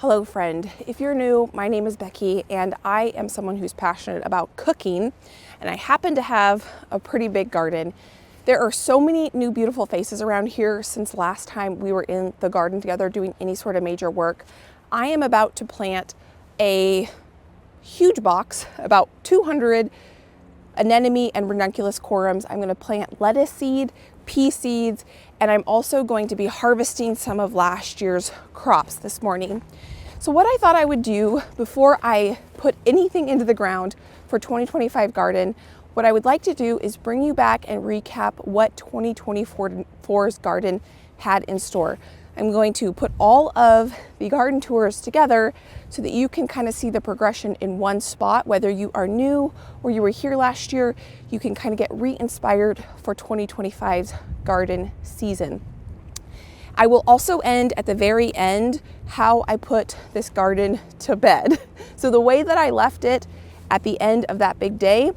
Hello friend, if you're new, my name is Becky and I am someone who's passionate about cooking, and I happen to have a pretty big garden. There are so many new beautiful faces around here since last time we were in the garden together doing any sort of major work. I am about to plant a huge box, about 200 anemone and ranunculus corums. I'm going to plant lettuce seed, pea seeds, and I'm also going to be harvesting some of last year's crops this morning. So what I thought I would do before I put anything into the ground for 2025 garden, what I would like to do is bring you back and recap what 2024's garden had in store. I'm going to put all of the garden tours together so that you can kind of see the progression in one spot. Whether you are new or you were here last year, you can kind of get re-inspired for 2025's garden season. I will also end at the very end how I put this garden to bed. So the way that I left it at the end of that big day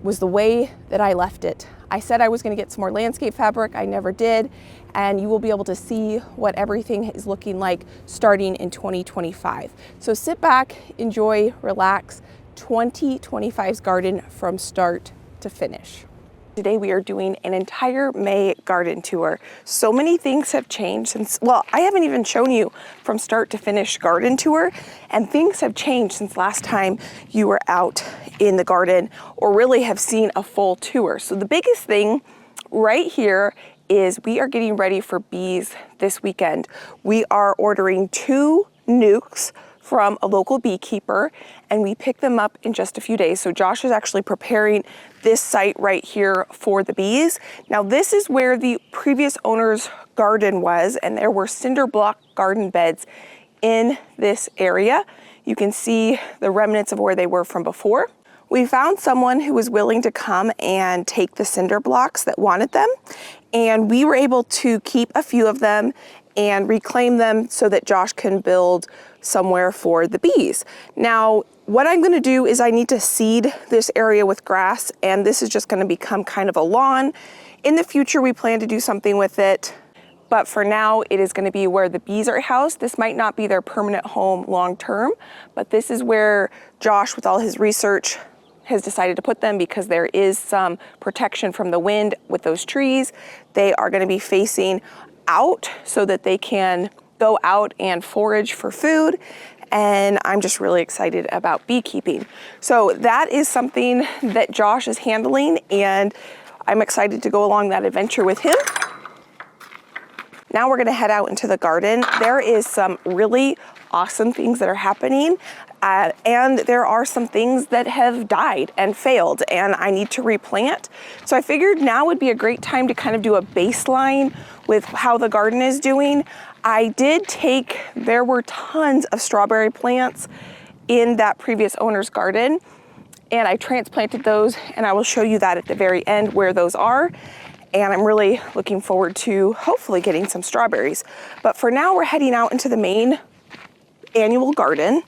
was the way that I left it. I said I was going to get some more landscape fabric. I never did. And you will be able to see what everything is looking like starting in 2025. So sit back, enjoy, relax. 2025's garden from start to finish. Today we are doing an entire May garden tour. So many things have changed since, well, I haven't even shown you from start to finish garden tour, and things have changed since last time you were out in the garden or really have seen a full tour. So the biggest thing right here is we are getting ready for bees this weekend. We are ordering 2 nukes from a local beekeeper, and we pick them up in just a few days. So Josh is actually preparing this site right here for the bees. Now this is where the previous owner's garden was, and there were cinder block garden beds in this area. You can see the remnants of where they were from before. We found someone who was willing to come and take the cinder blocks that wanted them, and we were able to keep a few of them and reclaim them so that Josh can build somewhere for the bees. Now, what I'm gonna do is I need to seed this area with grass, and this is just gonna become kind of a lawn. In the future, we plan to do something with it, but for now, it is gonna be where the bees are housed. This might not be their permanent home long-term, but this is where Josh, with all his research, has decided to put them because there is some protection from the wind with those trees. They are gonna be facing out so that they can go out and forage for food, and I'm just really excited about beekeeping. So that is something that Josh is handling, and I'm excited to go along that adventure with him. Now we're gonna head out into the garden. There is some really awesome things that are happening, and there are some things that have died and failed, and I need to replant. So I figured now would be a great time to kind of do a baseline with how the garden is doing. There were tons of strawberry plants in that previous owner's garden, and I transplanted those, and I will show you that at the very end where those are. And I'm really looking forward to hopefully getting some strawberries. But for now, we're heading out into the main annual garden.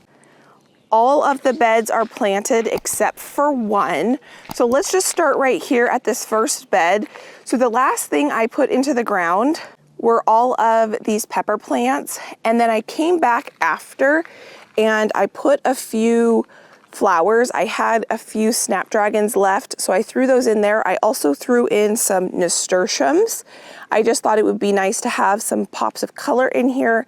All of the beds are planted except for one. So let's just start right here at this first bed. So the last thing I put into the ground were all of these pepper plants. And then I came back after and I put a few flowers. I had a few snapdragons left, so I threw those in there. I also threw in some nasturtiums. I just thought it would be nice to have some pops of color in here.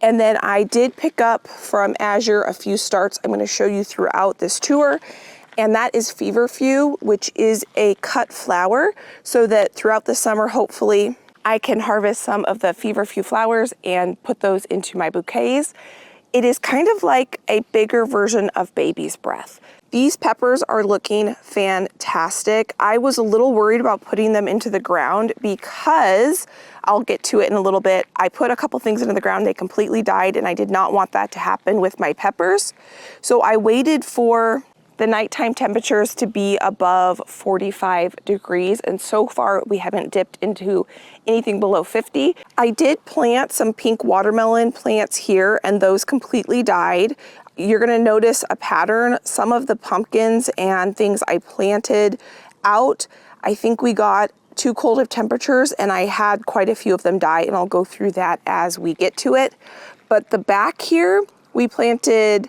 And then I did pick up from Azure a few starts I'm going to show you throughout this tour. And that is feverfew, which is a cut flower, so that throughout the summer, hopefully, I can harvest some of the feverfew flowers and put those into my bouquets. It is kind of like a bigger version of baby's breath. These peppers are looking fantastic. I was a little worried about putting them into the ground because, I'll get to it in a little bit, I put a couple things into the ground, they completely died, and I did not want that to happen with my peppers. So I waited for the nighttime temperatures to be above 45 degrees, and so far we haven't dipped into anything below 50. I did plant some pink watermelon plants here, and those completely died. You're gonna notice a pattern. Some of the pumpkins and things I planted out, I think we got too cold of temperatures, and I had quite a few of them die, and I'll go through that as we get to it. But the back here, We planted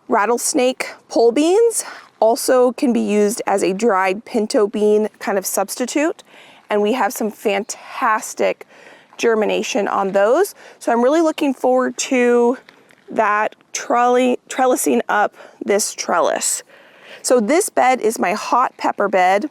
rattlesnake pole beans, also can be used as a dried pinto bean kind of substitute. And we have some fantastic germination on those. So I'm really looking forward to that trellising up this trellis. So this bed is my hot pepper bed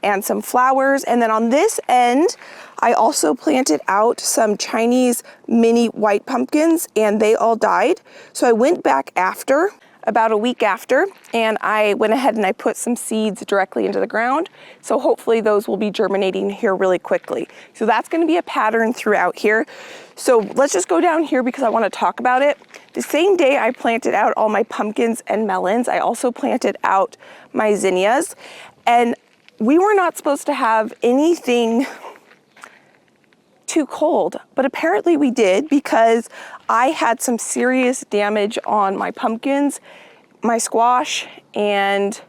and some flowers. And then on this end, I also planted out some Chinese mini white pumpkins and they all died. So I went back after, about a week after, and I went ahead and I put some seeds directly into the ground. So hopefully those will be germinating here really quickly. So that's gonna be a pattern throughout here. So let's just go down here because I wanna talk about it. The same day I planted out all my pumpkins and melons, I also planted out my zinnias. And we were not supposed to have anything too cold, but apparently we did because I had some serious damage on my pumpkins, my squash, and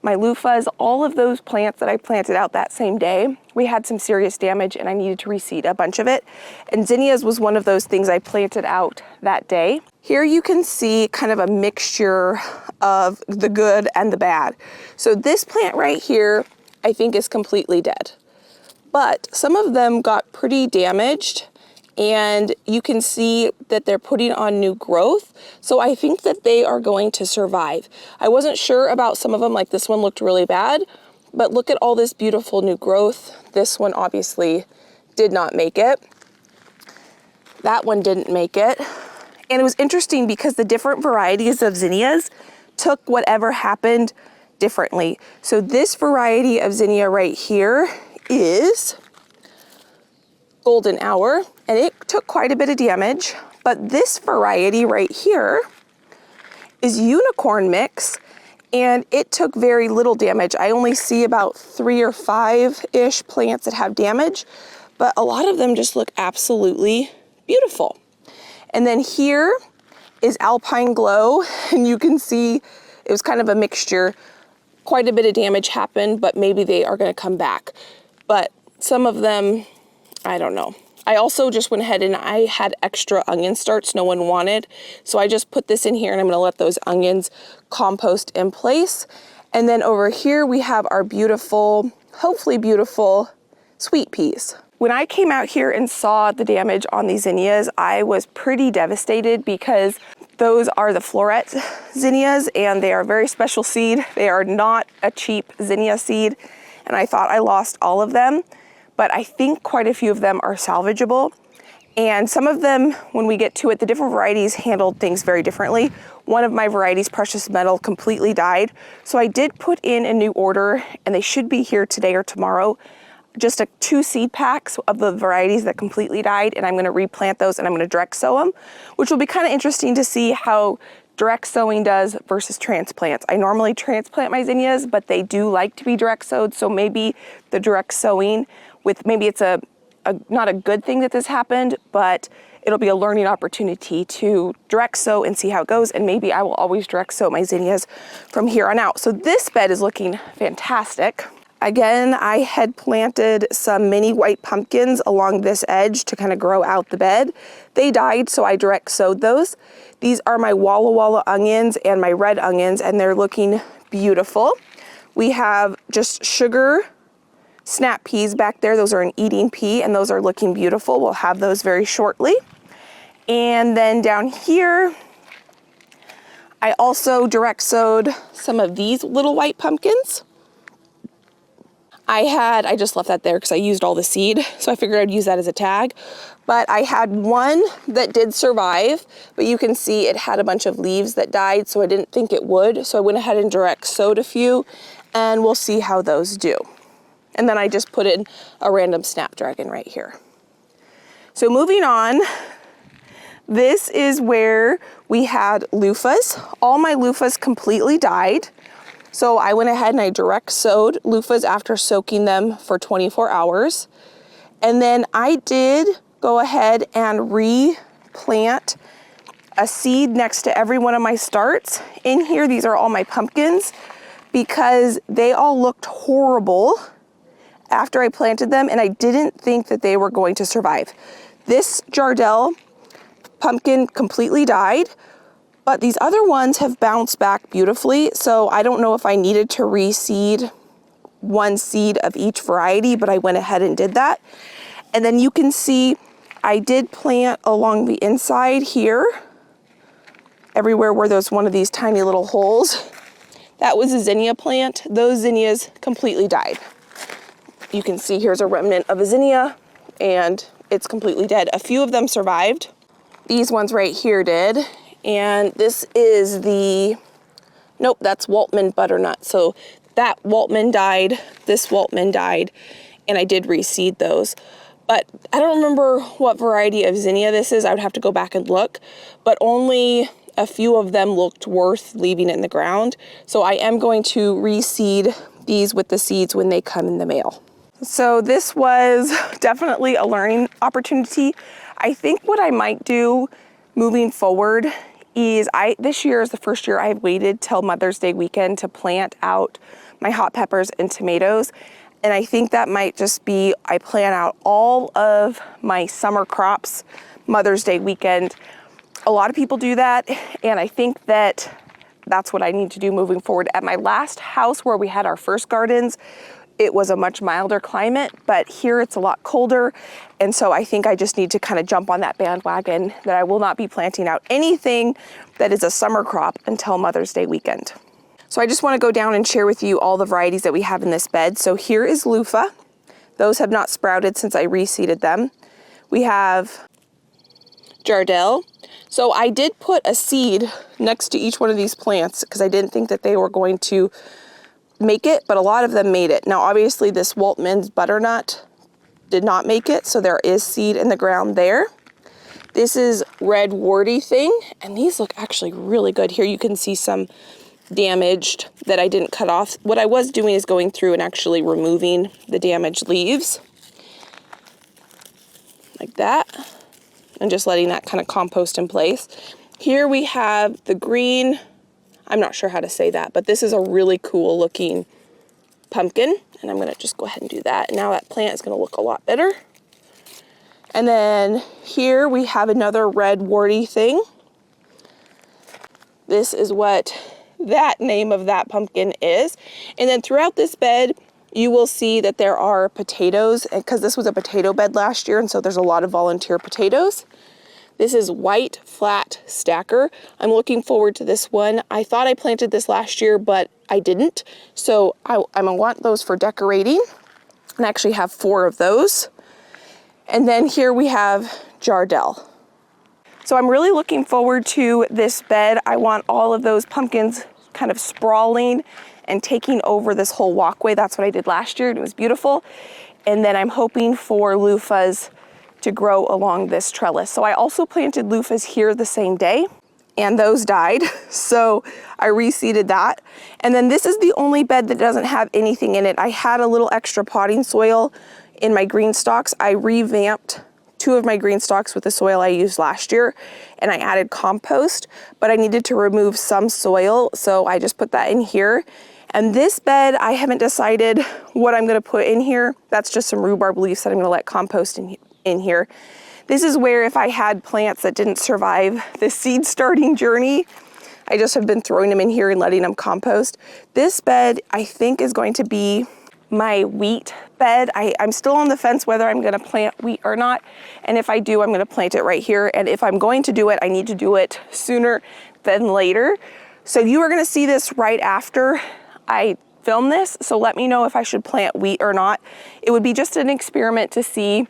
my loofahs. All of those plants that I planted out that same day, we had some serious damage and I needed to reseed a bunch of it. And zinnias was one of those things I planted out that day. Here you can see kind of a mixture of the good and the bad. So this plant right here, I think is completely dead. But some of them got pretty damaged and you can see that they're putting on new growth. So I think that they are going to survive. I wasn't sure about some of them, like this one looked really bad, but look at all this beautiful new growth. This one obviously did not make it. That one didn't make it. And it was interesting because the different varieties of zinnias took whatever happened differently. So this variety of zinnia right here is Golden Hour, and it took quite a bit of damage, but this variety right here is Unicorn Mix, and it took very little damage. I only see about 3 or 5-ish plants that have damage, but a lot of them just look absolutely beautiful. And then here is Alpine Glow, and you can see it was kind of a mixture. Quite a bit of damage happened, but maybe they are gonna come back. But some of them, I don't know. I also just went ahead and I had extra onion starts no one wanted. So I just put this in here and I'm gonna let those onions compost in place. And then over here we have our beautiful, hopefully beautiful, sweet peas. When I came out here and saw the damage on these zinnias, I was pretty devastated because those are the floret zinnias and they are very special seed. They are not a cheap zinnia seed. And I thought I lost all of them, but I think quite a few of them are salvageable. And some of them, when we get to it, the different varieties handled things very differently. One of my varieties, Precious Metal, completely died. So I did put in a new order and they should be here today or tomorrow. Just 2 seed packs of the varieties that completely died, and I'm gonna replant those and I'm gonna direct sow them, which will be kind of interesting to see how direct sowing does versus transplants. I normally transplant my zinnias, but they do like to be direct sowed. So maybe the direct sowing maybe it's not a good thing that this happened, but it'll be a learning opportunity to direct sow and see how it goes. And maybe I will always direct sow my zinnias from here on out. So this bed is looking fantastic. Again, I had planted some mini white pumpkins along this edge to kind of grow out the bed. They died, so I direct sowed those. These are my Walla Walla onions and my red onions, and they're looking beautiful. We have just sugar snap peas back there. Those are an eating pea, and those are looking beautiful. We'll have those very shortly. And then down here, I also direct sowed some of these little white pumpkins. I just left that there because I used all the seed, so I figured I'd use that as a tag. But I had one that did survive, but you can see it had a bunch of leaves that died, so I didn't think it would. So I went ahead and direct sowed a few, and we'll see how those do. And then I just put in a random snapdragon right here. So moving on, this is where we had loofahs. All my loofahs completely died. So I went ahead and I direct sowed loofahs after soaking them for 24 hours. And then I did go ahead and replant a seed next to every one of my starts. In here, these are all my pumpkins because they all looked horrible after I planted them and I didn't think that they were going to survive. This Jardel pumpkin completely died, but these other ones have bounced back beautifully. So I don't know if I needed to reseed one seed of each variety, but I went ahead and did that. And then you can see I did plant along the inside here, everywhere where there's one of these tiny little holes. That was a zinnia plant. Those zinnias completely died. You can see here's a remnant of a zinnia and it's completely dead. A few of them survived. These ones right here did. And this is nope, that's Waltman butternut. So that Waltman died, this Waltman died, and I did reseed those. But I don't remember what variety of zinnia this is. I would have to go back and look, but only a few of them looked worth leaving in the ground. So I am going to reseed these with the seeds when they come in the mail. So this was definitely a learning opportunity. I think what I might do moving forward is this year is the first year I've waited till Mother's Day weekend to plant out my hot peppers and tomatoes. And I think that might just be, I plan out all of my summer crops Mother's Day weekend. A lot of people do that, and I think that that's what I need to do moving forward. At my last house where we had our first gardens, it was a much milder climate, but here it's a lot colder. And so I think I just need to kind of jump on that bandwagon that I will not be planting out anything that is a summer crop until Mother's Day weekend. So I just want to go down and share with you all the varieties that we have in this bed. So here is loofah. Those have not sprouted since I reseeded them. We have Jardel. So I did put a seed next to each one of these plants because I didn't think that they were going to make it, but a lot of them made it. Now obviously this Waltman's butternut did not make it, so there is seed in the ground there. This is red warty thing, and these look actually really good. Here you can see some damaged that I didn't cut off. What I was doing is going through and actually removing the damaged leaves like that and just letting that kind of compost in place. Here we have the green, I'm not sure how to say that, but this is a really cool looking pumpkin, and I'm gonna just go ahead and do that. Now that plant is gonna look a lot better. And then here we have another red warty thing. This is what that name of that pumpkin is. And then throughout this bed, you will see that there are potatoes, because this was a potato bed last year, and so there's a lot of volunteer potatoes. This is white flat stacker. I'm looking forward to this one. I thought I planted this last year, but I didn't. So I'm gonna want those for decorating, and I actually have 4 of those. And then here we have Jardel. So I'm really looking forward to this bed. I want all of those pumpkins kind of sprawling and taking over this whole walkway. That's what I did last year, and it was beautiful. And then I'm hoping for loofahs to grow along this trellis. So I also planted loofahs here the same day, and those died. So I reseeded that. And then this is the only bed that doesn't have anything in it. I had a little extra potting soil in my green stalks. I revamped 2 of my green stalks with the soil I used last year, and I added compost, but I needed to remove some soil, so I just put that in here. And this bed, I haven't decided what I'm gonna put in here. That's just some rhubarb leaves that I'm gonna let compost in here. This is where if I had plants that didn't survive the seed starting journey, I just have been throwing them in here and letting them compost. This bed, I think, is going to be my wheat bed. I'm still on the fence whether I'm gonna plant wheat or not. And if I do, I'm gonna plant it right here. And if I'm going to do it, I need to do it sooner than later. So you are gonna see this right after I film this. So let me know if I should plant wheat or not. It would be just an experiment to see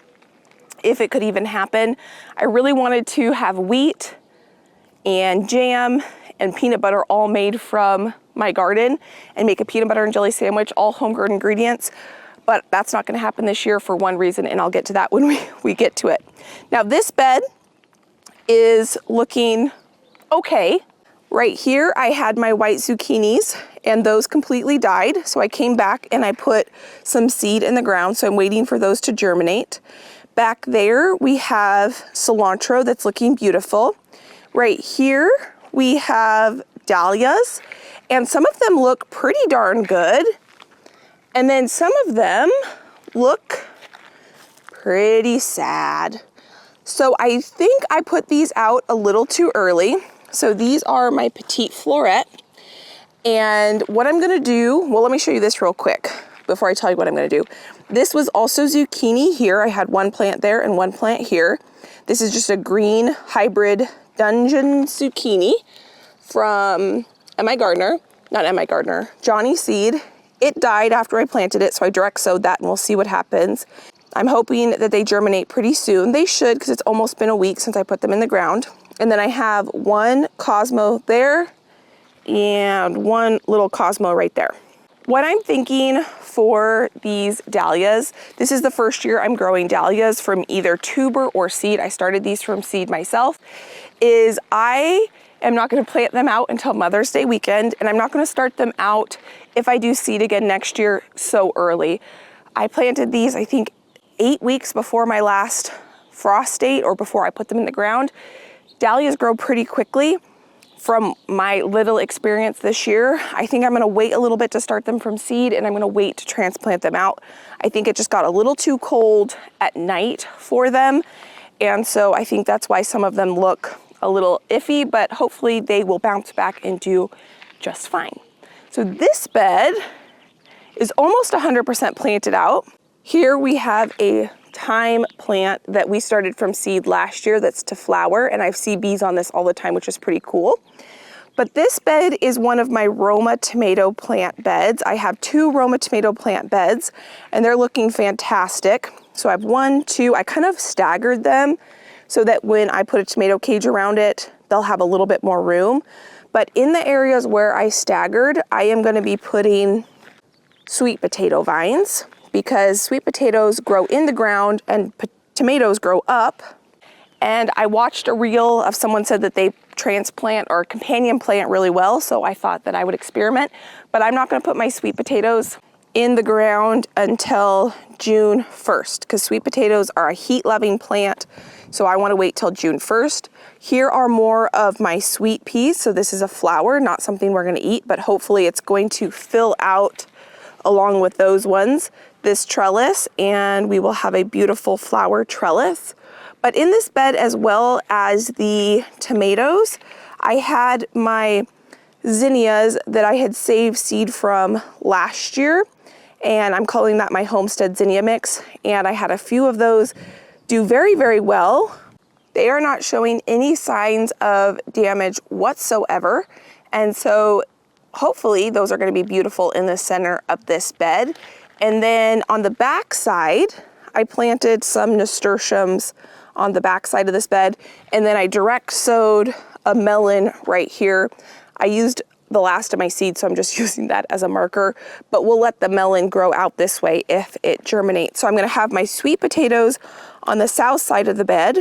if it could even happen. I really wanted to have wheat and jam and peanut butter all made from my garden and make a peanut butter and jelly sandwich, all home grown ingredients. But that's not gonna happen this year for one reason, and I'll get to that when we get to it. Now this bed is looking okay. Right here, I had my white zucchinis, and those completely died. So I came back and I put some seed in the ground, so I'm waiting for those to germinate. Back there, we have cilantro that's looking beautiful. Right here, we have dahlias, and some of them look pretty darn good. And then some of them look pretty sad. So I think I put these out a little too early. So these are my Petite Florette. And what I'm gonna do, well, let me show you this real quick before I tell you what I'm gonna do. This was also zucchini here. I had one plant there and one plant here. This is just a green hybrid dungeon zucchini from Johnny Seed. It died after I planted it, so I direct sowed that and we'll see what happens. I'm hoping that they germinate pretty soon. They should, because it's almost been a week since I put them in the ground. And then I have one Cosmo there and one little Cosmo right there. What I'm thinking for these dahlias, this is the first year I'm growing dahlias from either tuber or seed. I started these from seed myself, is I am not gonna plant them out until Mother's Day weekend, and I'm not gonna start them out if I do seed again next year so early. I planted these, I think, 8 weeks before my last frost date or before I put them in the ground. Dahlias grow pretty quickly. From my little experience this year, I think I'm gonna wait a little bit to start them from seed, and I'm gonna wait to transplant them out. I think it just got a little too cold at night for them. And so I think that's why some of them look a little iffy, but hopefully they will bounce back and do just fine. So this bed is almost 100% planted out. Here we have a thyme plant that we started from seed last year that's to flower, and I see bees on this all the time, which is pretty cool. But this bed is one of my Roma tomato plant beds. I have 2 Roma tomato plant beds, and they're looking fantastic. So I have 1, 2, I kind of staggered them so that when I put a tomato cage around it, they'll have a little bit more room. But in the areas where I staggered, I am gonna be putting sweet potato vines, because sweet potatoes grow in the ground and tomatoes grow up. And I watched a reel of someone said that they transplant or companion plant really well, so I thought that I would experiment. But I'm not gonna put my sweet potatoes in the ground until June 1st, because sweet potatoes are a heat-loving plant, so I wanna wait till June 1st. Here are more of my sweet peas, so this is a flower, not something we're gonna eat, but hopefully it's going to fill out along with those ones, this trellis, and we will have a beautiful flower trellis. But in this bed, as well as the tomatoes, I had my zinnias that I had saved seed from last year, and I'm calling that my Homestead Zinnia Mix, and I had a few of those do very, very well. They are not showing any signs of damage whatsoever, and so hopefully those are going to be beautiful in the center of this bed. And then on the back side, I planted some nasturtiums on the back side of this bed, and then I direct sowed a melon right here. I used the last of my seed, so I'm just using that as a marker, but we'll let the melon grow out this way if it germinates. So I'm gonna have my sweet potatoes on the south side of the bed,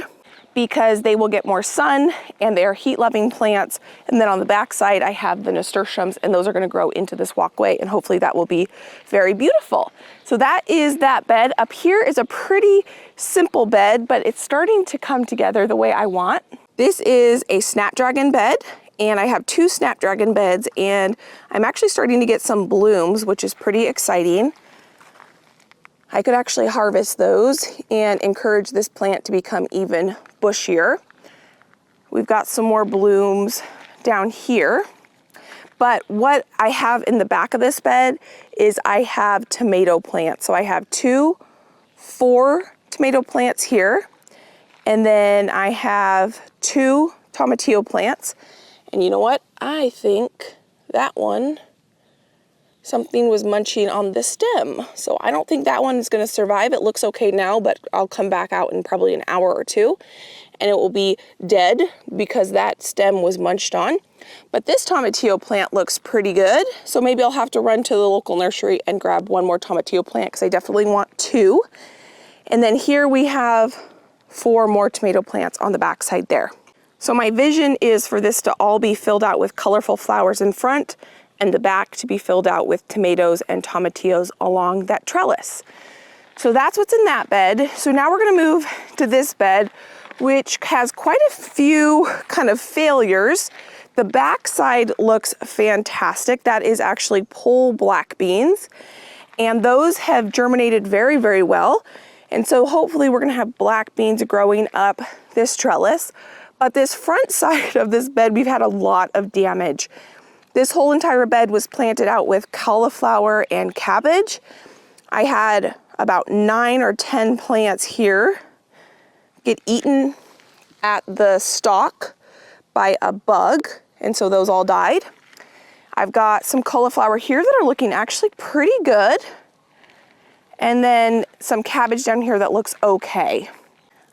because they will get more sun and they're heat-loving plants. And then on the back side, I have the nasturtiums, and those are gonna grow into this walkway, and hopefully that will be very beautiful. So that is that bed. Up here is a pretty simple bed, but it's starting to come together the way I want. This is a snapdragon bed, and I have 2 snapdragon beds, and I'm actually starting to get some blooms, which is pretty exciting. I could actually harvest those and encourage this plant to become even bushier. We've got some more blooms down here. But what I have in the back of this bed is I have tomato plants. So I have 4 tomato plants here. And then I have 2 tomatillo plants. And you know what? I think that one, something was munching on the stem. So I don't think that one is gonna survive. It looks okay now, but I'll come back out in probably an hour or 2 and it will be dead because that stem was munched on. But this tomatillo plant looks pretty good. So maybe I'll have to run to the local nursery and grab 1 more tomatillo plant, because I definitely want 2. And then here we have 4 more tomato plants on the back side there. So my vision is for this to all be filled out with colorful flowers in front, and the back to be filled out with tomatoes and tomatillos along that trellis. So that's what's in that bed. So now we're gonna move to this bed, which has quite a few kind of failures. The back side looks fantastic. That is actually pole black beans, and those have germinated very, very well. And so hopefully we're gonna have black beans growing up this trellis. But this front side of this bed, we've had a lot of damage. This whole entire bed was planted out with cauliflower and cabbage. I had about 9 or 10 plants here get eaten at the stalk by a bug, and so those all died. I've got some cauliflower here that are looking actually pretty good, and then some cabbage down here that looks okay.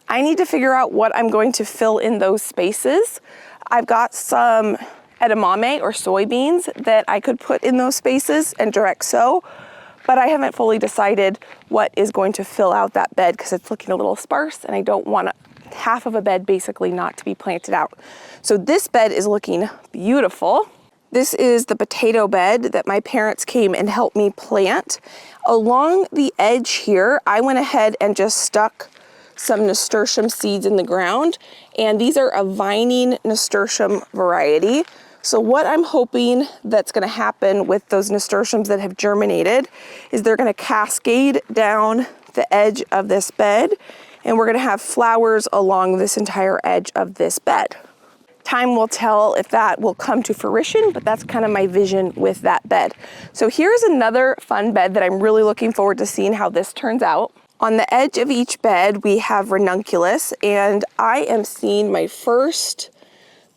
I need to figure out what I'm going to fill in those spaces. I've got some edamame or soybeans that I could put in those spaces and direct sow, but I haven't fully decided what is going to fill out that bed because it's looking a little sparse and I don't want half of a bed basically not to be planted out. So this bed is looking beautiful. This is the potato bed that my parents came and helped me plant. Along the edge here, I went ahead and just stuck some nasturtium seeds in the ground, and these are a vining nasturtium variety. So what I'm hoping that's gonna happen with those nasturtiums that have germinated is they're gonna cascade down the edge of this bed, and we're gonna have flowers along this entire edge of this bed. Time will tell if that will come to fruition, but that's kind of my vision with that bed. So here's another fun bed that I'm really looking forward to seeing how this turns out. On the edge of each bed, we have ranunculus, and I am seeing my first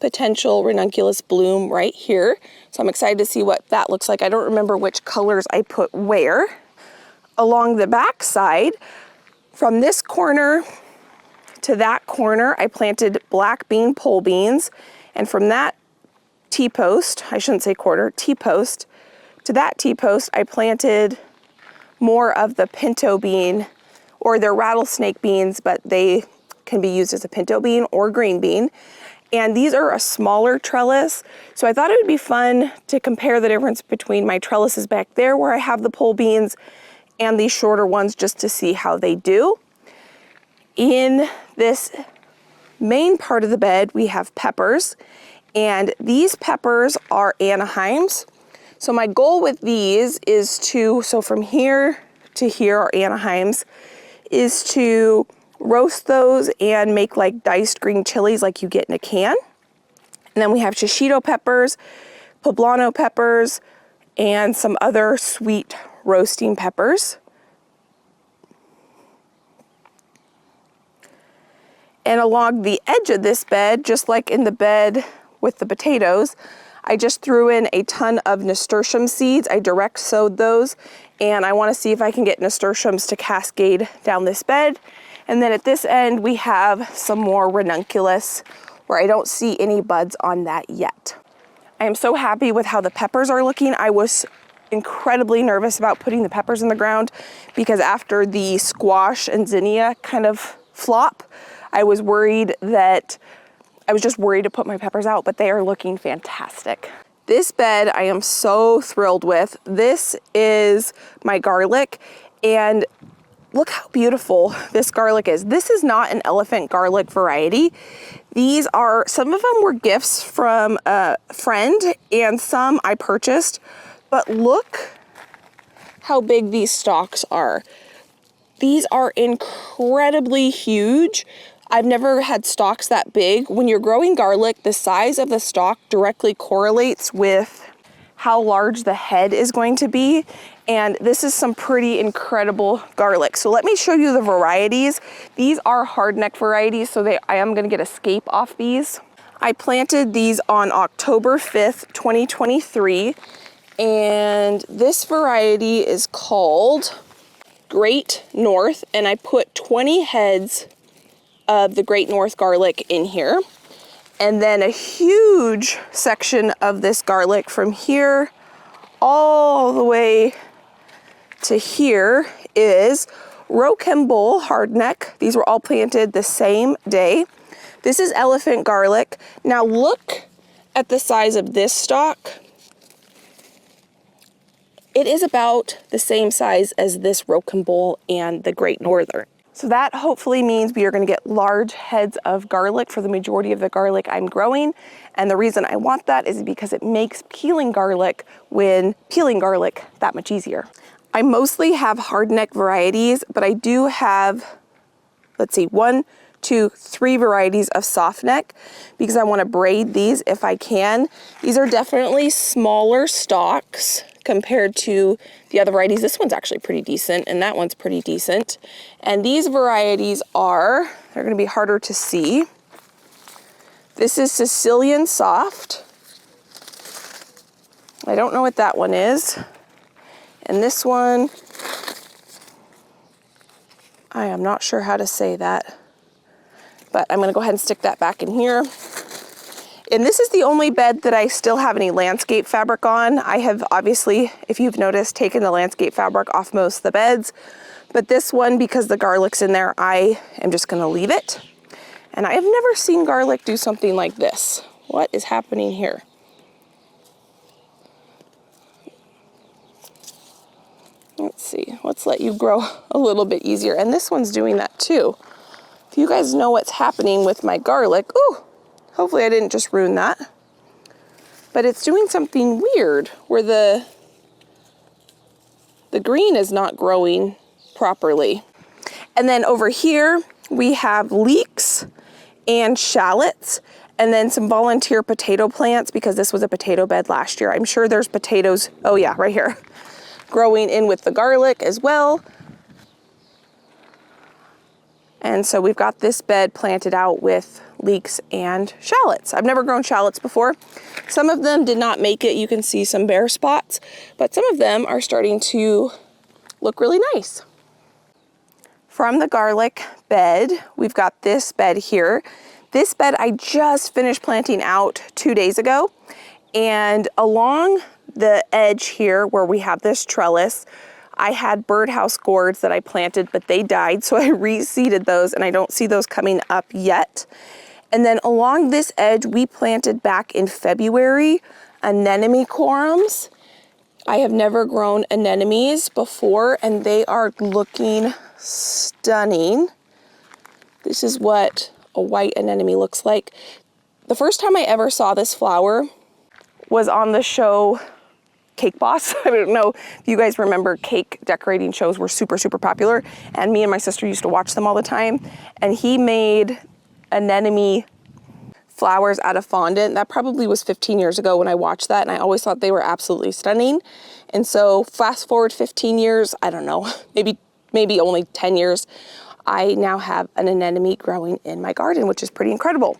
potential ranunculus bloom right here. So I'm excited to see what that looks like. I don't remember which colors I put where. Along the back side, from this corner to that corner, I planted black bean pole beans, and from that T-post, I shouldn't say quarter, T-post, to that T-post, I planted more of the pinto bean, or they're rattlesnake beans, but they can be used as a pinto bean or green bean. And these are a smaller trellis, so I thought it would be fun to compare the difference between my trellises back there where I have the pole beans and these shorter ones just to see how they do. In this main part of the bed, we have peppers, and these peppers are Anaheims. So my goal with these is to, so from here to here are Anaheims, is to roast those and make like diced green chilies like you get in a can. And then we have shishito peppers, poblano peppers, and some other sweet roasting peppers. And along the edge of this bed, just like in the bed with the potatoes, I just threw in a ton of nasturtium seeds. I direct sowed those, and I want to see if I can get nasturtiums to cascade down this bed. And then at this end, we have some more ranunculus where I don't see any buds on that yet. I am so happy with how the peppers are looking. I was incredibly nervous about putting the peppers in the ground because after the squash and zinnia kind of flop, I was just worried to put my peppers out, but they are looking fantastic. This bed I am so thrilled with. This is my garlic, and look how beautiful this garlic is. This is not an elephant garlic variety. These are, some of them were gifts from a friend and some I purchased, but look how big these stalks are. These are incredibly huge. I've never had stalks that big. When you're growing garlic, the size of the stalk directly correlates with how large the head is going to be. And this is some pretty incredible garlic. So let me show you the varieties. These are hardneck varieties, so I am gonna get a scape off these. I planted these on October 5th, 2023. And this variety is called Great North, and I put 20 heads of the Great North garlic in here. And then a huge section of this garlic from here all the way to here is Rocambole hardneck. These were all planted the same day. This is elephant garlic. Now look at the size of this stalk. It is about the same size as this Rocambole and the Great Northern. So that hopefully means we are going to get large heads of garlic for the majority of the garlic I'm growing. And the reason I want that is because it makes peeling garlic that much easier. I mostly have hardneck varieties, but I do have, let's see, 1, 2, 3 varieties of soft neck because I want to braid these if I can. These are definitely smaller stalks compared to the other varieties. This one's actually pretty decent, and that one's pretty decent. And these varieties are, they're going to be harder to see. This is Sicilian Soft. I don't know what that one is. And this one, I am not sure how to say that, but I'm going to go ahead and stick that back in here. And this is the only bed that I still have any landscape fabric on. I have obviously, if you've noticed, taken the landscape fabric off most of the beds, but this one, because the garlic's in there, I am just going to leave it. And I have never seen garlic do something like this. What is happening here? Let's see, let's let you grow a little bit easier. And this one's doing that too. If you guys know what's happening with my garlic, ooh, hopefully I didn't just ruin that. But it's doing something weird where the green is not growing properly. And then over here, we have leeks and shallots, and then some volunteer potato plants because this was a potato bed last year. I'm sure there's potatoes, oh yeah, right here, growing in with the garlic as well. And so we've got this bed planted out with leeks and shallots. I've never grown shallots before. Some of them did not make it. You can see some bare spots, but some of them are starting to look really nice. From the garlic bed, we've got this bed here. This bed I just finished planting out 2 days ago. And along the edge here where we have this trellis, I had birdhouse gourds that I planted, but they died. So I reseeded those and I don't see those coming up yet. And then along this edge, we planted back in February anemone corums. I have never grown anemones before and they are looking stunning. This is what a white anemone looks like. The first time I ever saw this flower was on the show Cake Boss. I don't know if you guys remember, cake decorating shows were super, super popular, and me and my sister used to watch them all the time. And he made anemone flowers out of fondant. That probably was 15 years ago when I watched that, and I always thought they were absolutely stunning. And so fast forward 15 years, I don't know, maybe only 10 years, I now have an anemone growing in my garden, which is pretty incredible.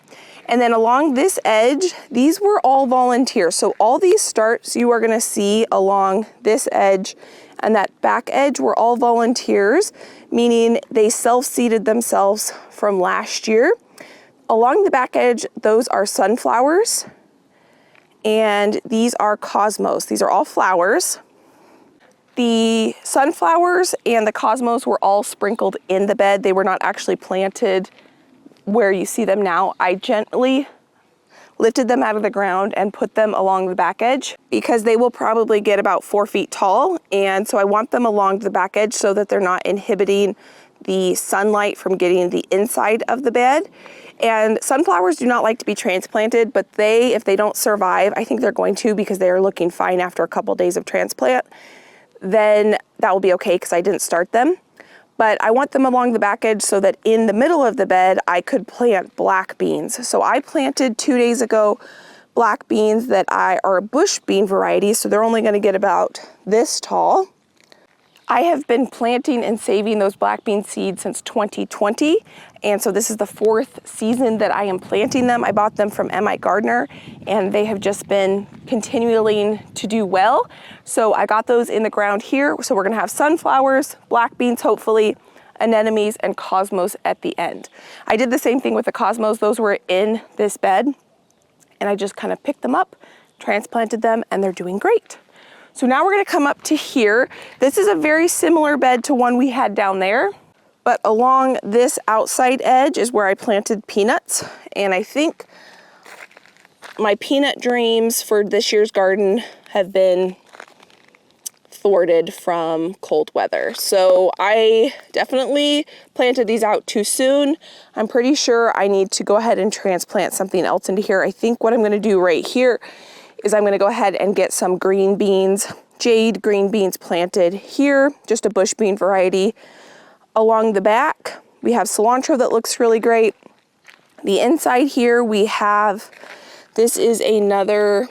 And then along this edge, these were all volunteers. So all these starts you are gonna see along this edge and that back edge were all volunteers, meaning they self-seeded themselves from last year. Along the back edge, those are sunflowers, and these are cosmos. These are all flowers. The sunflowers and the cosmos were all sprinkled in the bed. They were not actually planted where you see them now. I gently lifted them out of the ground and put them along the back edge because they will probably get about 4 feet tall. And so I want them along the back edge so that they're not inhibiting the sunlight from getting the inside of the bed. And sunflowers do not like to be transplanted, but if they don't survive, I think they're going to because they are looking fine after a couple days of transplant, then that will be okay because I didn't start them. But I want them along the back edge so that in the middle of the bed, I could plant black beans. So I planted 2 days ago black beans that are a bush bean variety, so they're only gonna get about this tall. I have been planting and saving those black bean seeds since 2020. And so this is the 4th season that I am planting them. I bought them from M.I. Gardner and they have just been continuing to do well. So I got those in the ground here. So we're gonna have sunflowers, black beans, hopefully, anemones, and cosmos at the end. I did the same thing with the cosmos. Those were in this bed and I just kind of picked them up, transplanted them, and they're doing great. So now we're gonna come up to here. This is a very similar bed to one we had down there, but along this outside edge is where I planted peanuts. And I think my peanut dreams for this year's garden have been thwarted from cold weather. So I definitely planted these out too soon. I'm pretty sure I need to go ahead and transplant something else into here. I think what I'm gonna do right here is I'm gonna go ahead and get some green beans jade green beans planted here, just a bush bean variety. Along the back, we have cilantro that looks really great. The inside here we have, this is another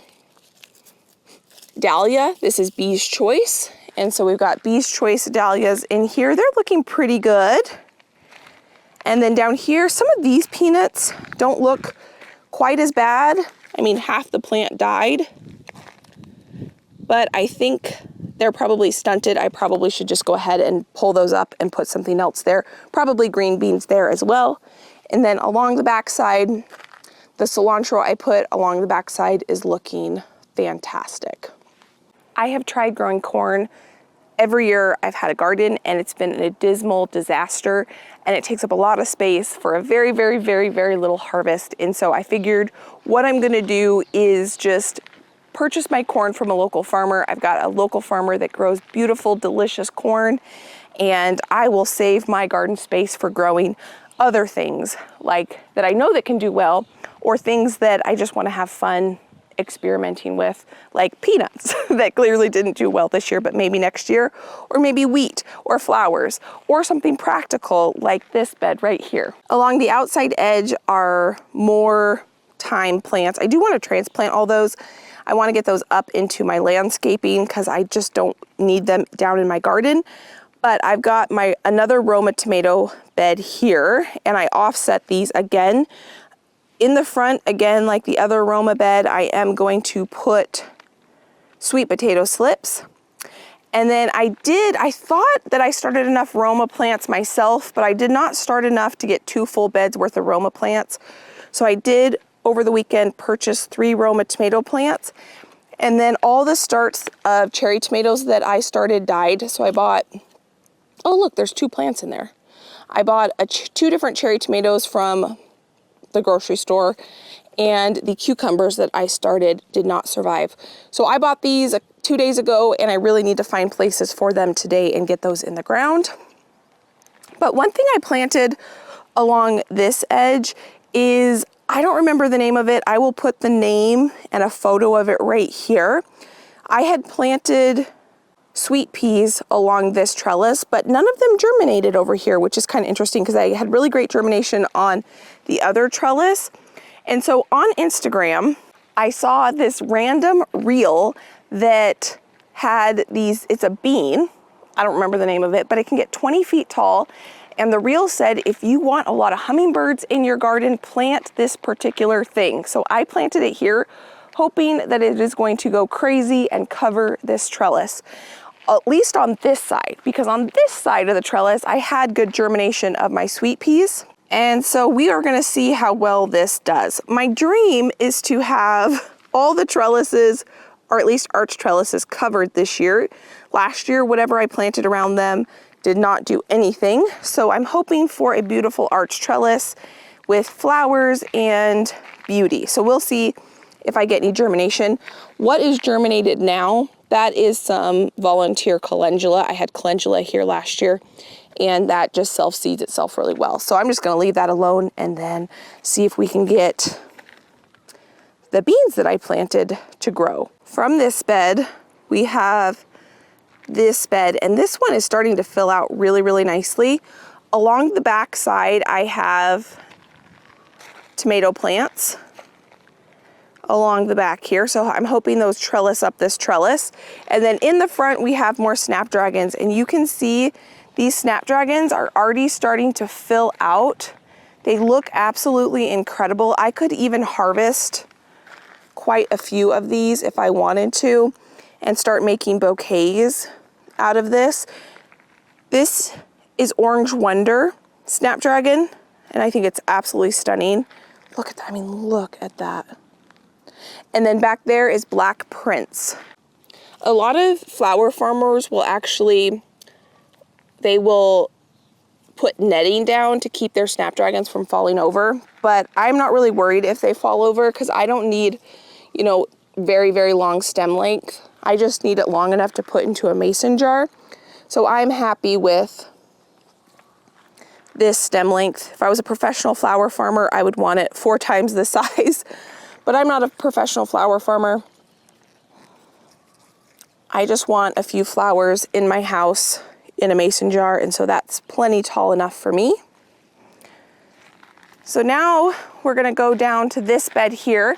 dahlia. This is Bee's Choice. And so we've got Bee's Choice dahlias in here. They're looking pretty good. And then down here, some of these peanuts don't look quite as bad. I mean, half the plant died, but I think they're probably stunted. I probably should just go ahead and pull those up and put something else there. Probably green beans there as well. And then along the backside, the cilantro I put along the backside is looking fantastic. I have tried growing corn. Every year I've had a garden and it's been a dismal disaster, and it takes up a lot of space for a very, very, very, very little harvest. And so I figured what I'm gonna do is just purchase my corn from a local farmer. I've got a local farmer that grows beautiful, delicious corn, and I will save my garden space for growing other things like that I know that can do well, or things that I just want to have fun experimenting with, like peanuts that clearly didn't do well this year, but maybe next year, or maybe wheat or flowers, or something practical like this bed right here. Along the outside edge are more thyme plants. I do want to transplant all those. I want to get those up into my landscaping because I just don't need them down in my garden. But I've got my another Roma tomato bed here, and I offset these again. In the front, again, like the other Roma bed, I am going to put sweet potato slips. And then I thought that I started enough Roma plants myself, but I did not start enough to get 2 full beds worth of Roma plants. So I did, over the weekend, purchase 3 Roma tomato plants. And then all the starts of cherry tomatoes that I started died. So I bought, oh look, there's 2 plants in there. I bought 2 different cherry tomatoes from the grocery store, and the cucumbers that I started did not survive. So I bought these 2 days ago, and I really need to find places for them today and get those in the ground. But one thing I planted along this edge is, I don't remember the name of it. I will put the name and a photo of it right here. I had planted sweet peas along this trellis, but none of them germinated over here, which is kind of interesting because I had really great germination on the other trellis. And so on Instagram, I saw this random reel that had these, it's a bean, I don't remember the name of it, but it can get 20 feet tall. And the reel said, if you want a lot of hummingbirds in your garden, plant this particular thing. So I planted it here, hoping that it is going to go crazy and cover this trellis. At least on this side, because on this side of the trellis, I had good germination of my sweet peas. And so we are gonna see how well this does. My dream is to have all the trellises, or at least arch trellises, covered this year. Last year, whatever I planted around them did not do anything. So I'm hoping for a beautiful arch trellis with flowers and beauty. So we'll see if I get any germination. What is germinated now? That is some volunteer calendula. I had calendula here last year, and that just self-seeds itself really well. So I'm just gonna leave that alone and then see if we can get the beans that I planted to grow. From this bed, we have this bed, and this one is starting to fill out really, really nicely. Along the back side, I have tomato plants along the back here. So I'm hoping those trellis up this trellis. And then in the front, we have more snapdragons, and you can see these snapdragons are already starting to fill out. They look absolutely incredible. I could even harvest quite a few of these if I wanted to and start making bouquets out of this. This is Orange Wonder Snapdragon, and I think it's absolutely stunning. Look at that, I mean, look at that. And then back there is Black Prince. A lot of flower farmers will actually, they will put netting down to keep their snapdragons from falling over, but I'm not really worried if they fall over because I don't need, you know, very, very long stem length. I just need it long enough to put into a mason jar. So I'm happy with this stem length. If I was a professional flower farmer, I would want it 4 times the size. But I'm not a professional flower farmer. I just want a few flowers in my house in a mason jar, and so that's plenty tall enough for me. So now we're gonna go down to this bed here.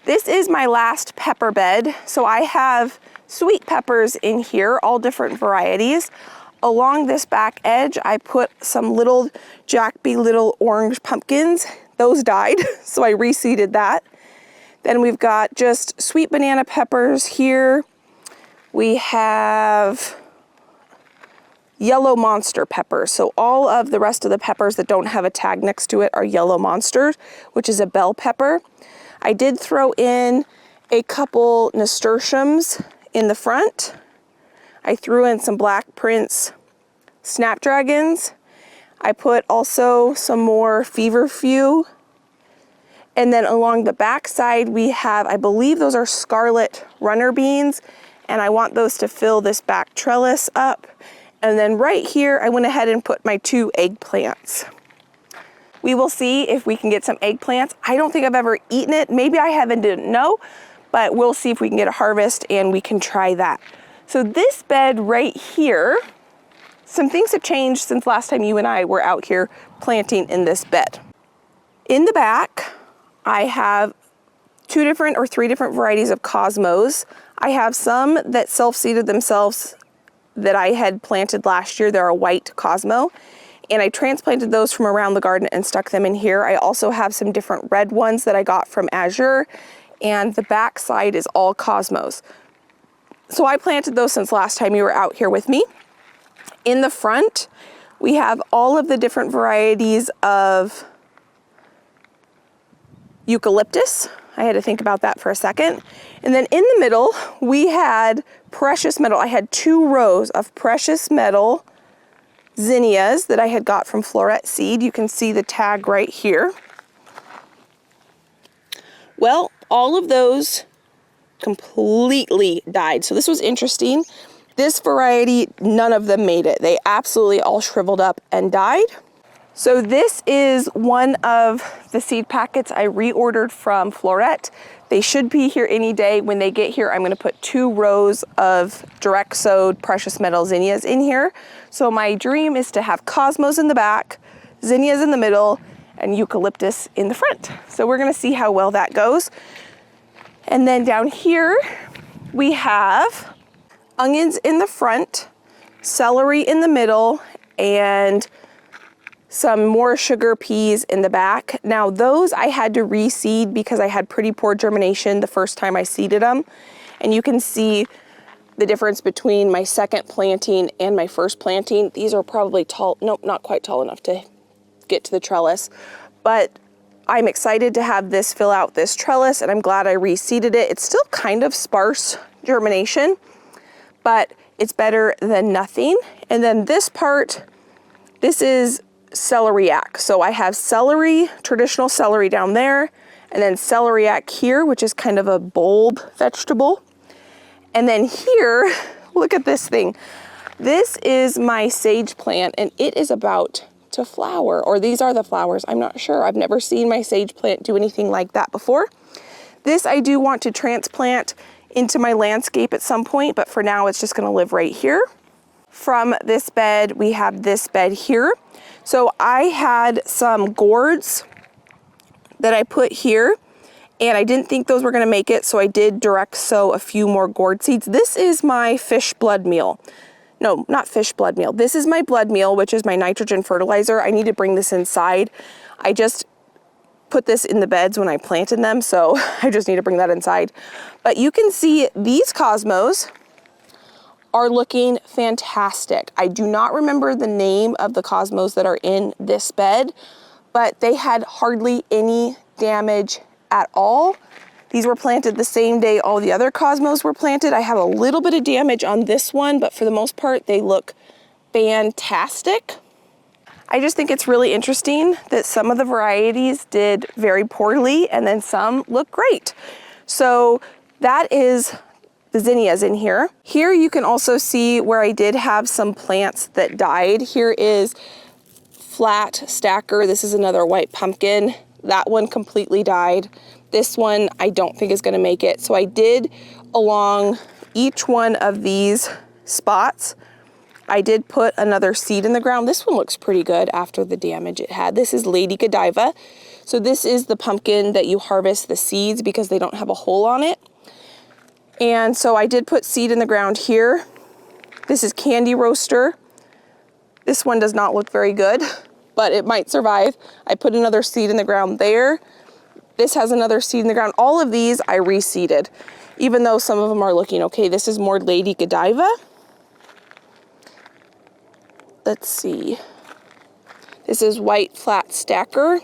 This is my last pepper bed. So I have sweet peppers in here, all different varieties. Along this back edge, I put some little Jack B. Little orange pumpkins. Those died, so I reseeded that. Then we've got just sweet banana peppers here. We have yellow monster peppers. So all of the rest of the peppers that don't have a tag next to it are yellow monsters, which is a bell pepper. I did throw in a couple nasturtiums in the front. I threw in some Black Prince snapdragons. I put also some more feverfew. And then along the back side, we have, I believe those are scarlet runner beans, and I want those to fill this back trellis up. And then right here, I went ahead and put my 2 eggplants. We will see if we can get some eggplants. I don't think I've ever eaten it. Maybe I haven't, didn't know, but we'll see if we can get a harvest and we can try that. So this bed right here, some things have changed since last time you and I were out here planting in this bed. In the back, I have 2 different or 3 different varieties of cosmos. I have some that self-seeded themselves that I had planted last year. They're a white cosmo, and I transplanted those from around the garden and stuck them in here. I also have some different red ones that I got from Azure, and the back side is all cosmos. So I planted those since last time you were out here with me. In the front, we have all of the different varieties of eucalyptus. I had to think about that for a second. And then in the middle, we had precious metal. I had 2 rows of precious metal zinnias that I had got from Floret Seed. You can see the tag right here. Well, all of those completely died. So this was interesting. This variety, none of them made it. They absolutely all shriveled up and died. So this is one of the seed packets I reordered from Floret. They should be here any day. When they get here, I'm gonna put 2 rows of direct sowed precious metal zinnias in here. So my dream is to have cosmos in the back, zinnias in the middle, and eucalyptus in the front. So we're gonna see how well that goes. And then down here, we have onions in the front, celery in the middle, and some more sugar peas in the back. Now those I had to reseed because I had pretty poor germination the first time I seeded them. And you can see the difference between my second planting and my first planting. These are probably tall, nope, not quite tall enough to get to the trellis, but I'm excited to have this fill out this trellis, and I'm glad I reseeded it. It's still kind of sparse germination, but it's better than nothing. And then this part, this is celeriac. So I have celery, traditional celery down there, and then celeriac here, which is kind of a bulb vegetable. And then here, look at this thing. This is my sage plant, and it is about to flower, or these are the flowers. I'm not sure. I've never seen my sage plant do anything like that before. This I do want to transplant into my landscape at some point, but for now it's just gonna live right here. From this bed, we have this bed here. So I had some gourds that I put here, and I didn't think those were gonna make it, so I did direct sow a few more gourd seeds. This is my fish blood meal. No, not fish blood meal. This is my blood meal, which is my nitrogen fertilizer. I need to bring this inside. I just put this in the beds when I planted them, so I just need to bring that inside. But you can see these cosmos are looking fantastic. I do not remember the name of the cosmos that are in this bed, but they had hardly any damage at all. These were planted the same day all the other cosmos were planted. I have a little bit of damage on this one, but for the most part, they look fantastic. I just think it's really interesting that some of the varieties did very poorly and then some look great. So that is the zinnias in here. Here you can also see where I did have some plants that died. Here is flat stacker. This is another white pumpkin. That one completely died. This one I don't think is gonna make it. So I did along each one of these spots, I did put another seed in the ground. This one looks pretty good after the damage it had. This is Lady Godiva. So this is the pumpkin that you harvest the seeds because they don't have a hole on it. And so I did put seed in the ground here. This is Candy Roaster. This one does not look very good, but it might survive. I put another seed in the ground there. This has another seed in the ground. All of these I reseeded, even though some of them are looking okay. This is more Lady Godiva. Let's see. This is White Flat Stacker.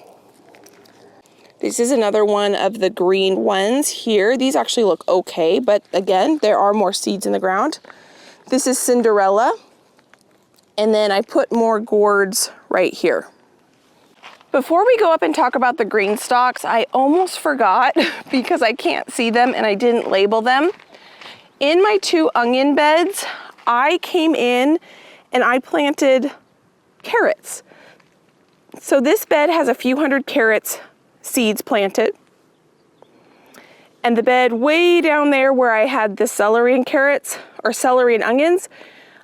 This is another one of the green ones here. These actually look okay, but again, there are more seeds in the ground. This is Cinderella. And then I put more gourds right here. Before we go up and talk about the green stalks, I almost forgot because I can't see them and I didn't label them. In my 2 onion beds, I came in and I planted carrots. So this bed has a few hundred carrots seeds planted. And the bed way down there where I had the celery and carrots, or celery and onions,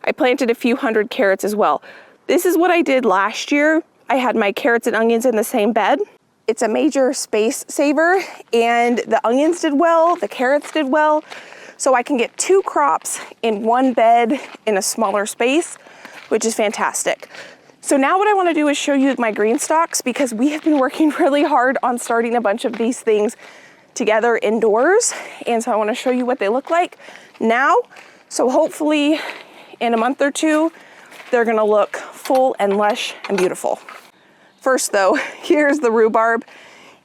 I planted a few hundred carrots as well. This is what I did last year. I had my carrots and onions in the same bed. It's a major space saver, and the onions did well, the carrots did well. So I can get 2 crops in one bed in a smaller space, which is fantastic. So now what I want to do is show you my green stalks, because we have been working really hard on starting a bunch of these things together indoors. And so I want to show you what they look like now. So hopefully in a month or 2, they're going to look full and lush and beautiful. First though, here's the rhubarb.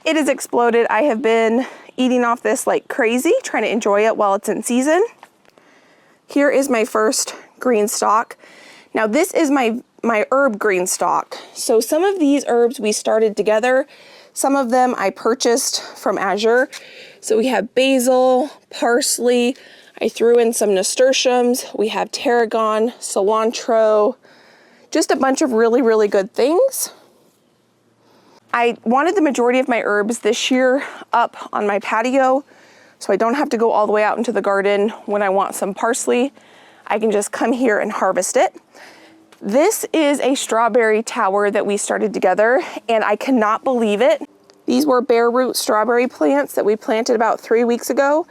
It has exploded. I have been eating off this like crazy, trying to enjoy it while it's in season. Here is my first green stalk. Now this is my herb green stalk. So some of these herbs we started together. Some of them I purchased from Azure. So we have basil, parsley. I threw in some nasturtiums. We have tarragon, cilantro, just a bunch of really, really good things. I wanted the majority of my herbs this year up on my patio, so I don't have to go all the way out into the garden when I want some parsley. I can just come here and harvest it. This is a strawberry tower that we started together, and I cannot believe it. These were bare root strawberry plants that we planted about 3 weeks ago,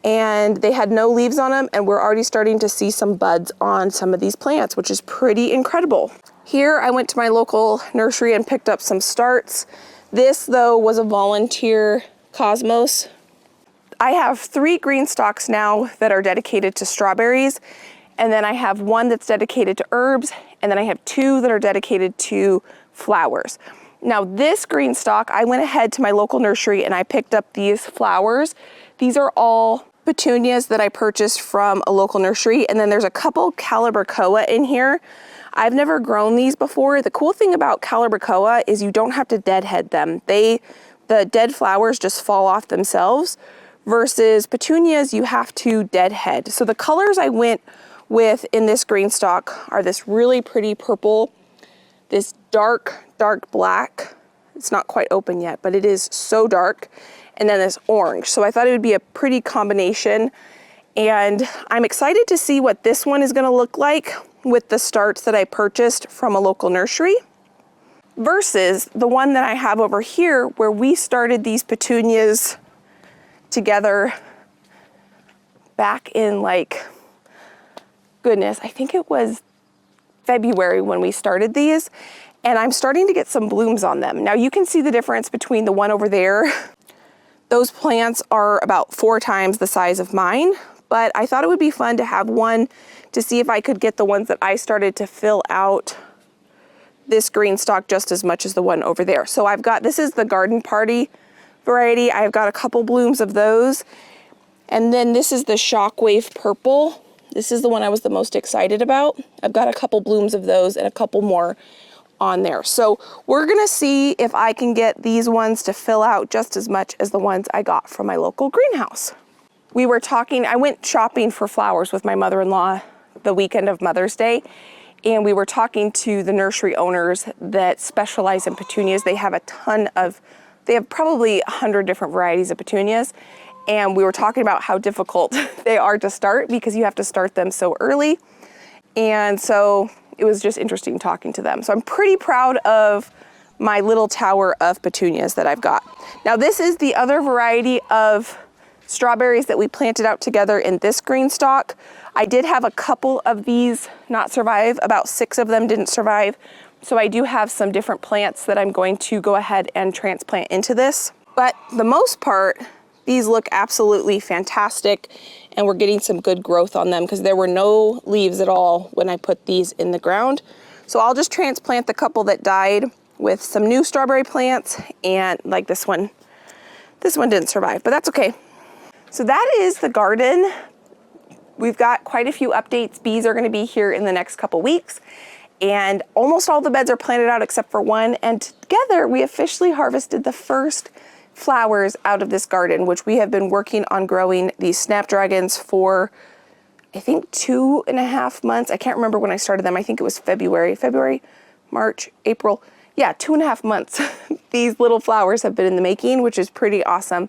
and they had no leaves on them, and we're already starting to see some buds on some of these plants, which is pretty incredible. Here I went to my local nursery and picked up some starts. This though was a volunteer cosmos. I have 3 green stalks now that are dedicated to strawberries, and then I have 1 that's dedicated to herbs, and then I have 2 that are dedicated to flowers. Now this green stalk, I went ahead to my local nursery and I picked up these flowers. These are all petunias that I purchased from a local nursery, and then there's a couple calibrachoa in here. I've never grown these before. The cool thing about calibrachoa is you don't have to deadhead them. The dead flowers just fall off themselves, versus petunias you have to deadhead. So the colors I went with in this green stalk are this really pretty purple, this dark black. It's not quite open yet, but it is so dark, and then this orange. So I thought it would be a pretty combination, and I'm excited to see what this one is going to look like with the starts that I purchased from a local nursery versus the one that I have over here where we started these petunias together back in like, goodness, I think it was February when we started these, and I'm starting to get some blooms on them. Now you can see the difference between the one over there. Those plants are about 4 times the size of mine, but I thought it would be fun to have one to see if I could get the ones that I started to fill out this green stalk just as much as the one over there. So I've got, this is the Garden Party variety. I've got a couple blooms of those. And then this is the Shockwave Purple. This is the one I was the most excited about. I've got a couple blooms of those and a couple more on there. So we're gonna see if I can get these ones to fill out just as much as the ones I got from my local greenhouse. We were talking, I went shopping for flowers with my mother-in-law the weekend of Mother's Day, and we were talking to the nursery owners that specialize in petunias. They have a ton of, they have probably 100 different varieties of petunias, and we were talking about how difficult they are to start because you have to start them so early. And so it was just interesting talking to them. So I'm pretty proud of my little tower of petunias that I've got. Now this is the other variety of strawberries that we planted out together in this green stock. I did have a couple of these not survive, about 6 of them didn't survive. So I do have some different plants that I'm going to go ahead and transplant into this. But the most part, these look absolutely fantastic, and we're getting some good growth on them because there were no leaves at all when I put these in the ground. So I'll just transplant the couple that died with some new strawberry plants, and like this one didn't survive, but that's okay. So that is the garden. We've got quite a few updates. Bees are going to be here in the next couple weeks, and almost all the beds are planted out except for one, and together we officially harvested the first flowers out of this garden, which we have been working on growing these snapdragons for, I think, 2.5 months. I can't remember when I started them. I think it was February, March, April. Yeah, 2.5 months. These little flowers have been in the making, which is pretty awesome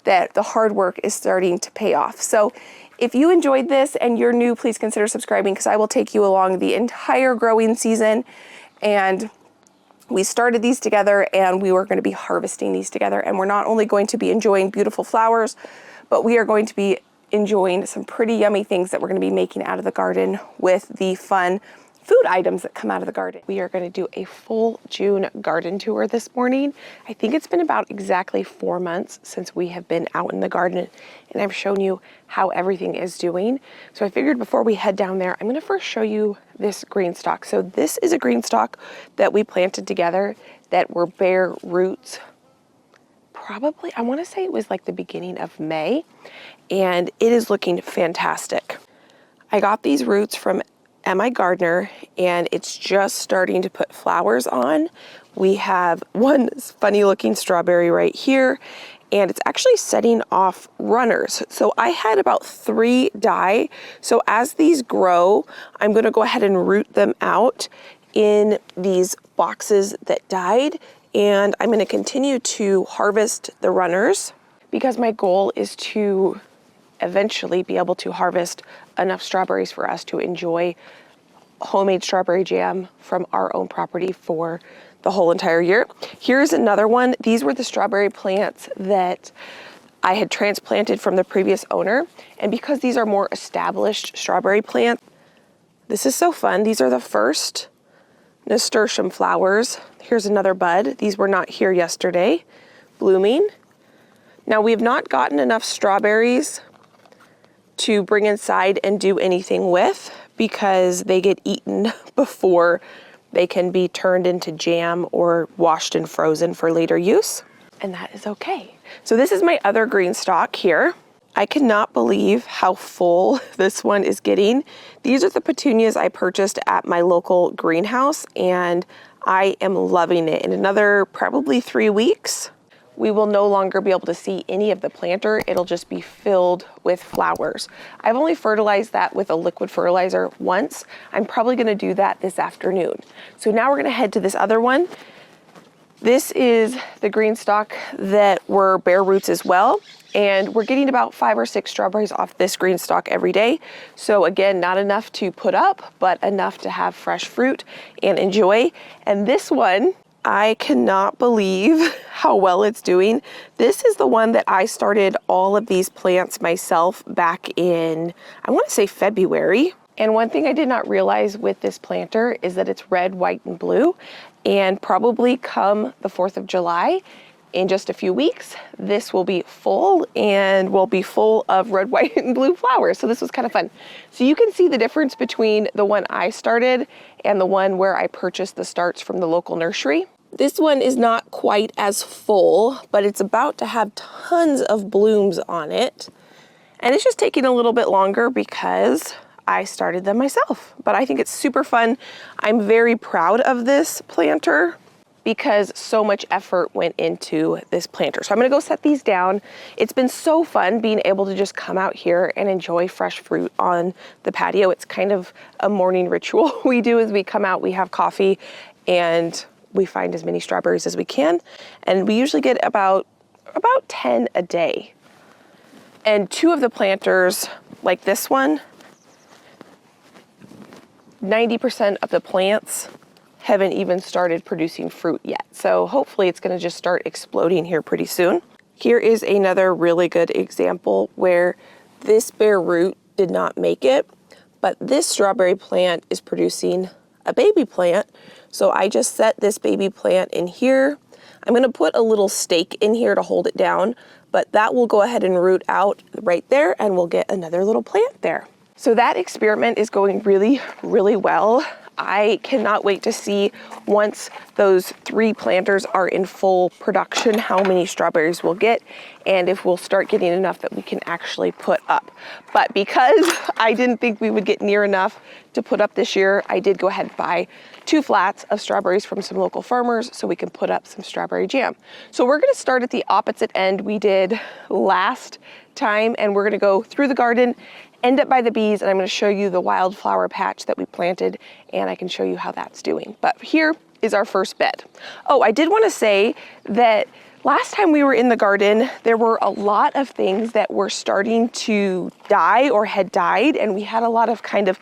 that the hard work is starting to pay off. So if you enjoyed this and you're new, please consider subscribing because I will take you along the entire growing season. And we started these together and we were going to be harvesting these together. And we're not only going to be enjoying beautiful flowers, but we are going to be enjoying some pretty yummy things that we're going to be making out of the garden with the fun food items that come out of the garden. We are going to do a full June garden tour this morning. I think it's been about exactly 4 months since we have been out in the garden, and I've shown you how everything is doing. So I figured before we head down there, I'm going to first show you this green stalk. So this is a green stalk that we planted together that were bare roots. Probably, I want to say it was like the beginning of May, and it is looking fantastic. I got these roots from my gardener, and it's just starting to put flowers on. We have one funny looking strawberry right here, and it's actually setting off runners. So I had about 3 die. So as these grow, I'm going to go ahead and root them out in these boxes that died, and I'm going to continue to harvest the runners because my goal is to eventually be able to harvest enough strawberries for us to enjoy homemade strawberry jam from our own property for the whole entire year. Here's another one. These were the strawberry plants that I had transplanted from the previous owner. And because these are more established strawberry plants, this is so fun. These are the first nasturtium flowers. Here's another bud. These were not here yesterday, blooming. Now we have not gotten enough strawberries to bring inside and do anything with because they get eaten before they can be turned into jam or washed and frozen for later use. And that is okay. So this is my other green stalk here. I cannot believe how full this one is getting. These are the petunias I purchased at my local greenhouse, and I am loving it. In another probably 3 weeks, we will no longer be able to see any of the planter. It'll just be filled with flowers. I've only fertilized that with a liquid fertilizer once. I'm probably gonna do that this afternoon. So now we're gonna head to this other one. This is the green stalk that were bare roots as well. And we're getting about 5 or 6 strawberries off this green stalk every day. So again, not enough to put up, but enough to have fresh fruit and enjoy. And this one, I cannot believe how well it's doing. This is the one that I started all of these plants myself back in, I want to say February. And one thing I did not realize with this planter is that it's red, white, and blue. And probably come the 4th of July, in just a few weeks, this will be full and will be full of red, white, and blue flowers. So this was kind of fun. So you can see the difference between the one I started and the one where I purchased the starts from the local nursery. This one is not quite as full, but it's about to have tons of blooms on it. And it's just taking a little bit longer because I started them myself. But I think it's super fun. I'm very proud of this planter because so much effort went into this planter. So I'm gonna go set these down. It's been so fun being able to just come out here and enjoy fresh fruit on the patio. It's kind of a morning ritual we do as we come out, we have coffee, and we find as many strawberries as we can. And we usually get about 10 a day. And 2 of the planters, like this one, 90% of the plants haven't even started producing fruit yet. So hopefully it's gonna just start exploding here pretty soon. Here is another really good example where this bare root did not make it, but this strawberry plant is producing a baby plant. So I just set this baby plant in here. I'm gonna put a little stake in here to hold it down, but that will go ahead and root out right there and we'll get another little plant there. So that experiment is going really, really well. I cannot wait to see once those 3 planters are in full production, how many strawberries we'll get and if we'll start getting enough that we can actually put up. But because I didn't think we would get near enough to put up this year, I did go ahead and buy 2 flats of strawberries from some local farmers so we can put up some strawberry jam. So we're gonna start at the opposite end we did last time, and we're gonna go through the garden, end up by the bees, and I'm gonna show you the wildflower patch that we planted, and I can show you how that's doing. But here is our first bed. Oh, I did wanna say that last time we were in the garden, there were a lot of things that were starting to die or had died, and we had a lot of kind of,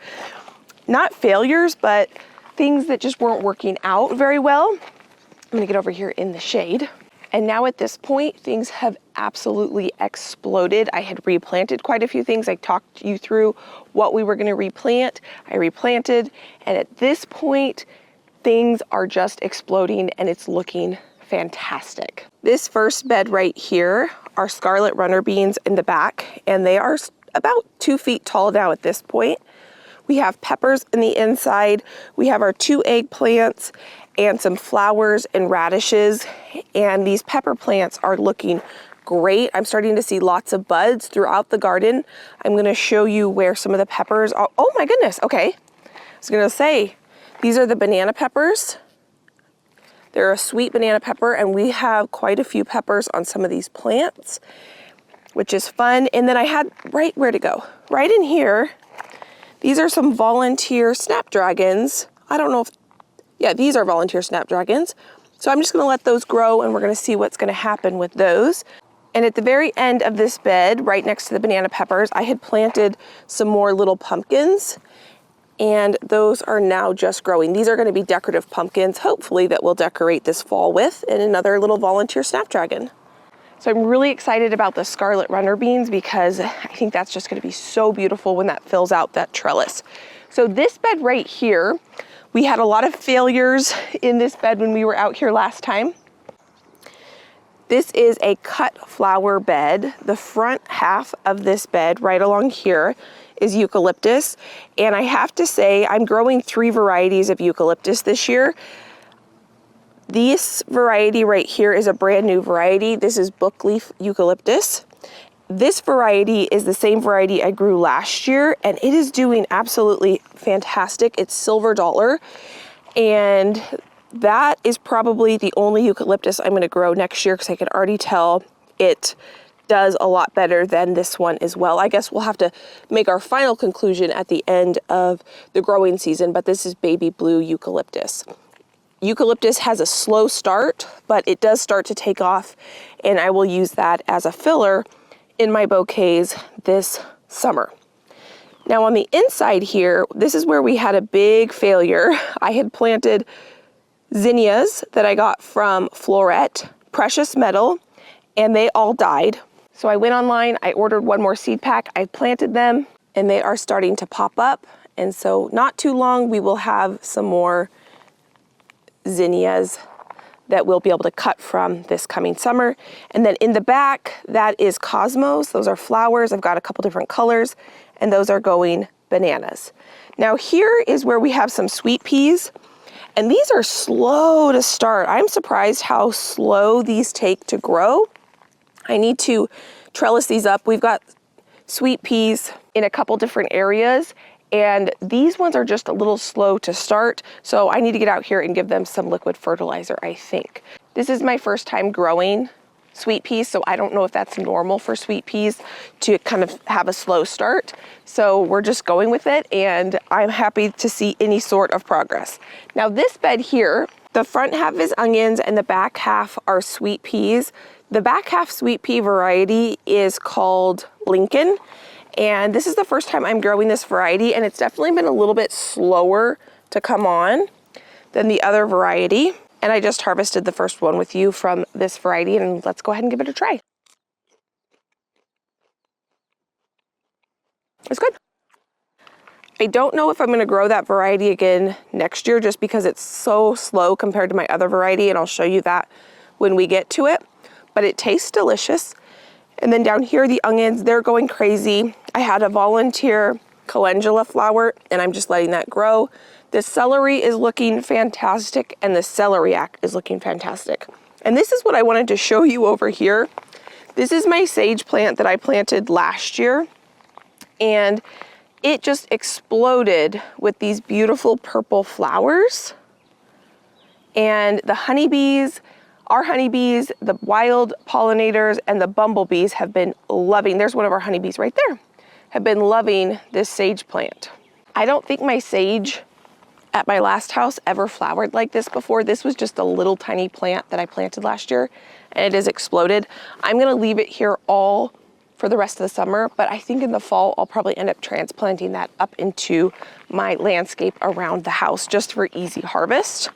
not failures, but things that just weren't working out very well. I'm gonna get over here in the shade. And now at this point, things have absolutely exploded. I had replanted quite a few things. I talked you through what we were gonna replant. I replanted, and at this point, things are just exploding and it's looking fantastic. This first bed right here are scarlet runner beans in the back, and they are about 2 feet tall now at this point. We have peppers in the inside. We have our 2 eggplants and some flowers and radishes. And these pepper plants are looking great. I'm starting to see lots of buds throughout the garden. I'm gonna show you where some of the peppers are. Oh my goodness, okay. I was gonna say, these are the banana peppers. They're a sweet banana pepper, and we have quite a few peppers on some of these plants, which is fun. And then I had, where to go? Right in here, these are some volunteer snapdragons. I don't know if, yeah, these are volunteer snapdragons. So I'm just gonna let those grow and we're gonna see what's gonna happen with those. And at the very end of this bed, right next to the banana peppers, I had planted some more little pumpkins, and those are now just growing. These are gonna be decorative pumpkins, hopefully, that we'll decorate this fall with, and another little volunteer snapdragon. So I'm really excited about the scarlet runner beans because I think that's just gonna be so beautiful when that fills out that trellis. So this bed right here, we had a lot of failures in this bed when we were out here last time. This is a cut flower bed. The front half of this bed right along here is eucalyptus. And I have to say, I'm growing 3 varieties of eucalyptus this year. This variety right here is a brand new variety. This is bookleaf eucalyptus. This variety is the same variety I grew last year, and it is doing absolutely fantastic. It's silver dollar, and that is probably the only eucalyptus I'm gonna grow next year because I can already tell it does a lot better than this one as well. I guess we'll have to make our final conclusion at the end of the growing season, but this is baby blue eucalyptus. Eucalyptus has a slow start, but it does start to take off, and I will use that as a filler in my bouquets this summer. Now on the inside here, this is where we had a big failure. I had planted zinnias that I got from Floret, precious metal, and they all died. So I went online, I ordered 1 more seed pack, I planted them, and they are starting to pop up. And so not too long, we will have some more zinnias that we'll be able to cut from this coming summer. And then in the back, that is cosmos. Those are flowers. I've got a couple different colors, and those are going bananas. Now here is where we have some sweet peas, and these are slow to start. I'm surprised how slow these take to grow. I need to trellis these up. We've got sweet peas in a couple different areas, and these ones are just a little slow to start, so I need to get out here and give them some liquid fertilizer, I think. This is my first time growing sweet peas, so I don't know if that's normal for sweet peas to kind of have a slow start. So we're just going with it, and I'm happy to see any sort of progress. Now this bed here, the front half is onions and the back half are sweet peas. The back half sweet pea variety is called Lincoln, and this is the first time I'm growing this variety, and it's definitely been a little bit slower to come on than the other variety. And I just harvested the first one with you from this variety, and let's go ahead and give it a try. It's good. I don't know if I'm going to grow that variety again next year just because it's so slow compared to my other variety, and I'll show you that when we get to it. But it tastes delicious. And then down here, the onions, they're going crazy. I had a volunteer calendula flower, and I'm just letting that grow. The celery is looking fantastic, and the celeriac is looking fantastic. And this is what I wanted to show you over here. This is my sage plant that I planted last year, and it just exploded with these beautiful purple flowers. And the honeybees, our honeybees, the wild pollinators, and the bumblebees have been loving, there's one of our honeybees right there, have been loving this sage plant. I don't think my sage at my last house ever flowered like this before. This was just a little tiny plant that I planted last year, and it has exploded. I'm gonna leave it here all for the rest of the summer, but I think in the fall I'll probably end up transplanting that up into my landscape around the house just for easy harvest.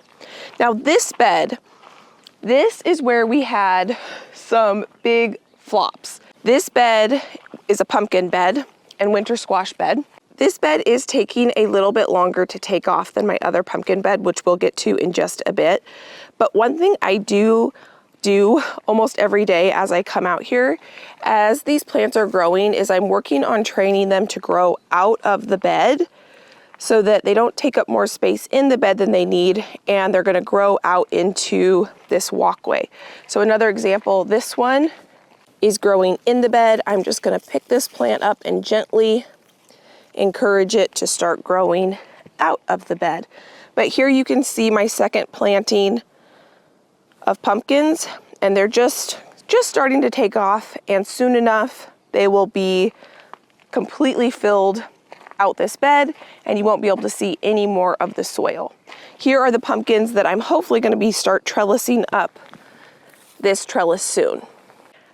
Now this bed, this is where we had some big flops. This bed is a pumpkin bed and winter squash bed. This bed is taking a little bit longer to take off than my other pumpkin bed, which we'll get to in just a bit. But one thing I do almost every day as I come out here, as these plants are growing, is I'm working on training them to grow out of the bed so that they don't take up more space in the bed than they need, and they're gonna grow out into this walkway. So another example, this one is growing in the bed. I'm just gonna pick this plant up and gently encourage it to start growing out of the bed. But here you can see my second planting of pumpkins, and they're just starting to take off, and soon enough they will be completely filled out this bed, and you won't be able to see any more of the soil. Here are the pumpkins that I'm hopefully going to be start trellising up this trellis soon.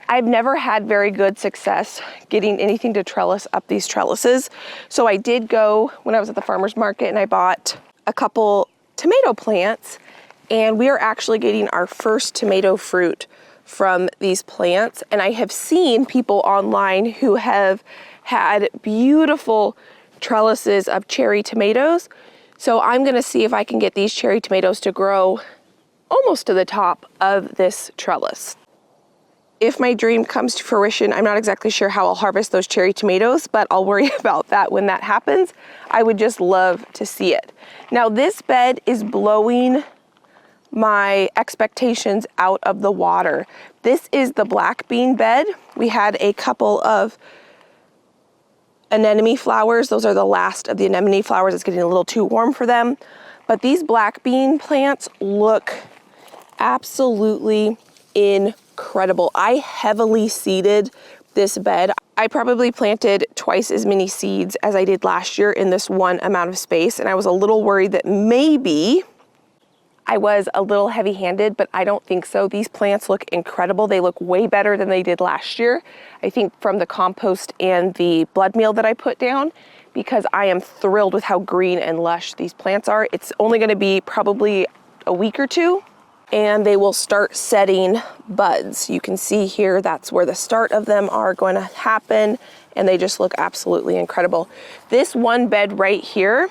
I've never had very good success getting anything to trellis up these trellises, so I did go when I was at the farmer's market and I bought a couple tomato plants, and we are actually getting our first tomato fruit from these plants. And I have seen people online who have had beautiful trellises of cherry tomatoes. So I'm gonna see if I can get these cherry tomatoes to grow almost to the top of this trellis. If my dream comes to fruition, I'm not exactly sure how I'll harvest those cherry tomatoes, but I'll worry about that when that happens. I would just love to see it. Now this bed is blowing my expectations out of the water. This is the black bean bed. We had a couple of anemone flowers. Those are the last of the anemone flowers. It's getting a little too warm for them. But these black bean plants look absolutely incredible. I heavily seeded this bed. I probably planted twice as many seeds as I did last year in this one amount of space, and I was a little worried that maybe I was a little heavy-handed, but I don't think so. These plants look incredible. They look way better than they did last year. I think from the compost and the blood meal that I put down, because I am thrilled with how green and lush these plants are. It's only gonna be probably a week or two, and they will start setting buds. You can see here, that's where the start of them are going to happen, and they just look absolutely incredible. This one bed right here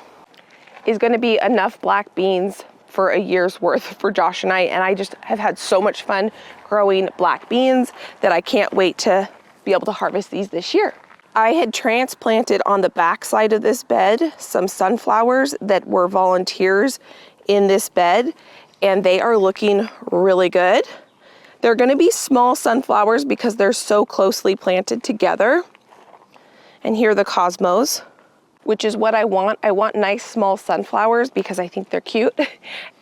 is gonna be enough black beans for a year's worth for Josh and I just have had so much fun growing black beans that I can't wait to be able to harvest these this year. I had transplanted on the back side of this bed some sunflowers that were volunteers in this bed, and they are looking really good. They're gonna be small sunflowers because they're so closely planted together. And here are the cosmos, which is what I want. I want nice small sunflowers because I think they're cute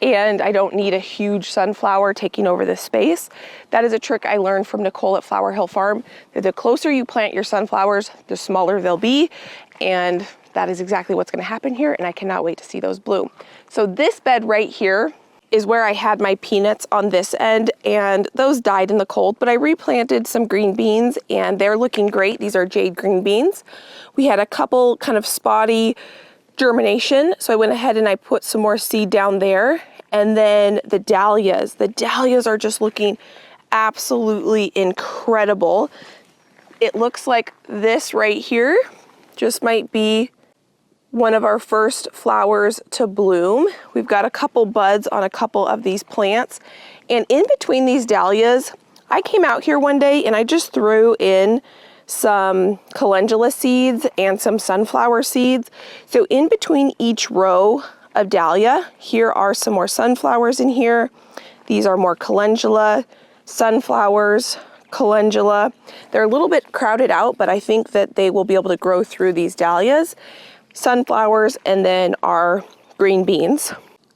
and I don't need a huge sunflower taking over this space. That is a trick I learned from Nicole at Flower Hill Farm, that the closer you plant your sunflowers, the smaller they'll be, and that is exactly what's gonna happen here, and I cannot wait to see those bloom. So this bed right here is where I had my peanuts on this end, and those died in the cold, but I replanted some green beans and they're looking great. These are jade green beans. We had a couple kind of spotty germination, so I went ahead and I put some more seed down there. And then the dahlias are just looking absolutely incredible. It looks like this right here just might be one of our first flowers to bloom. We've got a couple buds on a couple of these plants. And in between these dahlias, I came out here one day and I just threw in some calendula seeds and some sunflower seeds. So in between each row of dahlia, here are some more sunflowers in here. These are more calendula, sunflowers, calendula. They're a little bit crowded out, but I think that they will be able to grow through these dahlias. Sunflowers, and then our green beans.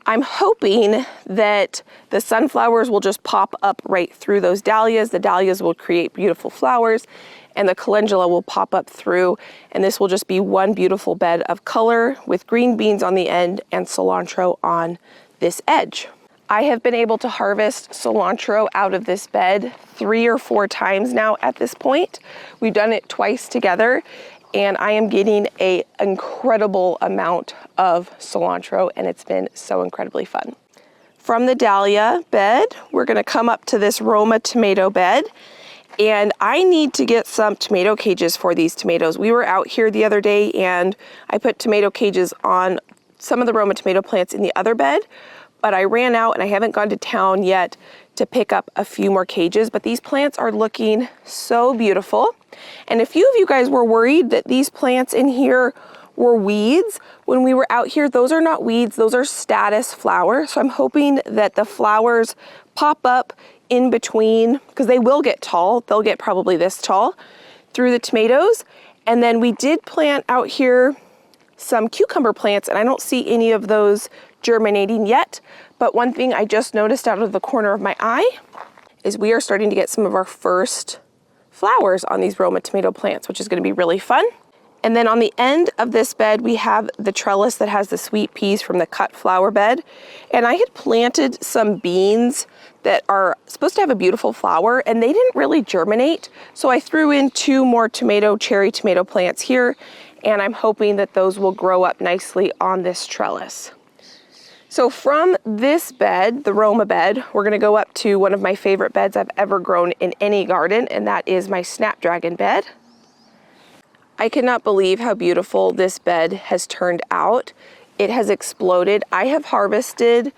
I'm hoping that the sunflowers will just pop up right through those dahlias. The dahlias will create beautiful flowers, and the calendula will pop up through, and this will just be one beautiful bed of color with green beans on the end and cilantro on this edge. I have been able to harvest cilantro out of this bed 3 or 4 times now at this point. We've done it twice together, and I am getting an incredible amount of cilantro, and it's been so incredibly fun. From the dahlia bed, we're gonna come up to this Roma tomato bed, and I need to get some tomato cages for these tomatoes. We were out here the other day and I put tomato cages on some of the Roma tomato plants in the other bed, but I ran out and I haven't gone to town yet to pick up a few more cages, but these plants are looking so beautiful. And a few of you guys were worried that these plants in here were weeds. When we were out here, those are not weeds, those are status flowers. So I'm hoping that the flowers pop up in between, because they will get tall, they'll get probably this tall through the tomatoes. And then we did plant out here some cucumber plants, and I don't see any of those germinating yet. But one thing I just noticed out of the corner of my eye is we are starting to get some of our first flowers on these Roma tomato plants, which is going to be really fun. And then on the end of this bed, we have the trellis that has the sweet peas from the cut flower bed. And I had planted some beans that are supposed to have a beautiful flower, and they didn't really germinate. So I threw in 2 more cherry tomato plants here, and I'm hoping that those will grow up nicely on this trellis. So from this bed, the Roma bed, we're gonna go up to one of my favorite beds I've ever grown in any garden, and that is my snapdragon bed. I cannot believe how beautiful this bed has turned out. It has exploded. I have harvested,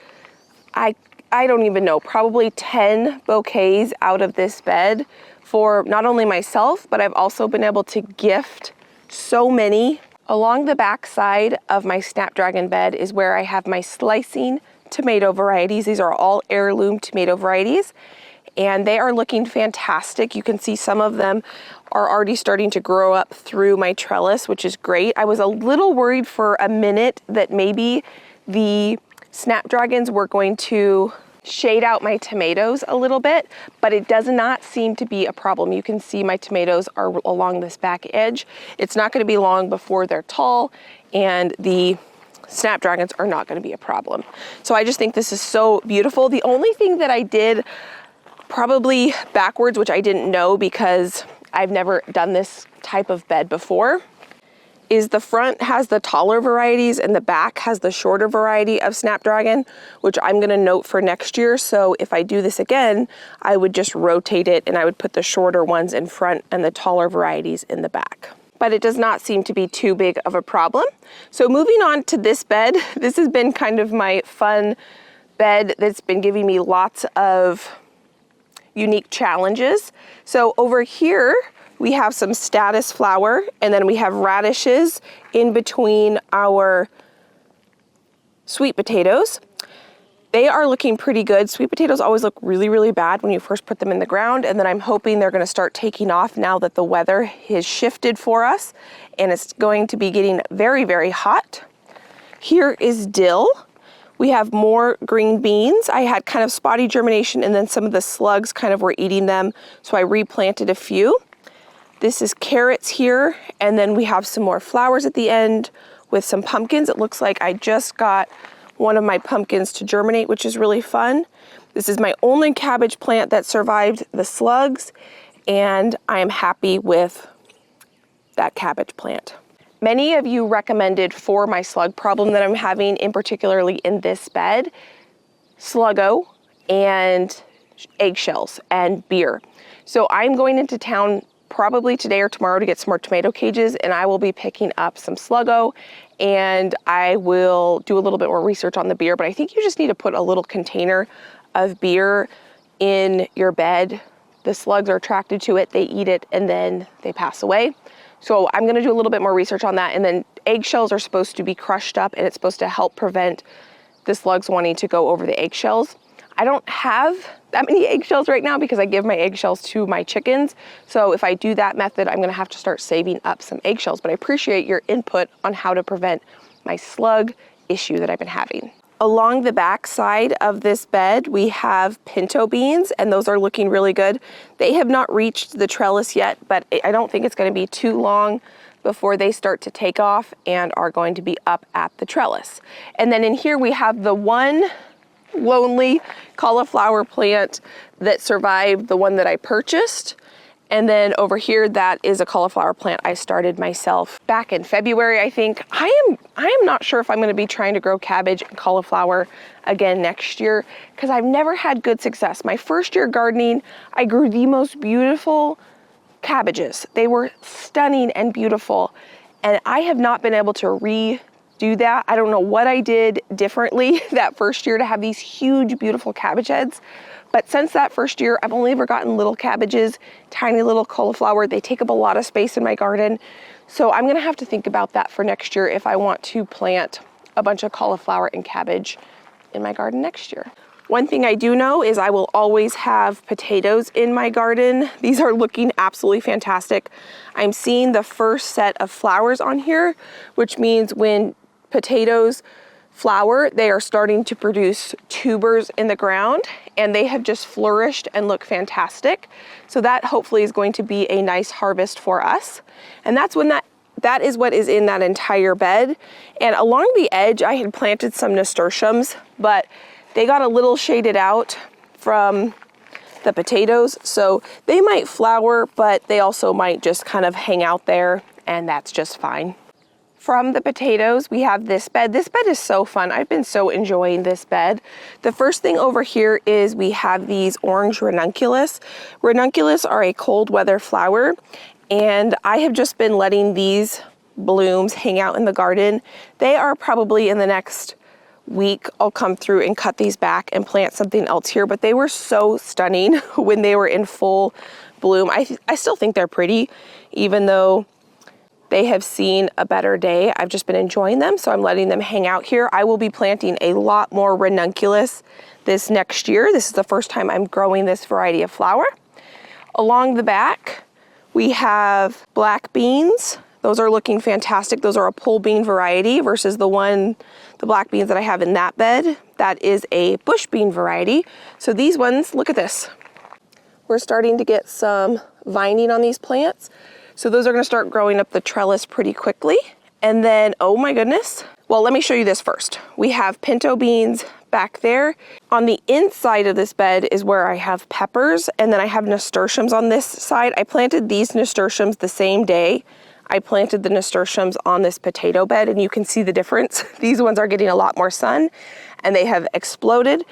I don't even know, probably 10 bouquets out of this bed for not only myself, but I've also been able to gift so many. Along the back side of my snapdragon bed is where I have my slicing tomato varieties. These are all heirloom tomato varieties, and they are looking fantastic. You can see some of them are already starting to grow up through my trellis, which is great. I was a little worried for a minute that maybe the snapdragons were going to shade out my tomatoes a little bit, but it does not seem to be a problem. You can see my tomatoes are along this back edge. It's not going to be long before they're tall, and the snapdragons are not going to be a problem. So I just think this is so beautiful. The only thing that I did probably backwards, which I didn't know because I've never done this type of bed before, is the front has the taller varieties and the back has the shorter variety of snapdragon, which I'm gonna note for next year. So if I do this again, I would just rotate it and I would put the shorter ones in front and the taller varieties in the back. But it does not seem to be too big of a problem. So moving on to this bed, this has been kind of my fun bed that's been giving me lots of unique challenges. So over here, we have some status flower, and then we have radishes in between our sweet potatoes. They are looking pretty good. Sweet potatoes always look really, really bad when you first put them in the ground, and then I'm hoping they're gonna start taking off now that the weather has shifted for us, and it's going to be getting very, very hot. Here is dill. We have more green beans. I had kind of spotty germination, and then some of the slugs kind of were eating them, so I replanted a few. This is carrots here, and then we have some more flowers at the end with some pumpkins. It looks like I just got one of my pumpkins to germinate, which is really fun. This is my only cabbage plant that survived the slugs, and I am happy with that cabbage plant. Many of you recommended for my slug problem that I'm having, in particularly in this bed, Sluggo and eggshells and beer. So I'm going into town probably today or tomorrow to get some more tomato cages, and I will be picking up some Sluggo, and I will do a little bit more research on the beer, but I think you just need to put a little container of beer in your bed. The slugs are attracted to it, they eat it, and then they pass away. So I'm gonna do a little bit more research on that, and then eggshells are supposed to be crushed up, and it's supposed to help prevent the slugs wanting to go over the eggshells. I don't have that many eggshells right now because I give my eggshells to my chickens. So if I do that method, I'm gonna have to start saving up some eggshells, but I appreciate your input on how to prevent my slug issue that I've been having. Along the back side of this bed, we have pinto beans, and those are looking really good. They have not reached the trellis yet, but I don't think it's gonna be too long before they start to take off and are going to be up at the trellis. And then in here we have the one lonely cauliflower plant that survived the one that I purchased. And then over here, that is a cauliflower plant I started myself back in February, I think. I am not sure if I'm gonna be trying to grow cabbage and cauliflower again next year, because I've never had good success. My first year gardening, I grew the most beautiful cabbages. They were stunning and beautiful, and I have not been able to redo that. I don't know what I did differently that first year to have these huge, beautiful cabbage heads. But since that first year, I've only ever gotten little cabbages, tiny little cauliflower. They take up a lot of space in my garden. So I'm gonna have to think about that for next year if I want to plant a bunch of cauliflower and cabbage in my garden next year. One thing I do know is I will always have potatoes in my garden. These are looking absolutely fantastic. I'm seeing the first set of flowers on here, which means when potatoes flower, they are starting to produce tubers in the ground, and they have just flourished and look fantastic. So that hopefully is going to be a nice harvest for us. And that's when that is what is in that entire bed. And along the edge, I had planted some nasturtiums, but they got a little shaded out from the potatoes. So they might flower, but they also might just kind of hang out there, and that's just fine. From the potatoes, we have this bed. This bed is so fun. I've been so enjoying this bed. The first thing over here is we have these orange ranunculus. Ranunculus are a cold weather flower, and I have just been letting these blooms hang out in the garden. They are probably in the next week, I'll come through and cut these back and plant something else here, but they were so stunning when they were in full bloom. I still think they're pretty, even though they have seen a better day. I've just been enjoying them, so I'm letting them hang out here. I will be planting a lot more ranunculus this next year. This is the first time I'm growing this variety of flower. Along the back, we have black beans. Those are looking fantastic. Those are a pole bean variety versus the black beans that I have in that bed. That is a bush bean variety. So these ones, look at this. We're starting to get some vining on these plants. So those are gonna start growing up the trellis pretty quickly. And then, oh my goodness. Well, let me show you this first. We have pinto beans back there. On the inside of this bed is where I have peppers, and then I have nasturtiums on this side. I planted these nasturtiums the same day I planted the nasturtiums on this potato bed, and you can see the difference. These ones are getting a lot more sun, and they have exploded.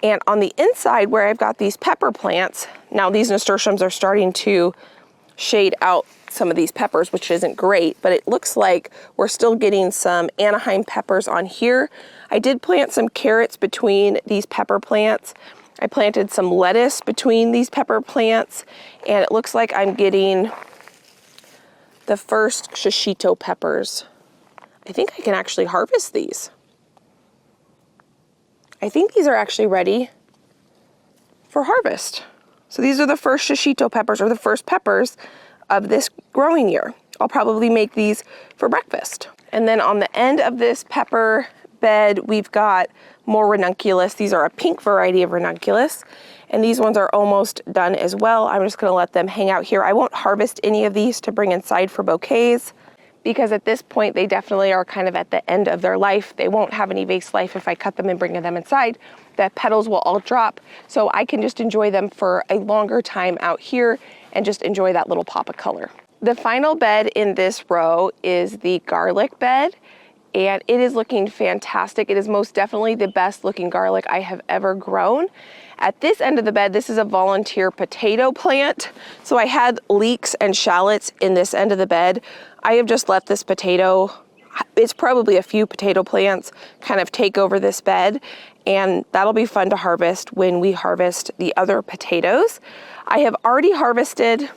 And on the inside where I've got these pepper plants, now these nasturtiums are starting to shade out some of these peppers, which isn't great, but it looks like we're still getting some Anaheim peppers on here. I did plant some carrots between these pepper plants. I planted some lettuce between these pepper plants, and it looks like I'm getting the first shishito peppers. I think I can actually harvest these. I think these are actually ready for harvest. So these are the first shishito peppers, or the first peppers of this growing year. I'll probably make these for breakfast. And then on the end of this pepper bed, we've got more ranunculus. These are a pink variety of ranunculus, and these ones are almost done as well. I'm just gonna let them hang out here. I won't harvest any of these to bring inside for bouquets because at this point they definitely are kind of at the end of their life. They won't have any vase life if I cut them and bring them inside. The petals will all drop, so I can just enjoy them for a longer time out here and just enjoy that little pop of color. The final bed in this row is the garlic bed, and it is looking fantastic. It is most definitely the best looking garlic I have ever grown. At this end of the bed, this is a volunteer potato plant. So I had leeks and shallots in this end of the bed. I have just let this potato, it's probably a few potato plants, kind of take over this bed, and that'll be fun to harvest when we harvest the other potatoes. I have already harvested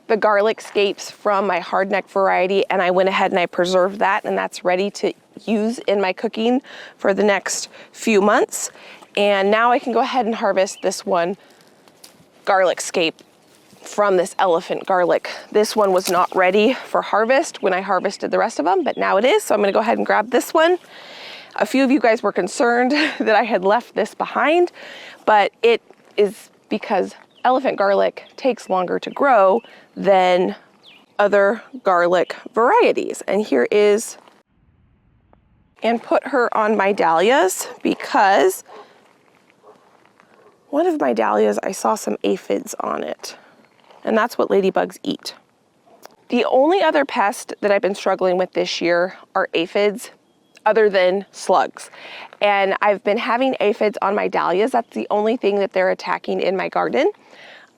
the garlic scapes from my hardneck variety, and I went ahead and I preserved that, and that's ready to use in my cooking for the next few months. And now I can go ahead and harvest this one garlic scape from this elephant garlic. This one was not ready for harvest when I harvested the rest of them, but now it is. So I'm gonna go ahead and grab this one. A few of you guys were concerned that I had left this behind, but it is because elephant garlic takes longer to grow than other garlic varieties. And here is, and put her on my dahlias because one of my dahlias, I saw some aphids on it, and that's what ladybugs eat. The only other pest that I've been struggling with this year are aphids, other than slugs. And I've been having aphids on my dahlias. That's the only thing that they're attacking in my garden.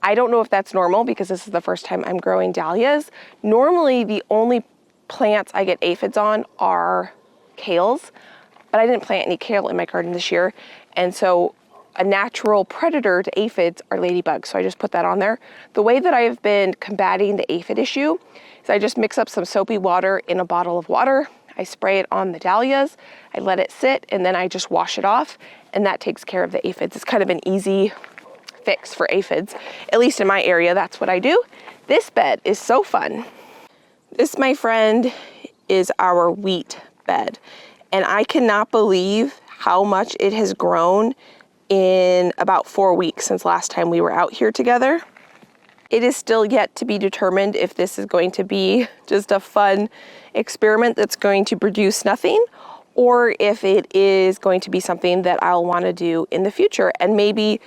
I don't know if that's normal because this is the first time I'm growing dahlias. Normally, the only plants I get aphids on are kales, but I didn't plant any kale in my garden this year. And so a natural predator to aphids are ladybugs, so I just put that on there. The way that I have been combating the aphid issue is I just mix up some soapy water in a bottle of water. I spray it on the dahlias, I let it sit, and then I just wash it off, and that takes care of the aphids. It's kind of an easy fix for aphids, at least in my area, that's what I do. This bed is so fun. This, my friend, is our wheat bed, and I cannot believe how much it has grown in about 4 weeks since last time we were out here together. It is still yet to be determined if this is going to be just a fun experiment that's going to produce nothing, or if it is going to be something that I'll want to do in the future and maybe,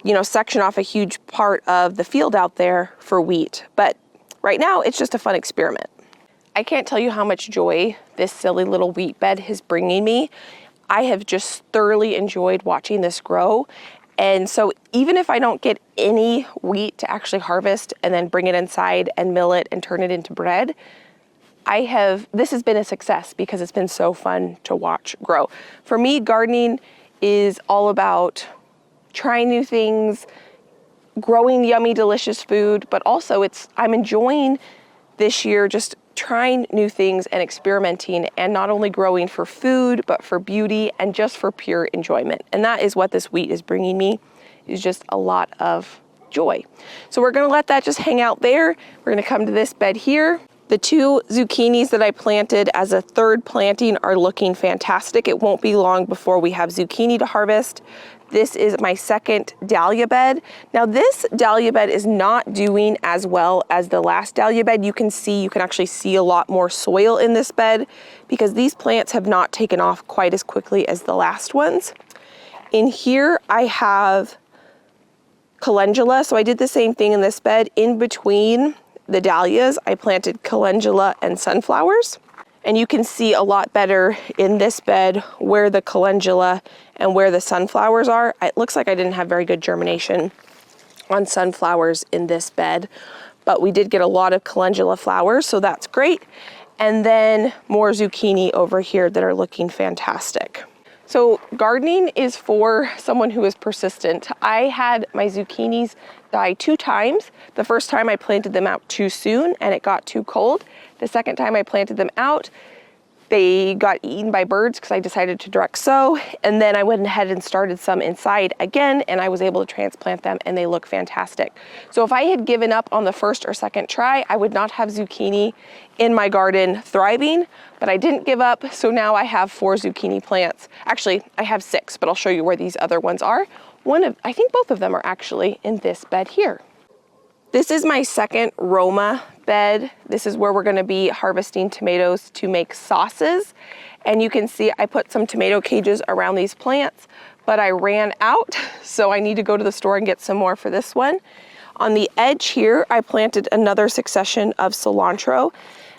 you know, section off a huge part of the field out there for wheat. But right now it's just a fun experiment. I can't tell you how much joy this silly little wheat bed is bringing me. I have just thoroughly enjoyed watching this grow. And so even if I don't get any wheat to actually harvest and then bring it inside and mill it and turn it into bread, this has been a success because it's been so fun to watch grow. For me, gardening is all about trying new things, growing yummy, delicious food, but also I'm enjoying this year just trying new things and experimenting, and not only growing for food, but for beauty and just for pure enjoyment. And that is what this wheat is bringing me, is just a lot of joy. So we're gonna let that just hang out there. We're gonna come to this bed here. The 2 zucchinis that I planted as a third planting are looking fantastic. It won't be long before we have zucchini to harvest. This is my second dahlia bed. Now this dahlia bed is not doing as well as the last dahlia bed. You can actually see a lot more soil in this bed because these plants have not taken off quite as quickly as the last ones. In here I have calendula, so I did the same thing in this bed. In between the dahlias, I planted calendula and sunflowers. And you can see a lot better in this bed where the calendula and where the sunflowers are. It looks like I didn't have very good germination on sunflowers in this bed, but we did get a lot of calendula flowers, so that's great. And then more zucchini over here that are looking fantastic. So gardening is for someone who is persistent. I had my zucchinis die 2 times. The first time I planted them out too soon and it got too cold. The second time I planted them out, they got eaten by birds because I decided to direct sow. And then I went ahead and started some inside again, and I was able to transplant them and they look fantastic. So if I had given up on the first or second try, I would not have zucchini in my garden thriving, but I didn't give up. So now I have 4 zucchini plants. Actually, I have 6, but I'll show you where these other ones are. I think both of them are actually in this bed here. This is my second Roma bed. This is where we're gonna be harvesting tomatoes to make sauces. And you can see I put some tomato cages around these plants, but I ran out, so I need to go to the store and get some more for this one. On the edge here, I planted another succession of cilantro,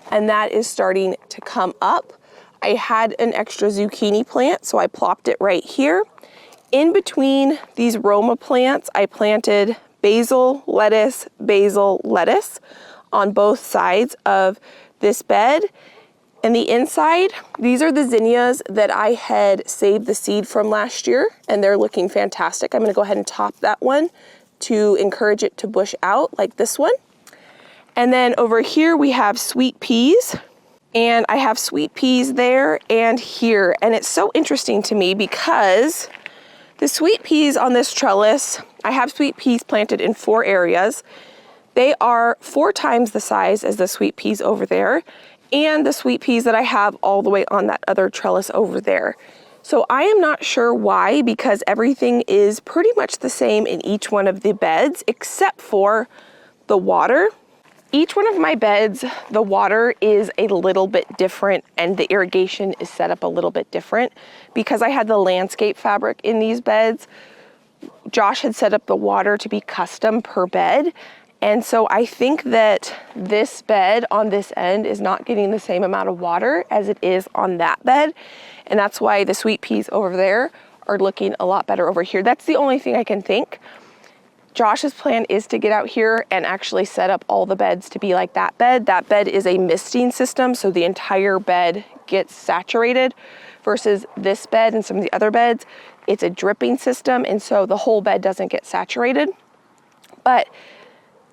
and that is starting to come up. I had an extra zucchini plant, so I plopped it right here. In between these Roma plants, I planted basil, lettuce on both sides of this bed. And the inside, these are the zinnias that I had saved the seed from last year, and they're looking fantastic. I'm gonna go ahead and top that one to encourage it to bush out like this one. And then over here we have sweet peas, and I have sweet peas there and here. And it's so interesting to me because the sweet peas on this trellis, I have sweet peas planted in 4 areas. They are 4 times the size as the sweet peas over there, and the sweet peas that I have all the way on that other trellis over there. So I am not sure why, because everything is pretty much the same in each one of the beds except for the water. Each one of my beds, the water is a little bit different and the irrigation is set up a little bit different. Because I had the landscape fabric in these beds, Josh had set up the water to be custom per bed. And so I think that this bed on this end is not getting the same amount of water as it is on that bed. And that's why the sweet peas over there are looking a lot better over here. That's the only thing I can think. Josh's plan is to get out here and actually set up all the beds to be like that bed. That bed is a misting system, so the entire bed gets saturated, versus this bed and some of the other beds, it's a dripping system, and so the whole bed doesn't get saturated. But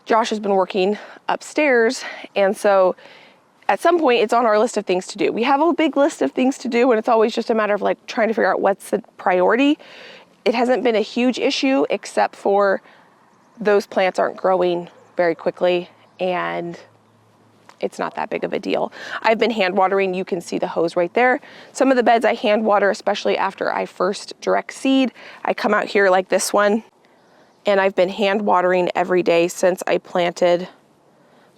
Josh has been working upstairs, and so at some point it's on our list of things to do. We have a big list of things to do, and it's always just a matter of like trying to figure out what's the priority. It hasn't been a huge issue, except for those plants aren't growing very quickly, and it's not that big of a deal. I've been hand watering. You can see the hose right there. Some of the beds I hand water, especially after I first direct seed. I come out here like this one, and I've been hand watering every day since I planted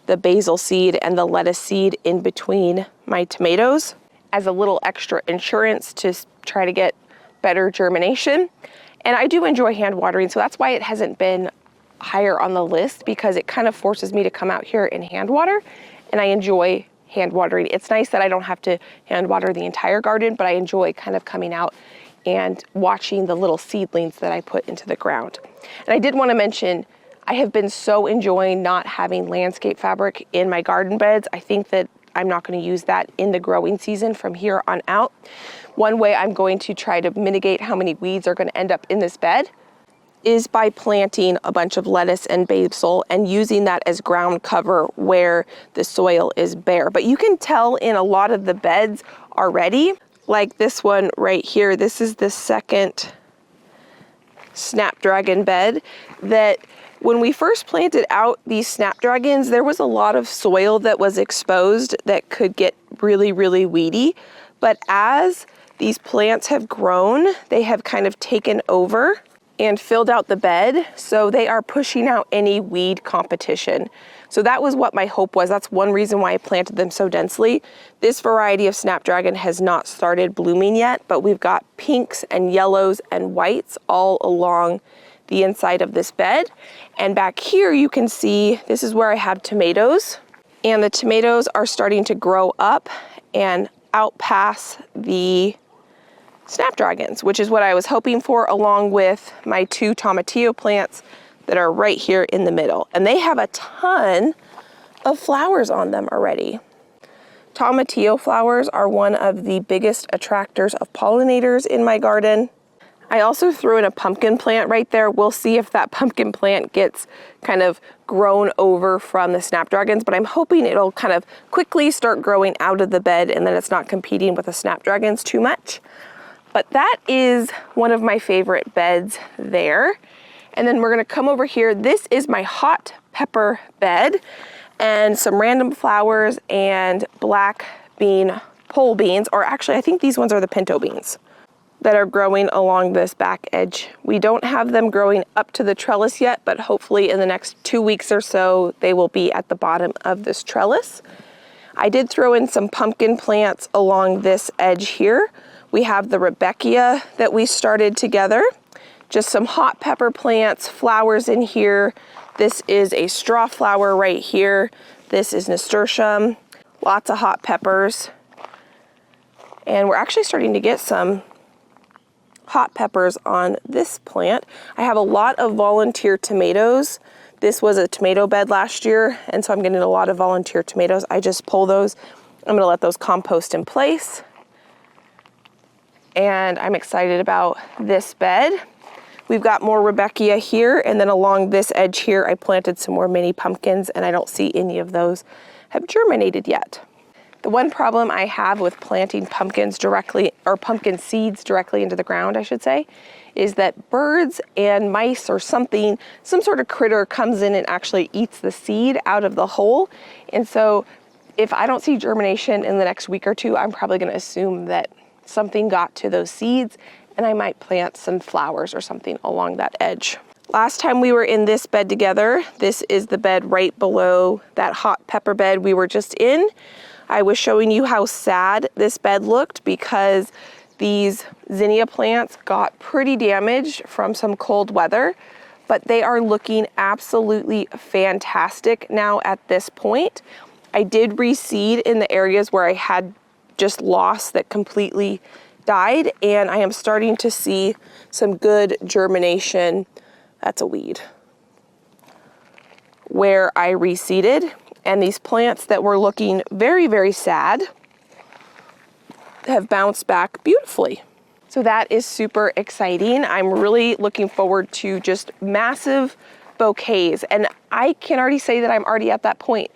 the basil seed and the lettuce seed in between my tomatoes as a little extra insurance to try to get better germination. And I do enjoy hand watering, so that's why it hasn't been higher on the list, because it kind of forces me to come out here and hand water, and I enjoy hand watering. It's nice that I don't have to hand water the entire garden, but I enjoy kind of coming out and watching the little seedlings that I put into the ground. And I did want to mention, I have been so enjoying not having landscape fabric in my garden beds. I think that I'm not going to use that in the growing season from here on out. One way I'm going to try to mitigate how many weeds are going to end up in this bed is by planting a bunch of lettuce and basil and using that as ground cover where the soil is bare. But you can tell in a lot of the beds already, like this one right here, this is the second snapdragon bed, that when we first planted out these snapdragons, there was a lot of soil that was exposed that could get really, really weedy. But as these plants have grown, they have kind of taken over and filled out the bed, so they are pushing out any weed competition. So that was what my hope was. That's one reason why I planted them so densely. This variety of snapdragon has not started blooming yet, but we've got pinks and yellows and whites all along the inside of this bed. And back here you can see, this is where I have tomatoes, and the tomatoes are starting to grow up and outpass the snapdragons, which is what I was hoping for, along with my 2 tomatillo plants that are right here in the middle. And they have a ton of flowers on them already. Tomatillo flowers are one of the biggest attractors of pollinators in my garden. I also threw in a pumpkin plant right there. We'll see if that pumpkin plant gets kind of grown over from the snapdragons, but I'm hoping it'll kind of quickly start growing out of the bed and then it's not competing with the snapdragons too much. But that is one of my favorite beds there. And then we're gonna come over here. This is my hot pepper bed, and some random flowers and black bean pole beans, or actually I think these ones are the pinto beans. that are growing along this back edge. We don't have them growing up to the trellis yet, but hopefully in the next 2 weeks or so, they will be at the bottom of this trellis. I did throw in some pumpkin plants along this edge here. We have the Rebecca that we started together, just some hot pepper plants, flowers in here. This is a straw flower right here. This is nasturtium, lots of hot peppers. And we're actually starting to get some hot peppers on this plant. I have a lot of volunteer tomatoes. This was a tomato bed last year, and so I'm getting a lot of volunteer tomatoes. I just pull those. I'm gonna let those compost in place. And I'm excited about this bed. We've got more Rebecca here, and then along this edge here, I planted some more mini pumpkins, and I don't see any of those have germinated yet. The one problem I have with planting pumpkins directly, or pumpkin seeds directly into the ground, I should say, is that birds and mice or something, some sort of critter comes in and actually eats the seed out of the hole. And so if I don't see germination in the next week or two, I'm probably gonna assume that something got to those seeds, and I might plant some flowers or something along that edge. Last time we were in this bed together, this is the bed right below that hot pepper bed we were just in. I was showing you how sad this bed looked because these zinnia plants got pretty damaged from some cold weather, but they are looking absolutely fantastic now at this point. I did reseed in the areas where I had just loss that completely died, and I am starting to see some good germination. That's a weed. Where I reseeded. And these plants that were looking very, very sad have bounced back beautifully. So that is super exciting. I'm really looking forward to just massive bouquets. And I can already say that I'm already at that point.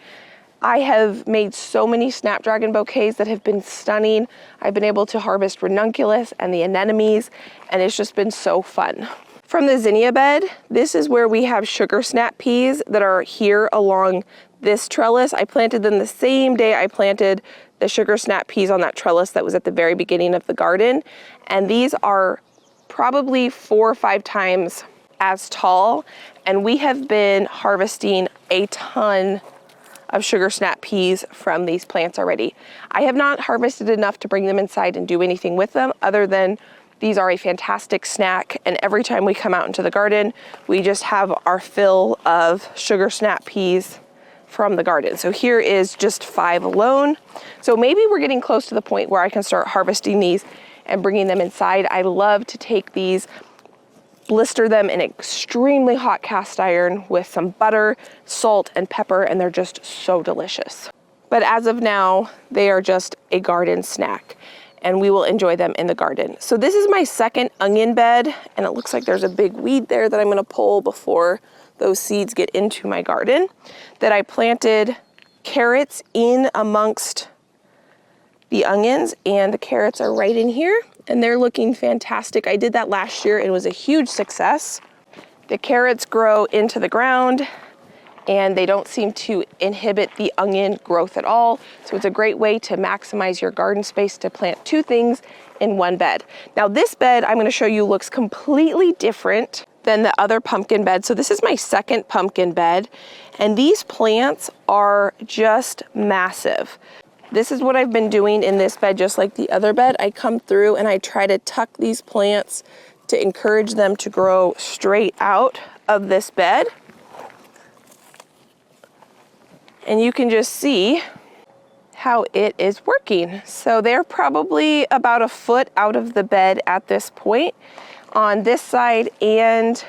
I have made so many snapdragon bouquets that have been stunning. I've been able to harvest ranunculus and the anemones, and it's just been so fun. From the zinnia bed, this is where we have sugar snap peas that are here along this trellis. I planted them the same day I planted the sugar snap peas on that trellis that was at the very beginning of the garden. And these are probably 4 or 5 times as tall. And we have been harvesting a ton of sugar snap peas from these plants already. I have not harvested enough to bring them inside and do anything with them other than these are a fantastic snack, and every time we come out into the garden, we just have our fill of sugar snap peas from the garden. So here is just 5 alone. So maybe we're getting close to the point where I can start harvesting these and bringing them inside. I love to take these, blister them in extremely hot cast iron with some butter, salt, and pepper, and they're just so delicious. But as of now, they are just a garden snack, and we will enjoy them in the garden. So this is my second onion bed, and it looks like there's a big weed there that I'm gonna pull before those seeds get into my garden, that I planted carrots in amongst the onions, and the carrots are right in here, and they're looking fantastic. I did that last year, and it was a huge success. The carrots grow into the ground, and they don't seem to inhibit the onion growth at all. So it's a great way to maximize your garden space to plant 2 things in 1 bed. Now this bed I'm gonna show you looks completely different than the other pumpkin bed. So this is my second pumpkin bed, and these plants are just massive. This is what I've been doing in this bed, just like the other bed. I come through and I try to tuck these plants to encourage them to grow straight out of this bed. And you can just see how it is working. So they're probably about 1 foot out of the bed at this point. On this side and,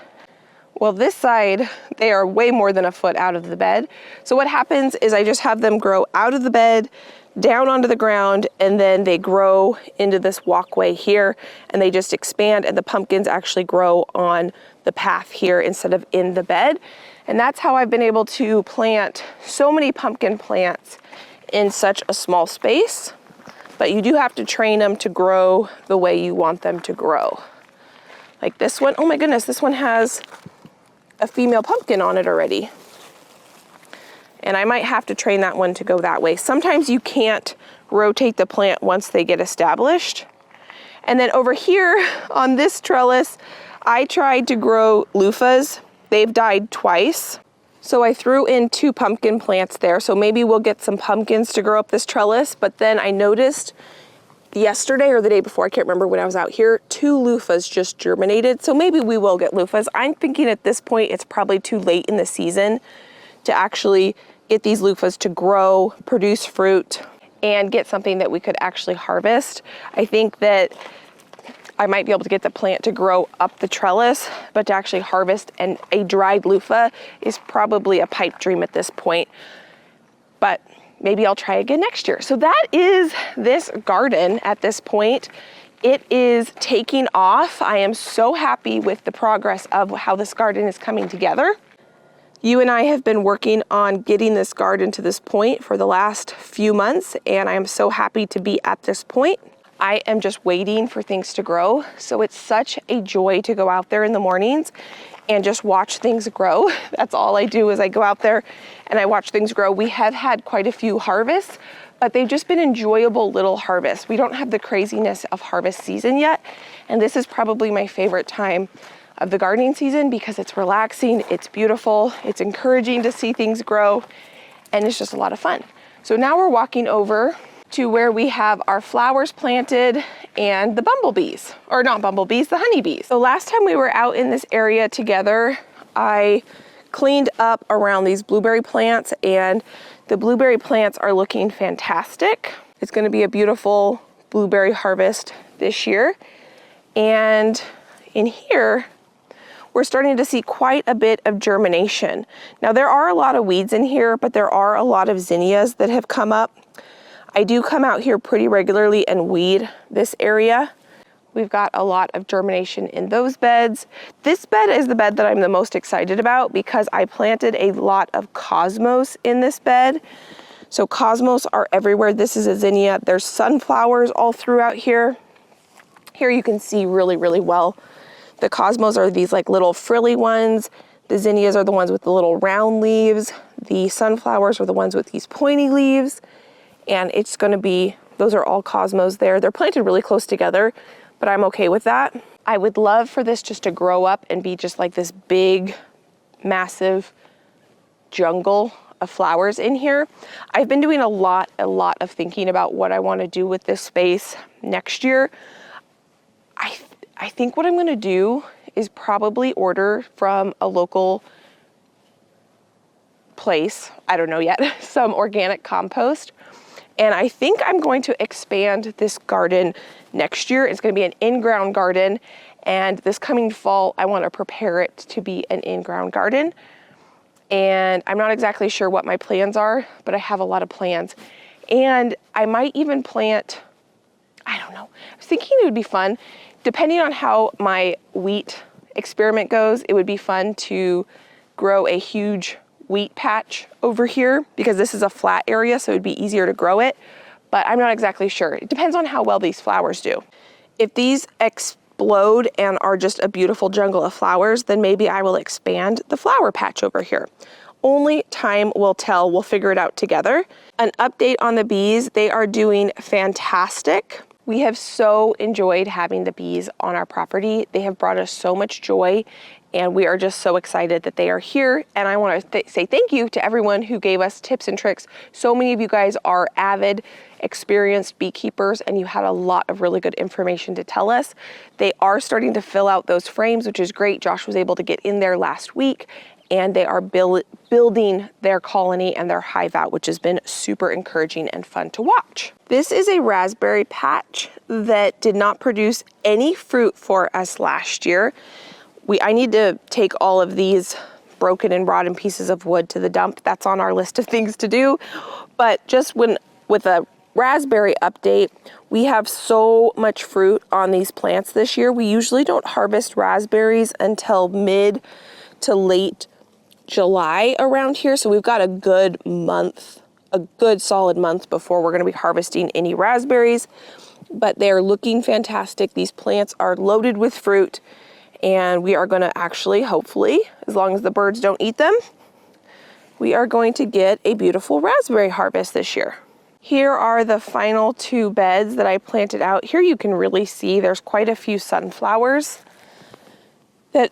well, this side, they are way more than 1 foot out of the bed. So what happens is I just have them grow out of the bed, down onto the ground, and then they grow into this walkway here, and they just expand, and the pumpkins actually grow on the path here instead of in the bed. And that's how I've been able to plant so many pumpkin plants in such a small space. But you do have to train them to grow the way you want them to grow. Like this one, oh my goodness, this one has a female pumpkin on it already. And I might have to train that one to go that way. Sometimes you can't rotate the plant once they get established. And then over here on this trellis, I tried to grow loofahs. They've died twice. So I threw in 2 pumpkin plants there. So maybe we'll get some pumpkins to grow up this trellis. But then I noticed yesterday or the day before, I can't remember when I was out here, 2 loofahs just germinated. So maybe we will get loofahs. I'm thinking at this point, it's probably too late in the season to actually get these loofahs to grow, produce fruit, and get something that we could actually harvest. I think that I might be able to get the plant to grow up the trellis, but to actually harvest and a dried loofah is probably a pipe dream at this point. But maybe I'll try again next year. So that is this garden at this point. It is taking off. I am so happy with the progress of how this garden is coming together. You and I have been working on getting this garden to this point for the last few months, and I am so happy to be at this point. I am just waiting for things to grow. So it's such a joy to go out there in the mornings and just watch things grow. That's all I do is I go out there and I watch things grow. We have had quite a few harvests, but they've just been enjoyable little harvests. We don't have the craziness of harvest season yet. And this is probably my favorite time of the gardening season because it's relaxing, it's beautiful, it's encouraging to see things grow, and it's just a lot of fun. So now we're walking over to where we have our flowers planted and the bumblebees, or not bumblebees, the honeybees. So last time we were out in this area together, I cleaned up around these blueberry plants, and the blueberry plants are looking fantastic. It's going to be a beautiful blueberry harvest this year. And in here, we're starting to see quite a bit of germination. Now there are a lot of weeds in here, but there are a lot of zinnias that have come up. I do come out here pretty regularly and weed this area. We've got a lot of germination in those beds. This bed is the bed that I'm the most excited about because I planted a lot of cosmos in this bed. So cosmos are everywhere. This is a zinnia. There's sunflowers all throughout here. Here you can see really, really well. The cosmos are these like little frilly ones. The zinnias are the ones with the little round leaves. The sunflowers are the ones with these pointy leaves. And it's gonna be, those are all cosmos there. They're planted really close together, but I'm okay with that. I would love for this just to grow up and be just like this big, massive jungle of flowers in here. I've been doing a lot of thinking about what I wanna do with this space next year. I think what I'm gonna do is probably order from a local place, I don't know yet, some organic compost. And I think I'm going to expand this garden next year. It's gonna be an in-ground garden. And this coming fall, I wanna prepare it to be an in-ground garden. And I'm not exactly sure what my plans are, but I have a lot of plans. And I might even plant, I don't know, I was thinking it would be fun, depending on how my wheat experiment goes, it would be fun to grow a huge wheat patch over here because this is a flat area, so it'd be easier to grow it, but I'm not exactly sure. It depends on how well these flowers do. If these explode and are just a beautiful jungle of flowers, then maybe I will expand the flower patch over here. Only time will tell. We'll figure it out together. An update on the bees. They are doing fantastic. We have so enjoyed having the bees on our property. They have brought us so much joy, and we are just so excited that they are here. And I want to say thank you to everyone who gave us tips and tricks. So many of you guys are avid, experienced beekeepers, and you had a lot of really good information to tell us. They are starting to fill out those frames, which is great. Josh was able to get in there last week, and they are building their colony and their hive out, which has been super encouraging and fun to watch. This is a raspberry patch that did not produce any fruit for us last year. I need to take all of these broken and rotten pieces of wood to the dump. That's on our list of things to do. But just with a raspberry update, we have so much fruit on these plants this year. We usually don't harvest raspberries until mid to late July around here. So we've got a good month, a good solid month before we're gonna be harvesting any raspberries, but they're looking fantastic. These plants are loaded with fruit, and we are gonna actually, hopefully, as long as the birds don't eat them, we are going to get a beautiful raspberry harvest this year. Here are the final 2 beds that I planted out. Here you can really see there's quite a few sunflowers.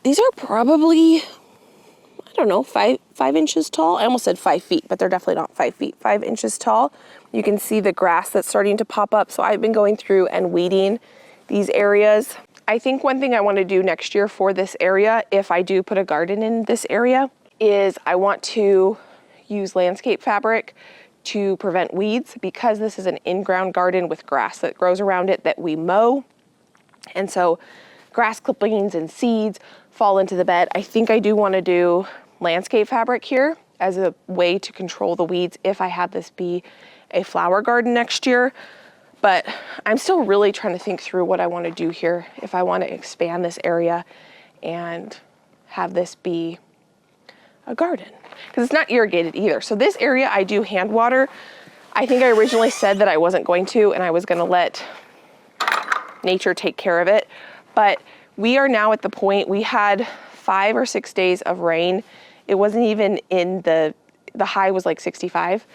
These are probably, I don't know, 5 inches tall. I almost said 5 feet, but they're definitely not 5 feet, 5 inches tall. You can see the grass that's starting to pop up. So I've been going through and weeding these areas. I think one thing I want to do next year for this area, if I do put a garden in this area, is I want to use landscape fabric to prevent weeds, because this is an in-ground garden with grass that grows around it that we mow. And so grass clippings and seeds fall into the bed. I think I do want to do landscape fabric here as a way to control the weeds if I have this be a flower garden next year. But I'm still really trying to think through what I want to do here, if I want to expand this area and have this be a garden, because it's not irrigated either. So this area I do hand water. I think I originally said that I wasn't going to, and I was going to let nature take care of it. But we are now at the point, we had 5 or 6 days of rain. It wasn't even in the high was like 65.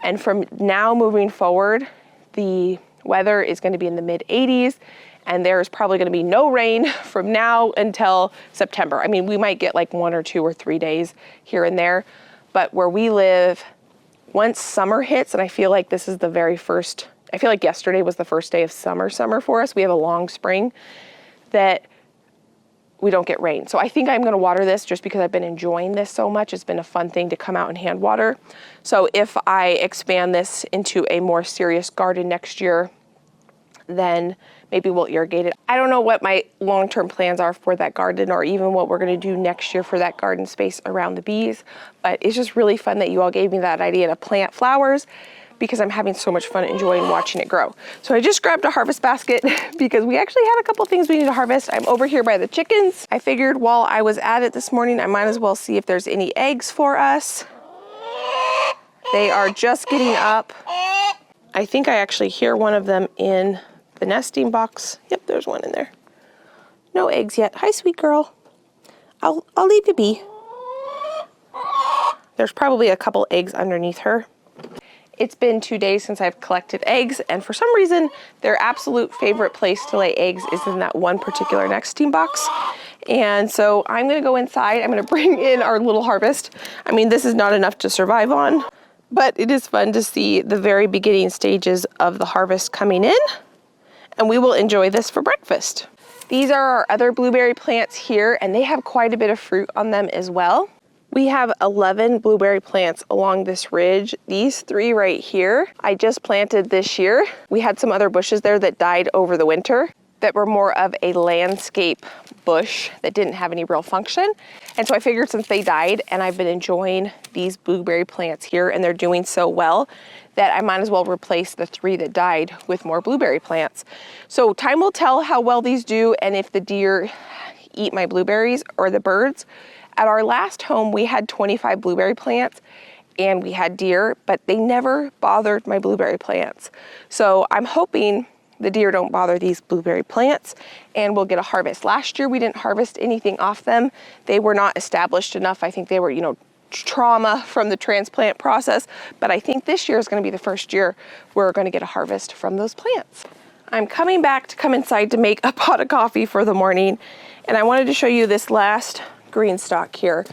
And from now moving forward, the weather is going to be in the mid 80s, and there's probably going to be no rain from now until September. I mean, we might get like 1 or 2 or 3 days here and there, but where we live, once summer hits, and I feel like this is the very first, I feel like yesterday was the first day of summer for us. We have a long spring that we don't get rain. So I think I'm going to water this just because I've been enjoying this so much. It's been a fun thing to come out and hand water. So if I expand this into a more serious garden next year, then maybe we'll irrigate it. I don't know what my long-term plans are for that garden, or even what we're going to do next year for that garden space around the bees. But it's just really fun that you all gave me that idea to plant flowers, because I'm having so much fun enjoying watching it grow. So I just grabbed a harvest basket because we actually had a couple things we need to harvest. I'm over here by the chickens. I figured while I was at it this morning, I might as well see if there's any eggs for us. They are just getting up. I think I actually hear one of them in the nesting box. Yep, there's one in there. No eggs yet. Hi, sweet girl. I'll leave you be. There's probably a couple eggs underneath her. It's been 2 days since I've collected eggs, and for some reason, their absolute favorite place to lay eggs is in that one particular nesting box. And so I'm gonna go inside. I'm gonna bring in our little harvest. I mean, this is not enough to survive on, but it is fun to see the very beginning stages of the harvest coming in, and we will enjoy this for breakfast. These are our other blueberry plants here, and they have quite a bit of fruit on them as well. We have 11 blueberry plants along this ridge. These 3 right here, I just planted this year. We had some other bushes there that died over the winter that were more of a landscape bush that didn't have any real function. And so I figured since they died, and I've been enjoying these blueberry plants here and they're doing so well, that I might as well replace the 3 that died with more blueberry plants. So time will tell how well these do and if the deer eat my blueberries or the birds. At our last home, we had 25 blueberry plants and we had deer, but they never bothered my blueberry plants. So I'm hoping the deer don't bother these blueberry plants and we'll get a harvest. Last year, we didn't harvest anything off them. They were not established enough. I think they were, trauma from the transplant process, but I think this year is going to be the first year we're going to get a harvest from those plants. I'm coming back to come inside to make a pot of coffee for the morning, and I wanted to show you this last green stalk here.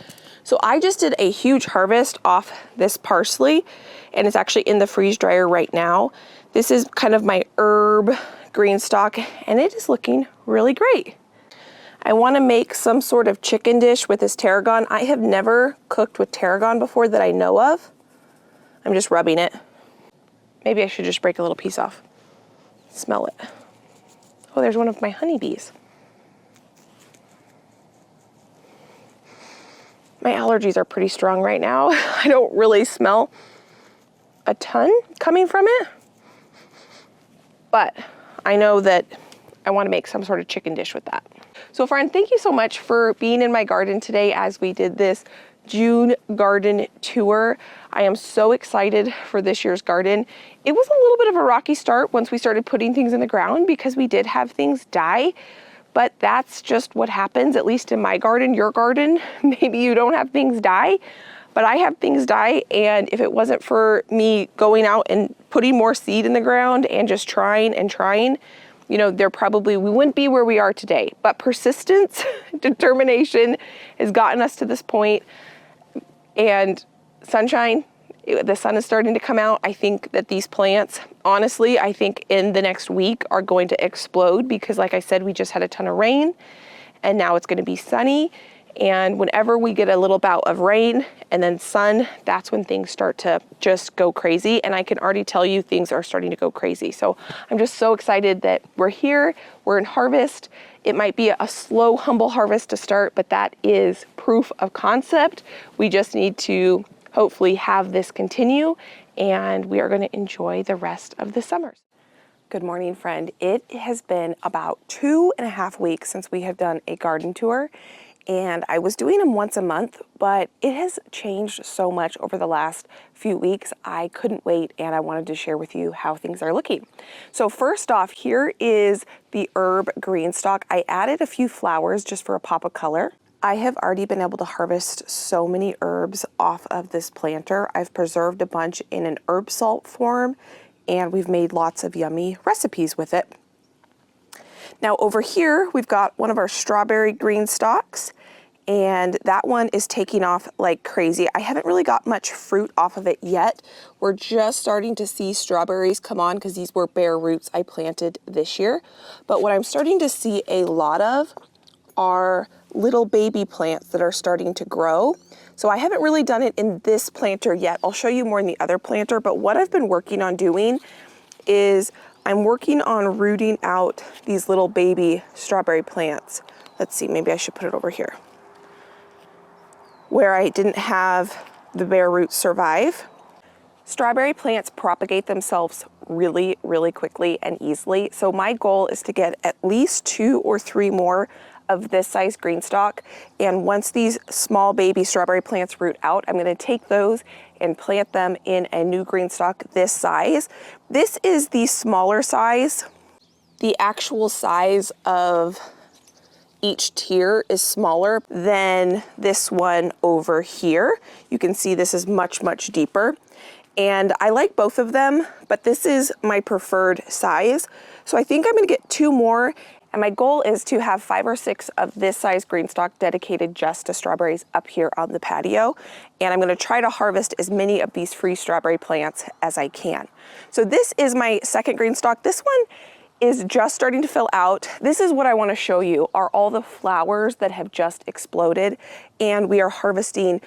So I just did a huge harvest off this parsley, and it's actually in the freeze dryer right now. This is kind of my herb green stalk, and it is looking really great. I want to make some sort of chicken dish with this tarragon. I have never cooked with tarragon before that I know of. I'm just rubbing it. Maybe I should just break a little piece off. Smell it. Oh, there's one of my honeybees. My allergies are pretty strong right now. I don't really smell a ton coming from it, but I know that I want to make some sort of chicken dish with that. So friend, thank you so much for being in my garden today as we did this June garden tour. I am so excited for this year's garden. It was a little bit of a rocky start once we started putting things in the ground because we did have things die, but that's just what happens, at least in my garden. Your garden, maybe you don't have things die, but I have things die, and if it wasn't for me going out and putting more seed in the ground and just trying and trying, you know, we wouldn't be where we are today. But persistence, determination has gotten us to this point, and sunshine, the sun is starting to come out. I think that these plants, honestly, I think in the next week are going to explode because, like I said, we just had a ton of rain and now it's going to be sunny. And whenever we get a little bout of rain and then sun, that's when things start to just go crazy. And I can already tell you things are starting to go crazy. So I'm just so excited that we're here, we're in harvest. It might be a slow, humble harvest to start, but that is proof of concept. We just need to hopefully have this continue, and we are going to enjoy the rest of the summers. Good morning, friend. It has been about 2.5 weeks since we have done a garden tour, and I was doing them once a month, but it has changed so much over the last few weeks. I couldn't wait, and I wanted to share with you how things are looking. So first off, here is the herb green stalk. I added a few flowers just for a pop of color. I have already been able to harvest so many herbs off of this planter. I've preserved a bunch in an herb salt form, and we've made lots of yummy recipes with it. Now over here, we've got one of our strawberry green stalks, and that one is taking off like crazy. I haven't really got much fruit off of it yet. We're just starting to see strawberries come on because these were bare roots I planted this year. But what I'm starting to see a lot of are little baby plants that are starting to grow. So I haven't really done it in this planter yet. I'll show you more in the other planter, but what I've been working on doing is I'm working on rooting out these little baby strawberry plants. Let's see, maybe I should put it over here, where I didn't have the bare roots survive. Strawberry plants propagate themselves really, really quickly and easily. So my goal is to get at least 2 or 3 more of this size green stalk. And once these small baby strawberry plants root out, I'm gonna take those and plant them in a new green stalk this size. This is the smaller size. The actual size of each tier is smaller than this one over here. You can see this is much, much deeper. And I like both of them, but this is my preferred size. So I think I'm gonna get 2 more, and my goal is to have 5 or 6 of this size green stalk dedicated just to strawberries up here on the patio. And I'm gonna try to harvest as many of these free strawberry plants as I can. So this is my second green stalk. This one is just starting to fill out. This is what I wanna show you, are all the flowers that have just exploded, and we are harvesting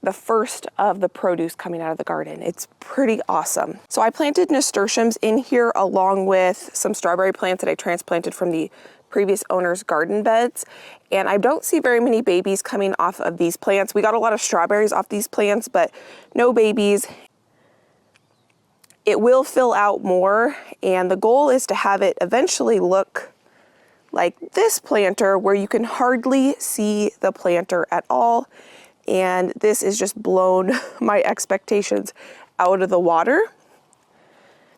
the first of the produce coming out of the garden. It's pretty awesome. So I planted nasturtiums in here along with some strawberry plants that I transplanted from the previous owner's garden beds. And I don't see very many babies coming off of these plants. We got a lot of strawberries off these plants, but no babies. It will fill out more, and the goal is to have it eventually look like this planter where you can hardly see the planter at all. And this is just blown my expectations out of the water.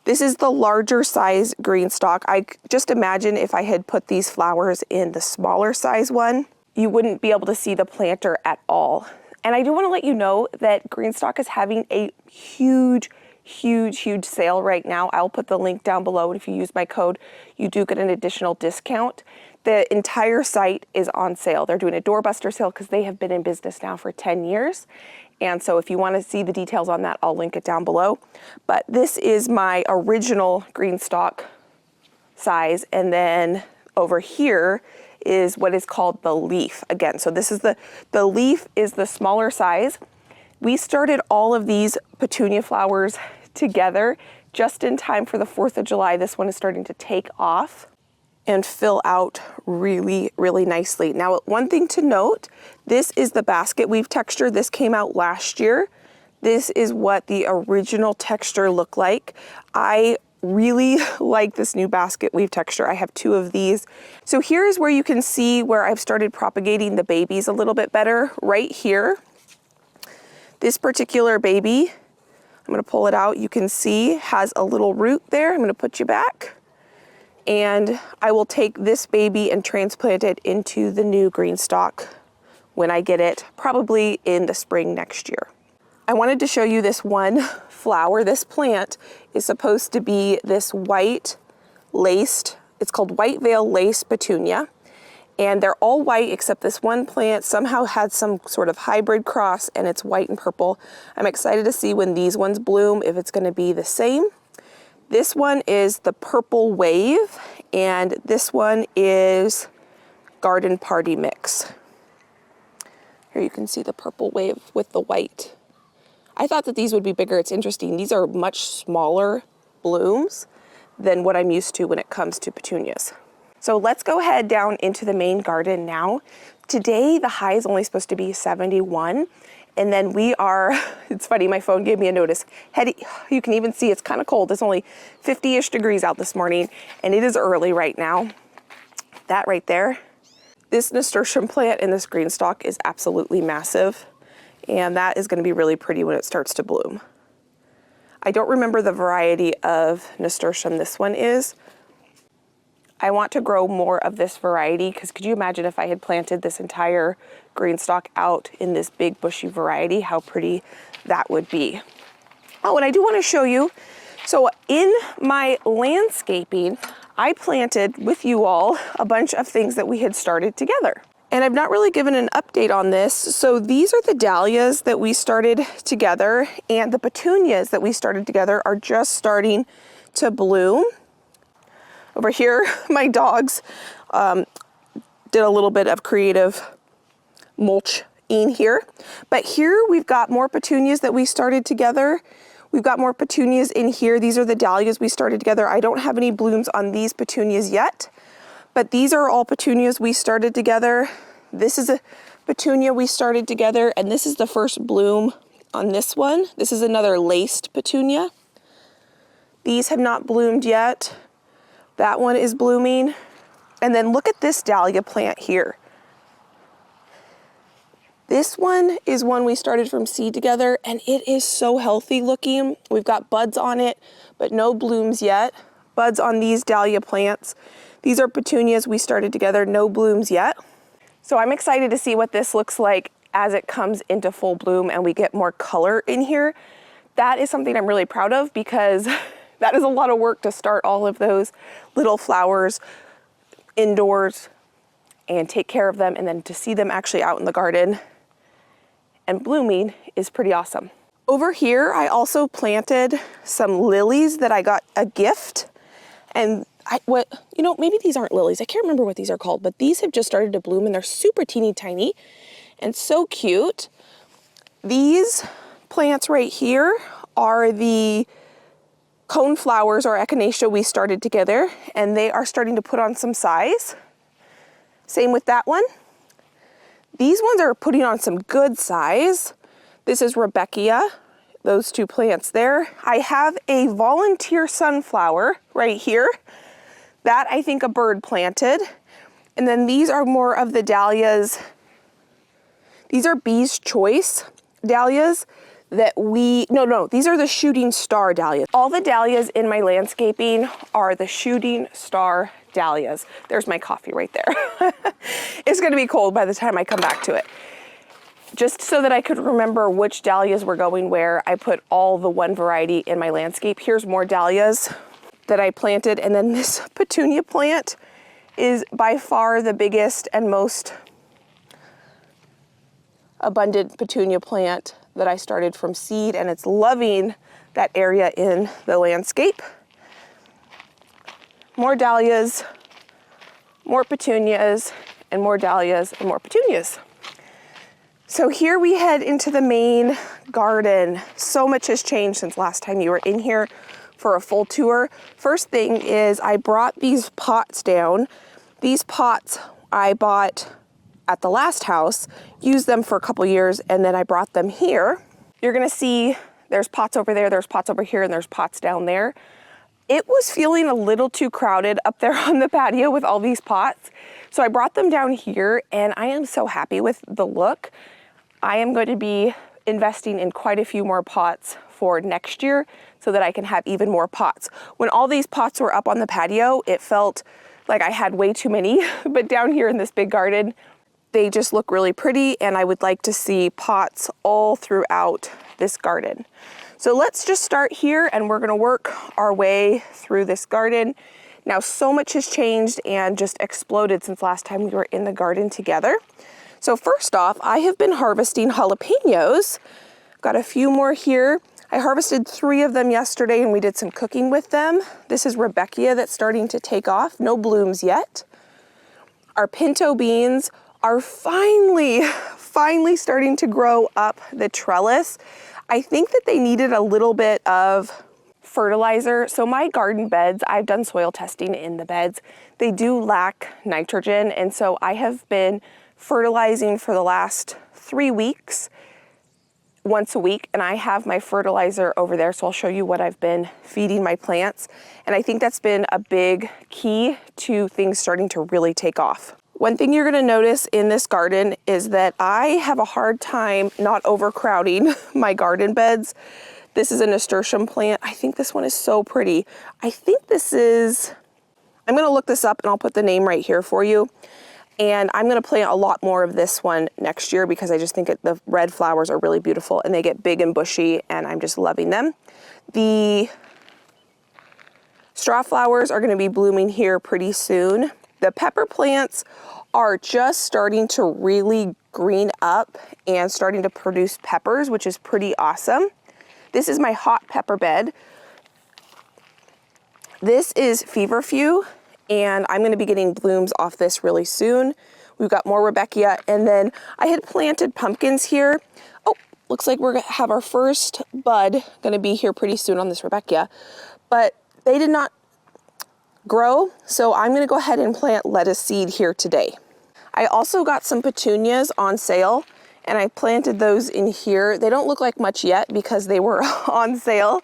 This is the larger size green stalk. I just imagine if I had put these flowers in the smaller size one, you wouldn't be able to see the planter at all. And I do want to let you know that green stalk is having a huge sale right now. I'll put the link down below, and if you use my code, you do get an additional discount. The entire site is on sale. They're doing a doorbuster sale because they have been in business now for 10 years. And so if you want to see the details on that, I'll link it down below. But this is my original green stalk size. And then over here is what is called the leaf. Again, so this is the leaf is the smaller size. We started all of these petunia flowers together just in time for the 4th of July. This one is starting to take off and fill out really, really nicely. Now, one thing to note, this is the basket weave texture. This came out last year. This is what the original texture looked like. I really like this new basket weave texture. I have 2 of these. So here's where you can see where I've started propagating the babies a little bit better. Right here, this particular baby, I'm gonna pull it out. You can see has a little root there. I'm gonna put you back. And I will take this baby and transplant it into the new green stalk when I get it, probably in the spring next year. I wanted to show you this one flower. This plant is supposed to be this white laced, it's called white veil lace petunia. And they're all white except this one plant somehow had some sort of hybrid cross and it's white and purple. I'm excited to see when these ones bloom, if it's gonna be the same. This one is the purple wave and this one is Garden Party Mix. Here you can see the purple wave with the white. I thought that these would be bigger. It's interesting. These are much smaller blooms than what I'm used to when it comes to petunias. So let's go ahead down into the main garden now. Today, the high is only supposed to be 71. And then we are, it's funny, my phone gave me a notice. You can even see it's kind of cold. It's only 50-ish degrees out this morning and it is early right now. That right there, this nasturtium plant in this green stalk is absolutely massive. And that is going to be really pretty when it starts to bloom. I don't remember the variety of nasturtium this one is. I want to grow more of this variety because could you imagine if I had planted this entire green stalk out in this big bushy variety, how pretty that would be. Oh, and I do want to show you, so in my landscaping, I planted with you all a bunch of things that we had started together. And I've not really given an update on this. So these are the dahlias that we started together, and the petunias that we started together are just starting to bloom. Over here, my dogs did a little bit of creative mulch in here. But here we've got more petunias that we started together. We've got more petunias in here. These are the dahlias we started together. I don't have any blooms on these petunias yet. But these are all petunias we started together. This is a petunia we started together, and this is the first bloom on this one. This is another laced petunia. These have not bloomed yet. That one is blooming. And then look at this dahlia plant here. This one is one we started from seed together, and it is so healthy looking. We've got buds on it, but no blooms yet. Buds on these dahlia plants. These are petunias we started together, no blooms yet. So I'm excited to see what this looks like as it comes into full bloom and we get more color in here. That is something I'm really proud of because that is a lot of work to start all of those little flowers indoors and take care of them, and then to see them actually out in the garden and blooming is pretty awesome. Over here, I also planted some lilies that I got a gift, and maybe these aren't lilies. I can't remember what these are called, but these have just started to bloom and they're super teeny tiny and so cute. These plants right here are the cone flowers or echinacea we started together, and they are starting to put on some size. Same with that one. These ones are putting on some good size. This is Rebecca, those two plants there. I have a volunteer sunflower right here. That I think a bird planted. And then these are more of the dahlias. These are Bee's Choice dahlias that these are the shooting star dahlias. All the dahlias in my landscaping are the shooting star dahlias. There's my coffee right there. It's gonna be cold by the time I come back to it. Just so that I could remember which dahlias were going where, I put all the one variety in my landscape. Here's more dahlias that I planted, and then this petunia plant is by far the biggest and most abundant petunia plant that I started from seed, and it's loving that area in the landscape. More dahlias, more petunias, and more dahlias and more petunias. So here we head into the main garden. So much has changed since last time you were in here for a full tour. First thing is I brought these pots down. These pots I bought at the last house, used them for a couple years, and then I brought them here. You're gonna see there's pots over there, there's pots over here, and there's pots down there. It was feeling a little too crowded up there on the patio with all these pots. So I brought them down here, and I am so happy with the look. I am going to be investing in quite a few more pots for next year so that I can have even more pots. When all these pots were up on the patio, it felt like I had way too many, but down here in this big garden, they just look really pretty, and I would like to see pots all throughout this garden. So let's just start here, and we're gonna work our way through this garden. Now, so much has changed and just exploded since last time we were in the garden together. So first off, I have been harvesting jalapenos. Got a few more here. I harvested 3 of them yesterday, and we did some cooking with them. This is Rebecca that's starting to take off. No blooms yet. Our pinto beans are finally starting to grow up the trellis. I think that they needed a little bit of fertilizer. So my garden beds, I've done soil testing in the beds. They do lack nitrogen, and so I have been fertilizing for the last 3 weeks, once a week, and I have my fertilizer over there, so I'll show you what I've been feeding my plants. And I think that's been a big key to things starting to really take off. One thing you're gonna notice in this garden is that I have a hard time not overcrowding my garden beds. This is a nasturtium plant. I think this one is so pretty. I think this is, I'm gonna look this up and I'll put the name right here for you. And I'm gonna plant a lot more of this one next year because I just think the red flowers are really beautiful and they get big and bushy, and I'm just loving them. The straw flowers are gonna be blooming here pretty soon. The pepper plants are just starting to really green up and starting to produce peppers, which is pretty awesome. This is my hot pepper bed. This is feverfew, and I'm gonna be getting blooms off this really soon. We've got more Rebecca, and then I had planted pumpkins here. Oh, looks like we're gonna have our first bud gonna be here pretty soon on this Rebecca, but they did not grow, so I'm gonna go ahead and plant lettuce seed here today. I also got some petunias on sale, and I planted those in here. They don't look like much yet because they were on sale,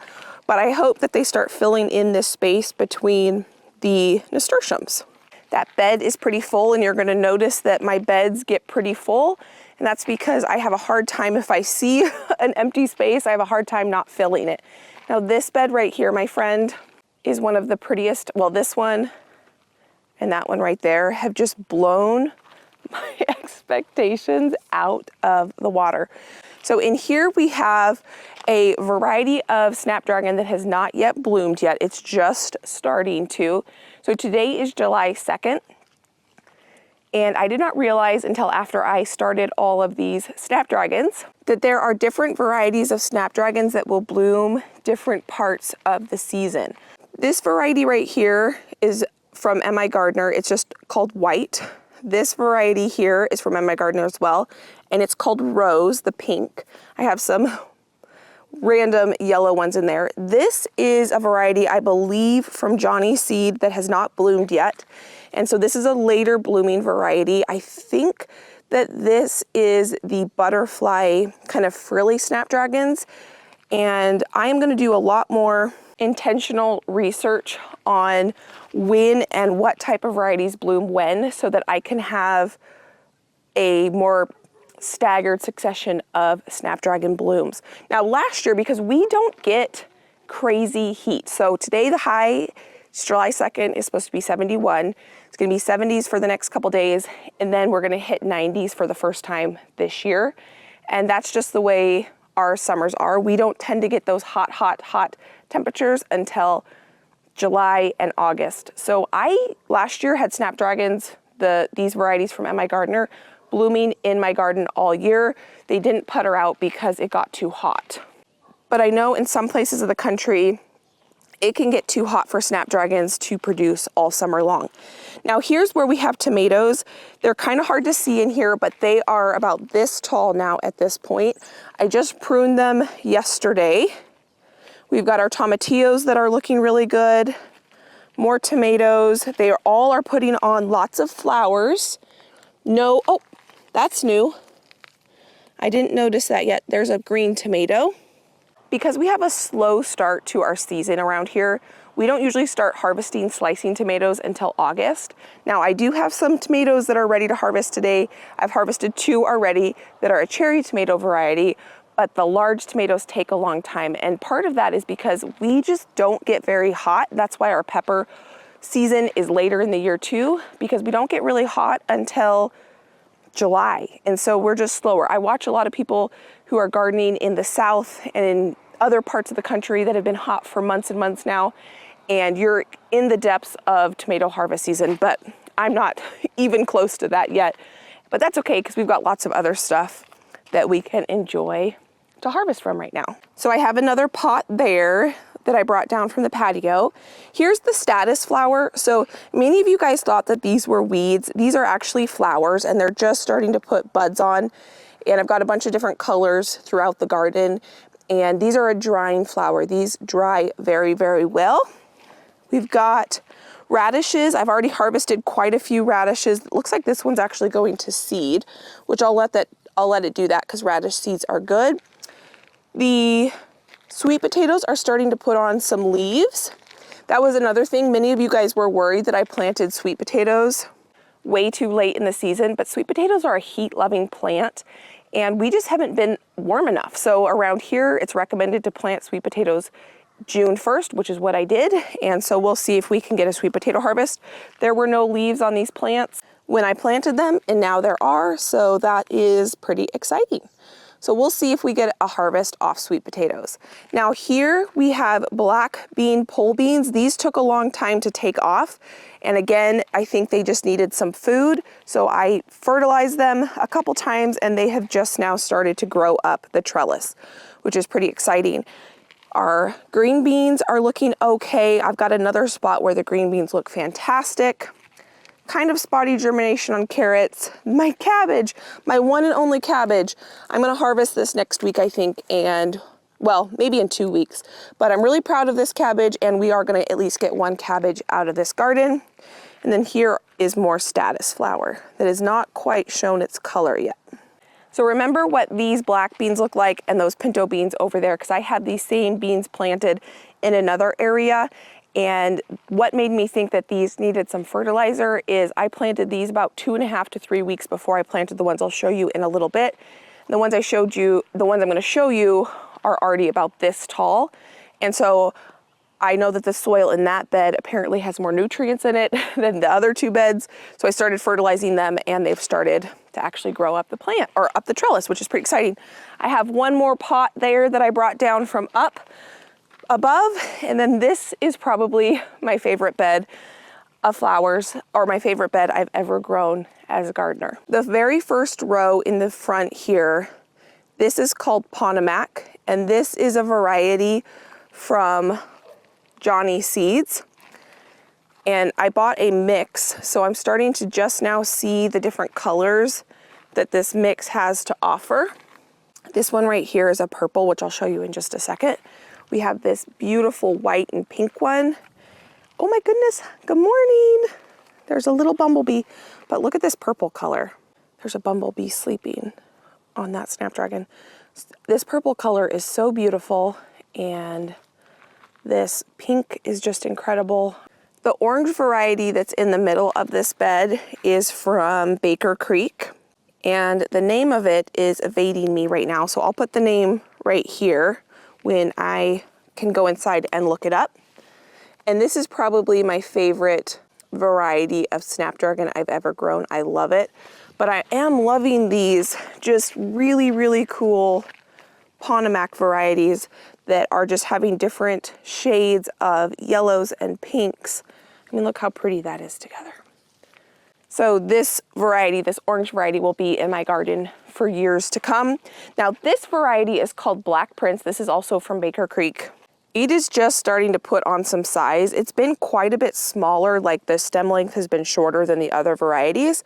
but I hope that they start filling in this space between the nasturtiums. That bed is pretty full, and you're gonna notice that my beds get pretty full, and that's because I have a hard time, if I see an empty space, I have a hard time not filling it. Now this bed right here, my friend, is one of the prettiest. Well, this one and that one right there have just blown my expectations out of the water. So in here we have a variety of snapdragon that has not yet bloomed yet. It's just starting to. So today is July 2nd. And I did not realize until after I started all of these snapdragons that there are different varieties of snapdragons that will bloom different parts of the season. This variety right here is from M.I. Gardner. It's just called white. This variety here is from M.I. Gardner as well, and it's called Rose, the pink. I have some random yellow ones in there. This is a variety, I believe, from Johnny Seed that has not bloomed yet. And so this is a later blooming variety. I think that this is the butterfly kind of frilly snapdragons. And I am gonna do a lot more intentional research on when and what type of varieties bloom when, so that I can have a more staggered succession of snapdragon blooms. Now last year, because we don't get crazy heat, so today the high, July 2nd, is supposed to be 71. It's gonna be 70s for the next couple days, and then we're gonna hit 90s for the first time this year. And that's just the way our summers are. We don't tend to get those hot temperatures until July and August. So I last year had snapdragons, these varieties from M.I. Gardner, blooming in my garden all year. They didn't putter out because it got too hot. But I know in some places of the country, it can get too hot for snapdragons to produce all summer long. Now here's where we have tomatoes. They're kind of hard to see in here, but they are about this tall now at this point. I just pruned them yesterday. We've got our tomatillos that are looking really good. More tomatoes. They all are putting on lots of flowers. No, oh, that's new. I didn't notice that yet. There's a green tomato. Because we have a slow start to our season around here, we don't usually start harvesting slicing tomatoes until August. Now I do have some tomatoes that are ready to harvest today. I've harvested 2 already that are a cherry tomato variety, but the large tomatoes take a long time. And part of that is because we just don't get very hot. That's why our pepper season is later in the year too, because we don't get really hot until July. And so we're just slower. I watch a lot of people who are gardening in the South and in other parts of the country that have been hot for months and months now. And you're in the depths of tomato harvest season, but I'm not even close to that yet. But that's okay, because we've got lots of other stuff that we can enjoy to harvest from right now. So I have another pot there that I brought down from the patio. Here's the status flower. So many of you guys thought that these were weeds. These are actually flowers, and they're just starting to put buds on. And I've got a bunch of different colors throughout the garden. And these are a drying flower. These dry very, very well. We've got radishes. I've already harvested quite a few radishes. It looks like this one's actually going to seed, which I'll let it do that because radish seeds are good. The sweet potatoes are starting to put on some leaves. That was another thing. Many of you guys were worried that I planted sweet potatoes way too late in the season, but sweet potatoes are a heat-loving plant, and we just haven't been warm enough. So around here, it's recommended to plant sweet potatoes June 1st, which is what I did. And so we'll see if we can get a sweet potato harvest. There were no leaves on these plants when I planted them, and now there are. So that is pretty exciting. So we'll see if we get a harvest off sweet potatoes. Now here we have black bean pole beans. These took a long time to take off. And again, I think they just needed some food. So I fertilized them a couple times, and they have just now started to grow up the trellis, which is pretty exciting. Our green beans are looking okay. I've got another spot where the green beans look fantastic. Kind of spotty germination on carrots. My cabbage, my one and only cabbage. I'm gonna harvest this next week, I think, and well, maybe in 2 weeks. But I'm really proud of this cabbage, and we are gonna at least get one cabbage out of this garden. And then here is more status flower that has not quite shown its color yet. So remember what these black beans look like and those pinto beans over there, because I had these same beans planted in another area. And what made me think that these needed some fertilizer is I planted these about 2.5 to 3 weeks before I planted the ones I'll show you in a little bit. The ones I showed you, the ones I'm going to show you are already about this tall. And so I know that the soil in that bed apparently has more nutrients in it than the other two beds. So I started fertilizing them, and they've started to actually grow up the plant, or up the trellis, which is pretty exciting. I have one more pot there that I brought down from up above, and then this is probably my favorite bed of flowers, or my favorite bed I've ever grown as a gardener. The very first row in the front here, this is called Ponomac, and this is a variety from Johnny Seeds. And I bought a mix, so I'm starting to just now see the different colors that this mix has to offer. This one right here is a purple, which I'll show you in just a second. We have this beautiful white and pink one. Oh my goodness, good morning. There's a little bumblebee, but look at this purple color. There's a bumblebee sleeping on that snapdragon. This purple color is so beautiful, and this pink is just incredible. The orange variety that's in the middle of this bed is from Baker Creek, and the name of it is evading me right now, so I'll put the name right here when I can go inside and look it up. And this is probably my favorite variety of snapdragon I've ever grown. I love it, but I am loving these just really, really cool Ponomac varieties that are just having different shades of yellows and pinks. I mean, look how pretty that is together. So this variety, this orange variety, will be in my garden for years to come. Now this variety is called Black Prince. This is also from Baker Creek. It is just starting to put on some size. It's been quite a bit smaller, like the stem length has been shorter than the other varieties,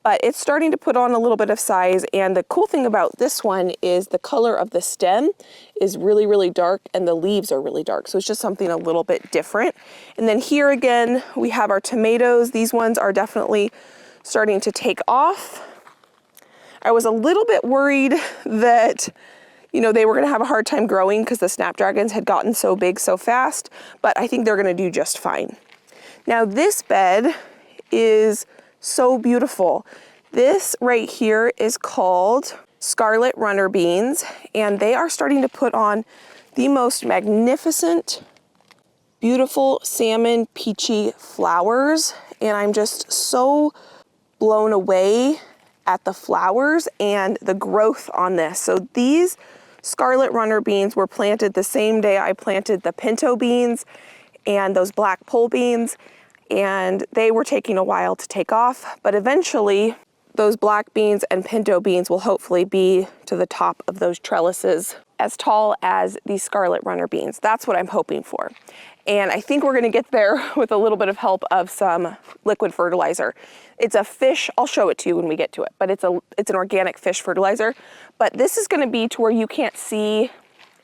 but it's starting to put on a little bit of size. And the cool thing about this one is the color of the stem is really, really dark, and the leaves are really dark. So it's just something a little bit different. And then here again, we have our tomatoes. These ones are definitely starting to take off. I was a little bit worried that, you know, they were gonna have a hard time growing because the snapdragons had gotten so big so fast, but I think they're gonna do just fine. Now this bed is so beautiful. This right here is called Scarlet Runner Beans, and they are starting to put on the most magnificent, beautiful salmon peachy flowers. And I'm just so blown away at the flowers and the growth on this. So these scarlet runner beans were planted the same day I planted the pinto beans and those black pole beans, and they were taking a while to take off, but eventually those black beans and pinto beans will hopefully be to the top of those trellises as tall as these scarlet runner beans. That's what I'm hoping for. And I think we're gonna get there with a little bit of help of some liquid fertilizer. It's a fish, I'll show it to you when we get to it, but it's an organic fish fertilizer. But this is gonna be to where you can't see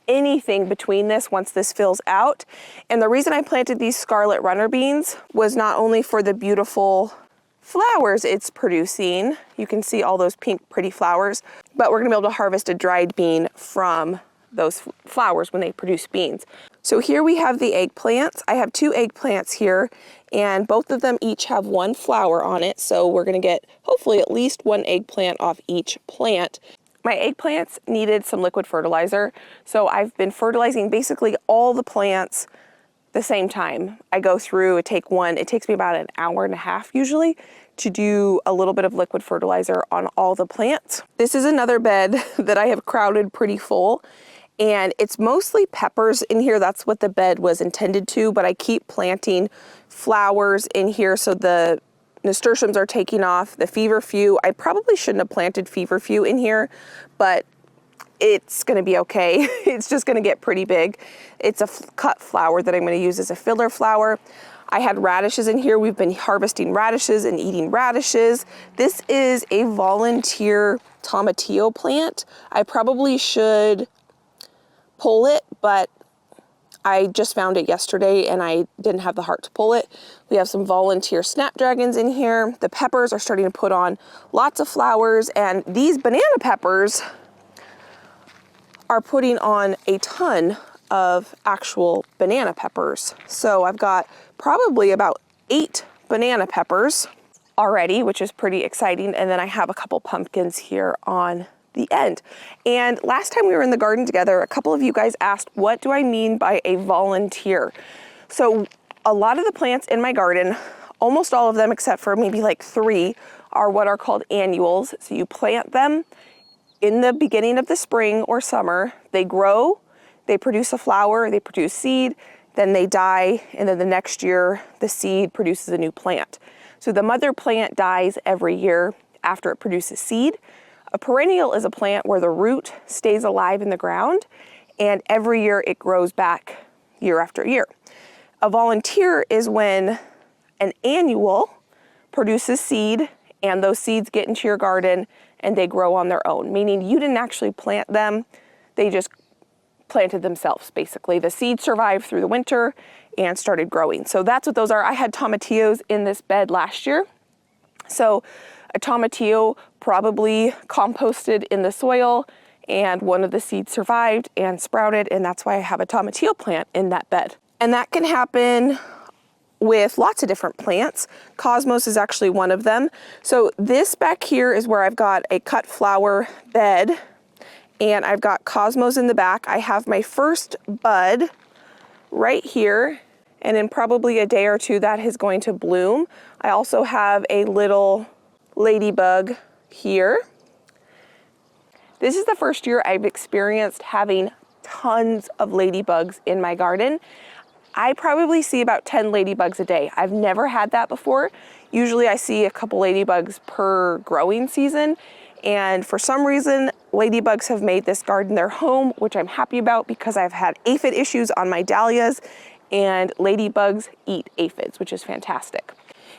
anything between this once this fills out. And the reason I planted these scarlet runner beans was not only for the beautiful flowers it's producing, you can see all those pink pretty flowers, but we're gonna be able to harvest a dried bean from those flowers when they produce beans. So here we have the eggplants. I have 2 eggplants here, and both of them each have 1 flower on it. So we're gonna get hopefully at least 1 eggplant off each plant. My eggplants needed some liquid fertilizer, so I've been fertilizing basically all the plants the same time. I go through, it takes me about an hour and a half usually to do a little bit of liquid fertilizer on all the plants. This is another bed that I have crowded pretty full, and it's mostly peppers in here. That's what the bed was intended to, but I keep planting flowers in here so the nasturtiums are taking off. The feverfew, I probably shouldn't have planted feverfew in here, but it's gonna be okay. It's just gonna get pretty big. It's a cut flower that I'm gonna use as a filler flower. I had radishes in here. We've been harvesting radishes and eating radishes. This is a volunteer tomatillo plant. I probably should pull it, but I just found it yesterday and I didn't have the heart to pull it. We have some volunteer snapdragons in here. The peppers are starting to put on lots of flowers, and these banana peppers are putting on a ton of actual banana peppers. So I've got probably about 8 banana peppers already, which is pretty exciting. And then I have a couple pumpkins here on the end. And last time we were in the garden together, a couple of you guys asked, what do I mean by a volunteer? So a lot of the plants in my garden, almost all of them except for maybe like 3, are what are called annuals. So you plant them in the beginning of the spring or summer, they grow, they produce a flower, they produce seed, then they die, and then the next year the seed produces a new plant. So the mother plant dies every year after it produces seed. A perennial is a plant where the root stays alive in the ground, and every year it grows back year after year. A volunteer is when an annual produces seed, and those seeds get into your garden and they grow on their own, meaning you didn't actually plant them, they just planted themselves, basically. The seeds survived through the winter and started growing. So that's what those are. I had tomatillos in this bed last year. So a tomatillo probably composted in the soil, and one of the seeds survived and sprouted, and that's why I have a tomatillo plant in that bed. And that can happen with lots of different plants. Cosmos is actually one of them. So this back here is where I've got a cut flower bed, and I've got cosmos in the back. I have my first bud right here, and in probably a day or 2 that is going to bloom. I also have a little ladybug here. This is the first year I've experienced having tons of ladybugs in my garden. I probably see about 10 ladybugs a day. I've never had that before. Usually I see a couple ladybugs per growing season, and for some reason, ladybugs have made this garden their home, which I'm happy about because I've had aphid issues on my dahlias, and ladybugs eat aphids, which is fantastic.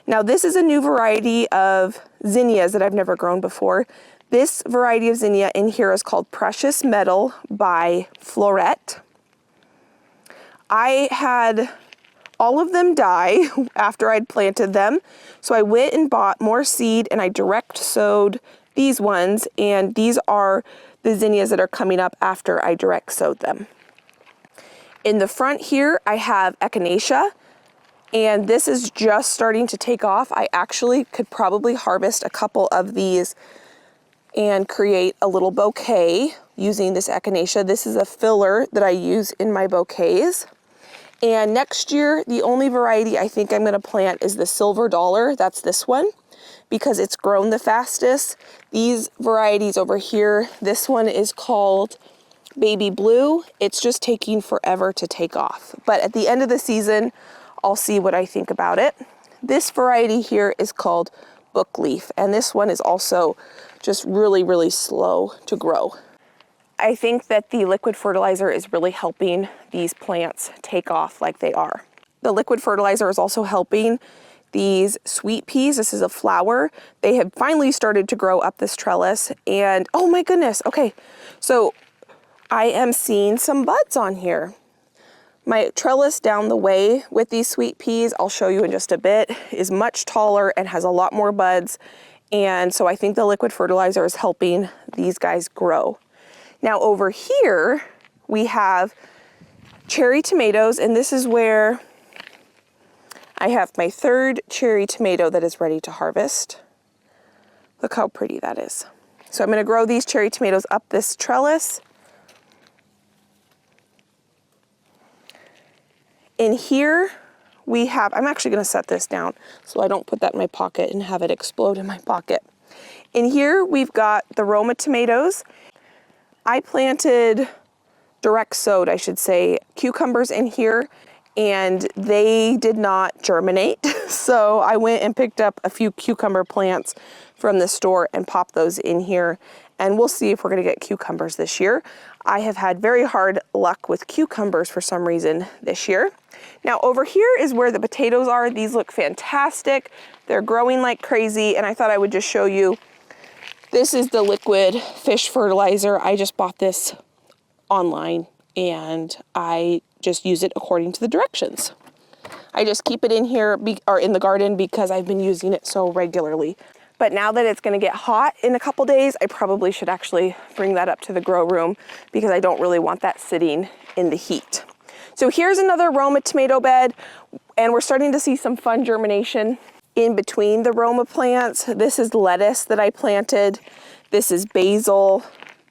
Now this is a new variety of zinnias that I've never grown before. This variety of zinnia in here is called Precious Metal by Floret. I had all of them die after I'd planted them, so I went and bought more seed and I direct sowed these ones, and these are the zinnias that are coming up after I direct sowed them. In the front here I have echinacea, and this is just starting to take off. I actually could probably harvest a couple of these and create a little bouquet using this echinacea. This is a filler that I use in my bouquets. And next year, the only variety I think I'm gonna plant is the Silver Dollar. That's this one. because it's grown the fastest. These varieties over here, this one is called Baby Blue. It's just taking forever to take off. But at the end of the season, I'll see what I think about it. This variety here is called Bookleaf, and this one is also just really, really slow to grow. I think that the liquid fertilizer is really helping these plants take off like they are. The liquid fertilizer is also helping these sweet peas. This is a flower. They have finally started to grow up this trellis, and oh my goodness, okay, so I am seeing some buds on here. My trellis down the way with these sweet peas, I'll show you in just a bit, is much taller and has a lot more buds. And so I think the liquid fertilizer is helping these guys grow. Now over here, we have cherry tomatoes, and this is where I have my third cherry tomato that is ready to harvest. Look how pretty that is. So I'm gonna grow these cherry tomatoes up this trellis. In here, we have, I'm actually gonna set this down so I don't put that in my pocket and have it explode in my pocket. In here, we've got the Roma tomatoes. I planted, direct sowed, I should say, cucumbers in here, and they did not germinate. So I went and picked up a few cucumber plants from the store and popped those in here. And we'll see if we're gonna get cucumbers this year. I have had very hard luck with cucumbers for some reason this year. Now over here is where the potatoes are. These look fantastic. They're growing like crazy, and I thought I would just show you. This is the liquid fish fertilizer. I just bought this online and I just use it according to the directions. I just keep it in here or in the garden because I've been using it so regularly. But now that it's gonna get hot in a couple days, I probably should actually bring that up to the grow room because I don't really want that sitting in the heat. So here's another Roma tomato bed, and we're starting to see some fun germination in between the Roma plants. This is lettuce that I planted. This is basil.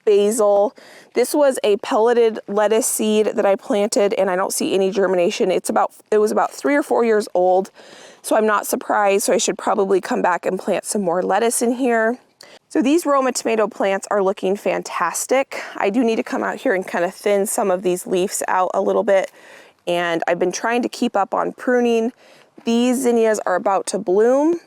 This was a pelleted lettuce seed that I planted, and I don't see any germination. It was about 3 or 4 years old, so I'm not surprised. So I should probably come back and plant some more lettuce in here. So these Roma tomato plants are looking fantastic. I do need to come out here and kind of thin some of these leaves out a little bit, and I've been trying to keep up on pruning. These zinnias are about to bloom.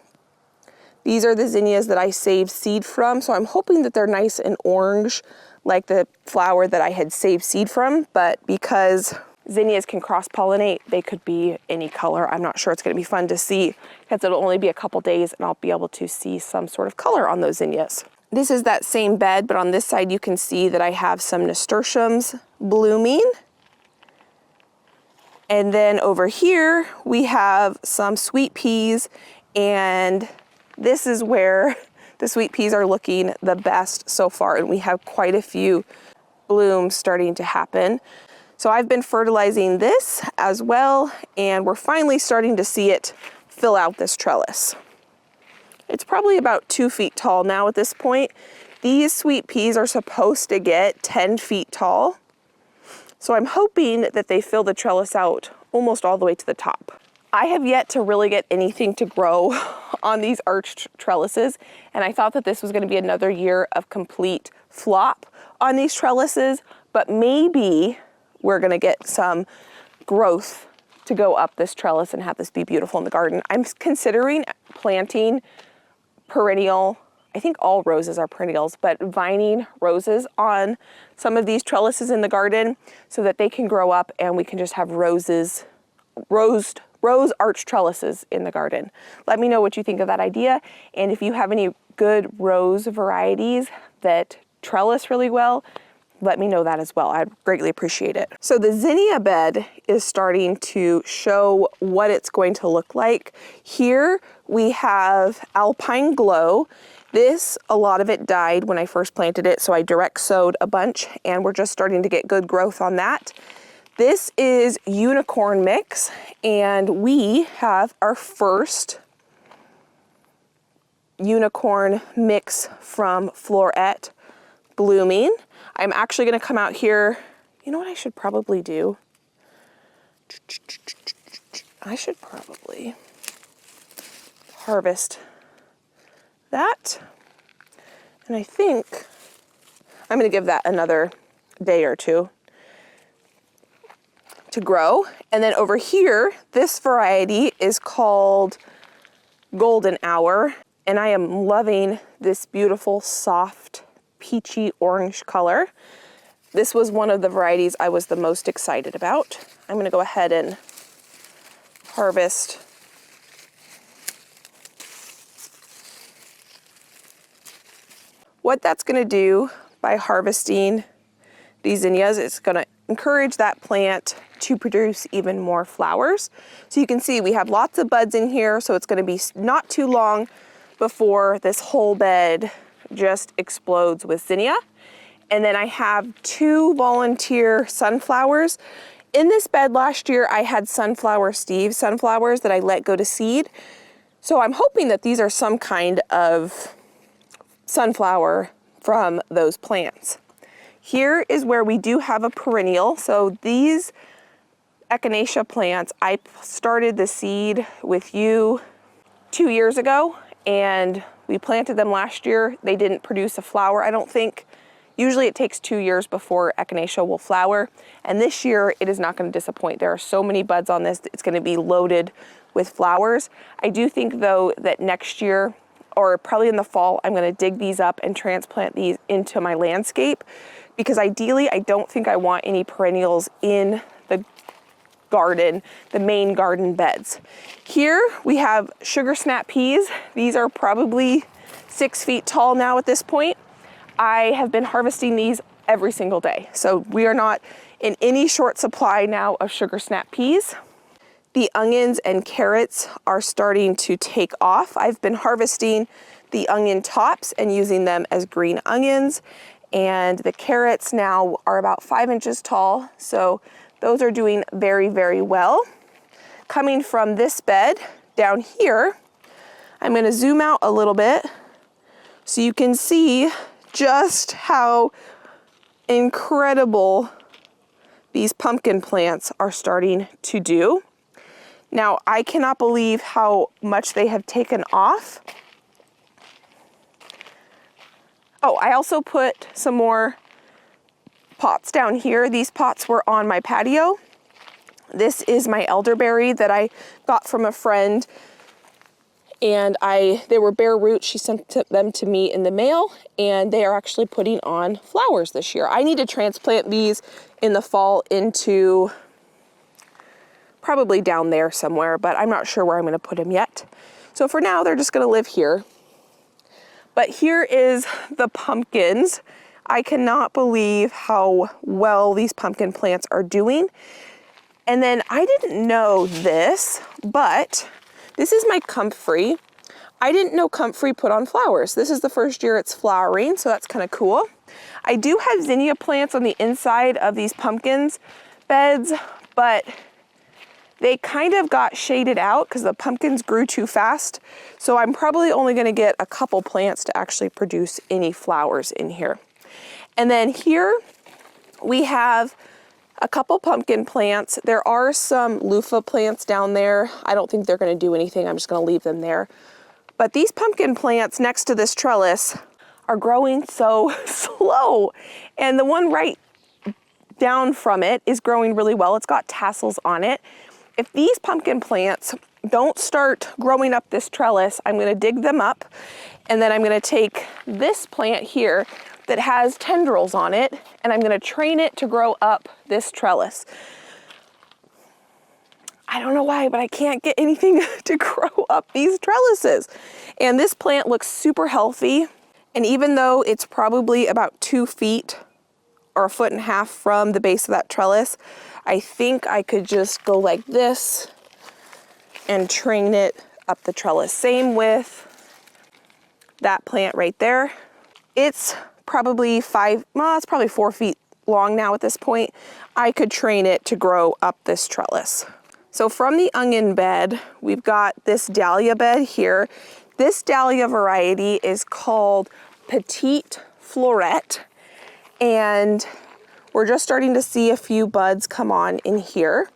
These are the zinnias that I saved seed from, so I'm hoping that they're nice and orange like the flower that I had saved seed from, but because zinnias can cross-pollinate, they could be any color. I'm not sure. It's going to be fun to see because it'll only be a couple days and I'll be able to see some sort of color on those zinnias. This is that same bed, but on this side you can see that I have some nasturtiums blooming. And then over here we have some sweet peas, and this is where the sweet peas are looking the best so far, and we have quite a few blooms starting to happen. So I've been fertilizing this as well, and we're finally starting to see it fill out this trellis. It's probably about 2 feet tall now at this point. These sweet peas are supposed to get 10 feet tall. So I'm hoping that they fill the trellis out almost all the way to the top. I have yet to really get anything to grow on these arched trellises, and I thought that this was going to be another year of complete flop on these trellises, but maybe we're going to get some growth to go up this trellis and have this be beautiful in the garden. I'm considering planting perennial, I think all roses are perennials, but vining roses on some of these trellises in the garden so that they can grow up and we can just have rose arch trellises in the garden. Let me know what you think of that idea, and if you have any good rose varieties that trellis really well, let me know that as well. I'd greatly appreciate it. So the zinnia bed is starting to show what it's going to look like. Here we have Alpine Glow. This, a lot of it died when I first planted it, so I direct sowed a bunch, and we're just starting to get good growth on that. This is Unicorn Mix, and we have our first Unicorn Mix from Floret blooming. I'm actually going to come out here. You know what I should probably do? I should probably harvest that. And I think I'm going to give that another day or two to grow. And then over here, this variety is called Golden Hour, and I am loving this beautiful, soft, peachy orange color. This was one of the varieties I was the most excited about. I'm going to go ahead and harvest what that's going to do by harvesting these zinnias. It's going to encourage that plant to produce even more flowers. So you can see we have lots of buds in here, so it's going to be not too long before this whole bed just explodes with zinnia. And then I have 2 volunteer sunflowers. In this bed last year, I had Sunflower Steve sunflowers that I let go to seed. So I'm hoping that these are some kind of sunflower from those plants. Here is where we do have a perennial. So these echinacea plants, I started the seed with you 2 years ago, and we planted them last year. They didn't produce a flower, I don't think. Usually it takes 2 years before echinacea will flower, and this year it is not going to disappoint. There are so many buds on this, it's going to be loaded with flowers. I do think though that next year, or probably in the fall, I'm going to dig these up and transplant these into my landscape, because ideally I don't think I want any perennials in the garden, the main garden beds. Here we have sugar snap peas. These are probably 6 feet tall now at this point. I have been harvesting these every single day. So we are not in any short supply now of sugar snap peas. The onions and carrots are starting to take off. I've been harvesting the onion tops and using them as green onions. And the carrots now are about 5 inches tall. So those are doing very, very well. Coming from this bed down here, I'm going to zoom out a little bit so you can see just how incredible these pumpkin plants are starting to do. Now, I cannot believe how much they have taken off. Oh, I also put some more pots down here. These pots were on my patio. This is my elderberry that I got from a friend, and they were bare roots. She sent them to me in the mail, and they are actually putting on flowers this year. I need to transplant these in the fall into probably down there somewhere, but I'm not sure where I'm going to put them yet. So for now, they're just going to live here. But here is the pumpkins. I cannot believe how well these pumpkin plants are doing. And then I didn't know this, but this is my comfrey. I didn't know comfrey put on flowers. This is the first year it's flowering, so that's kind of cool. I do have zinnia plants on the inside of these pumpkins beds, but they kind of got shaded out because the pumpkins grew too fast. So I'm probably only going to get a couple plants to actually produce any flowers in here. And then here we have a couple pumpkin plants. There are some loofah plants down there. I don't think they're going to do anything. I'm just going to leave them there. But these pumpkin plants next to this trellis are growing so slow. And the one right down from it is growing really well. It's got tassels on it. If these pumpkin plants don't start growing up this trellis, I'm going to dig them up, and then I'm going to take this plant here that has tendrils on it, and I'm going to train it to grow up this trellis. I don't know why, but I can't get anything to grow up these trellises. And this plant looks super healthy, and even though it's probably about 2 feet or 1.5 feet from the base of that trellis, I think I could just go like this and train it up the trellis. Same with that plant right there. It's probably it's probably 4 feet long now at this point. I could train it to grow up this trellis. So from the onion bed, we've got this dahlia bed here. This dahlia variety is called Petite Florette, and we're just starting to see a few buds come on in here.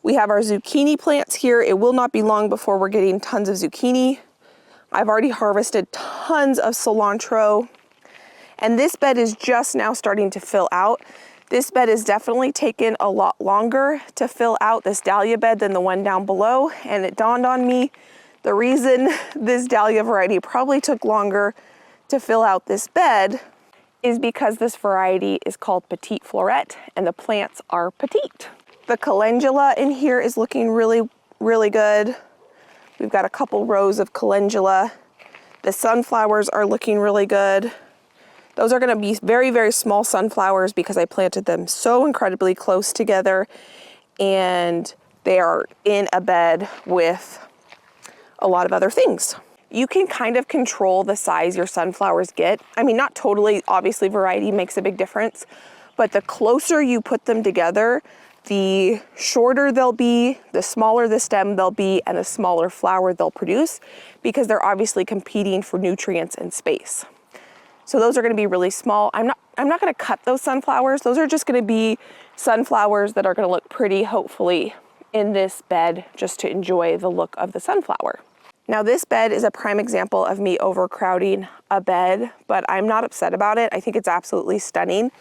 We have our zucchini plants here. It will not be long before we're getting tons of zucchini. I've already harvested tons tons of cilantro. And this bed is just now starting to fill out. This bed has definitely taken a lot longer to fill out, this dahlia bed, than the one down below. And it dawned on me, the reason this dahlia variety probably took longer to fill out this bed is because this variety is called Petite Florette and the plants are petite. The calendula in here is looking really, really good. We've got a couple rows of calendula. The sunflowers are looking really good. Those are gonna be very, very small sunflowers because I planted them so incredibly close together, and they are in a bed with a lot of other things. You can kind of control the size your sunflowers get. I mean, not totally, obviously variety makes a big difference, but the closer you put them together, the shorter they'll be, the smaller the stem they'll be, and the smaller flower they'll produce, because they're obviously competing for nutrients and space. So those are gonna be really small. I'm not gonna cut those sunflowers. Those are just gonna be sunflowers that are gonna look pretty, hopefully, in this bed, just to enjoy the look of the sunflower. Now this bed is a prime example of me overcrowding a bed, but I'm not upset about it. I think it's absolutely stunning.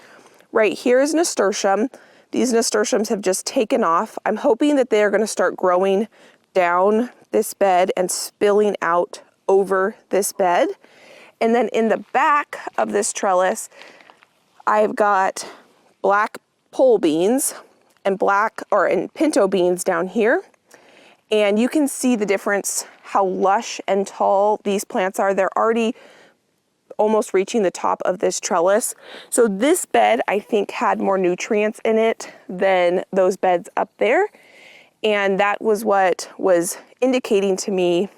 Right here is nasturtium. These nasturtiums have just taken off. I'm hoping that they're gonna start growing down this bed and spilling out over this bed. And then in the back of this trellis, I've got black pole beans and pinto beans down here. And you can see the difference, how lush and tall these plants are. They're already almost reaching the top of this trellis. So this bed, I think, had more nutrients in it than those beds up there. And that was what was indicating to me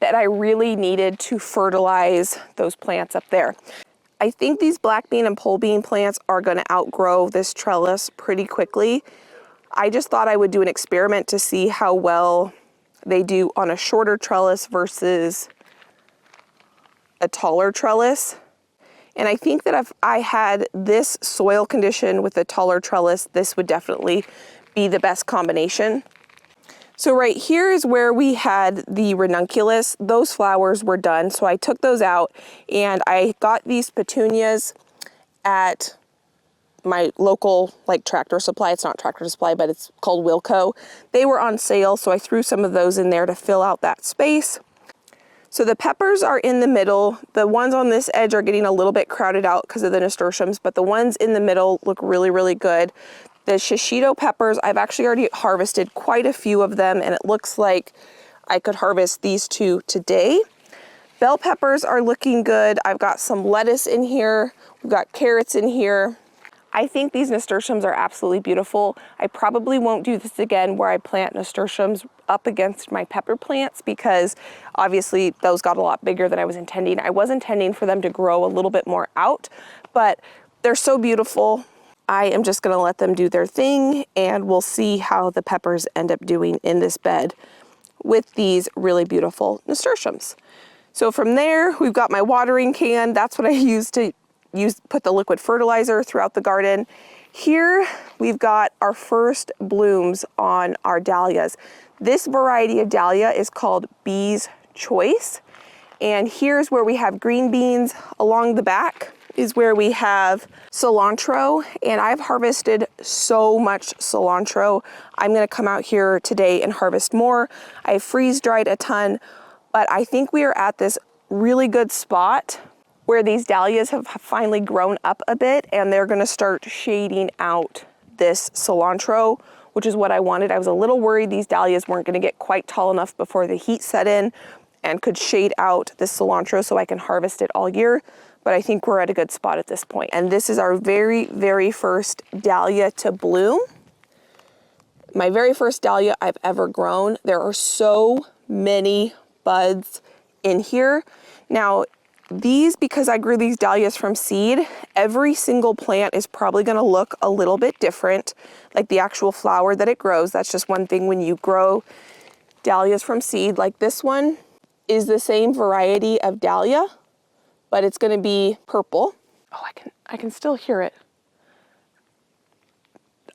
that I really needed to fertilize those plants up there. I think these black bean and pole bean plants are gonna outgrow this trellis pretty quickly. I just thought I would do an experiment to see how well they do on a shorter trellis versus a taller trellis. And I think that if I had this soil condition with a taller trellis, this would definitely be the best combination. So right here is where we had the ranunculus. Those flowers were done, so I took those out, and I got these petunias at my local Tractor Supply. It's not Tractor Supply, but it's called Wilco. They were on sale, so I threw some of those in there to fill out that space. So the peppers are in the middle. The ones on this edge are getting a little bit crowded out because of the nasturtiums, but the ones in the middle look really, really good. The shishito peppers, I've actually already harvested quite a few of them, and it looks like I could harvest these two today. Bell peppers are looking good. I've got some lettuce in here. We've got carrots in here. I think these nasturtiums are absolutely beautiful. I probably won't do this again where I plant nasturtiums up against my pepper plants, because obviously those got a lot bigger than I was intending. I was intending for them to grow a little bit more out, but they're so beautiful. I am just gonna let them do their thing, and we'll see how the peppers end up doing in this bed with these really beautiful nasturtiums. So from there, we've got my watering can. That's what I use to put the liquid fertilizer throughout the garden. Here, we've got our first blooms on our dahlias. This variety of dahlia is called Bee's Choice. And here's where we have green beans. Along the back is where we have cilantro, and I've harvested so much cilantro. I'm gonna come out here today and harvest more. I freeze dried a ton, but I think we are at this really good spot where these dahlias have finally grown up a bit, and they're gonna start shading out this cilantro, which is what I wanted. I was a little worried these dahlias weren't gonna get quite tall enough before the heat set in and could shade out this cilantro so I can harvest it all year. But I think we're at a good spot at this point. And this is our very, very first dahlia to bloom. My very first dahlia I've ever grown. There are so many buds in here. Now, these, because I grew these dahlias from seed, every single plant is probably gonna look a little bit different, like the actual flower that it grows. That's just one thing when you grow dahlias from seed. Like this one is the same variety of dahlia, but it's gonna be purple. Oh, I can still hear it.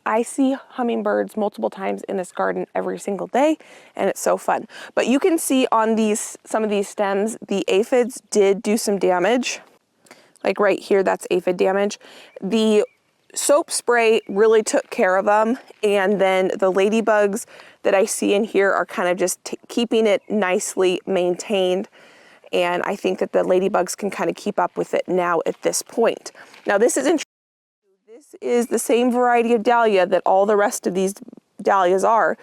I see hummingbirds multiple times in this garden every single day, and it's so fun. But you can see on some of these stems, the aphids did do some damage. Like right here, that's aphid damage. The soap spray really took care of them, and then the ladybugs that I see in here are kind of just keeping it nicely maintained. And I think that the ladybugs can kind of keep up with it now at this point. Now this is interesting. This is the same variety of dahlia that all the rest of these dahlias are,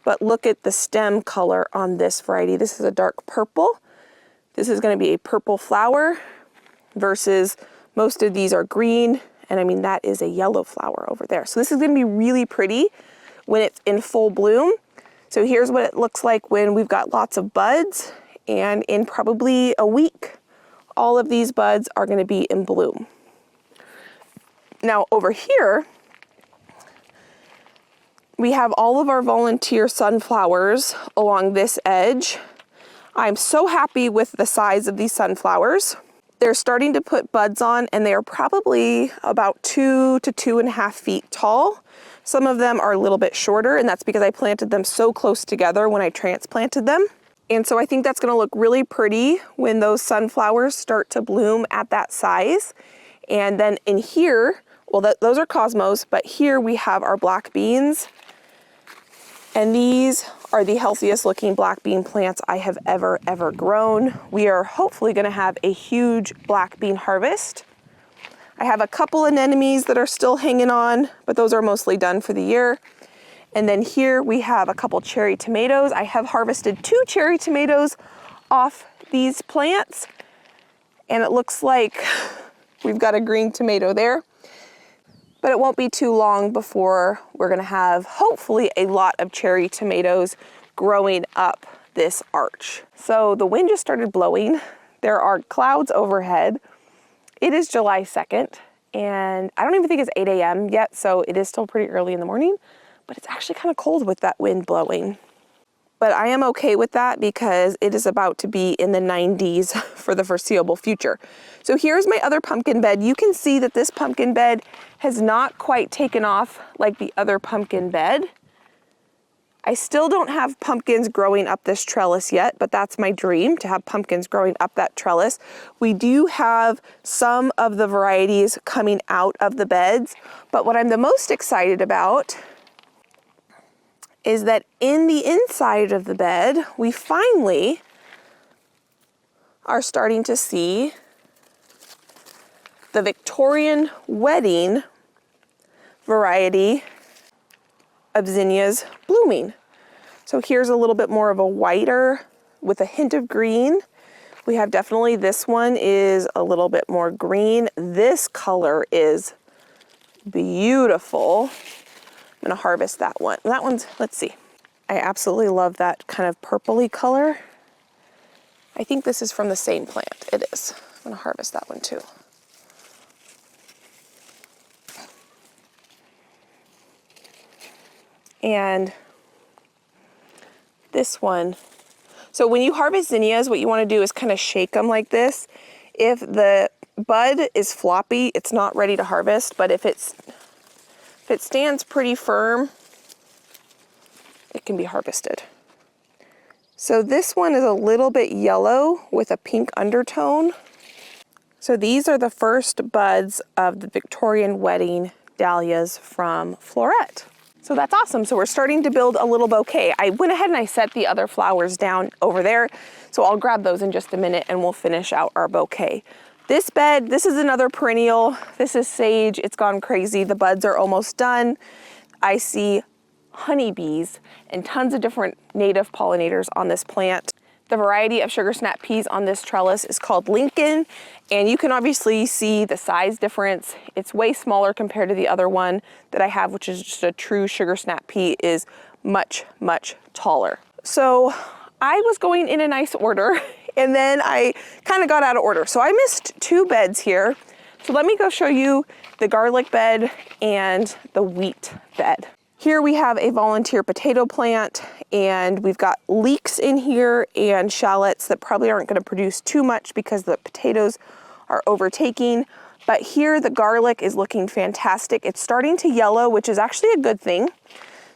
but look at the stem color on this variety. This is a dark purple. This is going to be a purple flower versus most of these are green, and I mean that is a yellow flower over there. So this is going to be really pretty when it's in full bloom. So here's what it looks like when we've got lots of buds, and in probably a week all of these buds are going to be in bloom. Now over here, we have all of our volunteer sunflowers along this edge. I'm so happy with the size of these sunflowers. They're starting to put buds on, and they are probably about 2 to 2.5 feet tall. Some of them are a little bit shorter, and that's because I planted them so close together when I transplanted them. And so I think that's going to look really pretty when those sunflowers start to bloom at that size. And then in here, well, those are cosmos, but here we have our black beans. And these are the healthiest looking black bean plants I have ever grown. We are hopefully going to have a huge black bean harvest. I have a couple anemones that are still hanging on, but those are mostly done for the year. And then here we have a couple cherry tomatoes. I have harvested 2 cherry tomatoes off these plants, and it looks like we've got a green tomato there. But it won't be too long before we're gonna have, hopefully, a lot of cherry tomatoes growing up this arch. So the wind just started blowing. There are clouds overhead. It is July 2nd, and I don't even think it's 8 a.m. yet, so it is still pretty early in the morning, but it's actually kind of cold with that wind blowing. But I am okay with that because it is about to be in the 90s for the foreseeable future. So here's my other pumpkin bed. You can see that this pumpkin bed has not quite taken off like the other pumpkin bed. I still don't have pumpkins growing up this trellis yet, but that's my dream, to have pumpkins growing up that trellis. We do have some of the varieties coming out of the beds, but what I'm the most excited about is that in the inside of the bed, we finally are starting to see the Victorian wedding variety of zinnias blooming. So here's a little bit more of a whiter with a hint of green. We have definitely, this one is a little bit more green. This color is beautiful. I'm gonna harvest that one. That one's, let's see. I absolutely love that kind of purpley color. I think this is from the same plant. It is. I'm gonna harvest that one too. And this one. So when you harvest zinnias, what you wanna do is kind of shake them like this. If the bud is floppy, it's not ready to harvest, but if it stands pretty firm, it can be harvested. So this one is a little bit yellow with a pink undertone. So these are the first buds of the Victorian wedding dahlias from Floret. So that's awesome. So we're starting to build a little bouquet. I went ahead and I set the other flowers down over there. So I'll grab those in just a minute and we'll finish out our bouquet. This bed, this is another perennial. This is sage. It's gone crazy. The buds are almost done. I see honeybees and tons of different native pollinators on this plant. The variety of sugar snap peas on this trellis is called Lincoln, and you can obviously see the size difference. It's way smaller compared to the other one that I have, which is just a true sugar snap pea, is much, much taller. So I was going in a nice order, and then I kind of got out of order. So I missed 2 beds here. So let me go show you the garlic bed and the wheat bed. Here we have a volunteer potato plant, and we've got leeks in here and shallots that probably aren't going to produce too much because the potatoes are overtaking. But here the garlic is looking fantastic. It's starting to yellow, which is actually a good thing.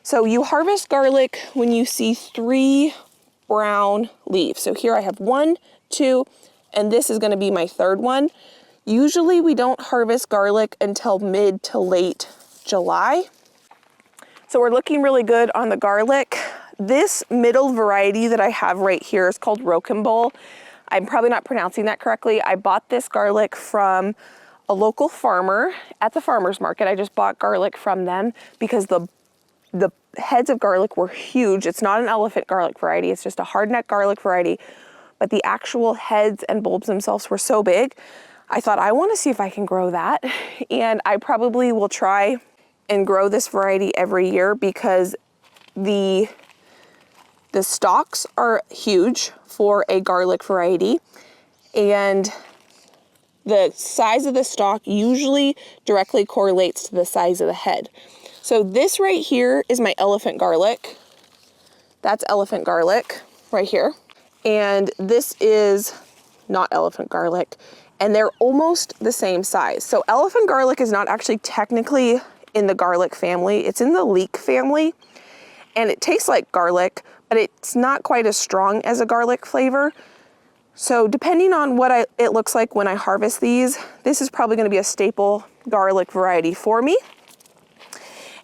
So you harvest garlic when you see 3 brown leaves. So here I have 1, 2, and this is gonna be my 3rd one. Usually we don't harvest garlic until mid to late July. So we're looking really good on the garlic. This middle variety that I have right here is called Rocambole. I'm probably not pronouncing that correctly. I bought this garlic from a local farmer at the farmer's market. I just bought garlic from them because the heads of garlic were huge. It's not an elephant garlic variety, it's just a hardneck garlic variety, but the actual heads and bulbs themselves were so big. I thought, I want to see if I can grow that, and I probably will try and grow this variety every year because the stalks are huge for a garlic variety, and the size of the stalk usually directly correlates to the size of the head. So this right here is my elephant garlic. That's elephant garlic right here. And this is not elephant garlic. And they're almost the same size. So elephant garlic is not actually technically in the garlic family. It's in the leek family. And it tastes like garlic, but it's not quite as strong as a garlic flavor. So depending on what it looks like when I harvest these, this is probably gonna be a staple garlic variety for me.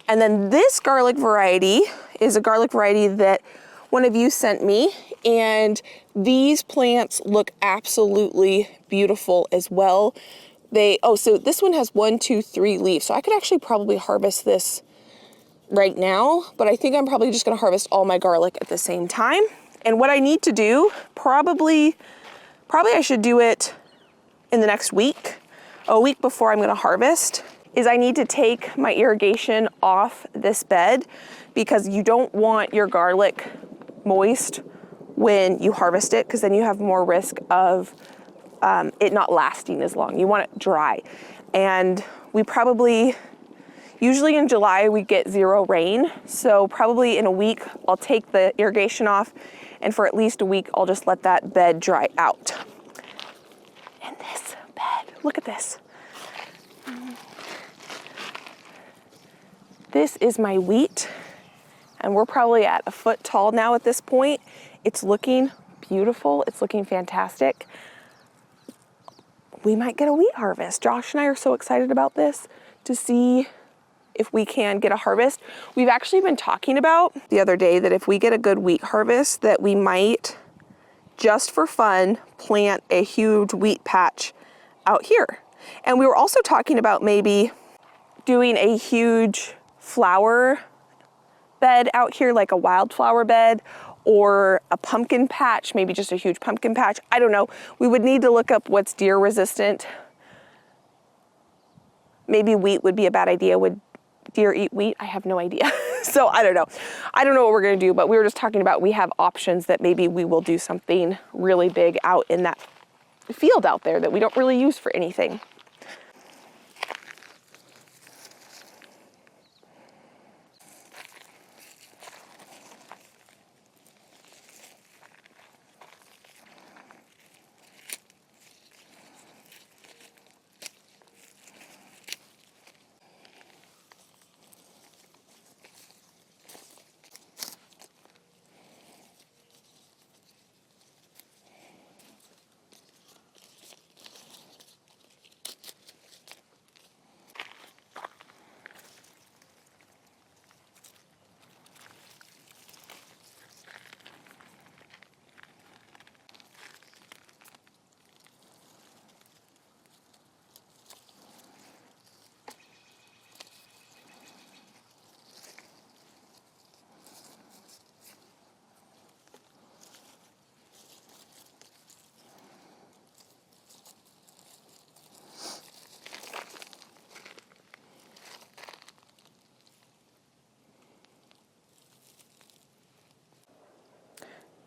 And then this garlic variety is a garlic variety that one of you sent me, and these plants look absolutely beautiful as well. So this one has 1, 2, 3 leaves. So I could actually probably harvest this right now, but I think I'm probably just gonna harvest all my garlic at the same time. And what I need to do, probably I should do it in the next week, a week before I'm gonna harvest, is I need to take my irrigation off this bed because you don't want your garlic moist when you harvest it, because then you have more risk of it not lasting as long. You want it dry. And usually in July we get 0 rain, so probably in a week I'll take the irrigation off, and for at least a week I'll just let that bed dry out. And this bed, look at this. This is my wheat, and we're probably at a foot tall now at this point. It's looking beautiful. It's looking fantastic. We might get a wheat harvest. Josh and I are so excited about this to see if we can get a harvest. We've actually been talking about the other day that if we get a good wheat harvest, that we might, just for fun, plant a huge wheat patch out here. And we were also talking about maybe doing a huge flower bed out here, like a wildflower bed or a pumpkin patch, maybe just a huge pumpkin patch. I don't know. We would need to look up what's deer resistant. Maybe wheat would be a bad idea. Would deer eat wheat? I have no idea. So I don't know. I don't know what we're gonna do, but we were just talking about we have options that maybe we will do something really big out in that field out there that we don't really use for anything.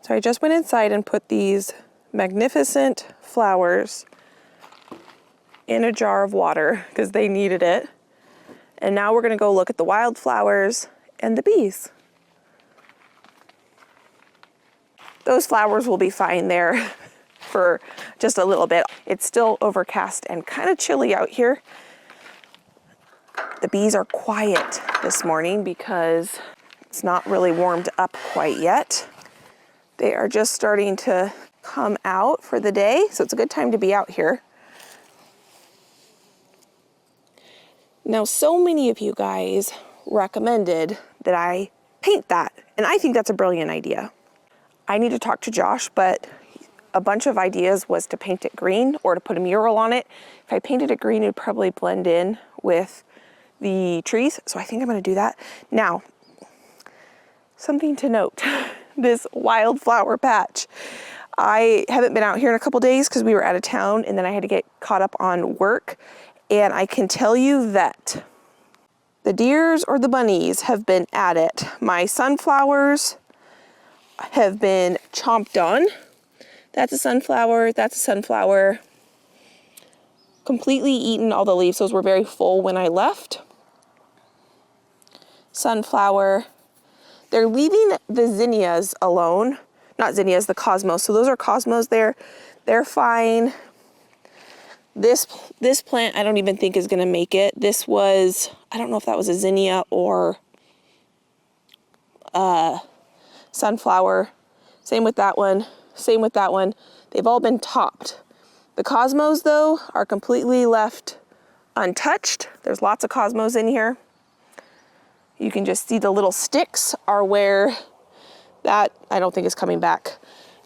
So I just went inside and put these magnificent flowers in a jar of water because they needed it. And now we're gonna go look at the wildflowers and the bees. Those flowers will be fine there. for just a little bit. It's still overcast and kind of chilly out here. The bees are quiet this morning because it's not really warmed up quite yet. They are just starting to come out for the day, so it's a good time to be out here. Now, so many of you guys recommended that I paint that, and I think that's a brilliant idea. I need to talk to Josh, but a bunch of ideas was to paint it green or to put a mural on it. If I painted it green, it would probably blend in with the trees, so I think I'm gonna do that. Now, something to note, this wildflower patch. I haven't been out here in a couple days because we were out of town and then I had to get caught up on work. And I can tell you that the deers or the bunnies have been at it. My sunflowers have been chomped on. That's a sunflower, that's a sunflower. Completely eaten all the leaves. Those were very full when I left. Sunflower. They're leaving the zinnias alone. Not zinnias, the cosmos. So those are cosmos there. They're fine. This plant I don't even think is gonna make it. This was, I don't know if that was a zinnia or sunflower. Same with that one, same with that one. They've all been topped. The cosmos though are completely left untouched. There's lots of cosmos in here. You can just see the little sticks are where that I don't think is coming back.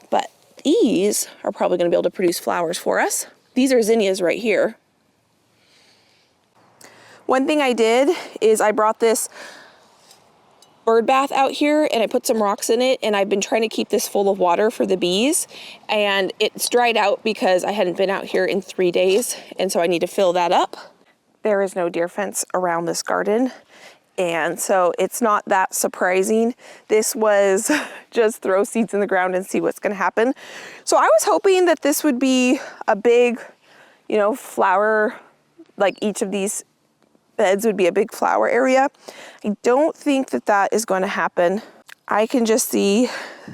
But these are probably gonna be able to produce flowers for us. These are zinnias right here. One thing I did is I brought this bird bath out here and I put some rocks in it, and I've been trying to keep this full of water for the bees, and it's dried out because I hadn't been out here in 3 days, and so I need to fill that up. There is no deer fence around this garden, and so it's not that surprising. This was just throw seeds in the ground and see what's gonna happen. So I was hoping that this would be a big, you know, flower, like each of these beds would be a big flower area. I don't think that that is going to happen. I can just see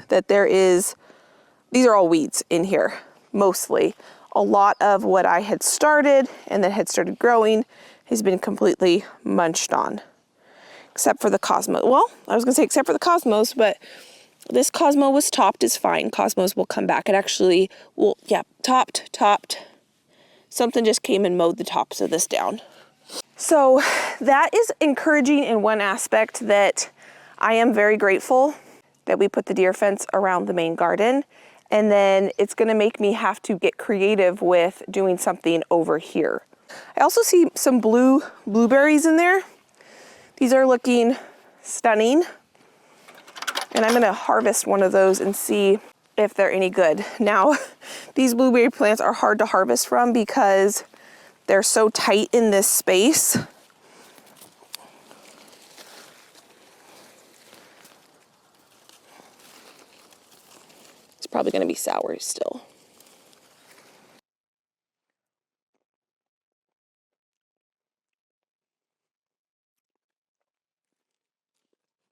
that these are all weeds in here, mostly. A lot of what I had started and that had started growing has been completely munched on. Except for the cosmos. Well, I was gonna say except for the cosmos, but this cosmo was topped is fine. Cosmos will come back. It actually will, yeah, topped. Something just came and mowed the tops of this down. So that is encouraging in one aspect, that I am very grateful that we put the deer fence around the main garden. And then it's gonna make me have to get creative with doing something over here. I also see some blueberries in there. These are looking stunning. And I'm gonna harvest one of those and see if they're any good. Now, these blueberry plants are hard to harvest from because they're so tight in this space. It's probably gonna be sour still.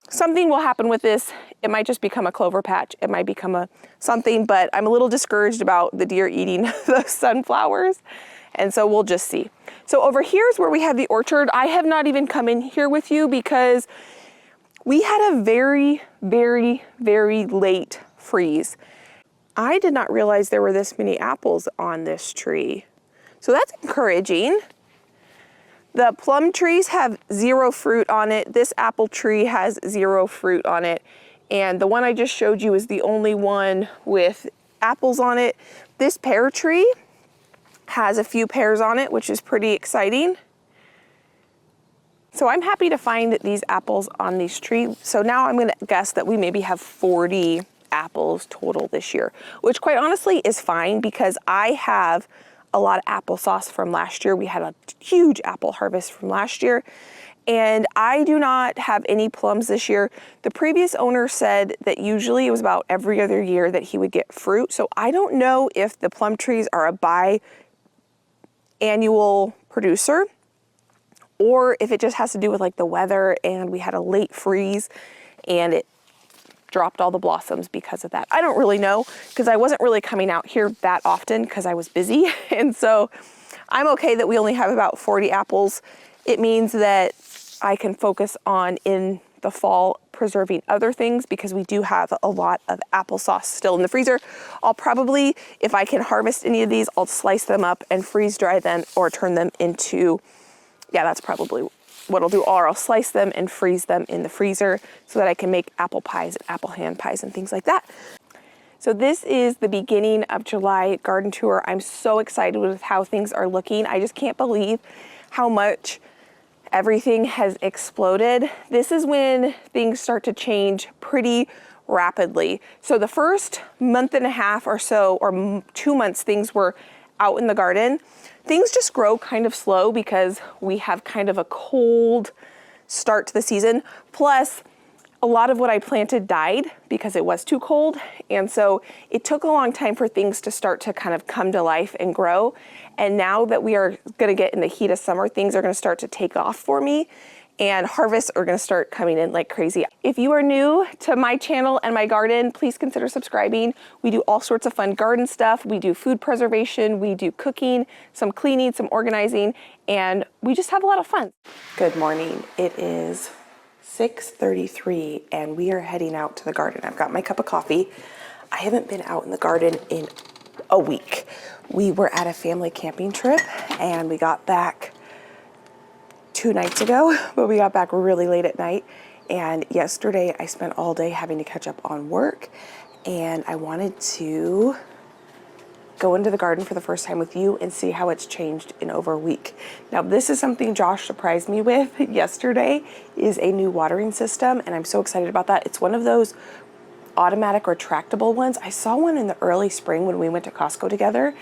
Something will happen with this. It might just become a clover patch. It might become a something, but I'm a little discouraged about the deer eating the sunflowers. And so we'll just see. So over here is where we have the orchard. I have not even come in here with you because we had a very, very, very late freeze. I did not realize there were this many apples on this tree. So that's encouraging. The plum trees have 0 fruit on it. This apple tree has 0 fruit on it. And the one I just showed you is the only one with apples on it. This pear tree has a few pears on it, which is pretty exciting. So I'm happy to find these apples on these trees. So now I'm gonna guess that we maybe have 40 apples total this year, which quite honestly is fine because I have a lot of applesauce from last year. We had a huge apple harvest from last year, and I do not have any plums this year. The previous owner said that usually it was about every other year that he would get fruit. So I don't know if the plum trees are a biannual producer or if it just has to do with like the weather and we had a late freeze and it dropped all the blossoms because of that. I don't really know, because I wasn't really coming out here that often because I was busy. And so I'm okay that we only have about 40 apples. It means that I can focus on in the fall preserving other things, because we do have a lot of applesauce still in the freezer. I'll probably, if I can harvest any of these, I'll slice them up and freeze dry them or turn them into, yeah, that's probably what I'll do, or I'll slice them and freeze them in the freezer so that I can make apple pies and apple hand pies and things like that. So this is the beginning of July garden tour. I'm so excited with how things are looking. I just can't believe how much everything has exploded. This is when things start to change pretty rapidly. So the first month and a half or so, or 2 months, things were out in the garden. Things just grow kind of slow because we have kind of a cold start to the season. Plus, a lot of what I planted died because it was too cold. And so it took a long time for things to start to kind of come to life and grow. And now that we are going to get in the heat of summer, things are going to start to take off for me, and harvests are going to start coming in like crazy. If you are new to my channel and my garden, please consider subscribing. We do all sorts of fun garden stuff. We do food preservation, we do cooking, some cleaning, some organizing, and we just have a lot of fun. Good morning. It is 6:33 and we are heading out to the garden. I've got my cup of coffee. I haven't been out in the garden in a week. We were at a family camping trip and we got back 2 nights ago, but we got back really late at night. And yesterday I spent all day having to catch up on work, and I wanted to go into the garden for the first time with you and see how it's changed in over a week. Now, this is something Josh surprised me with yesterday, is a new watering system, and I'm so excited about that. It's one of those automatic retractable ones. I saw one in the early spring when we went to Costco together,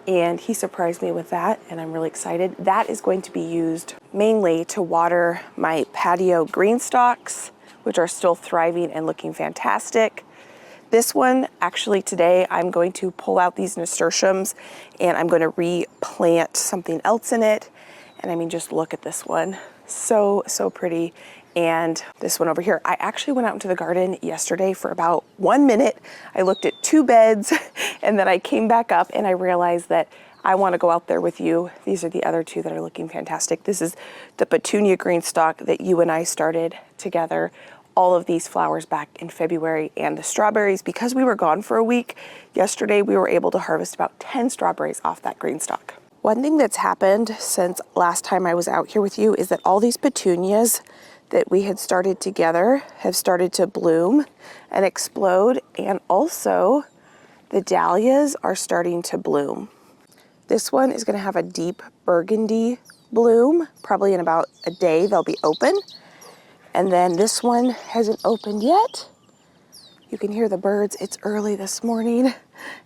and he surprised me with that, and I'm really excited. That is going to be used mainly to water my patio green stalks, which are still thriving and looking fantastic. This one, actually today, I'm going to pull out these nasturtiums and I'm going to replant something else in it. And I mean, just look at this one. So, so pretty. And this one over here, I actually went out into the garden yesterday for about 1 minute. I looked at 2 beds and then I came back up and I realized that I want to go out there with you. These are the other 2 that are looking fantastic. This is the petunia green stalk that you and I started together. All of these flowers back in February, and the strawberries, because we were gone for a week, yesterday we were able to harvest about 10 strawberries off that green stalk. One thing that's happened since last time I was out here with you is that all these petunias that we had started together have started to bloom and explode, and also the dahlias are starting to bloom. This one is going to have a deep burgundy bloom. Probably in about a day they'll be open. And then this one hasn't opened yet. You can hear the birds. It's early this morning.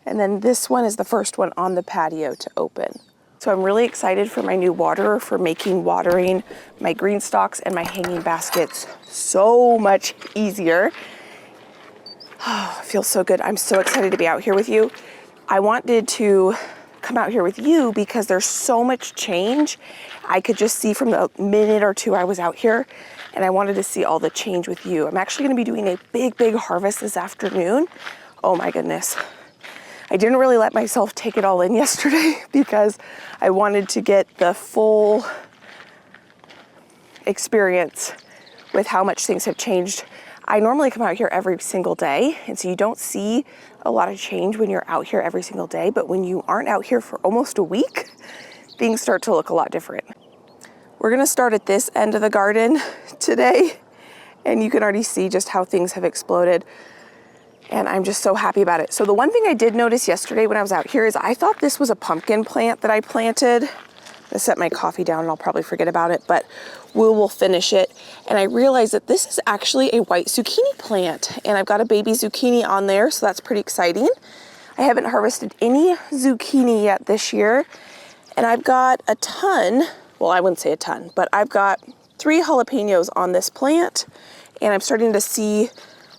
And then this one is the first one on the patio to open. So I'm really excited for my new waterer for making watering my green stalks and my hanging baskets so much easier. Oh, it feels so good. I'm so excited to be out here with you. I wanted to come out here with you because there's so much change. I could just see from the minute or 2 I was out here, and I wanted to see all the change with you. I'm actually going to be doing a big harvest this afternoon. Oh my goodness. I didn't really let myself take it all in yesterday because I wanted to get the full experience with how much things have changed. I normally come out here every single day, and so you don't see a lot of change when you're out here every single day, but when you aren't out here for almost a week, things start to look a lot different. We're gonna start at this end of the garden today, and you can already see just how things have exploded, and I'm just so happy about it. So the one thing I did notice yesterday when I was out here is I thought this was a pumpkin plant that I planted. I set my coffee down and I'll probably forget about it, but we will finish it. And I realized that this is actually a white zucchini plant, and I've got a baby zucchini on there, so that's pretty exciting. I haven't harvested any zucchini yet this year, and I've got a ton, well, I wouldn't say a ton, but I've got 3 jalapenos on this plant, and I'm starting to see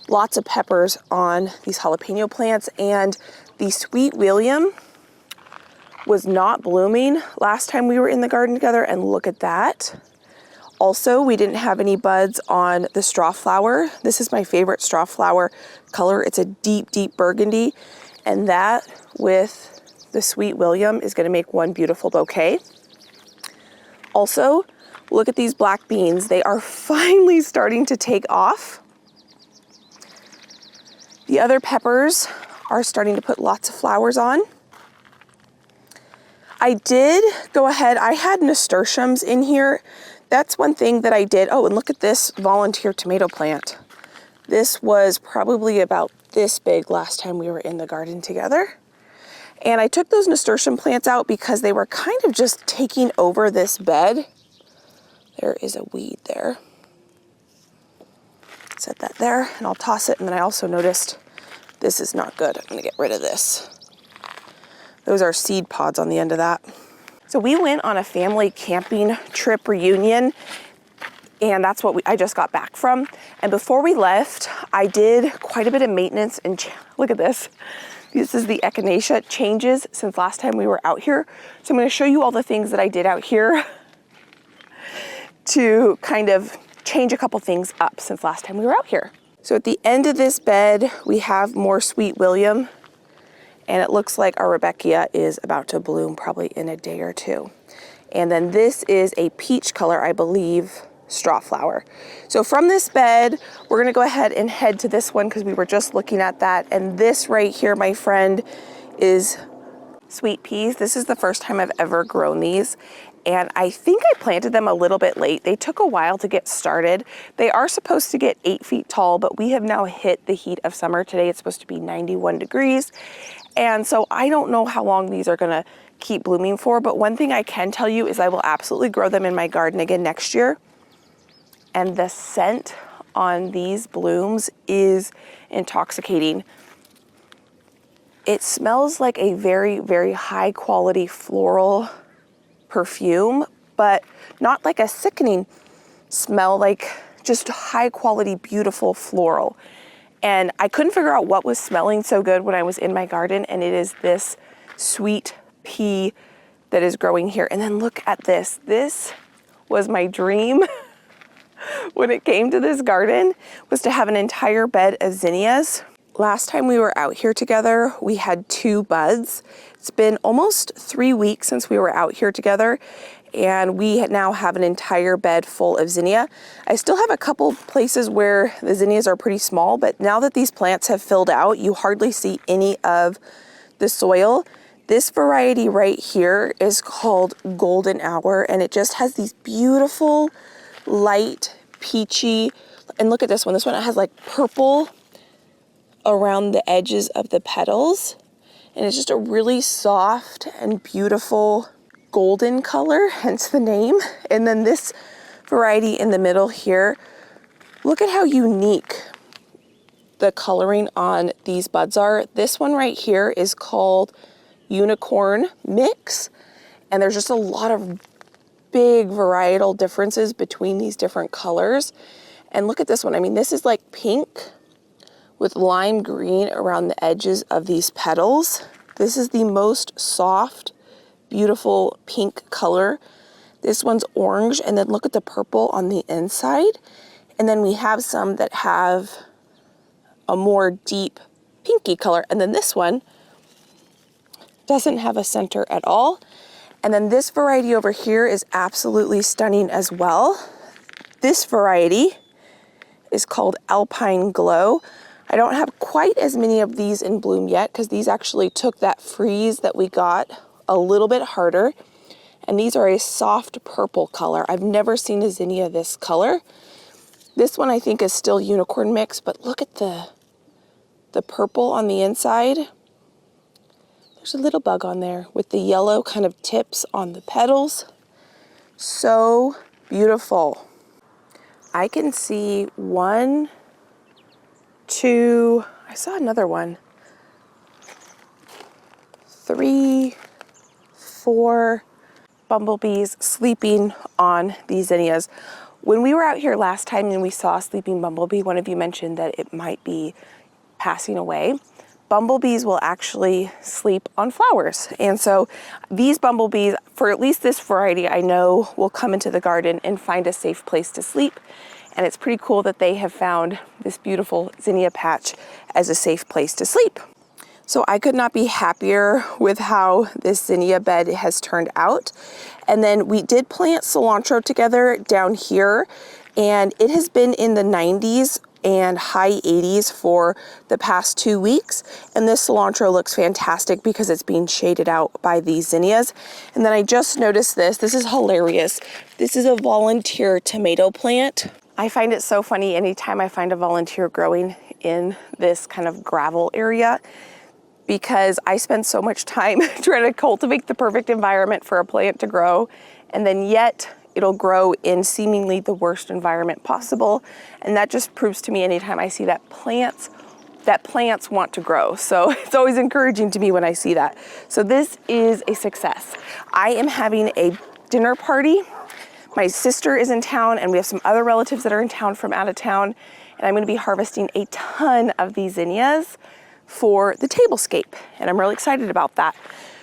lots of peppers on these jalapeno plants, and the Sweet William was not blooming last time we were in the garden together, and look at that. Also, we didn't have any buds on the straw flower. This is my favorite straw flower color. It's a deep, deep burgundy. And that with the Sweet William is gonna make one beautiful bouquet. Also, look at these black beans. They are finally starting to take off. The other peppers are starting to put lots of flowers on. I did go ahead, I had nasturtiums in here. That's one thing that I did. Oh, and look at this volunteer tomato plant. This was probably about this big last time we were in the garden together. And I took those nasturtium plants out because they were kind of just taking over this bed. There is a weed there. Set that there and I'll toss it. And then I also noticed this is not good. I'm gonna get rid of this. Those are seed pods on the end of that. So we went on a family camping trip reunion, and that's what I just got back from. And before we left, I did quite a bit of maintenance and look at this. This is the echinacea changes since last time we were out here. So I'm gonna show you all the things that I did out here to kind of change a couple things up since last time we were out here. So at the end of this bed, we have more Sweet William, and it looks like our Rebecca is about to bloom probably in a day or two. And then this is a peach color, I believe, straw flower. So from this bed, we're gonna go ahead and head to this one because we were just looking at that. And this right here, my friend, is sweet peas. This is the first time I've ever grown these. And I think I planted them a little bit late. They took a while to get started. They are supposed to get 8 feet tall, but we have now hit the heat of summer. Today it's supposed to be 91 degrees. And so I don't know how long these are gonna keep blooming for, but one thing I can tell you is I will absolutely grow them in my garden again next year. And the scent on these blooms is intoxicating. It smells like a very, very high quality floral perfume, but not like a sickening smell, like just high quality, beautiful floral. And I couldn't figure out what was smelling so good when I was in my garden, and it is this sweet pea that is growing here. And then look at this. This was my dream when it came to this garden, was to have an entire bed of zinnias. Last time we were out here together, we had 2 buds. It's been almost 3 weeks since we were out here together, and we now have an entire bed full of zinnia. I still have a couple places where the zinnias are pretty small, but now that these plants have filled out, you hardly see any of the soil. This variety right here is called Golden Hour, and it just has these beautiful, light, peachy, and look at this one. This one has like purple around the edges of the petals, and it's just a really soft and beautiful golden color, hence the name. And then this variety in the middle here, look at how unique the coloring on these buds are. This one right here is called Unicorn Mix, and there's just a lot of big varietal differences between these different colors. And look at this one. I mean, this is like pink with lime green around the edges of these petals. This is the most soft, beautiful pink color. This one's orange, and then look at the purple on the inside. And then we have some that have a more deep pinky color. And then this one doesn't have a center at all. And then this variety over here is absolutely stunning as well. This variety is called Alpine Glow. I don't have quite as many of these in bloom yet because these actually took that freeze that we got a little bit harder. And these are a soft purple color. I've never seen a zinnia this color. This one I think is still Unicorn Mix, but look at the purple on the inside. There's a little bug on there with the yellow kind of tips on the petals. So beautiful. I can see 1, 2, I saw another one, 3, 4 bumblebees sleeping on these zinnias. When we were out here last time and we saw a sleeping bumblebee, one of you mentioned that it might be passing away, bumblebees will actually sleep on flowers. And so these bumblebees, for at least this variety, I know will come into the garden and find a safe place to sleep. And it's pretty cool that they have found this beautiful zinnia patch as a safe place to sleep. So I could not be happier with how this zinnia bed has turned out. And then we did plant cilantro together down here, and it has been in the 90s and high 80s for the past 2 weeks. And this cilantro looks fantastic because it's being shaded out by these zinnias. And then I just noticed this. This is hilarious. This is a volunteer tomato plant. I find it so funny anytime I find a volunteer growing in this kind of gravel area, because I spend so much time trying to cultivate the perfect environment for a plant to grow, and then yet it'll grow in seemingly the worst environment possible. And that just proves to me anytime I see that plants want to grow. So it's always encouraging to me when I see that. So this is a success. I am having a dinner party. My sister is in town, and we have some other relatives that are in town from out of town, and I'm gonna be harvesting a ton of these zinnias for the tablescape, and I'm really excited about that.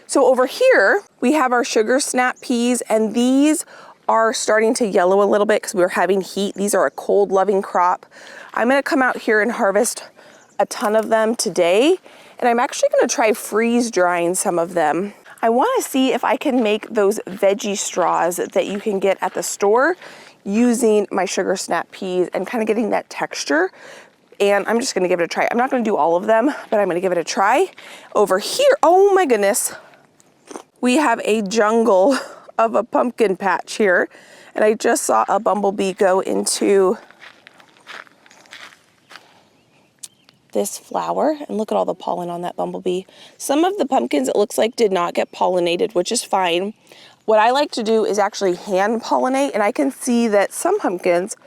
So over here, we have our sugar snap peas, and these are starting to yellow a little bit because we were having heat. These are a cold loving crop. I'm gonna come out here and harvest a ton of them today, and I'm actually gonna try freeze drying some of them. I wanna see if I can make those veggie straws that you can get at the store using my sugar snap peas and kind of getting that texture. And I'm just gonna give it a try. I'm not gonna do all of them, but I'm gonna give it a try. Over here, oh my goodness, we have a jungle of a pumpkin patch here. And I just saw a bumblebee go into this flower, and look at all the pollen on that bumblebee. Some of the pumpkins, it looks like, did not get pollinated, which is fine. What I like to do is actually hand pollinate, and I can see that some pumpkins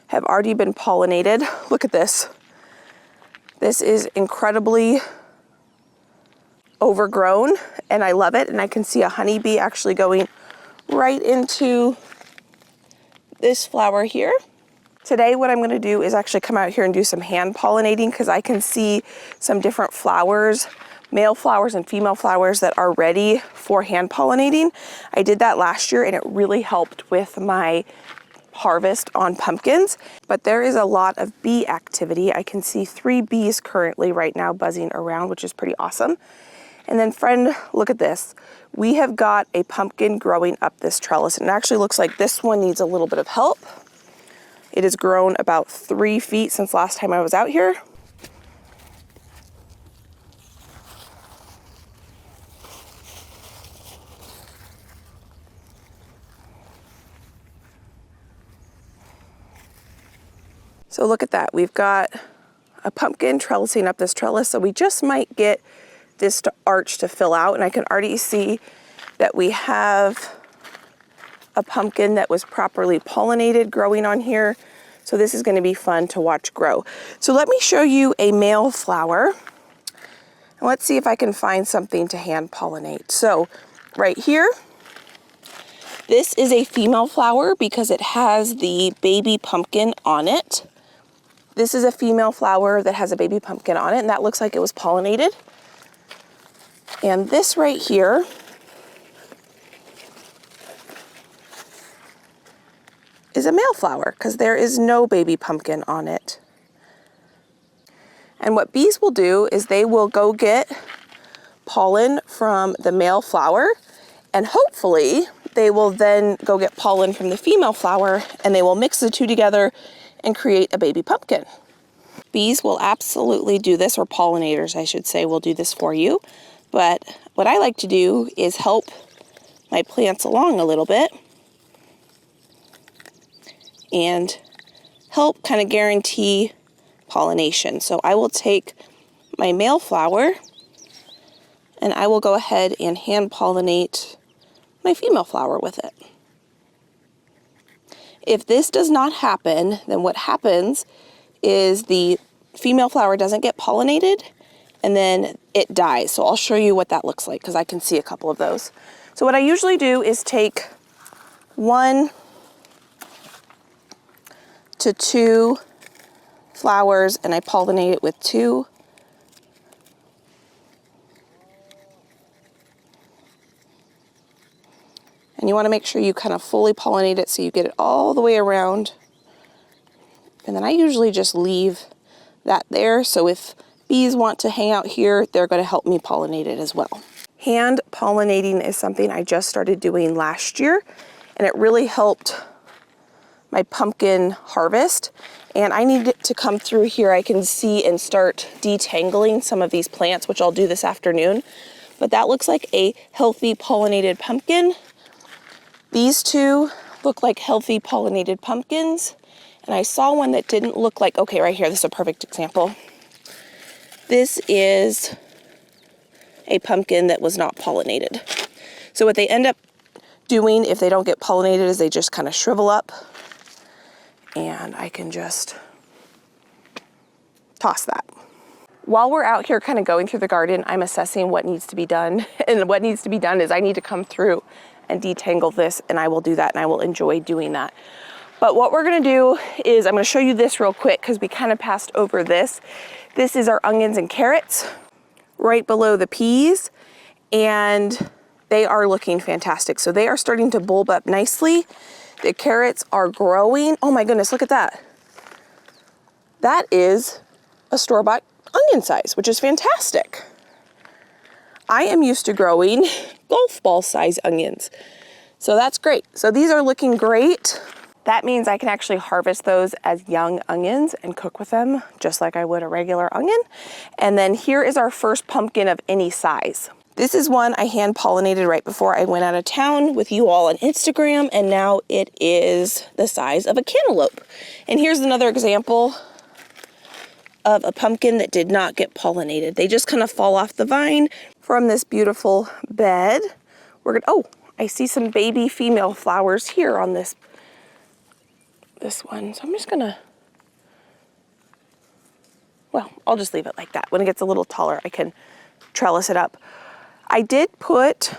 have already been pollinated. Look at this. This is incredibly overgrown, and I love it. And I can see a honeybee actually going right into this flower here. Today, what I'm gonna do is actually come out here and do some hand pollinating, because I can see some different flowers, male flowers and female flowers, that are ready for hand pollinating. I did that last year, and it really helped with my harvest on pumpkins. But there is a lot of bee activity. I can see 3 bees currently right now buzzing around, which is pretty awesome. And then friend, look at this. We have got a pumpkin growing up this trellis, and it actually looks like this one needs a little bit of help. It has grown about 3 feet since last time I was out here. So look at that. We've got a pumpkin trellising up this trellis, so we just might get this arch to fill out, and I can already see that we have a pumpkin that was properly pollinated growing on here. So this is going to be fun to watch grow. So let me show you a male flower, and let's see if I can find something to hand pollinate. So right here, this is a female flower because it has the baby pumpkin on it. This is a female flower that has a baby pumpkin on it, and that looks like it was pollinated. And this right here is a male flower because there is no baby pumpkin on it. And what bees will do is they will go get pollen from the male flower, and hopefully they will then go get pollen from the female flower, and they will mix the two together and create a baby pumpkin. Bees will absolutely do this, or pollinators, I should say, will do this for you. But what I like to do is help my plants along a little bit and help kind of guarantee pollination. So I will take my male flower and I will go ahead and hand pollinate my female flower with it. If this does not happen, then what happens is the female flower doesn't get pollinated and then it dies. So I'll show you what that looks like because I can see a couple of those. So what I usually do is take 1 to 2 flowers and I pollinate it with 2 And you want to make sure you kind of fully pollinate it so you get it all the way around. And then I usually just leave that there, so if bees want to hang out here, they're going to help me pollinate it as well. Hand pollinating is something I just started doing last year, and it really helped my pumpkin harvest. And I need it to come through here. I can see and start detangling some of these plants, which I'll do this afternoon. But that looks like a healthy pollinated pumpkin. These two look like healthy pollinated pumpkins. And I saw one that didn't look like, okay, right here, this is a perfect example. This is a pumpkin that was not pollinated. So what they end up doing if they don't get pollinated is they just kind of shrivel up, and I can just toss that. While we're out here kind of going through the garden, I'm assessing what needs to be done. And what needs to be done is I need to come through and detangle this, and I will do that, and I will enjoy doing that. But what we're gonna do is I'm gonna show you this real quick because we kind of passed over this. This is our onions and carrots right below the peas, and they are looking fantastic. So they are starting to bulb up nicely. The carrots are growing. Oh my goodness, look at that. That is a store-bought onion size, which is fantastic. I am used to growing golf ball size onions. So that's great. So these are looking great. That means I can actually harvest those as young onions and cook with them just like I would a regular onion. And then here is our first pumpkin of any size. This is one I hand pollinated right before I went out of town with you all on Instagram, and now it is the size of a cantaloupe. And here's another example of a pumpkin that did not get pollinated. They just kind of fall off the vine from this beautiful bed. We're gonna, oh, I see some baby female flowers here on this one. So I'm just gonna, well, I'll just leave it like that. When it gets a little taller, I can trellis it up. I did put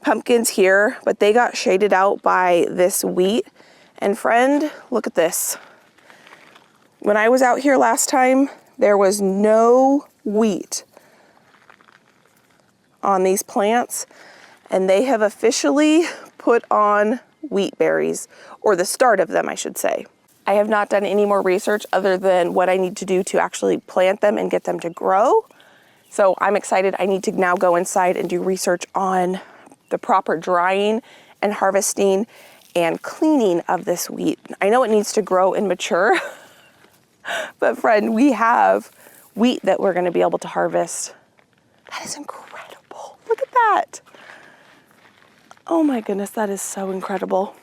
pumpkins here, but they got shaded out by this wheat. And friend, look at this. When I was out here last time, there was no wheat on these plants, and they have officially put on wheat berries, or the start of them, I should say. I have not done any more research other than what I need to do to actually plant them and get them to grow. So I'm excited. I need to now go inside and do research on the proper drying and harvesting and cleaning of this wheat. I know it needs to grow and mature, but friend, we have wheat that we're gonna be able to harvest. That is incredible. Look at that. Oh my goodness, that is so incredible.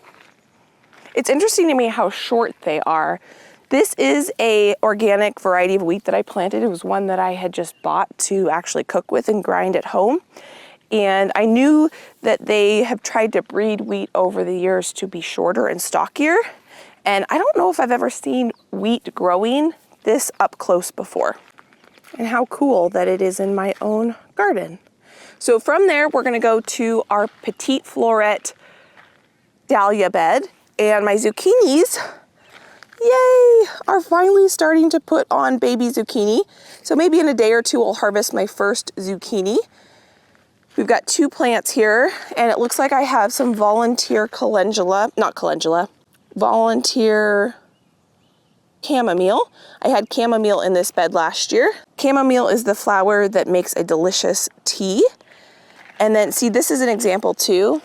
It's interesting to me how short they are. This is a organic variety of wheat that I planted. It was one that I had just bought to actually cook with and grind at home. And I knew that they have tried to breed wheat over the years to be shorter and stockier. And I don't know if I've ever seen wheat growing this up close before. And how cool that it is in my own garden. So from there, we're gonna go to our Petite Florette dahlia bed, and my zucchinis, yay, are finally starting to put on baby zucchini. So maybe in a day or two, I'll harvest my first zucchini. We've got 2 plants here, and it looks like I have some volunteer volunteer chamomile. I had chamomile in this bed last year. Chamomile is the flower that makes a delicious tea. And then see, this is an example too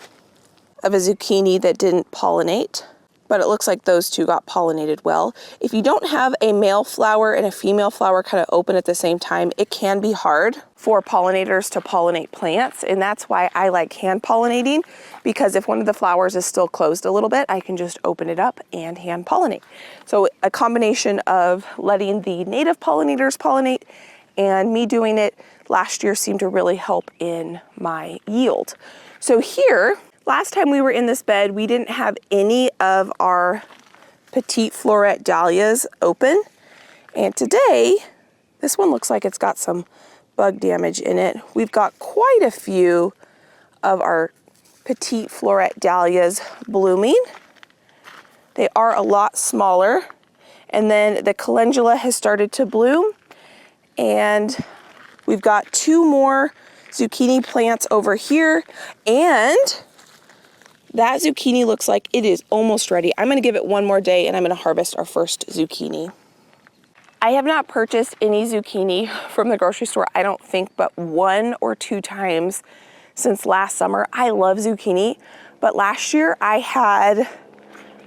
of a zucchini that didn't pollinate, but it looks like those 2 got pollinated well. If you don't have a male flower and a female flower kind of open at the same time, it can be hard for pollinators to pollinate plants. And that's why I like hand pollinating, because if one of the flowers is still closed a little bit, I can just open it up and hand pollinate. So a combination of letting the native pollinators pollinate and me doing it last year seemed to really help in my yield. So here, last time we were in this bed, we didn't have any of our Petite Florette dahlias open. And today, this one looks like it's got some bug damage in it. We've got quite a few of our Petite Florette dahlias blooming. They are a lot smaller. And then the calendula has started to bloom. And we've got 2 more zucchini plants over here. And that zucchini looks like it is almost ready. I'm gonna give it one more day and I'm gonna harvest our first zucchini. I have not purchased any zucchini from the grocery store, I don't think, but 1 or 2 times since last summer. I love zucchini, but last year I had,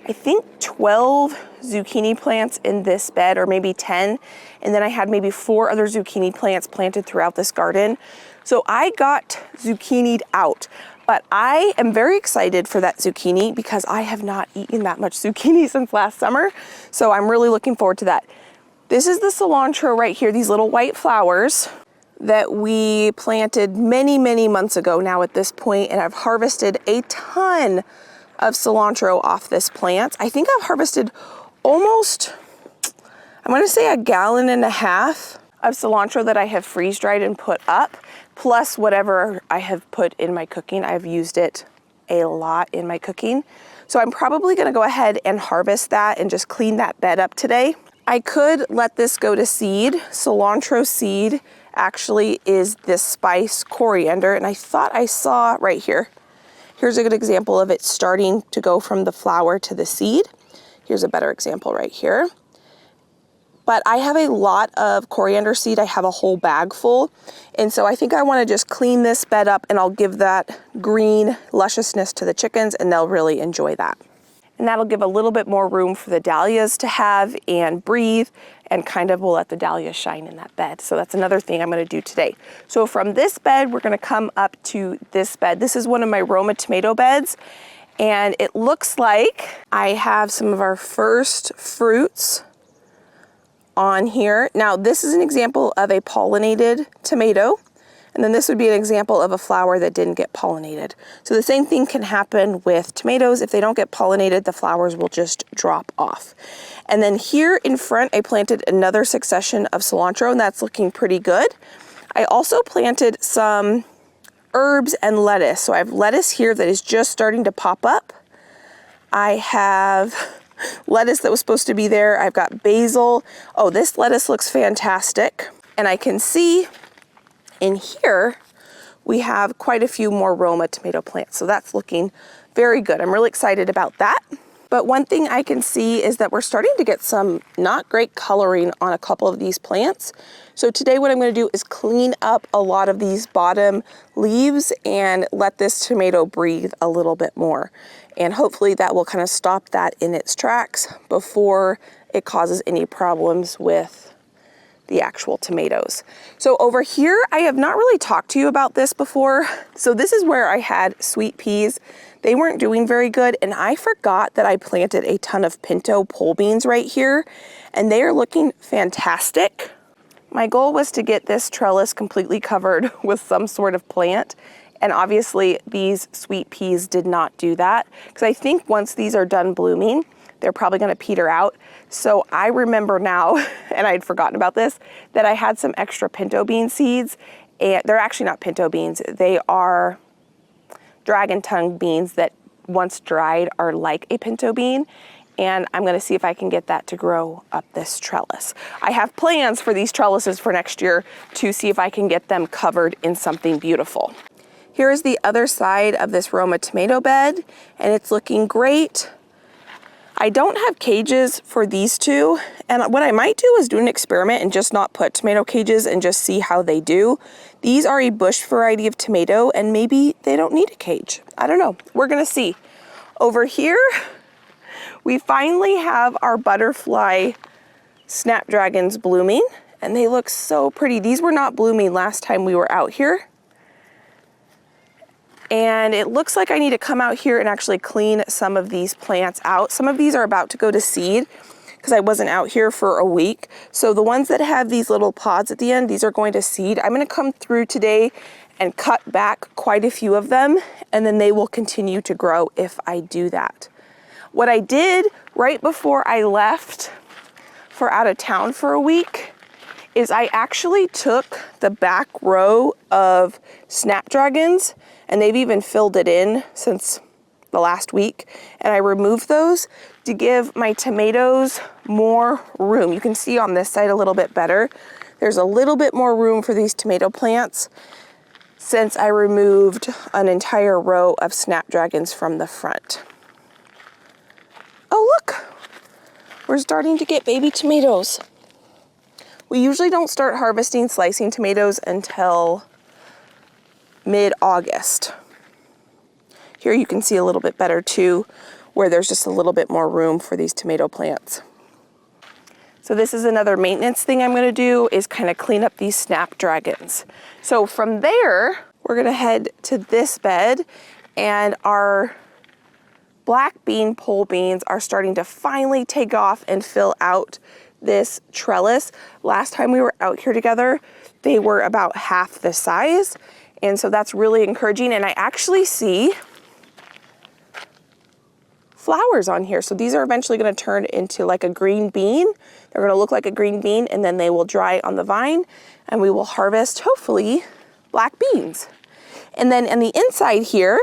I think, 12 zucchini plants in this bed, or maybe 10, and then I had maybe 4 other zucchini plants planted throughout this garden. So I got zucchinied out, but I am very excited for that zucchini because I have not eaten that much zucchini since last summer, so I'm really looking forward to that. This is the cilantro right here, these little white flowers that we planted many, many months ago now at this point, and I've harvested a ton of cilantro off this plant. I think I've harvested almost, I'm gonna say 1.5 gallons of cilantro that I have freeze dried and put up, plus whatever I have put in my cooking. I've used it a lot in my cooking. So I'm probably gonna go ahead and harvest that and just clean that bed up today. I could let this go to seed. Cilantro seed actually is this spice coriander, and I thought I saw right here. Here's a good example of it starting to go from the flower to the seed. Here's a better example right here. But I have a lot of coriander seed. I have a whole bag full. And so I think I want to just clean this bed up, and I'll give that green lusciousness to the chickens, and they'll really enjoy that. And that'll give a little bit more room for the dahlias to have and breathe, and kind of will let the dahlias shine in that bed. So that's another thing I'm gonna do today. So from this bed, we're gonna come up to this bed. This is one of my Roma tomato beds, and it looks like I have some of our first fruits on here. Now, this is an example of a pollinated tomato. And then this would be an example of a flower that didn't get pollinated. So the same thing can happen with tomatoes. If they don't get pollinated, the flowers will just drop off. And then here in front, I planted another succession of cilantro, and that's looking pretty good. I also planted some herbs and lettuce. So I have lettuce here that is just starting to pop up. I have lettuce that was supposed to be there. I've got basil. Oh, this lettuce looks fantastic. And I can see in here, we have quite a few more Roma tomato plants, so that's looking very good. I'm really excited about that. But one thing I can see is that we're starting to get some not great coloring on a couple of these plants. So today what I'm going to do is clean up a lot of these bottom leaves and let this tomato breathe a little bit more. And hopefully that will kind of stop that in its tracks before it causes any problems with the actual tomatoes. So over here, I have not really talked to you about this before. So this is where I had sweet peas. They weren't doing very good, and I forgot that I planted a ton of pinto pole beans right here, and they are looking fantastic. My goal was to get this trellis completely covered with some sort of plant, and obviously these sweet peas did not do that, because I think once these are done blooming, they're probably gonna peter out. So I remember now, and I'd forgotten about this, that I had some extra pinto bean seeds, and they're actually not pinto beans. They are dragon tongue beans that once dried are like a pinto bean. And I'm gonna see if I can get that to grow up this trellis. I have plans for these trellises for next year to see if I can get them covered in something beautiful. Here is the other side of this Roma tomato bed, and it's looking great. I don't have cages for these two, and what I might do is do an experiment and just not put tomato cages and just see how they do. These are a bush variety of tomato, and maybe they don't need a cage. I don't know. We're gonna see. Over here, we finally have our butterfly snapdragons blooming, and they look so pretty. These were not blooming last time we were out here. And it looks like I need to come out here and actually clean some of these plants out. Some of these are about to go to seed because I wasn't out here for a week. So the ones that have these little pods at the end, these are going to seed. I'm gonna come through today and cut back quite a few of them, and then they will continue to grow if I do that. What I did right before I left for out of town for a week is I actually took the back row of snapdragons, and they've even filled it in since the last week, and I removed those to give my tomatoes more room. You can see on this side a little bit better. There's a little bit more room for these tomato plants. since I removed an entire row of snapdragons from the front. Oh look, we're starting to get baby tomatoes. We usually don't start harvesting slicing tomatoes until mid-August. Here you can see a little bit better too, where there's just a little bit more room for these tomato plants. So this is another maintenance thing I'm gonna do, is kind of clean up these snapdragons. So from there, we're gonna head to this bed, and our black bean pole beans are starting to finally take off and fill out this trellis. Last time we were out here together, they were about half the size. And so that's really encouraging. And I actually see flowers on here. So these are eventually going to turn into like a green bean. They're going to look like a green bean, and then they will dry on the vine, and we will harvest, hopefully, black beans. And then on the inside here,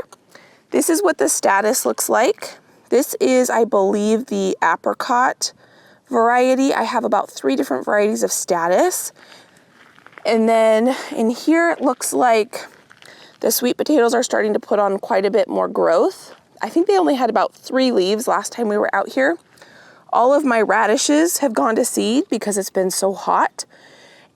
this is what the status looks like. This is, I believe, the apricot variety. I have about 3 different varieties of status. And then in here, it looks like the sweet potatoes are starting to put on quite a bit more growth. I think they only had about 3 leaves last time we were out here. All of my radishes have gone to seed because it's been so hot.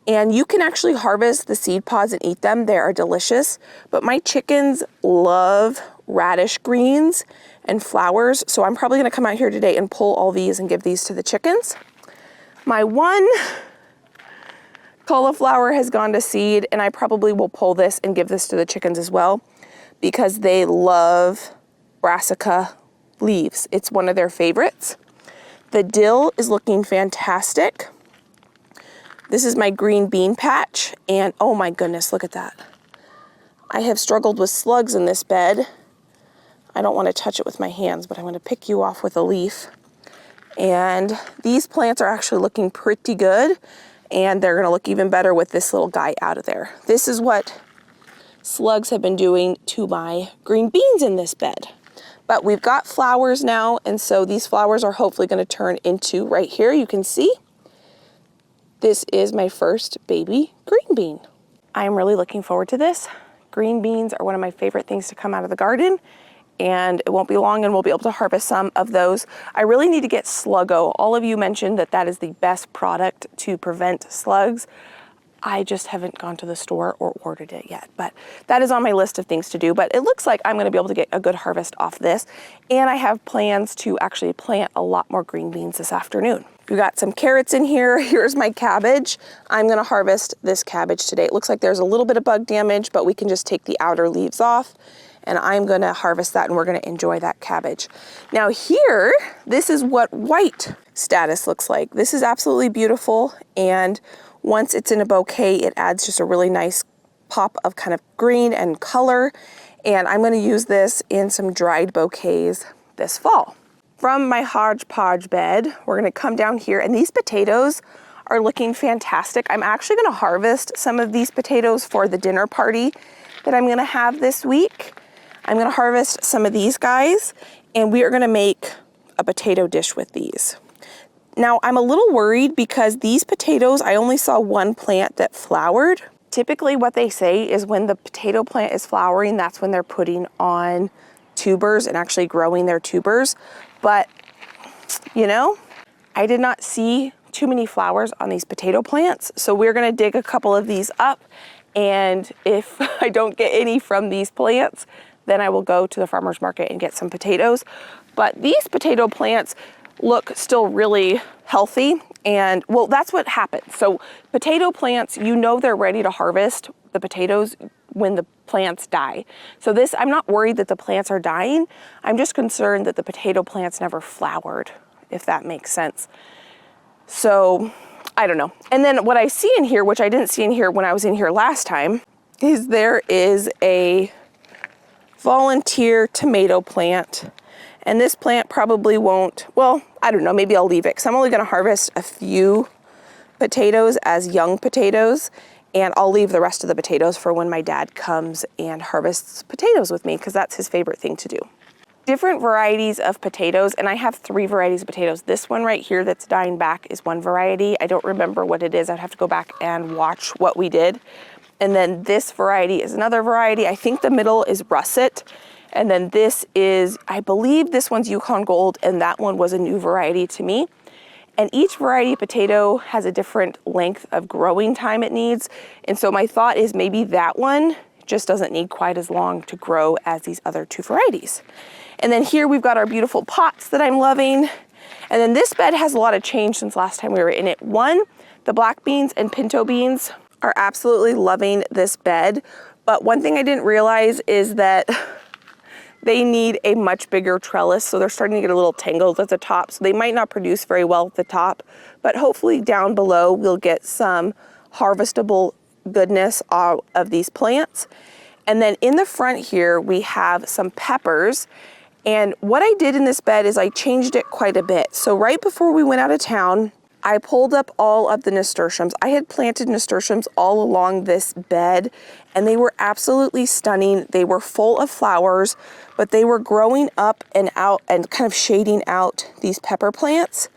And you can actually harvest the seed pods and eat them. They are delicious. But my chickens love radish greens and flowers. So I'm probably gonna come out here today and pull all these and give these to the chickens. My one cauliflower has gone to seed, and I probably will pull this and give this to the chickens as well, because they love brassica leaves. It's one of their favorites. The dill is looking fantastic. This is my green bean patch, and oh my goodness, look at that. I have struggled with slugs in this bed. I don't want to touch it with my hands, but I'm going to pick you off with a leaf. And these plants are actually looking pretty good, and they're going to look even better with this little guy out of there. This is what slugs have been doing to my green beans in this bed. But we've got flowers now, and so these flowers are hopefully going to turn into, right here you can see, this is my first baby green bean. I'm really looking forward to this. Green beans are one of my favorite things to come out of the garden, and it won't be long and we'll be able to harvest some of those. I really need to get Sluggo. All of you mentioned that that is the best product to prevent slugs. I just haven't gone to the store or ordered it yet, but that is on my list of things to do. But it looks like I'm gonna be able to get a good harvest off this. And I have plans to actually plant a lot more green beans this afternoon. We got some carrots in here. Here's my cabbage. I'm gonna harvest this cabbage today. It looks like there's a little bit of bug damage, but we can just take the outer leaves off, and I'm gonna harvest that, and we're gonna enjoy that cabbage. Now here, this is what white status looks like. This is absolutely beautiful, and once it's in a bouquet, it adds just a really nice pop of kind of green and color, and I'm gonna use this in some dried bouquets this fall. From my hodgepodge bed, we're gonna come down here, and these potatoes are looking fantastic. I'm actually gonna harvest some of these potatoes for the dinner party that I'm gonna have this week. I'm gonna harvest some of these guys, and we are gonna make a potato dish with these. Now, I'm a little worried because these potatoes, I only saw one plant that flowered. Typically what they say is when the potato plant is flowering, that's when they're putting on tubers and actually growing their tubers. But, you know, I did not see too many flowers on these potato plants. So we're gonna dig a couple of these up, and if I don't get any from these plants, then I will go to the farmer's market and get some potatoes. But these potato plants look still really healthy, and well, that's what happens. So potato plants, you know they're ready to harvest the potatoes when the plants die. So this, I'm not worried that the plants are dying. I'm just concerned that the potato plants never flowered, if that makes sense. So I don't know. And then what I see in here, which I didn't see in here when I was in here last time, is there is a volunteer tomato plant. And this plant probably won't, well, I don't know, maybe I'll leave it, because I'm only gonna harvest a few potatoes as young potatoes, and I'll leave the rest of the potatoes for when my dad comes and harvests potatoes with me, because that's his favorite thing to do. Different varieties of potatoes, and I have 3 varieties of potatoes. This one right here that's dying back is one variety. I don't remember what it is. I'd have to go back and watch what we did. And then this variety is another variety. I think the middle is russet. And then this is, I believe this one's Yukon Gold, and that one was a new variety to me. And each variety of potato has a different length of growing time it needs. And so my thought is maybe that one just doesn't need quite as long to grow as these other two varieties. And then here we've got our beautiful pots that I'm loving. And then this bed has a lot of change since last time we were in it. One, the black beans and pinto beans are absolutely loving this bed. But one thing I didn't realize is that they need a much bigger trellis, so they're starting to get a little tangled at the top, so they might not produce very well at the top, but hopefully down below we'll get some harvestable goodness out of these plants. And then in the front here we have some peppers, and what I did in this bed is I changed it quite a bit. So right before we went out of town, I pulled up all of the nasturtiums. I had planted nasturtiums all along this bed, and they were absolutely stunning. They were full of flowers, but they were growing up and out and kind of shading out these pepper plants.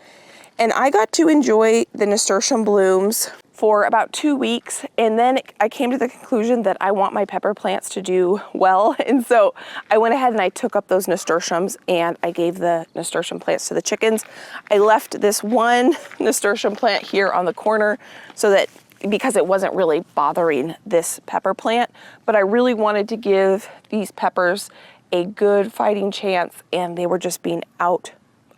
And I got to enjoy the nasturtium blooms for about 2 weeks, and then I came to the conclusion that I want my pepper plants to do well, and so I went ahead and I took up those nasturtiums and I gave the nasturtium plants to the chickens. I left this one nasturtium plant here on the corner so that, because it wasn't really bothering this pepper plant, but I really wanted to give these peppers a good fighting chance, and they were just being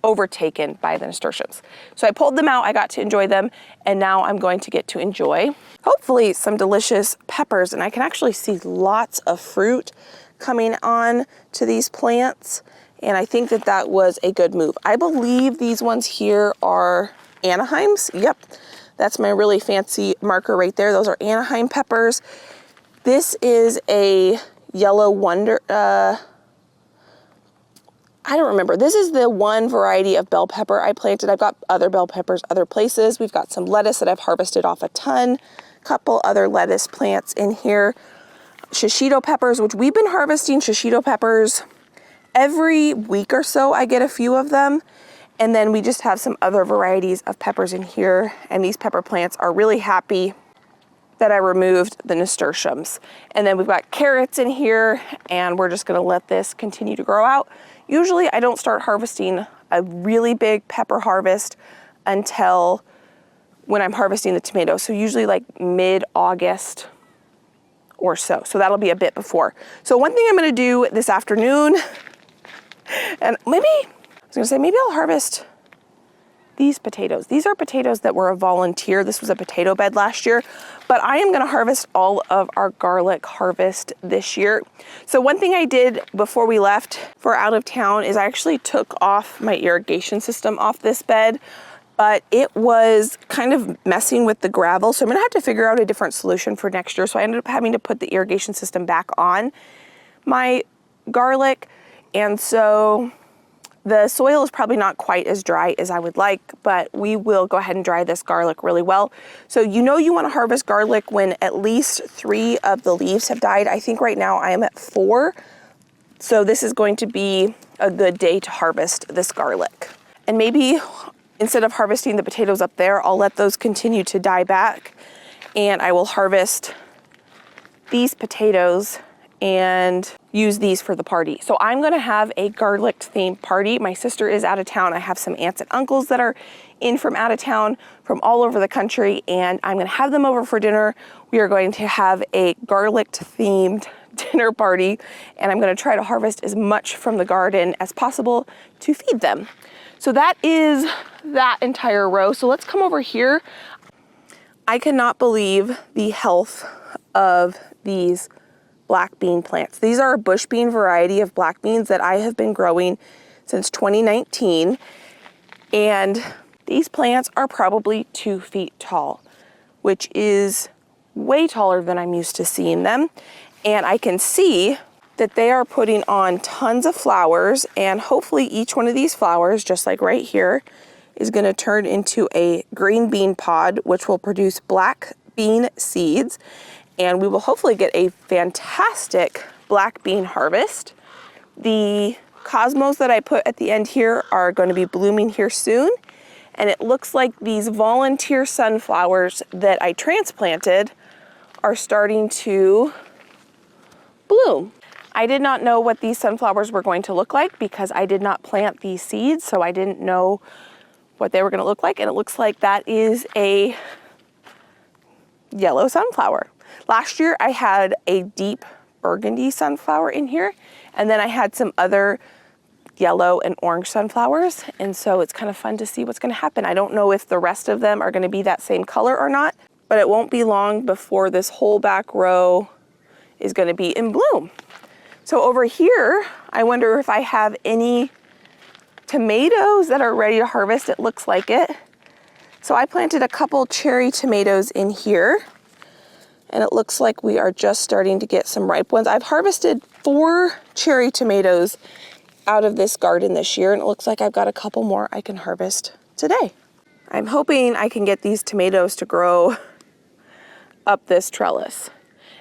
overtaken by the nasturtiums. So I pulled them out, I got to enjoy them, and now I'm going to get to enjoy, hopefully, some delicious peppers. And I can actually see lots of fruit coming on to these plants, and I think that that was a good move. I believe these ones here are Anaheims. Yep, that's my really fancy marker right there. Those are Anaheim peppers. This is a yellow wonder, I don't remember. This is the one variety of bell pepper I planted. I've got other bell peppers other places. We've got some lettuce that I've harvested off a ton, couple other lettuce plants in here. Shishito peppers, which we've been harvesting shishito peppers every week or so. I get a few of them. And then we just have some other varieties of peppers in here. And these pepper plants are really happy that I removed the nasturtiums. And then we've got carrots in here, and we're just gonna let this continue to grow out. Usually I don't start harvesting a really big pepper harvest until when I'm harvesting the tomatoes. So usually like mid-August or so. So that'll be a bit before. So one thing I'm gonna do this afternoon, and maybe I'll harvest these potatoes. These are potatoes that were a volunteer. This was a potato bed last year, but I am gonna harvest all of our garlic harvest this year. So one thing I did before we left for out of town is I actually took off my irrigation system off this bed, but it was kind of messing with the gravel. So I'm gonna have to figure out a different solution for next year. So I ended up having to put the irrigation system back on my garlic. And so the soil is probably not quite as dry as I would like, but we will go ahead and dry this garlic really well. So you know you want to harvest garlic when at least 3 of the leaves have died. I think right now I am at 4. So this is going to be a good day to harvest this garlic. And maybe instead of harvesting the potatoes up there, I'll let those continue to die back, and I will harvest these potatoes and use these for the party. So I'm gonna have a garlic themed party. My sister is out of town. I have some aunts and uncles that are in from out of town from all over the country, and I'm gonna have them over for dinner. We are going to have a garlic themed dinner party, and I'm gonna try to harvest as much from the garden as possible to feed them. So that is that entire row. So let's come over here. I cannot believe the health of these black bean plants. These are a bush bean variety of black beans that I have been growing since 2019. And these plants are probably 2 feet tall, which is way taller than I'm used to seeing them. And I can see that they are putting on tons of flowers, and hopefully each one of these flowers, just like right here, is gonna turn into a green bean pod, which will produce black bean seeds. And we will hopefully get a fantastic black bean harvest. The cosmos that I put at the end here are going to be blooming here soon. And it looks like these volunteer sunflowers that I transplanted are starting to bloom. I did not know what these sunflowers were going to look like because I did not plant these seeds, so I didn't know what they were going to look like. And it looks like that is a yellow sunflower. Last year I had a deep burgundy sunflower in here, and then I had some other yellow and orange sunflowers, and so it's kind of fun to see what's going to happen. I don't know if the rest of them are going to be that same color or not, but it won't be long before this whole back row is going to be in bloom. So over here, I wonder if I have any tomatoes that are ready to harvest. It looks like it. So I planted a couple cherry tomatoes in here, and it looks like we are just starting to get some ripe ones. I've harvested 4 cherry tomatoes out of this garden this year, and it looks like I've got a couple more I can harvest today. I'm hoping I can get these tomatoes to grow up this trellis.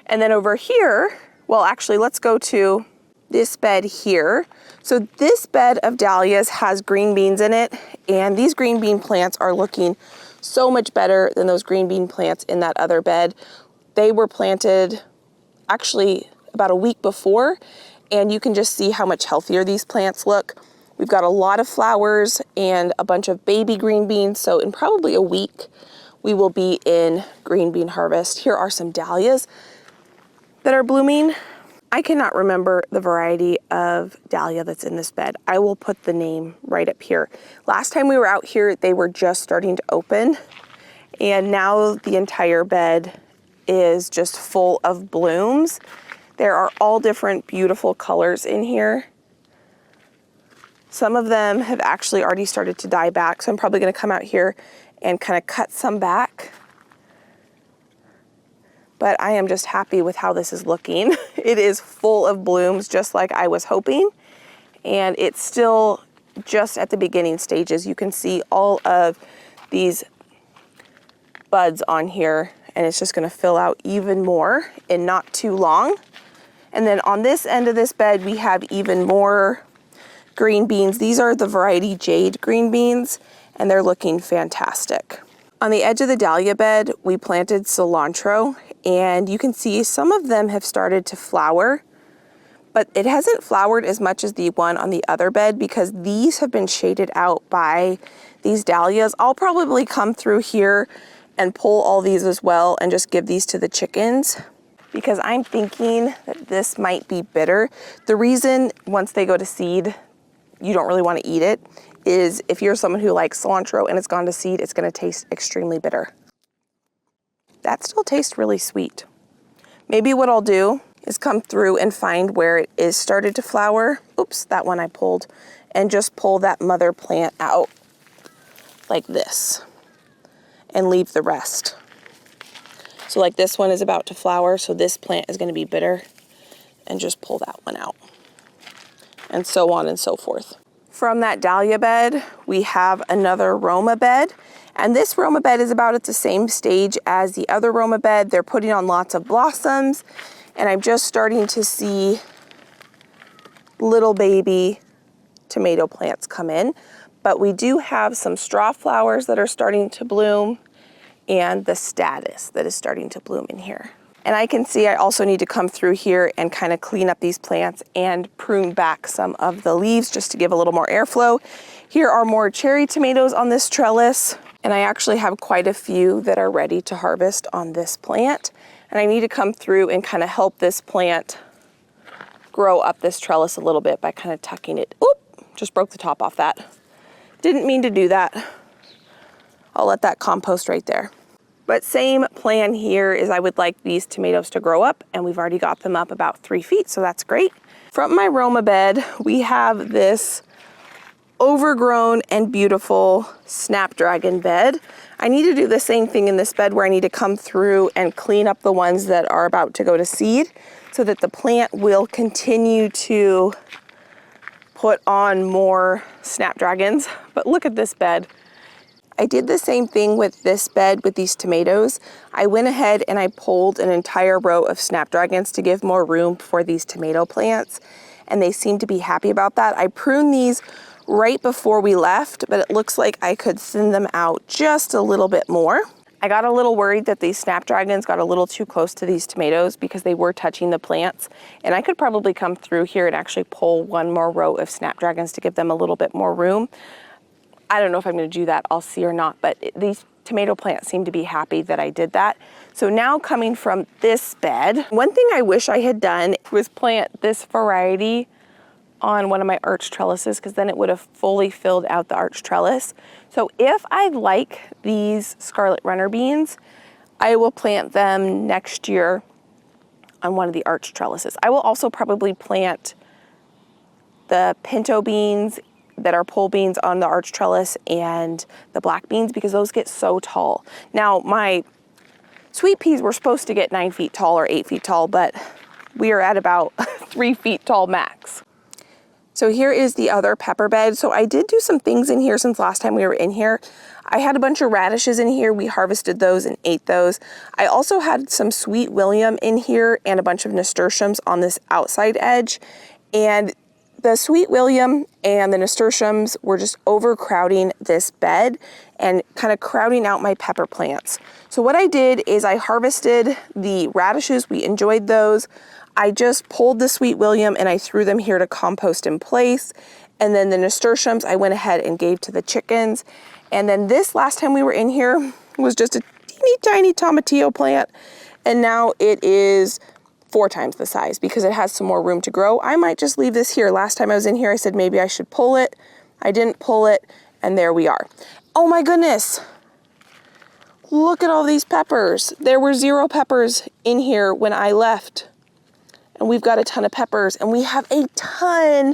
And then over here, well, actually, let's go to this bed here. So this bed of dahlias has green beans in it, and these green bean plants are looking so much better than those green bean plants in that other bed. They were planted actually about a week before, and you can just see how much healthier these plants look. We've got a lot of flowers and a bunch of baby green beans, so in probably a week, we will be in green bean harvest. Here are some dahlias that are blooming. I cannot remember the variety of dahlia that's in this bed. I will put the name right up here. Last time we were out here, they were just starting to open, and now the entire bed is just full of blooms. There are all different beautiful colors in here. Some of them have actually already started to die back, so I'm probably going to come out here and kind of cut some back. But I am just happy with how this is looking. It is full of blooms, just like I was hoping. And it's still just at the beginning stages. You can see all of these buds on here, and it's just gonna fill out even more in not too long. And then on this end of this bed, we have even more green beans. These are the variety Jade green beans, and they're looking fantastic. On the edge of the dahlia bed, we planted cilantro, and you can see some of them have started to flower, but it hasn't flowered as much as the one on the other bed because these have been shaded out by these dahlias. I'll probably come through here and pull all these as well and just give these to the chickens because I'm thinking that this might be bitter. The reason once they go to seed, you don't really want to eat it is if you're someone who likes cilantro and it's gone to seed, it's going to taste extremely bitter. That still tastes really sweet. Maybe what I'll do is come through and find where it is started to flower. Oops, that one I pulled, and just pull that mother plant out like this and leave the rest. So like this one is about to flower, so this plant is going to be bitter, and just pull that one out, and so on and so forth. From that dahlia bed, we have another Roma bed, and this Roma bed is about at the same stage as the other Roma bed. They're putting on lots of blossoms, and I'm just starting to see little baby tomato plants come in, but we do have some straw flowers that are starting to bloom and the status that is starting to bloom in here. And I can see I also need to come through here and kind of clean up these plants and prune back some of the leaves just to give a little more airflow. Here are more cherry tomatoes on this trellis, and I actually have quite a few that are ready to harvest on this plant. And I need to come through and kind of help this plant grow up this trellis a little bit by kind of tucking it. Oop, just broke the top off that. Didn't mean to do that. I'll let that compost right there. But same plan here is I would like these tomatoes to grow up, and we've already got them up about 3 feet, so that's great. From my Roma bed, we have this overgrown and beautiful snapdragon bed. I need to do the same thing in this bed where I need to come through and clean up the ones that are about to go to seed so that the plant will continue to put on more snapdragons. But look at this bed. I did the same thing with this bed with these tomatoes. I went ahead and I pulled an entire row of snapdragons to give more room for these tomato plants, and they seem to be happy about that. I pruned these right before we left, but it looks like I could thin them out just a little bit more. I got a little worried that these snapdragons got a little too close to these tomatoes because they were touching the plants. And I could probably come through here and actually pull one more row of snapdragons to give them a little bit more room. I don't know if I'm going to do that, I'll see or not, but these tomato plants seem to be happy that I did that. So now coming from this bed, one thing I wish I had done was plant this variety on one of my arch trellises, because then it would have fully filled out the arch trellis. So if I like these scarlet runner beans, I will plant them next year on one of the arch trellises. I will also probably plant the pinto beans that are pole beans on the arch trellis and the black beans, because those get so tall. Now my sweet peas were supposed to get 9 feet tall or 8 feet tall, but we are at about 3 feet tall max. So here is the other pepper bed. So I did do some things in here since last time we were in here. I had a bunch of radishes in here. We harvested those and ate those. I also had some sweet William in here and a bunch of nasturtiums on this outside edge. And the sweet William and the nasturtiums were just overcrowding this bed and kind of crowding out my pepper plants. So what I did is I harvested the radishes. We enjoyed those. I just pulled the sweet William and I threw them here to compost in place. And then the nasturtiums I went ahead and gave to the chickens. And then this last time we were in here was just a teeny tiny tomatillo plant. And now it is 4 times the size because it has some more room to grow. I might just leave this here. Last time I was in here, I said maybe I should pull it. I didn't pull it, and there we are. Oh my goodness. Look at all these peppers. There were 0 peppers in here when I left. And we've got a ton of peppers, and we have a ton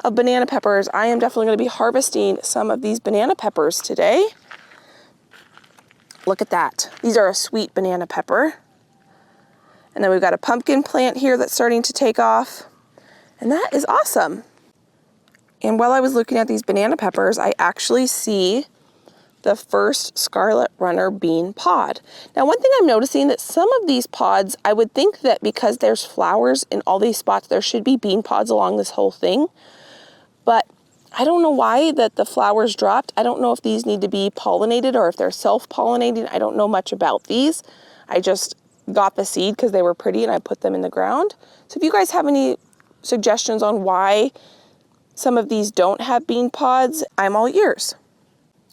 of banana peppers. I am definitely going to be harvesting some of these banana peppers today. Look at that. These are a sweet banana pepper. And then we've got a pumpkin plant here that's starting to take off. And that is awesome. And while I was looking at these banana peppers, I actually see the first scarlet runner bean pod. Now, one thing I'm noticing that some of these pods, I would think that because there's flowers in all these spots, there should be bean pods along this whole thing. But I don't know why that the flowers dropped. I don't know if these need to be pollinated or if they're self-pollinating. I don't know much about these. I just got the seed because they were pretty and I put them in the ground. So if you guys have any suggestions on why some of these don't have bean pods, I'm all ears.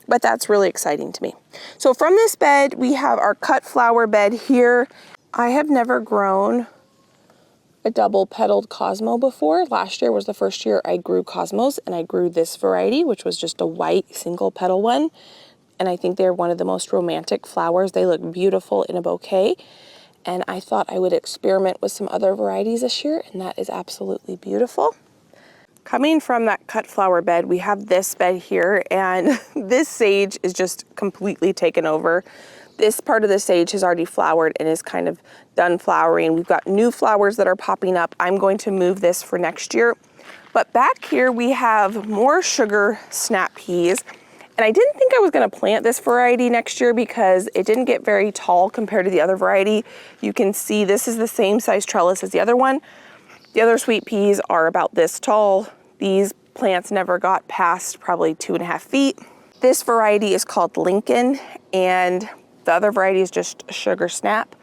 But that's really exciting to me. So from this bed, we have our cut flower bed here. I have never grown a double petaled Cosmo before. Last year was the first year I grew Cosmos, and I grew this variety, which was just a white single petal one. And I think they're one of the most romantic flowers. They look beautiful in a bouquet. And I thought I would experiment with some other varieties this year, and that is absolutely beautiful. Coming from that cut flower bed, we have this bed here, and this sage is just completely taken over. This part of the sage has already flowered and is kind of done flowering. We've got new flowers that are popping up. I'm going to move this for next year. But back here we have more sugar snap peas. And I didn't think I was going to plant this variety next year because it didn't get very tall compared to the other variety. You can see this is the same size trellis as the other one. The other sweet peas are about this tall. These plants never got past probably 2.5 feet. This variety is called Lincoln, and the other variety is just Sugar Snap.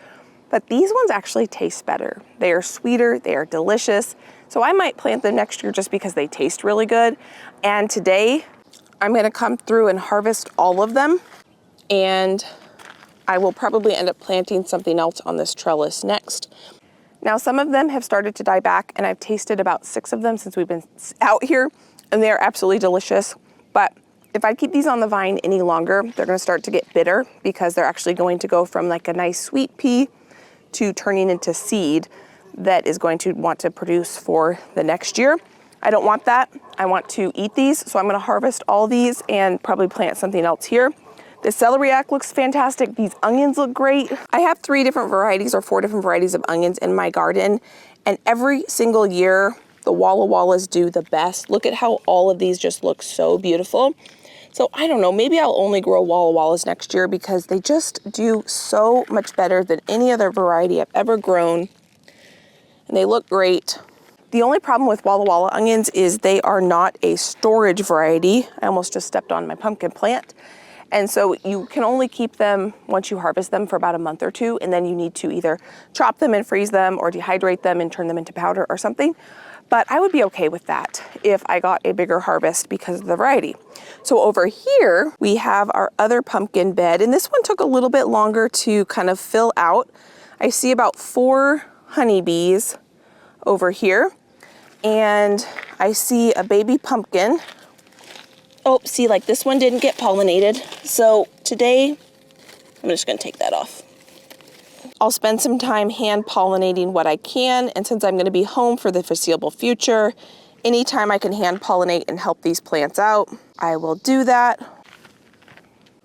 But these ones actually taste better. They are sweeter, they are delicious. So I might plant them next year just because they taste really good. And today, I'm gonna come through and harvest all of them, and I will probably end up planting something else on this trellis next. Now, some of them have started to die back, and I've tasted about 6 of them since we've been out here, and they are absolutely delicious. But if I keep these on the vine any longer, they're gonna start to get bitter because they're actually going to go from like a nice sweet pea to turning into seed that is going to want to produce for the next year. I don't want that. I want to eat these, so I'm gonna harvest all these and probably plant something else here. The celeriac looks fantastic. These onions look great. I have 3 different varieties or 4 different varieties of onions in my garden, and every single year, the Walla Wallas do the best. Look at how all of these just look so beautiful. So I don't know, maybe I'll only grow Walla Wallas next year because they just do so much better than any other variety I've ever grown, and they look great. The only problem with Walla Walla onions is they are not a storage variety. I almost just stepped on my pumpkin plant. And so you can only keep them once you harvest them for about a month or two, and then you need to either chop them and freeze them or dehydrate them and turn them into powder or something. But I would be okay with that if I got a bigger harvest because of the variety. So over here, we have our other pumpkin bed, and this one took a little bit longer to kind of fill out. I see about 4 honeybees over here, and I see a baby pumpkin. Oh, see, like this one didn't get pollinated. So today, I'm just gonna take that off. I'll spend some time hand pollinating what I can, and since I'm gonna be home for the foreseeable future, anytime I can hand pollinate and help these plants out, I will do that.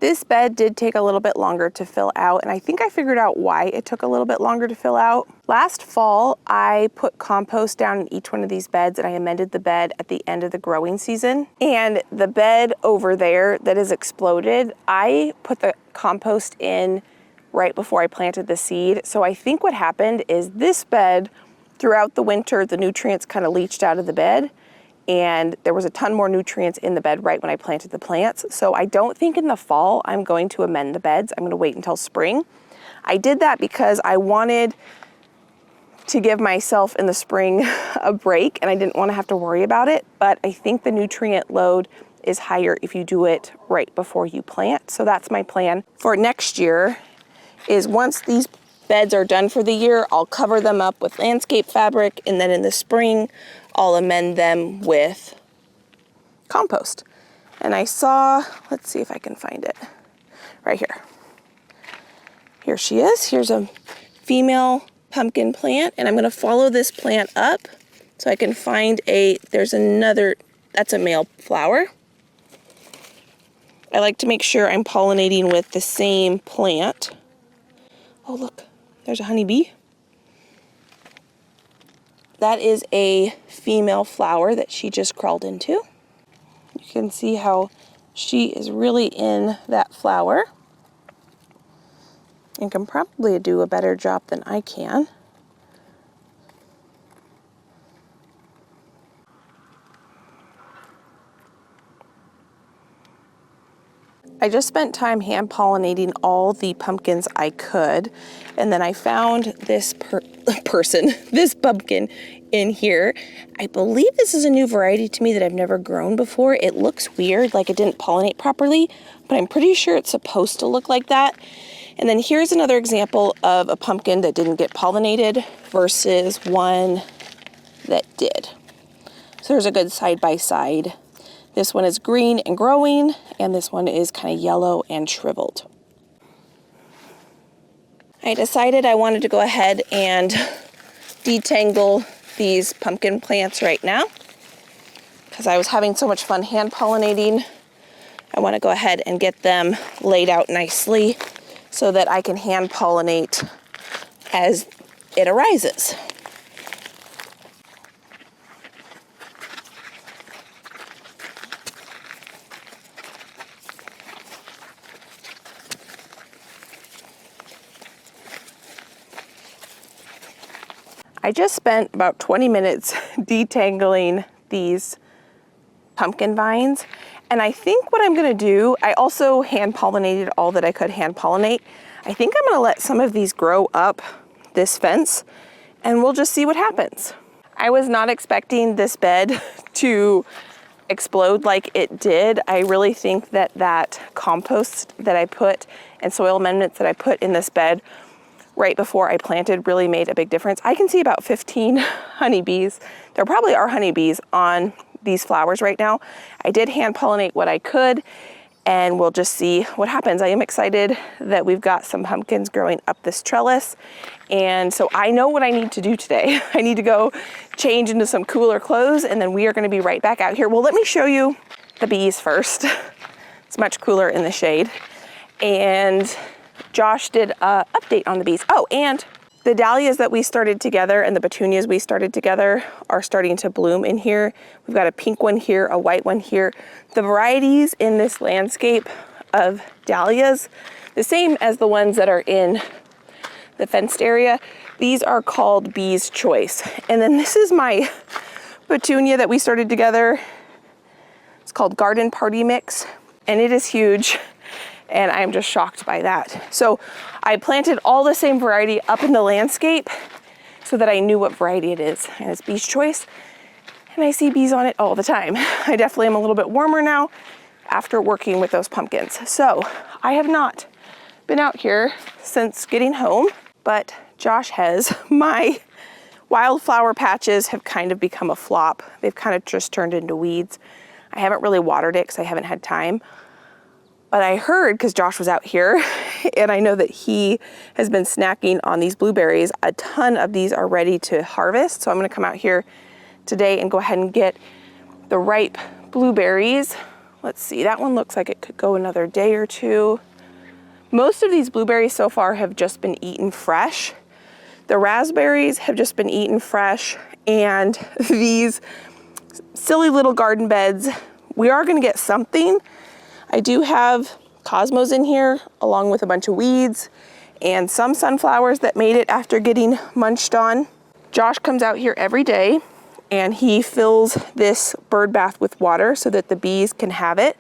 This bed did take a little bit longer to fill out, and I think I figured out why it took a little bit longer to fill out. Last fall, I put compost down in each one of these beds, and I amended the bed at the end of the growing season. And the bed over there that is exploded, I put the compost in right before I planted the seed. So I think what happened is this bed, throughout the winter, the nutrients kind of leached out of the bed, and there was a ton more nutrients in the bed right when I planted the plants. So I don't think in the fall I'm going to amend the beds. I'm going to wait until spring. I did that because I wanted to give myself in the spring a break, and I didn't want to have to worry about it. But I think the nutrient load is higher if you do it right before you plant. So that's my plan for next year, is once these beds are done for the year, I'll cover them up with landscape fabric, and then in the spring, I'll amend them with compost. And I saw, let's see if I can find it, right here. Here she is. Here's a female pumpkin plant, and I'm gonna follow this plant up so I can find there's another, that's a male flower. I like to make sure I'm pollinating with the same plant. Oh, look, there's a honeybee. That is a female flower that she just crawled into. You can see how she is really in that flower and can probably do a better job than I can. I just spent time hand pollinating all the pumpkins I could, and then I found this this pumpkin in here. I believe this is a new variety to me that I've never grown before. It looks weird, like it didn't pollinate properly, but I'm pretty sure it's supposed to look like that. And then here's another example of a pumpkin that didn't get pollinated versus one that did. So there's a good side by side. This one is green and growing, and this one is kind of yellow and shriveled. I decided I wanted to go ahead and detangle these pumpkin plants right now because I was having so much fun hand pollinating. I want to go ahead and get them laid out nicely so that I can hand pollinate as it arises. I just spent about 20 minutes detangling these pumpkin vines, and I think what I'm gonna do, I also hand pollinated all that I could hand pollinate. I think I'm gonna let some of these grow up this fence, and we'll just see what happens. I was not expecting this bed to explode like it did. I really think that that compost that I put and soil amendments that I put in this bed right before I planted really made a big difference. I can see about 15 honeybees. There probably are honeybees on these flowers right now. I did hand pollinate what I could, and we'll just see what happens. I am excited that we've got some pumpkins growing up this trellis. And so I know what I need to do today. I need to go change into some cooler clothes, and then we are gonna be right back out here. Well, let me show you the bees first. It's much cooler in the shade. And Josh did an update on the bees. Oh, and the dahlias that we started together and the petunias we started together are starting to bloom in here. We've got a pink one here, a white one here. The varieties in this landscape of dahlias, the same as the ones that are in the fenced area, these are called Bee's Choice. And then this is my petunia that we started together. It's called Garden Party Mix. and it is huge. And I'm just shocked by that. So I planted all the same variety up in the landscape so that I knew what variety it is. And it's Bee's Choice, and I see bees on it all the time. I definitely am a little bit warmer now after working with those pumpkins. So I have not been out here since getting home, but Josh has. My wildflower patches have kind of become a flop. They've kind of just turned into weeds. I haven't really watered it because I haven't had time. But I heard, because Josh was out here, and I know that he has been snacking on these blueberries. A ton of these are ready to harvest. So I'm gonna come out here today and go ahead and get the ripe blueberries. Let's see, that one looks like it could go another day or two. Most of these blueberries so far have just been eaten fresh. The raspberries have just been eaten fresh, and these silly little garden beds, we are gonna get something. I do have cosmos in here along with a bunch of weeds and some sunflowers that made it after getting munched on. Josh comes out here every day and he fills this bird bath with water so that the bees can have it.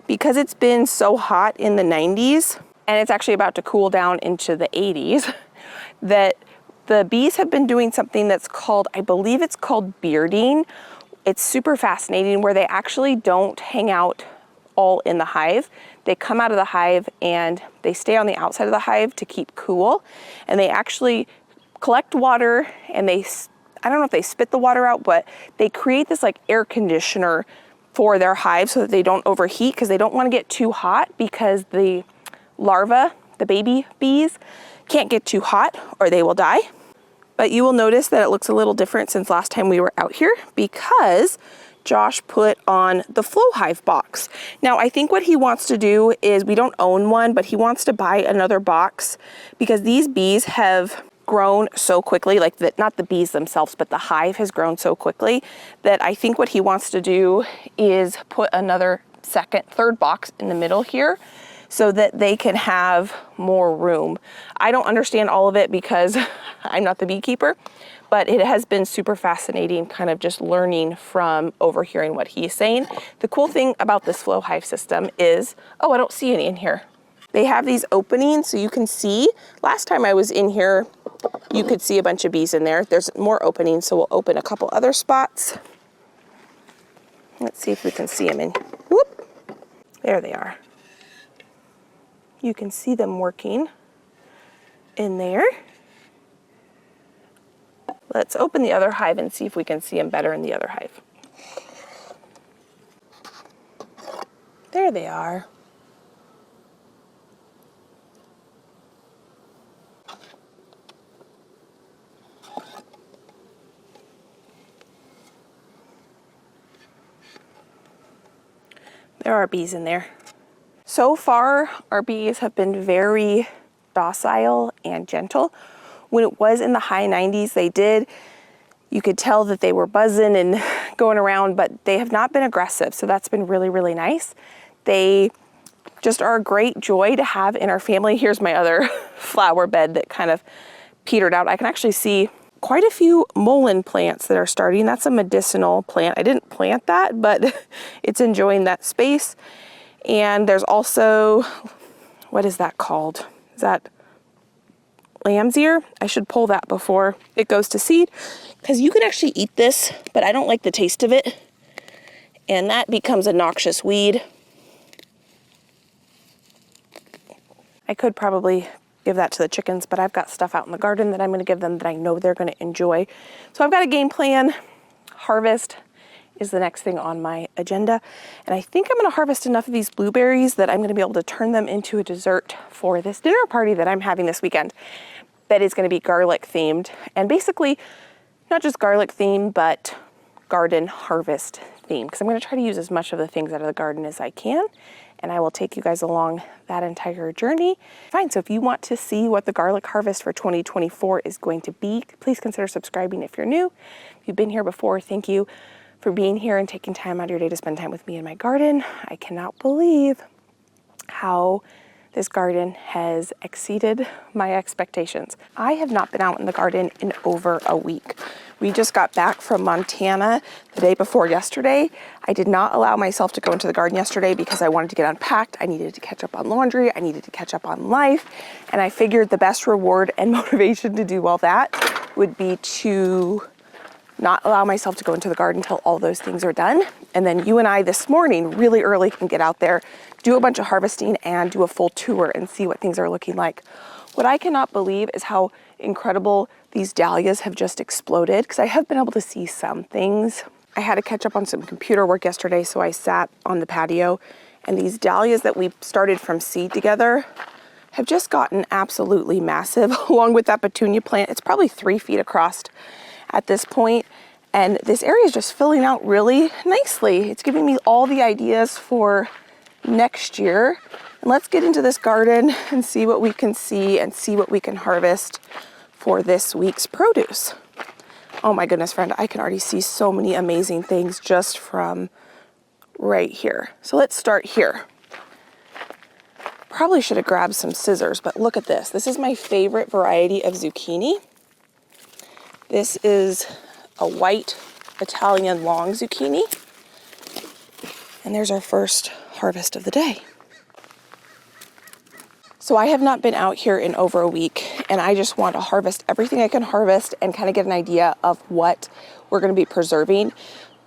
Because it's been so hot in the 90s and it's actually about to cool down into the 80s, that the bees have been doing something that's called, I believe it's called bearding. It's super fascinating, where they actually don't hang out all in the hive. They come out of the hive and they stay on the outside of the hive to keep cool. And they actually collect water, and I don't know if they spit the water out, but they create this like air conditioner for their hive so that they don't overheat, because they don't want to get too hot, because the larvae, the baby bees, can't get too hot or they will die. But you will notice that it looks a little different since last time we were out here, because Josh put on the Flow Hive box. Now, I think what he wants to do is, we don't own one, but he wants to buy another box because these bees have grown so quickly, like not the bees themselves, but the hive has grown so quickly, that I think what he wants to do is put another third box in the middle here so that they can have more room. I don't understand all of it because I'm not the beekeeper, but it has been super fascinating kind of just learning from overhearing what he's saying. The cool thing about this Flow Hive system is, oh, I don't see any in here. They have these openings so you can see. Last time I was in here, you could see a bunch of bees in there. There's more openings, so we'll open a couple other spots. Let's see if we can see them in. Whoop, there they are. You can see them working in there. Let's open the other hive and see if we can see them better in the other hive. There they are. There are bees in there. So far, our bees have been very docile and gentle. When it was in the high 90s, you could tell that they were buzzing and going around, but they have not been aggressive. So that's been really, really nice. They just are a great joy to have in our family. Here's my other flower bed that kind of petered out. I can actually see quite a few mullein plants that are starting. That's a medicinal plant. I didn't plant that, but it's enjoying that space. And there's also, what is that called? Is that lamb's ear? I should pull that before it goes to seed, because you can actually eat this, but I don't like the taste of it. And that becomes a noxious weed. I could probably give that to the chickens, but I've got stuff out in the garden that I'm going to give them that I know they're going to enjoy. So I've got a game plan. Harvest is the next thing on my agenda. And I think I'm going to harvest enough of these blueberries that I'm going to be able to turn them into a dessert for this dinner party that I'm having this weekend that is going to be garlic themed. And basically not just garlic themed, but garden harvest themed, because I'm going to try to use as much of the things out of the garden as I can. And I will take you guys along that entire journey. Fine, so if you want to see what the garlic harvest for 2024 is going to be, please consider subscribing if you're new. If you've been here before, thank you for being here and taking time out of your day to spend time with me in my garden. I cannot believe how This garden has exceeded my expectations. I have not been out in the garden in over a week. We just got back from Montana the day before yesterday. I did not allow myself to go into the garden yesterday because I wanted to get unpacked. I needed to catch up on laundry. I needed to catch up on life. And I figured the best reward and motivation to do all that would be to not allow myself to go into the garden until all those things are done. And then you and I this morning, really early, can get out there, do a bunch of harvesting and do a full tour and see what things are looking like. What I cannot believe is how incredible these dahlias have just exploded, because I have been able to see some things. I had to catch up on some computer work yesterday, so I sat on the patio, and these dahlias that we started from seed together have just gotten absolutely massive, along with that petunia plant. It's probably 3 feet across at this point, and this area is just filling out really nicely. It's giving me all the ideas for next year. And let's get into this garden and see what we can see and see what we can harvest for this week's produce. Oh my goodness, friend, I can already see so many amazing things just from right here. So let's start here. Probably should have grabbed some scissors, but look at this. This is my favorite variety of zucchini. This is a white Italian long zucchini. And there's our first harvest of the day. So I have not been out here in over a week, and I just want to harvest everything I can harvest and kind of get an idea of what we're going to be preserving.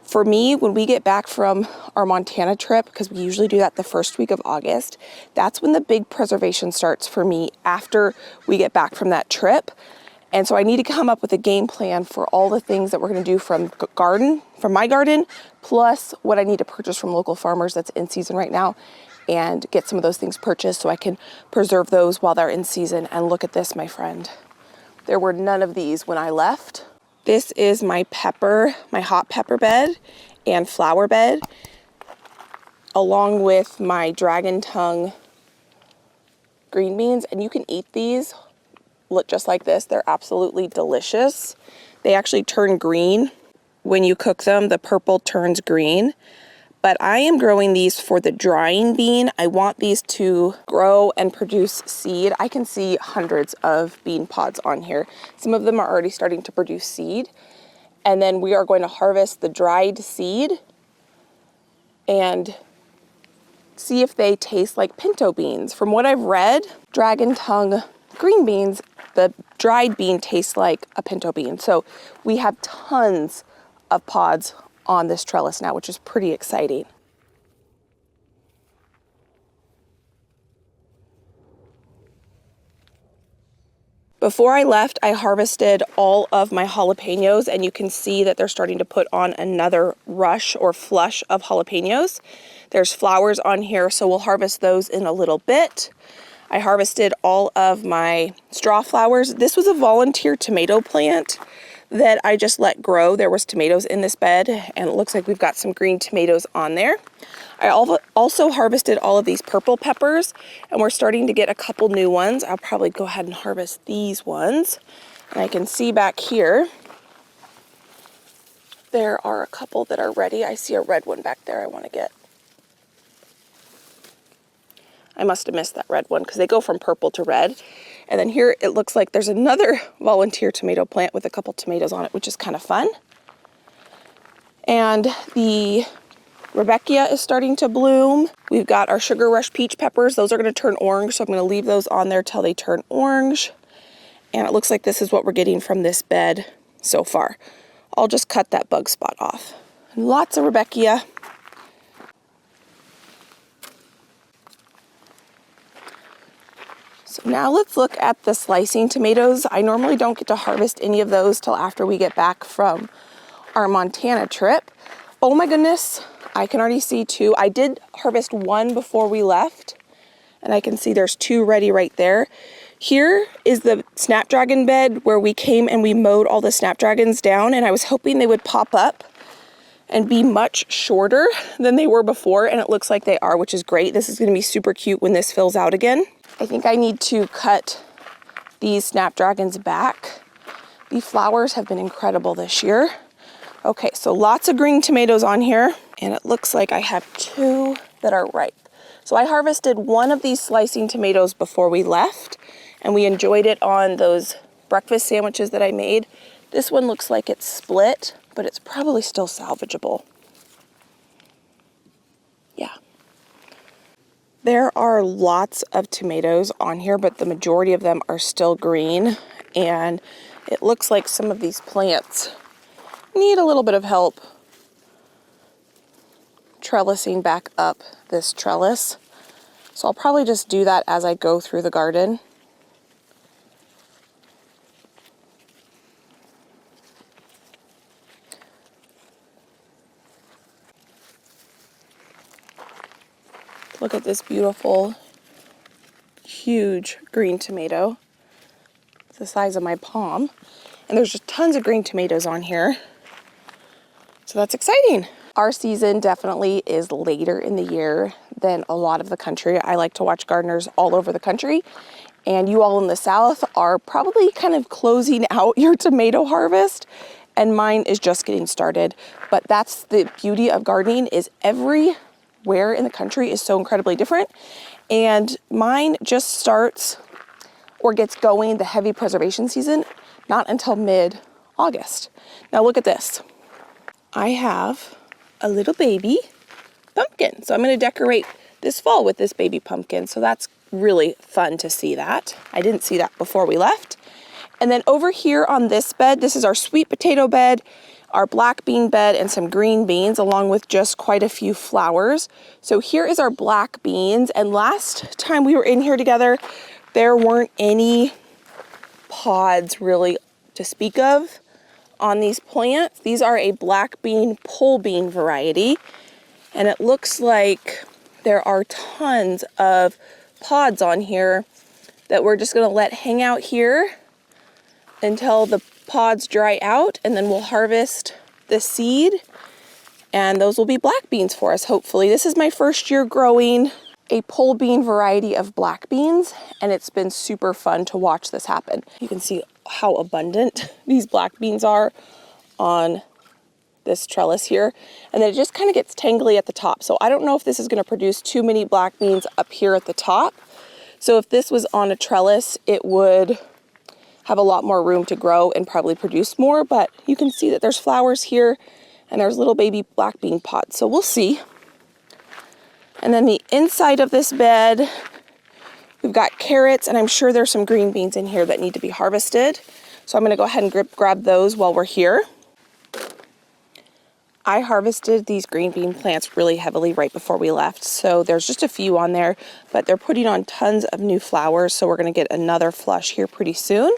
For me, when we get back from our Montana trip, because we usually do that the first week of August, that's when the big preservation starts for me after we get back from that trip. And so I need to come up with a game plan for all the things that we're going to do from my garden, plus what I need to purchase from local farmers that's in season right now, and get some of those things purchased so I can preserve those while they're in season. And look at this, my friend. There were none of these when I left. This is my hot pepper bed and flower bed, along with my dragon tongue green beans. And you can eat these, look just like this. They're absolutely delicious. They actually turn green when you cook them. The purple turns green. But I am growing these for the drying bean. I want these to grow and produce seed. I can see hundreds of bean pods on here. Some of them are already starting to produce seed. And then we are going to harvest the dried seed and see if they taste like pinto beans. From what I've read, dragon tongue green beans, the dried bean tastes like a pinto bean. So we have tons of pods on this trellis now, which is pretty exciting. Before I left, I harvested all of my jalapenos, and you can see that they're starting to put on another rush or flush of jalapenos. There's flowers on here, so we'll harvest those in a little bit. I harvested all of my straw flowers. This was a volunteer tomato plant that I just let grow. There was tomatoes in this bed, and it looks like we've got some green tomatoes on there. I also harvested all of these purple peppers, and we're starting to get a couple new ones. I'll probably go ahead and harvest these ones. And I can see back here, there are a couple that are ready. I see a red one back there I want to get. I must have missed that red one because they go from purple to red. And then here it looks like there's another volunteer tomato plant with a couple tomatoes on it, which is kind of fun. And the Rebecca is starting to bloom. We've got our Sugar Rush peach peppers. Those are going to turn orange, so I'm going to leave those on there till they turn orange. And it looks like this is what we're getting from this bed so far. I'll just cut that bug spot off. And lots of Rebecca. So now let's look at the slicing tomatoes. I normally don't get to harvest any of those till after we get back from our Montana trip. Oh my goodness, I can already see two. I did harvest one before we left, and I can see there's two ready right there. Here is the snapdragon bed where we came and we mowed all the snapdragons down, and I was hoping they would pop up and be much shorter than they were before, and it looks like they are, which is great. This is gonna be super cute when this fills out again. I think I need to cut these snapdragons back. The flowers have been incredible this year. Okay, so lots of green tomatoes on here, and it looks like I have two that are ripe. So I harvested one of these slicing tomatoes before we left, and we enjoyed it on those breakfast sandwiches that I made. This one looks like it's split, but it's probably still salvageable. Yeah. There are lots of tomatoes on here, but the majority of them are still green, and it looks like some of these plants need a little bit of help trellising back up this trellis. So I'll probably just do that as I go through the garden. Look at this beautiful, huge green tomato. It's the size of my palm. And there's just tons of green tomatoes on here. So that's exciting. Our season definitely is later in the year than a lot of the country. I like to watch gardeners all over the country. And you all in the South are probably kind of closing out your tomato harvest. And mine is just getting started. But that's the beauty of gardening, is everywhere in the country is so incredibly different. And mine just starts or gets going, the heavy preservation season, not until mid-August. Now look at this. I have a little baby pumpkin. So I'm going to decorate this fall with this baby pumpkin. So that's really fun to see that. I didn't see that before we left. And then over here on this bed, this is our sweet potato bed, our black bean bed, and some green beans, along with just quite a few flowers. So here is our black beans. And last time we were in here together, there weren't any pods really to speak of on these plants. These are a black bean pole bean variety, and it looks like there are tons of pods on here that we're just going to let hang out here until the pods dry out, and then we'll harvest the seed, and those will be black beans for us, hopefully. This is my first year growing a pole bean variety of black beans, and it's been super fun to watch this happen. You can see how abundant these black beans are on this trellis here, and then it just kind of gets tangly at the top. So I don't know if this is going to produce too many black beans up here at the top. So if this was on a trellis, it would have a lot more room to grow and probably produce more, but you can see that there's flowers here and there's little baby black bean pods. So we'll see. And then the inside of this bed, we've got carrots, and I'm sure there's some green beans in here that need to be harvested. So I'm going to go ahead and grab those while we're here. I harvested these green bean plants really heavily right before we left. So there's just a few on there, but they're putting on tons of new flowers. So we're going to get another flush here pretty soon.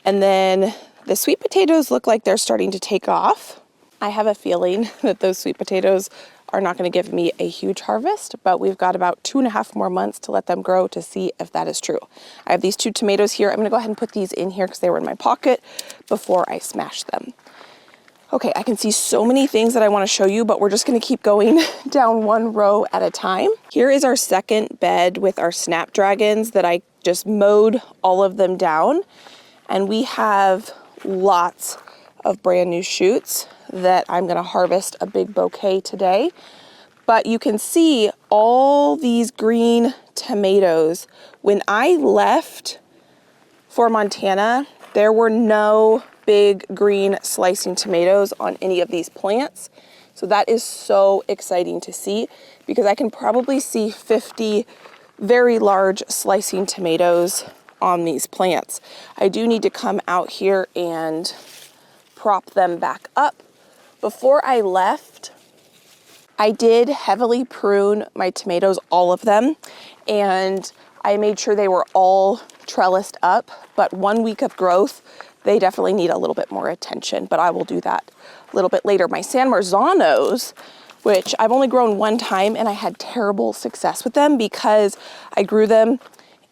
And then the sweet potatoes look like they're starting to take off. I have a feeling that those sweet potatoes are not going to give me a huge harvest, but we've got about 2.5 more months to let them grow to see if that is true. I have these 2 tomatoes here. I'm going to go ahead and put these in here because they were in my pocket before I smashed them. Okay, I can see so many things that I want to show you, but we're just going to keep going down one row at a time. Here is our second bed with our snapdragons that I just mowed all of them down. And we have lots of brand new shoots that I'm going to harvest a big bouquet today. But you can see all these green tomatoes. When I left for Montana, there were no big green slicing tomatoes on any of these plants. So that is so exciting to see, because I can probably see 50 very large slicing tomatoes on these plants. I do need to come out here and prop them back up. Before I left, I did heavily prune my tomatoes, all of them, and I made sure they were all trellised up, but 1 week of growth, they definitely need a little bit more attention, but I will do that a little bit later. My San Marzanos, which I've only grown one time, and I had terrible success with them because I grew them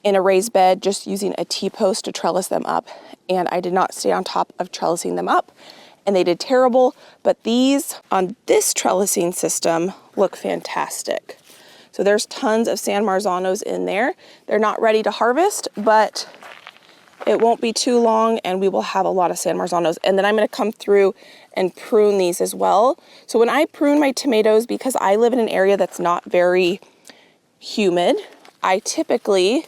in a raised bed just using a T-post to trellis them up, and I did not stay on top of trellising them up, and they did terrible. But these on this trellising system look fantastic. So there's tons of San Marzanos in there. They're not ready to harvest, but it won't be too long and we will have a lot of San Marzanos. And then I'm going to come through and prune these as well. So when I prune my tomatoes, because I live in an area that's not very humid, I typically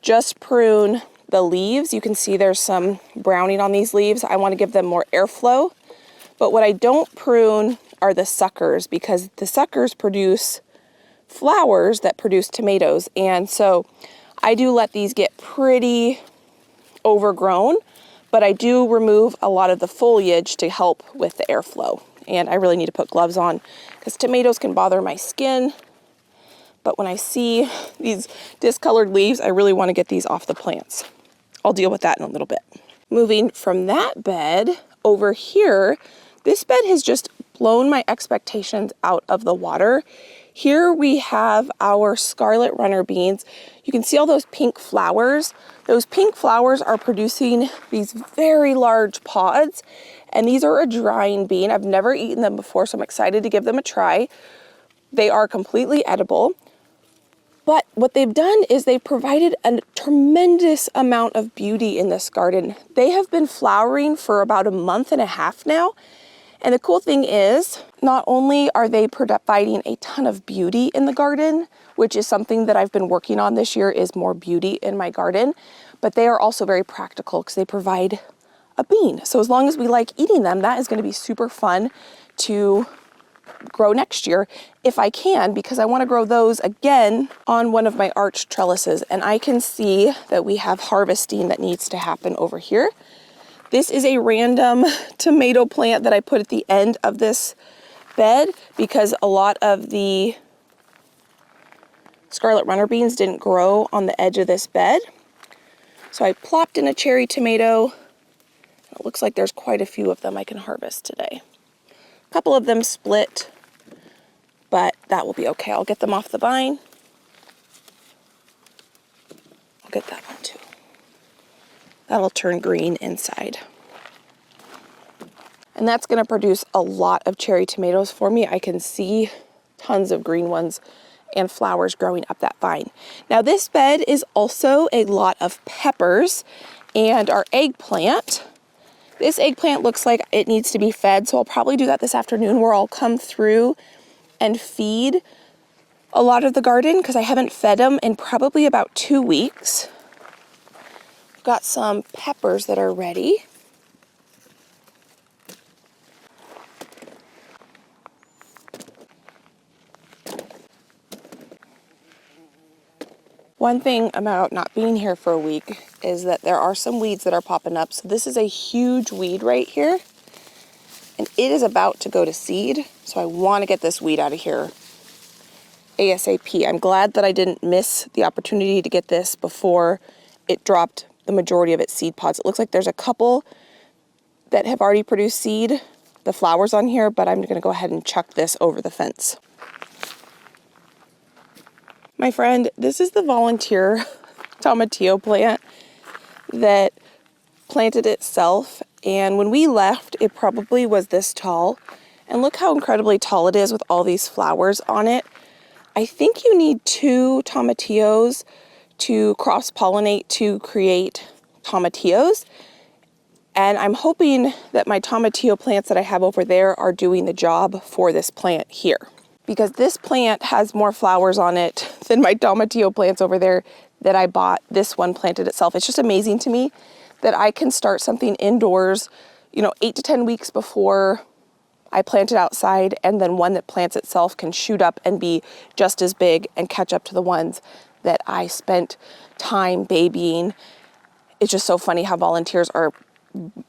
just prune the leaves. You can see there's some browning on these leaves. I want to give them more airflow. But what I don't prune are the suckers, because the suckers produce flowers that produce tomatoes. And so I do let these get pretty overgrown, but I do remove a lot of the foliage to help with the airflow. And I really need to put gloves on because tomatoes can bother my skin. But when I see these discolored leaves, I really want to get these off the plants. I'll deal with that in a little bit. Moving from that bed over here, this bed has just blown my expectations out of the water. Here we have our scarlet runner beans. You can see all those pink flowers. Those pink flowers are producing these very large pods, and these are a drying bean. I've never eaten them before, so I'm excited to give them a try. They are completely edible. But what they've done is they've provided a tremendous amount of beauty in this garden. They have been flowering for about a month and a half now. And the cool thing is, not only are they providing a ton of beauty in the garden, which is something that I've been working on this year, is more beauty in my garden, but they are also very practical because they provide a bean. So as long as we like eating them, that is going to be super fun to grow next year if I can, because I want to grow those again on one of my arch trellises. And I can see that we have harvesting that needs to happen over here. This is a random tomato plant that I put at the end of this bed because a lot of the scarlet runner beans didn't grow on the edge of this bed. So I plopped in a cherry tomato. It looks like there's quite a few of them I can harvest today. A couple of them split, but that will be okay. I'll get them off the vine. I'll get that one too. That'll turn green inside. And that's going to produce a lot of cherry tomatoes for me. I can see tons of green ones and flowers growing up that vine. Now this bed is also a lot of peppers and our eggplant. This eggplant looks like it needs to be fed, so I'll probably do that this afternoon, where I'll come through and feed a lot of the garden because I haven't fed them in probably about 2 weeks. Got some peppers that are ready. One thing about not being here for a week is that there are some weeds that are popping up. So this is a huge weed right here, and it is about to go to seed. So I want to get this weed out of here ASAP. I'm glad that I didn't miss the opportunity to get this before it dropped the majority of its seed pods. It looks like there's a couple that have already produced seed, the flowers on here, but I'm going to go ahead and chuck this over the fence. My friend, this is the volunteer tomatillo plant that planted itself, and when we left, it probably was this tall. And look how incredibly tall it is with all these flowers on it. I think you need 2 tomatillos to cross-pollinate to create tomatillos. And I'm hoping that my tomatillo plants that I have over there are doing the job for this plant here, because this plant has more flowers on it than my tomatillo plants over there that I bought. This one planted itself. It's just amazing to me that I can start something indoors, 8 to 10 weeks before I plant it outside, and then one that plants itself can shoot up and be just as big and catch up to the ones that I spent time babying. It's just so funny how volunteers are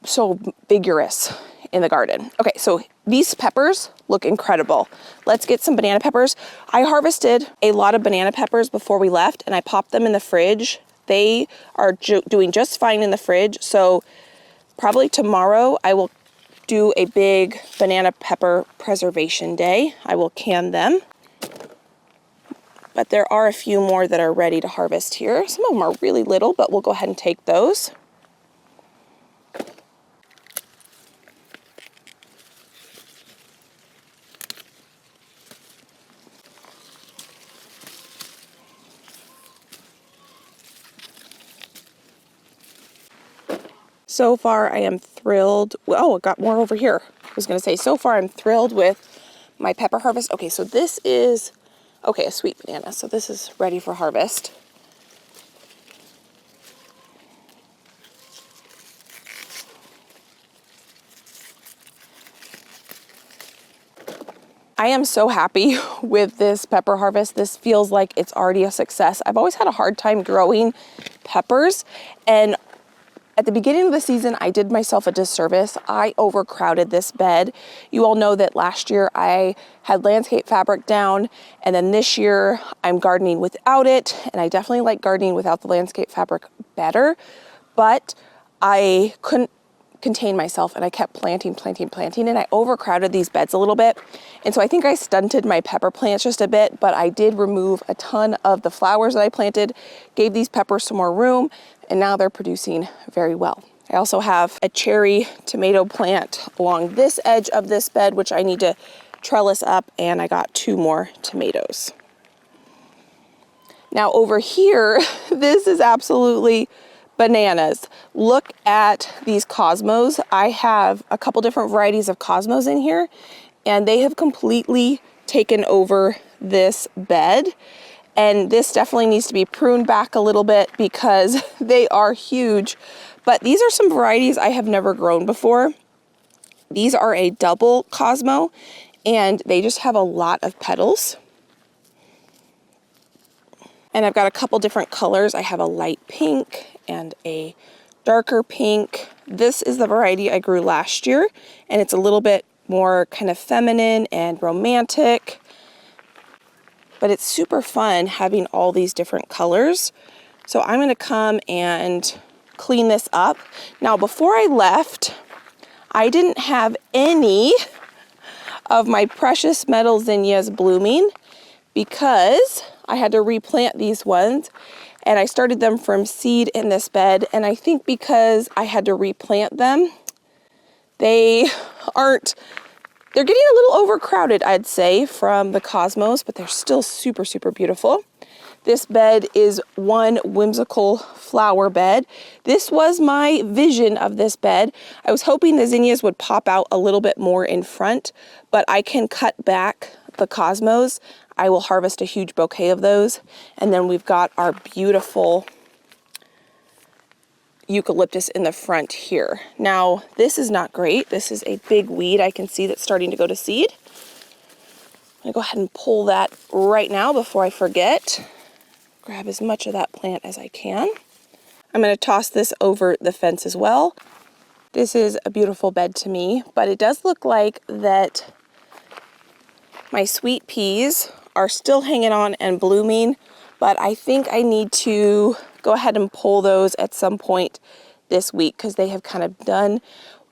so vigorous in the garden. Okay, so these peppers look incredible. Let's get some banana peppers. I harvested a lot of banana peppers before we left, and I popped them in the fridge. They are doing just fine in the fridge, so probably tomorrow I will do a big banana pepper preservation day. I will can them. But there are a few more that are ready to harvest here. Some of them are really little, but we'll go ahead and take those. So far, I am thrilled. Oh, I got more over here. I was going to say, so far I'm thrilled with my pepper harvest. Okay, so this is Okay, a sweet banana. So this is ready for harvest. I am so happy with this pepper harvest. This feels like it's already a success. I've always had a hard time growing peppers, and at the beginning of the season, I did myself a disservice. I overcrowded this bed. You all know that last year I had landscape fabric down, and then this year I'm gardening without it, and I definitely like gardening without the landscape fabric better, but I couldn't contain myself and I kept planting, and I overcrowded these beds a little bit. And so I think I stunted my pepper plants just a bit, but I did remove a ton of the flowers that I planted, gave these peppers some more room, and now they're producing very well. I also have a cherry tomato plant along this edge of this bed, which I need to trellis up, and I got 2 more tomatoes. Now over here, this is absolutely bananas. Look at these cosmos. I have a couple different varieties of cosmos in here, and they have completely taken over this bed. And this definitely needs to be pruned back a little bit because they are huge. But these are some varieties I have never grown before. These are a double cosmo, and they just have a lot of petals. And I've got a couple different colors. I have a light pink and a darker pink. This is the variety I grew last year, and it's a little bit more kind of feminine and romantic, but it's super fun having all these different colors. So I'm gonna come and clean this up. Now, before I left, I didn't have any of my precious metal zinnias blooming because I had to replant these ones, and I started them from seed in this bed, and I think because I had to replant them, they're getting a little overcrowded, I'd say, from the cosmos, but they're still super, super beautiful. This bed is one whimsical flower bed. This was my vision of this bed. I was hoping the zinnias would pop out a little bit more in front, but I can cut back the cosmos. I will harvest a huge bouquet of those. And then we've got our beautiful eucalyptus in the front here. Now, this is not great. This is a big weed I can see that's starting to go to seed. I'm gonna go ahead and pull that right now before I forget. Grab as much of that plant as I can. I'm gonna toss this over the fence as well. This is a beautiful bed to me, but it does look like that my sweet peas are still hanging on and blooming, but I think I need to go ahead and pull those at some point this week because they have kind of done.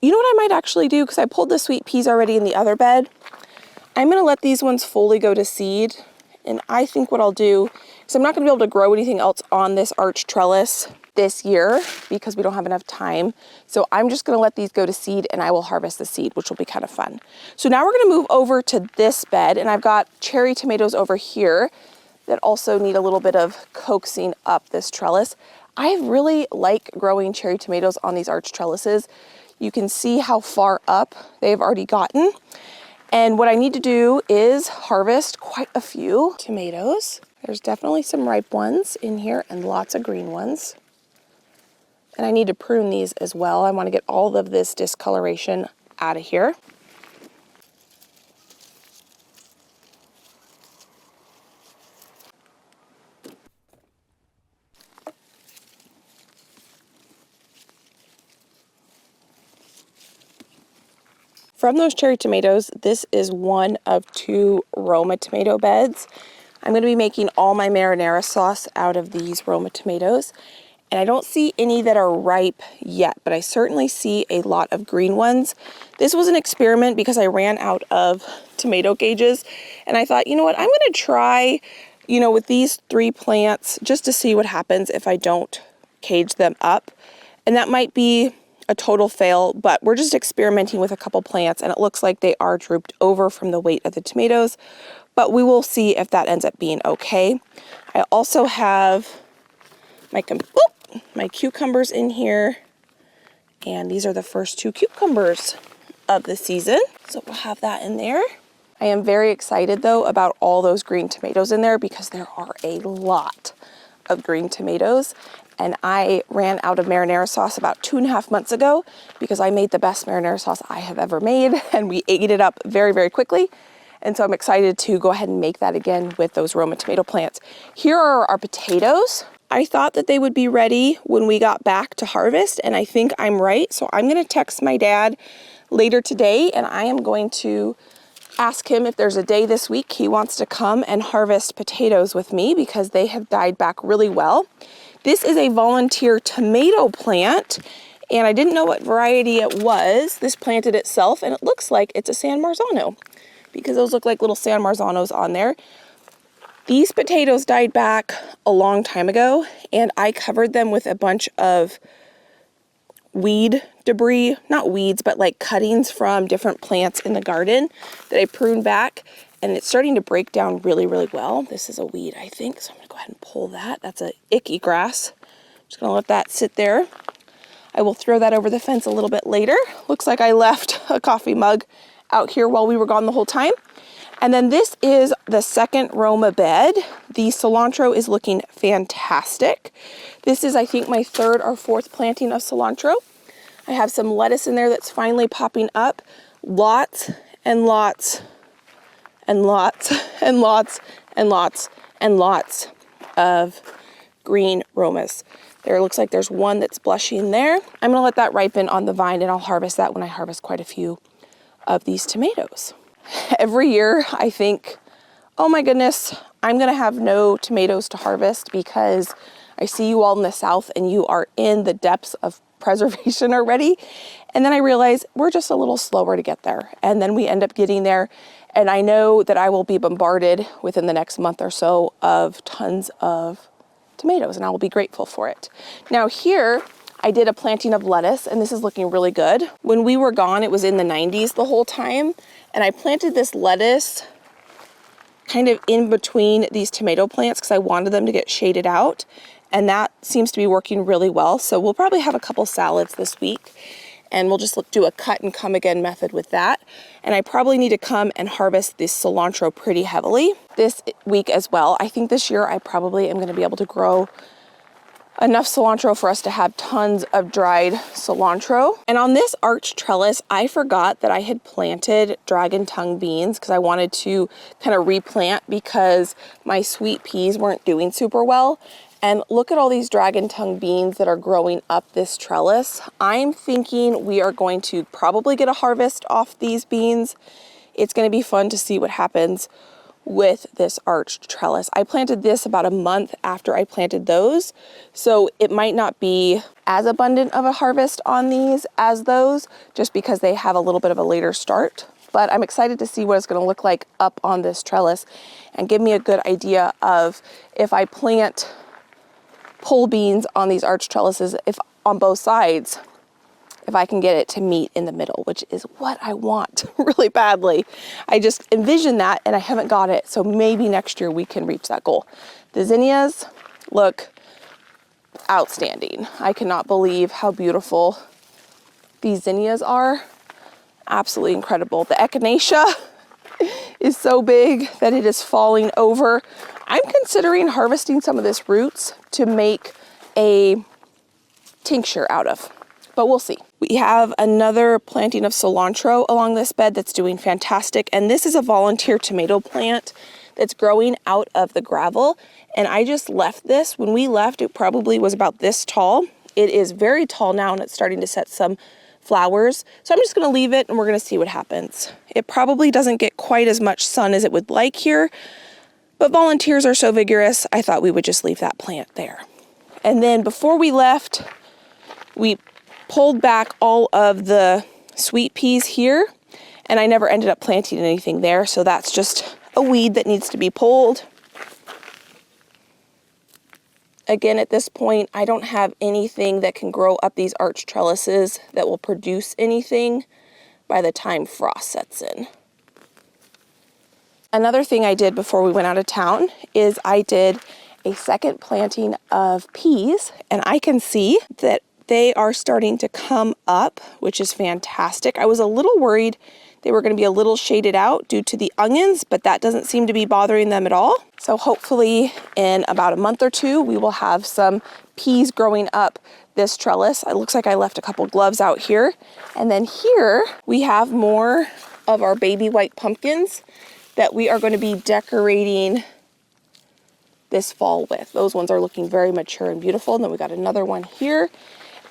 You know what I might actually do, because I pulled the sweet peas already in the other bed. I'm gonna let these ones fully go to seed, and I think what I'll do is I'm not gonna be able to grow anything else on this arch trellis this year because we don't have enough time. So I'm just gonna let these go to seed, and I will harvest the seed, which will be kind of fun. So now we're gonna move over to this bed, and I've got cherry tomatoes over here that also need a little bit of coaxing up this trellis. I really like growing cherry tomatoes on these arch trellises. You can see how far up they've already gotten. And what I need to do is harvest quite a few tomatoes. There's definitely some ripe ones in here and lots of green ones. And I need to prune these as well. I want to get all of this discoloration out of here. From those cherry tomatoes, this is one of 2 Roma tomato beds. I'm going to be making all my marinara sauce out of these Roma tomatoes. And I don't see any that are ripe yet, but I certainly see a lot of green ones. This was an experiment because I ran out of tomato gauges, and I thought, you know what, I'm going to try, with these 3 plants just to see what happens if I don't cage them up. And that might be a total fail, but we're just experimenting with a couple plants, and it looks like they are drooped over from the weight of the tomatoes, but we will see if that ends up being okay. I also have my cucumbers in here, and these are the first 2 cucumbers of the season, so we'll have that in there. I am very excited though about all those green tomatoes in there because there are a lot of green tomatoes. And I ran out of marinara sauce about 2.5 months ago because I made the best marinara sauce I have ever made, and we ate it up very, very quickly. And so I'm excited to go ahead and make that again with those Roma tomato plants. Here are our potatoes. I thought that they would be ready when we got back to harvest, and I think I'm right. So I'm gonna text my dad later today, and I am going to ask him if there's a day this week he wants to come and harvest potatoes with me because they have died back really well. This is a volunteer tomato plant, and I didn't know what variety it was. This planted itself, and it looks like it's a San Marzano because those look like little San Marzanos on there. These potatoes died back a long time ago, and I covered them with a bunch of weed debris, not weeds, but like cuttings from different plants in the garden that I pruned back, and it's starting to break down really, really well. This is a weed, I think, so I'm gonna go ahead and pull that. That's a icky grass. I'm just gonna let that sit there. I will throw that over the fence a little bit later. Looks like I left a coffee mug out here while we were gone the whole time. And then this is the second Roma bed. The cilantro is looking fantastic. This is, I think, my 3rd or 4th planting of cilantro. I have some lettuce in there that's finally popping up. Lots and lots and lots and lots and lots and lots of green Romas. There looks like there's one that's blushing there. I'm gonna let that ripen on the vine, and I'll harvest that when I harvest quite a few of these tomatoes. Every year I think, oh my goodness, I'm gonna have no tomatoes to harvest because I see you all in the south and you are in the depths of preservation already. And then I realize we're just a little slower to get there. And then we end up getting there. And I know that I will be bombarded within the next month or so of tons of tomatoes, and I will be grateful for it. Now here, I did a planting of lettuce, and this is looking really good. When we were gone, it was in the 90s the whole time. And I planted this lettuce kind of in between these tomato plants because I wanted them to get shaded out. And that seems to be working really well. So we'll probably have a couple salads this week, and we'll just do a cut and come again method with that. And I probably need to come and harvest this cilantro pretty heavily this week as well. I think this year I probably am gonna be able to grow enough cilantro for us to have tons of dried cilantro. And on this arch trellis, I forgot that I had planted dragon tongue beans because I wanted to kind of replant because my sweet peas weren't doing super well. And look at all these dragon tongue beans that are growing up this trellis. I'm thinking we are going to probably get a harvest off these beans. It's going to be fun to see what happens with this arched trellis. I planted this about a month after I planted those, so it might not be as abundant of a harvest on these as those, just because they have a little bit of a later start. But I'm excited to see what it's going to look like up on this trellis and give me a good idea of if I plant pole beans on these arch trellises, if on both sides, if I can get it to meet in the middle, which is what I want really badly. I just envision that and I haven't got it. So maybe next year we can reach that goal. The zinnias look outstanding. I cannot believe how beautiful these zinnias are. Absolutely incredible. The echinacea is so big that it is falling over. I'm considering harvesting some of this roots to make a tincture out of, but we'll see. We have another planting of cilantro along this bed that's doing fantastic. And this is a volunteer tomato plant that's growing out of the gravel. And I just left this. When we left, it probably was about this tall. It is very tall now, and it's starting to set some flowers. So I'm just gonna leave it and we're gonna see what happens. It probably doesn't get quite as much sun as it would like here, but volunteers are so vigorous, I thought we would just leave that plant there. And then before we left, we pulled back all of the sweet peas here, and I never ended up planting anything there, so that's just a weed that needs to be pulled. Again, at this point, I don't have anything that can grow up these arch trellises that will produce anything by the time frost sets in. Another thing I did before we went out of town is I did a second planting of peas, and I can see that they are starting to come up, which is fantastic. I was a little worried They were going to be a little shaded out due to the onions, but that doesn't seem to be bothering them at all. So hopefully in about a month or two, we will have some peas growing up this trellis. It looks like I left a couple gloves out here. And then here we have more of our baby white pumpkins that we are going to be decorating this fall with. Those ones are looking very mature and beautiful. And then we got another one here.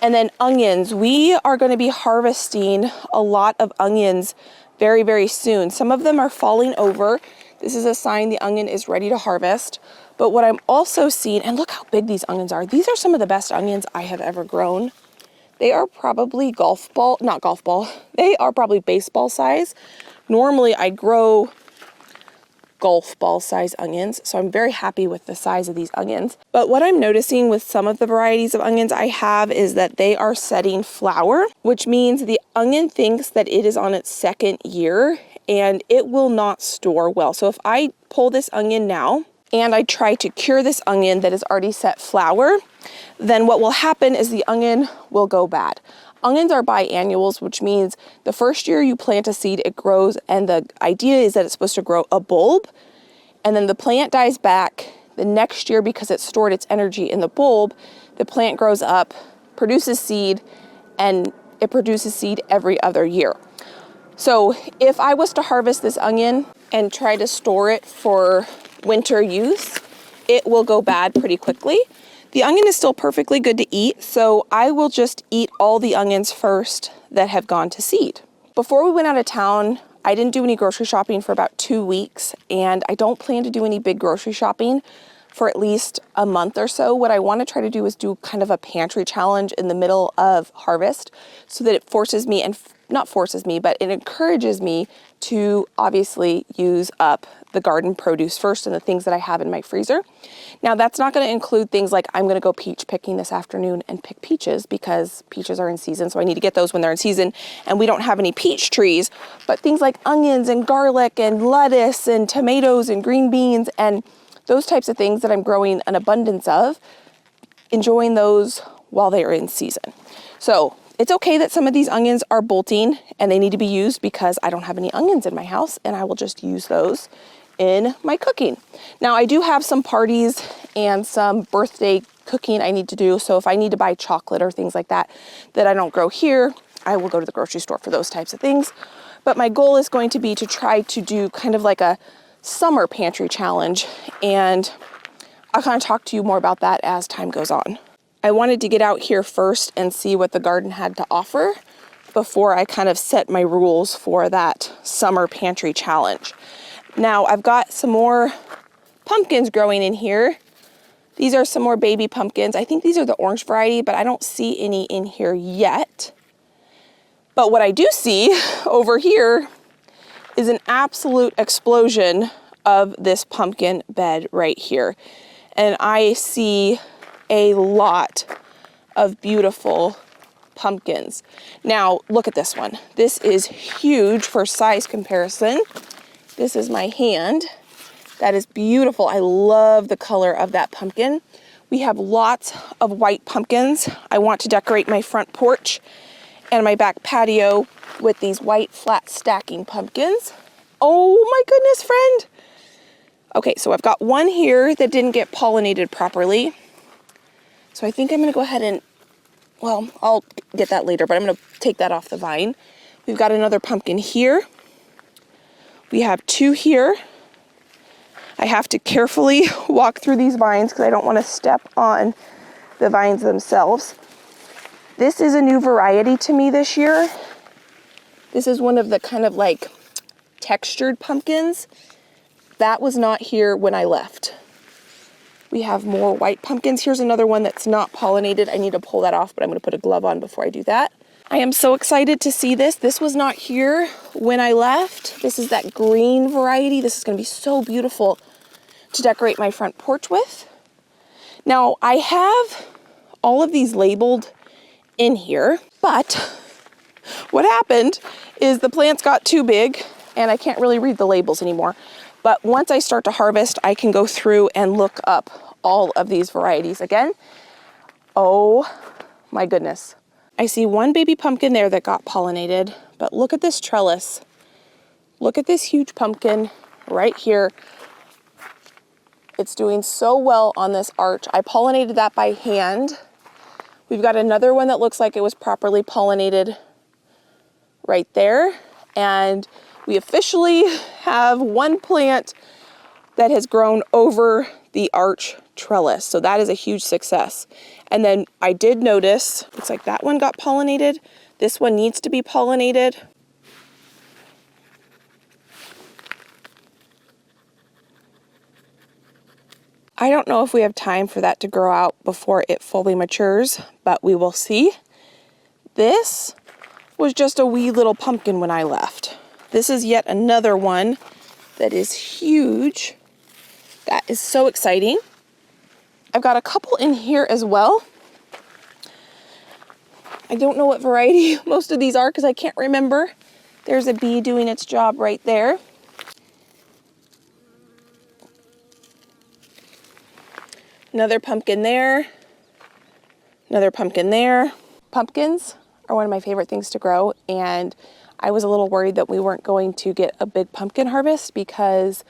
And then onions. We are going to be harvesting a lot of onions very, very soon. Some of them are falling over. This is a sign the onion is ready to harvest. But what I'm also seeing, and look how big these onions are. These are some of the best onions I have ever grown. They are probably they are probably baseball size. Normally I grow golf ball size onions, so I'm very happy with the size of these onions. But what I'm noticing with some of the varieties of onions I have is that they are setting flower, which means the onion thinks that it is on its second year and it will not store well. So if I pull this onion now and I try to cure this onion that is already set flower, then what will happen is the onion will go bad. Onions are biannuals, which means the first year you plant a seed, it grows, and the idea is that it's supposed to grow a bulb, and then the plant dies back. The next year, because it stored its energy in the bulb, the plant grows up, produces seed, and it produces seed every other year. So if I was to harvest this onion and try to store it for winter use, it will go bad pretty quickly. The onion is still perfectly good to eat, so I will just eat all the onions first that have gone to seed. Before we went out of town, I didn't do any grocery shopping for about 2 weeks, and I don't plan to do any big grocery shopping for at least a month or so. What I want to try to do is do kind of a pantry challenge in the middle of harvest so that it forces me, and not forces me, but it encourages me to obviously use up the garden produce first and the things that I have in my freezer. Now that's not going to include things like I'm going to go peach picking this afternoon and pick peaches because peaches are in season, so I need to get those when they're in season, and we don't have any peach trees. But things like onions and garlic and lettuce and tomatoes and green beans and those types of things that I'm growing an abundance of, enjoying those while they are in season. So it's okay that some of these onions are bolting and they need to be used because I don't have any onions in my house, and I will just use those in my cooking. Now I do have some parties and some birthday cooking I need to do. So if I need to buy chocolate or things like that that I don't grow here, I will go to the grocery store for those types of things. But my goal is going to be to try to do kind of like a summer pantry challenge, and I'll kind of talk to you more about that as time goes on. I wanted to get out here first and see what the garden had to offer before I kind of set my rules for that summer pantry challenge. Now I've got some more pumpkins growing in here. These are some more baby pumpkins. I think these are the orange variety, but I don't see any in here yet. But what I do see over here is an absolute explosion of this pumpkin bed right here. And I see a lot of beautiful pumpkins. Now, look at this one. This is huge for size comparison. This is my hand. That is beautiful. I love the color of that pumpkin. We have lots of white pumpkins. I want to decorate my front porch and my back patio with these white flat stacking pumpkins. Oh my goodness, friend. Okay, so I've got one here that didn't get pollinated properly. So I think I'm gonna go ahead and, well, I'll get that later, but I'm gonna take that off the vine. We've got another pumpkin here. We have two here. I have to carefully walk through these vines because I don't want to step on the vines themselves. This is a new variety to me this year. This is one of the kind of like textured pumpkins. That was not here when I left. We have more white pumpkins. Here's another one that's not pollinated. I need to pull that off, but I'm going to put a glove on before I do that. I am so excited to see this. This was not here when I left. This is that green variety. This is going to be so beautiful to decorate my front porch with. Now, I have all of these labeled in here, but what happened is the plants got too big and I can't really read the labels anymore. But once I start to harvest, I can go through and look up all of these varieties again. Oh my goodness. I see one baby pumpkin there that got pollinated, but look at this trellis. Look at this huge pumpkin right here. It's doing so well on this arch. I pollinated that by hand. We've got another one that looks like it was properly pollinated right there. And we officially have one plant that has grown over the arch trellis. So that is a huge success. And then I did notice, looks like that one got pollinated. This one needs to be pollinated. I don't know if we have time for that to grow out before it fully matures, but we will see. This was just a wee little pumpkin when I left. This is yet another one that is huge. That is so exciting. I've got a couple in here as well. I don't know what variety most of these are because I can't remember. There's a bee doing its job right there. Another pumpkin there. Another pumpkin there. Pumpkins are one of my favorite things to grow, and I was a little worried that we weren't going to get a big pumpkin harvest because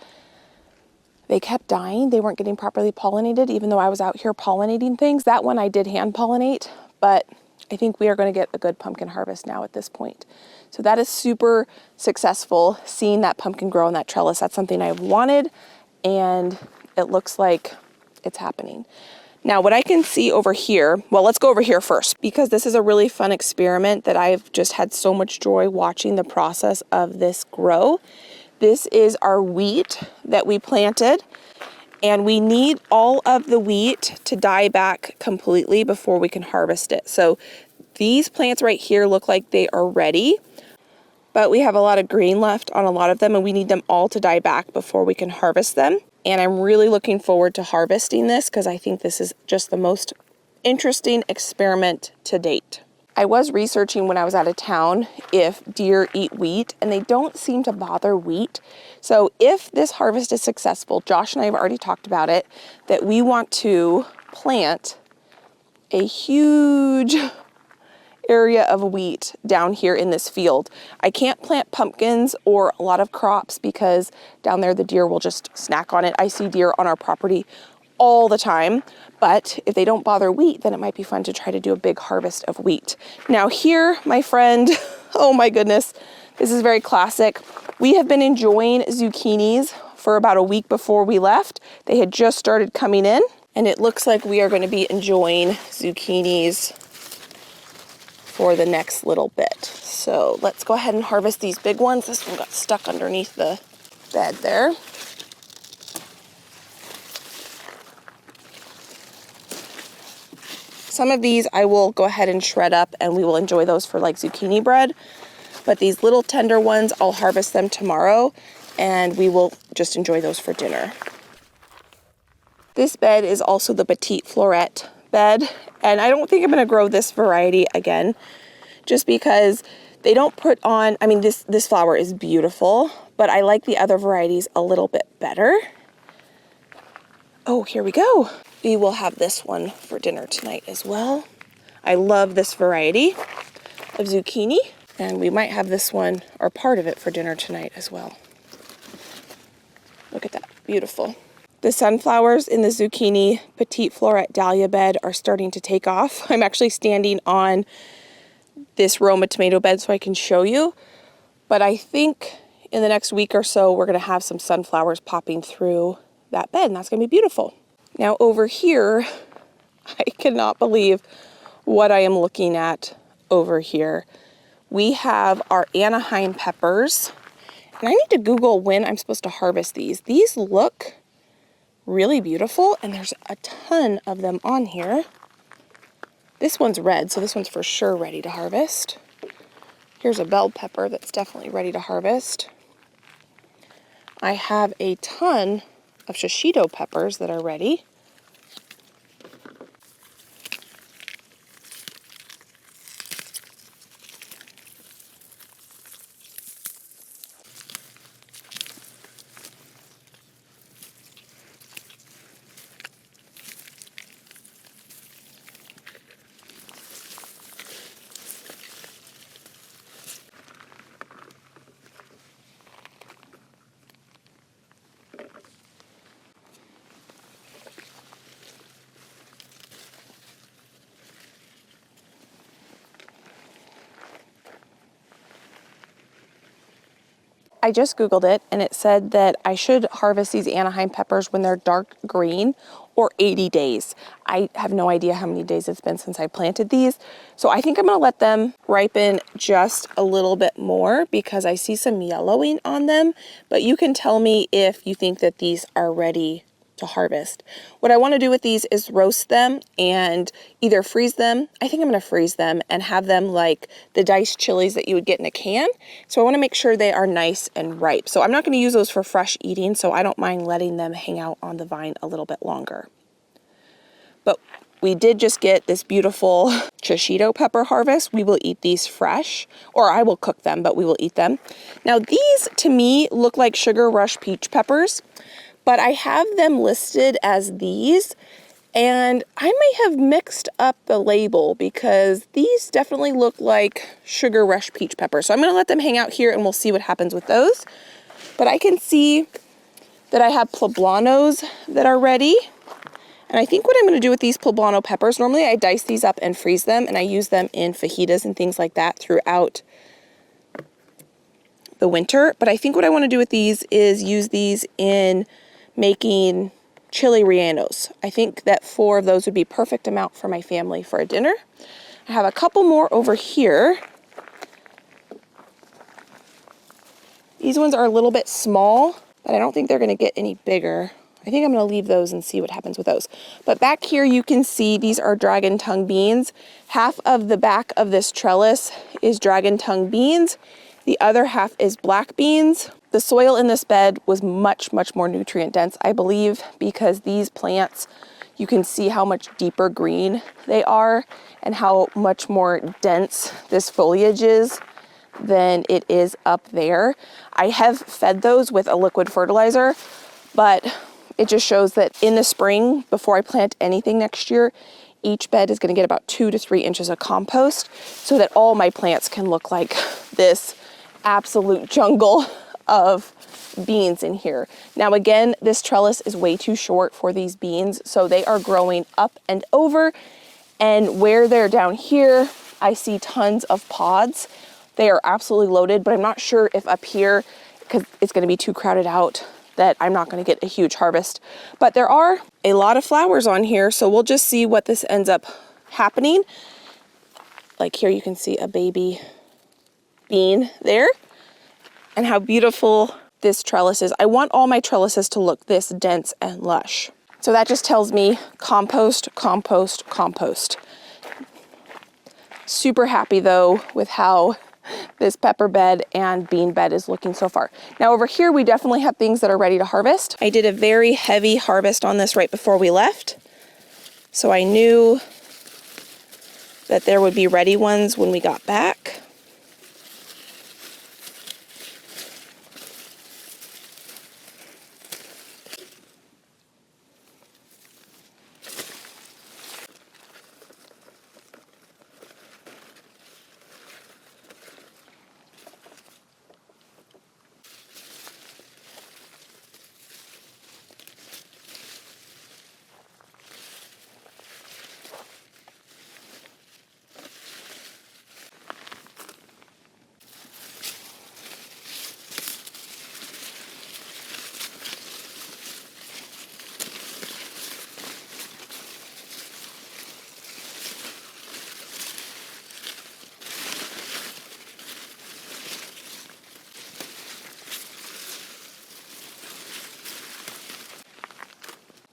they kept dying. They weren't getting properly pollinated, even though I was out here pollinating things. That one I did hand pollinate, but I think we are going to get a good pumpkin harvest now at this point. So that is super successful, seeing that pumpkin grow on that trellis. That's something I've wanted, and it looks like it's happening. Now, what I can see over here, well, let's go over here first, because this is a really fun experiment that I've just had so much joy watching the process of this grow. This is our wheat that we planted, and we need all of the wheat to die back completely before we can harvest it. So these plants right here look like they are ready, but we have a lot of green left on a lot of them, and we need them all to die back before we can harvest them. And I'm really looking forward to harvesting this because I think this is just the most interesting experiment to date. I was researching when I was out of town if deer eat wheat, and they don't seem to bother wheat. So if this harvest is successful, Josh and I have already talked about it, that we want to plant a huge area of wheat down here in this field. I can't plant pumpkins or a lot of crops because down there the deer will just snack on it. I see deer on our property all the time, but if they don't bother wheat, then it might be fun to try to do a big harvest of wheat. Now here, my friend, oh my goodness, this is very classic. We have been enjoying zucchinis for about a week before we left. They had just started coming in, and it looks like we are going to be enjoying zucchinis for the next little bit. So let's go ahead and harvest these big ones. This one got stuck underneath the bed there. Some of these I will go ahead and shred up, and we will enjoy those for like zucchini bread. But these little tender ones, I'll harvest them tomorrow, and we will just enjoy those for dinner. This bed is also the petite floret bed, and I don't think I'm going to grow this variety again, just because they don't put on, I mean, this flower is beautiful, but I like the other varieties a little bit better. Oh, here we go. We will have this one for dinner tonight as well. I love this variety of zucchini, and we might have this one or part of it for dinner tonight as well. Look at that, beautiful. The sunflowers in the zucchini petite floret dahlia bed are starting to take off. I'm actually standing on this Roma tomato bed so I can show you, but I think in the next week or so we're going to have some sunflowers popping through that bed, and that's going to be beautiful. Now over here, I cannot believe what I am looking at over here. We have our Anaheim peppers, and I need to Google when I'm supposed to harvest these. These look really beautiful, and there's a ton of them on here. This one's red, so this one's for sure ready to harvest. Here's a bell pepper that's definitely ready to harvest. I have a ton of shishito peppers that are ready. I just Googled it and it said that I should harvest these Anaheim peppers when they're dark green or 80 days. I have no idea how many days it's been since I planted these. So I think I'm gonna let them ripen just a little bit more because I see some yellowing on them, but you can tell me if you think that these are ready to harvest. What I want to do with these is roast them and either freeze them. I think I'm going to freeze them and have them like the diced chilies that you would get in a can. So I want to make sure they are nice and ripe. So I'm not going to use those for fresh eating, so I don't mind letting them hang out on the vine a little bit longer. But we did just get this beautiful shishito pepper harvest. We will eat these fresh, or I will cook them, but we will eat them. Now these to me look like Sugar Rush peach peppers, but I have them listed as these, and I may have mixed up the label because these definitely look like Sugar Rush peach peppers. So I'm gonna let them hang out here and we'll see what happens with those. But I can see that I have poblanos that are ready. And I think what I'm gonna do with these poblano peppers, normally I dice these up and freeze them and I use them in fajitas and things like that throughout the winter. But I think what I wanna do with these is use these in making chili rellenos. I think that 4 of those would be perfect amount for my family for a dinner. I have a couple more over here. These ones are a little bit small, but I don't think they're gonna get any bigger. I think I'm gonna leave those and see what happens with those. But back here you can see these are dragon tongue beans. Half of the back of this trellis is dragon tongue beans. The other half is black beans. The soil in this bed was much, much more nutrient dense, I believe, because these plants, you can see how much deeper green they are and how much more dense this foliage is than it is up there. I have fed those with a liquid fertilizer, but it just shows that in the spring, before I plant anything next year, each bed is gonna get about 2 to 3 inches of compost so that all my plants can look like this absolute jungle of beans in here. Now again, this trellis is way too short for these beans, so they are growing up and over, and where they're down here, I see tons of pods. They are absolutely loaded, but I'm not sure if up here, because it's gonna be too crowded out, that I'm not gonna get a huge harvest. But there are a lot of flowers on here, so we'll just see what this ends up happening. Like here you can see a baby bean there, and how beautiful this trellis is. I want all my trellises to look this dense and lush. So that just tells me compost, compost, compost. Super happy though with how this pepper bed and bean bed is looking so far. Now over here, we definitely have things that are ready to harvest. I did a very heavy harvest on this right before we left. So I knew that there would be ready ones when we got back.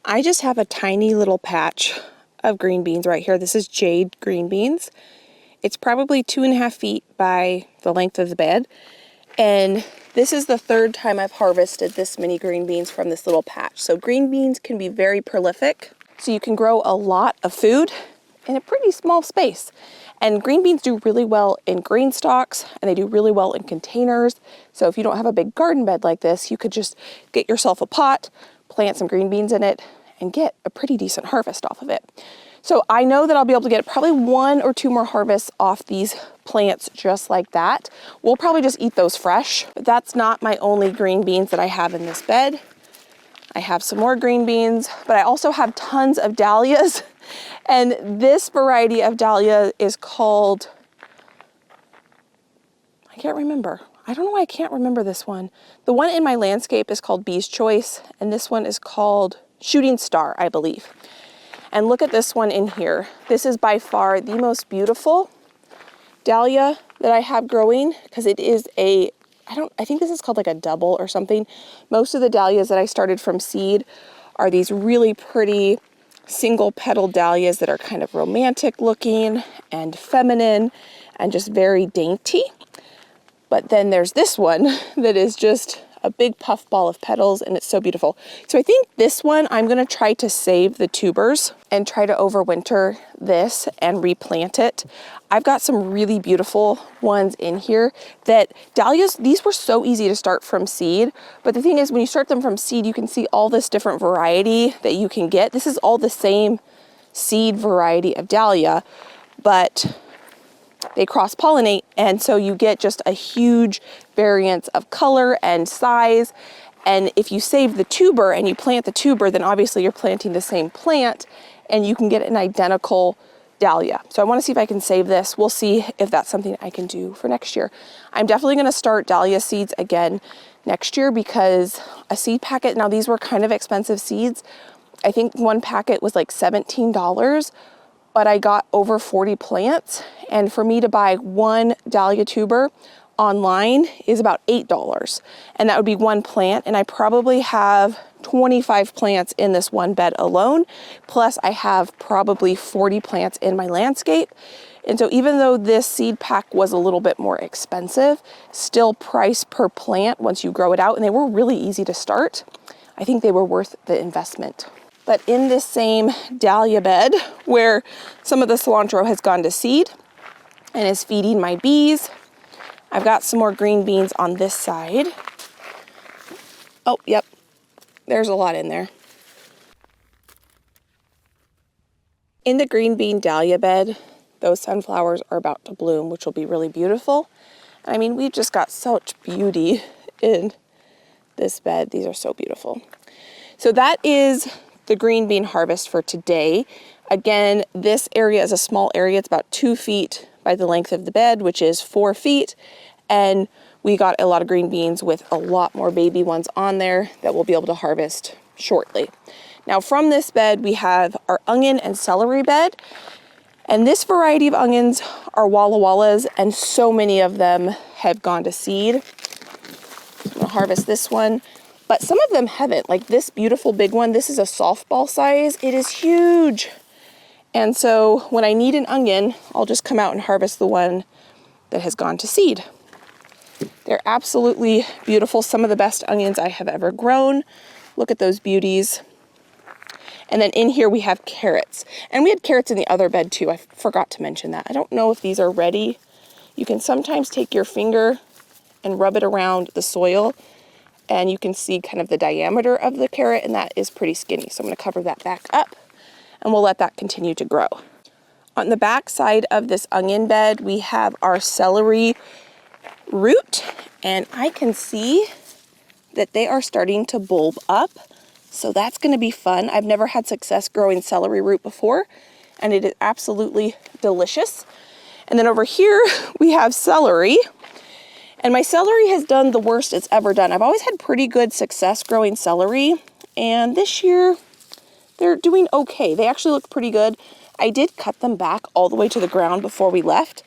I just have a tiny little patch of green beans right here. This is jade green beans. It's probably 2.5 feet by the length of the bed. And this is the 3rd time I've harvested this many green beans from this little patch. So green beans can be very prolific. So you can grow a lot of food in a pretty small space. And green beans do really well in green stalks, and they do really well in containers. So if you don't have a big garden bed like this, you could just get yourself a pot, plant some green beans in it, and get a pretty decent harvest off of it. So I know that I'll be able to get probably 1 or 2 more harvests off these plants just like that. We'll probably just eat those fresh, but that's not my only green beans that I have in this bed. I have some more green beans, but I also have tons of dahlias. And this variety of dahlia is called, I can't remember. I don't know why I can't remember this one. The one in my landscape is called Bee's Choice, and this one is called Shooting Star, I believe. And look at this one in here. This is by far the most beautiful dahlia that I have growing, because it is I think this is called like a double or something. Most of the dahlias that I started from seed are these really pretty single petal dahlias that are kind of romantic looking and feminine and just very dainty. But then there's this one that is just a big puff ball of petals, and it's so beautiful. So I think this one, I'm gonna try to save the tubers and try to overwinter this and replant it. I've got some really beautiful ones in here that dahlias, these were so easy to start from seed. But the thing is, when you start them from seed, you can see all this different variety that you can get. This is all the same seed variety of dahlia, but they cross-pollinate, and so you get just a huge variance of color and size. And if you save the tuber and you plant the tuber, then obviously you're planting the same plant and you can get an identical dahlia. So I want to see if I can save this. We'll see if that's something I can do for next year. I'm definitely going to start dahlia seeds again next year, because a seed packet, now these were kind of expensive seeds. I think one packet was like $17, but I got over 40 plants, and for me to buy one dahlia tuber online is about $8, and that would be one plant, and I probably have 25 plants in this one bed alone, plus I have probably 40 plants in my landscape. And so even though this seed pack was a little bit more expensive, still price per plant once you grow it out, and they were really easy to start, I think they were worth the investment. But in this same dahlia bed where some of the cilantro has gone to seed and is feeding my bees, I've got some more green beans on this side. Oh, yep, there's a lot in there. In the green bean dahlia bed, those sunflowers are about to bloom, which will be really beautiful. I mean, we've just got such beauty in this bed. These are so beautiful. So that is the green bean harvest for today. Again, this area is a small area. It's about 2 feet by the length of the bed, which is 4 feet. And we got a lot of green beans with a lot more baby ones on there that we'll be able to harvest shortly. Now from this bed, we have our onion and celery bed. And this variety of onions are Walla Wallas, and so many of them have gone to seed. I'm gonna harvest this one. But some of them haven't, like this beautiful big one. This is a softball size. It is huge. And so when I need an onion, I'll just come out and harvest the one that has gone to seed. They're absolutely beautiful. Some of the best onions I have ever grown. Look at those beauties. And then in here we have carrots. And we had carrots in the other bed too. I forgot to mention that. I don't know if these are ready. You can sometimes take your finger and rub it around the soil, and you can see kind of the diameter of the carrot, and that is pretty skinny. So I'm gonna cover that back up, and we'll let that continue to grow. On the back side of this onion bed, we have our celery root, and I can see that they are starting to bulb up. So that's gonna be fun. I've never had success growing celery root before, and it is absolutely delicious. And then over here, we have celery. And my celery has done the worst it's ever done. I've always had pretty good success growing celery, and this year they're doing okay. They actually look pretty good. I did cut them back all the way to the ground before we left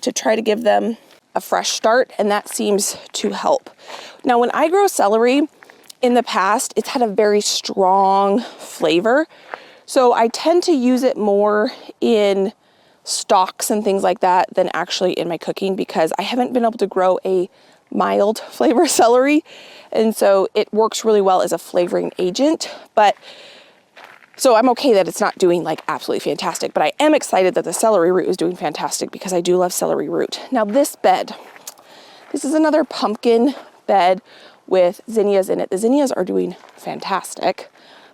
to try to give them a fresh start, and that seems to help. Now, when I grow celery, in the past, it's had a very strong flavor. So I tend to use it more in stocks and things like that than actually in my cooking, because I haven't been able to grow a mild flavor celery. And so it works really well as a flavoring agent. But so I'm okay that it's not doing like absolutely fantastic, but I am excited that the celery root is doing fantastic because I do love celery root. Now this bed, this is another pumpkin bed with zinnias in it. The zinnias are doing fantastic,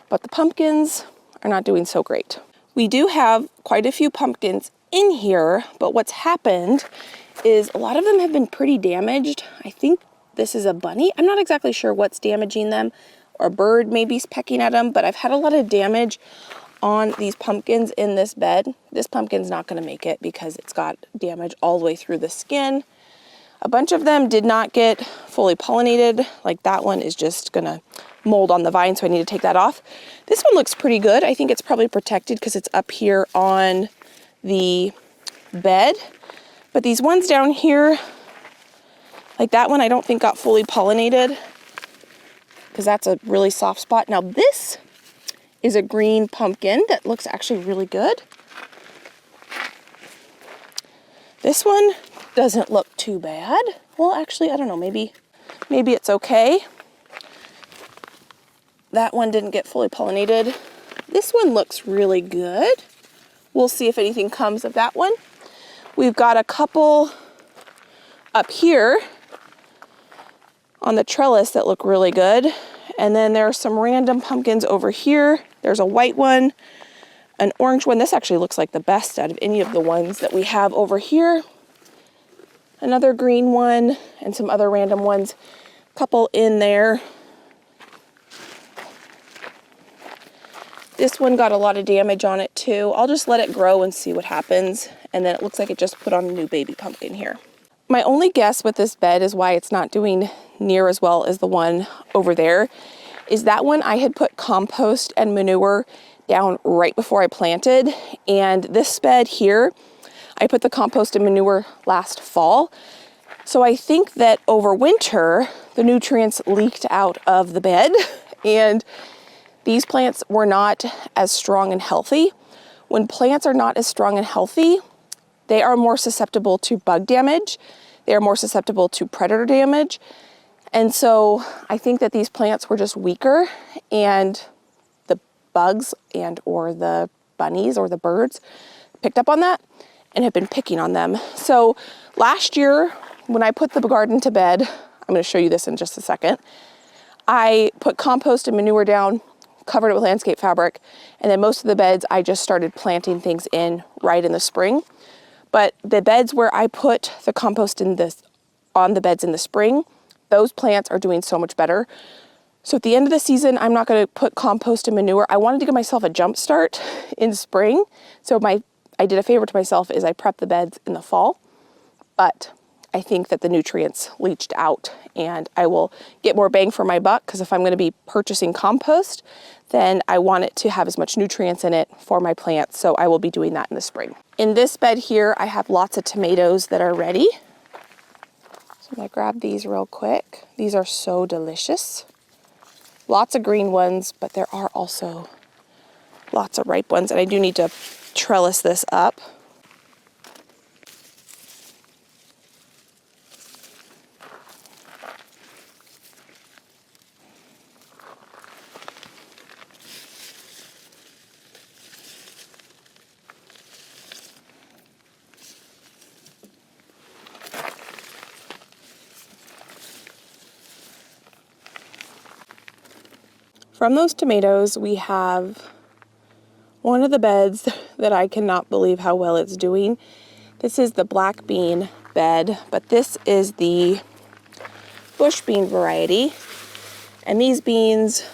but the pumpkins are not doing so great. We do have quite a few pumpkins in here, but what's happened is a lot of them have been pretty damaged. I think this is a bunny. I'm not exactly sure what's damaging them, or a bird maybe pecking at them, but I've had a lot of damage on these pumpkins in this bed. This pumpkin's not gonna make it because it's got damage all the way through the skin. A bunch of them did not get fully pollinated. Like that one is just gonna mold on the vine, so I need to take that off. This one looks pretty good. I think it's probably protected because it's up here on the bed. But these ones down here, like that one I don't think got fully pollinated because that's a really soft spot. Now this is a green pumpkin that looks actually really good. This one doesn't look too bad. Well, actually, I don't know, maybe it's okay. That one didn't get fully pollinated. This one looks really good. We'll see if anything comes of that one. We've got a couple up here on the trellis that look really good. And then there are some random pumpkins over here. There's a white one, an orange one. This actually looks like the best out of any of the ones that we have over here. Another green one and some other random ones. Couple in there. This one got a lot of damage on it too. I'll just let it grow and see what happens. And then it looks like it just put on a new baby pumpkin here. My only guess with this bed is why it's not doing near as well as the one over there is that one I had put compost and manure down right before I planted. And this bed here, I put the compost and manure last fall. So I think that over winter, the nutrients leaked out of the bed and these plants were not as strong and healthy. When plants are not as strong and healthy, they are more susceptible to bug damage. They are more susceptible to predator damage. And so I think that these plants were just weaker and the bugs and or the bunnies or the birds picked up on that and have been picking on them. So last year, when I put the garden to bed, I'm gonna show you this in just a second, I put compost and manure down, covered it with landscape fabric, and then most of the beds I just started planting things in right in the spring. But the beds where I put the compost on the beds in the spring, those plants are doing so much better. So at the end of the season, I'm not going to put compost and manure. I wanted to give myself a jump start in spring. So I did a favor to myself is I prepped the beds in the fall, but I think that the nutrients leached out and I will get more bang for my buck because if I'm going to be purchasing compost, then I want it to have as much nutrients in it for my plants. So I will be doing that in the spring. In this bed here, I have lots of tomatoes that are ready. So I'm going to grab these real quick. These are so delicious. Lots of green ones, but there are also lots of ripe ones. And I do need to trellis this up. From those tomatoes, we have one of the beds that I cannot believe how well it's doing. This is the black bean bed, but this is the bush bean variety. And these beans,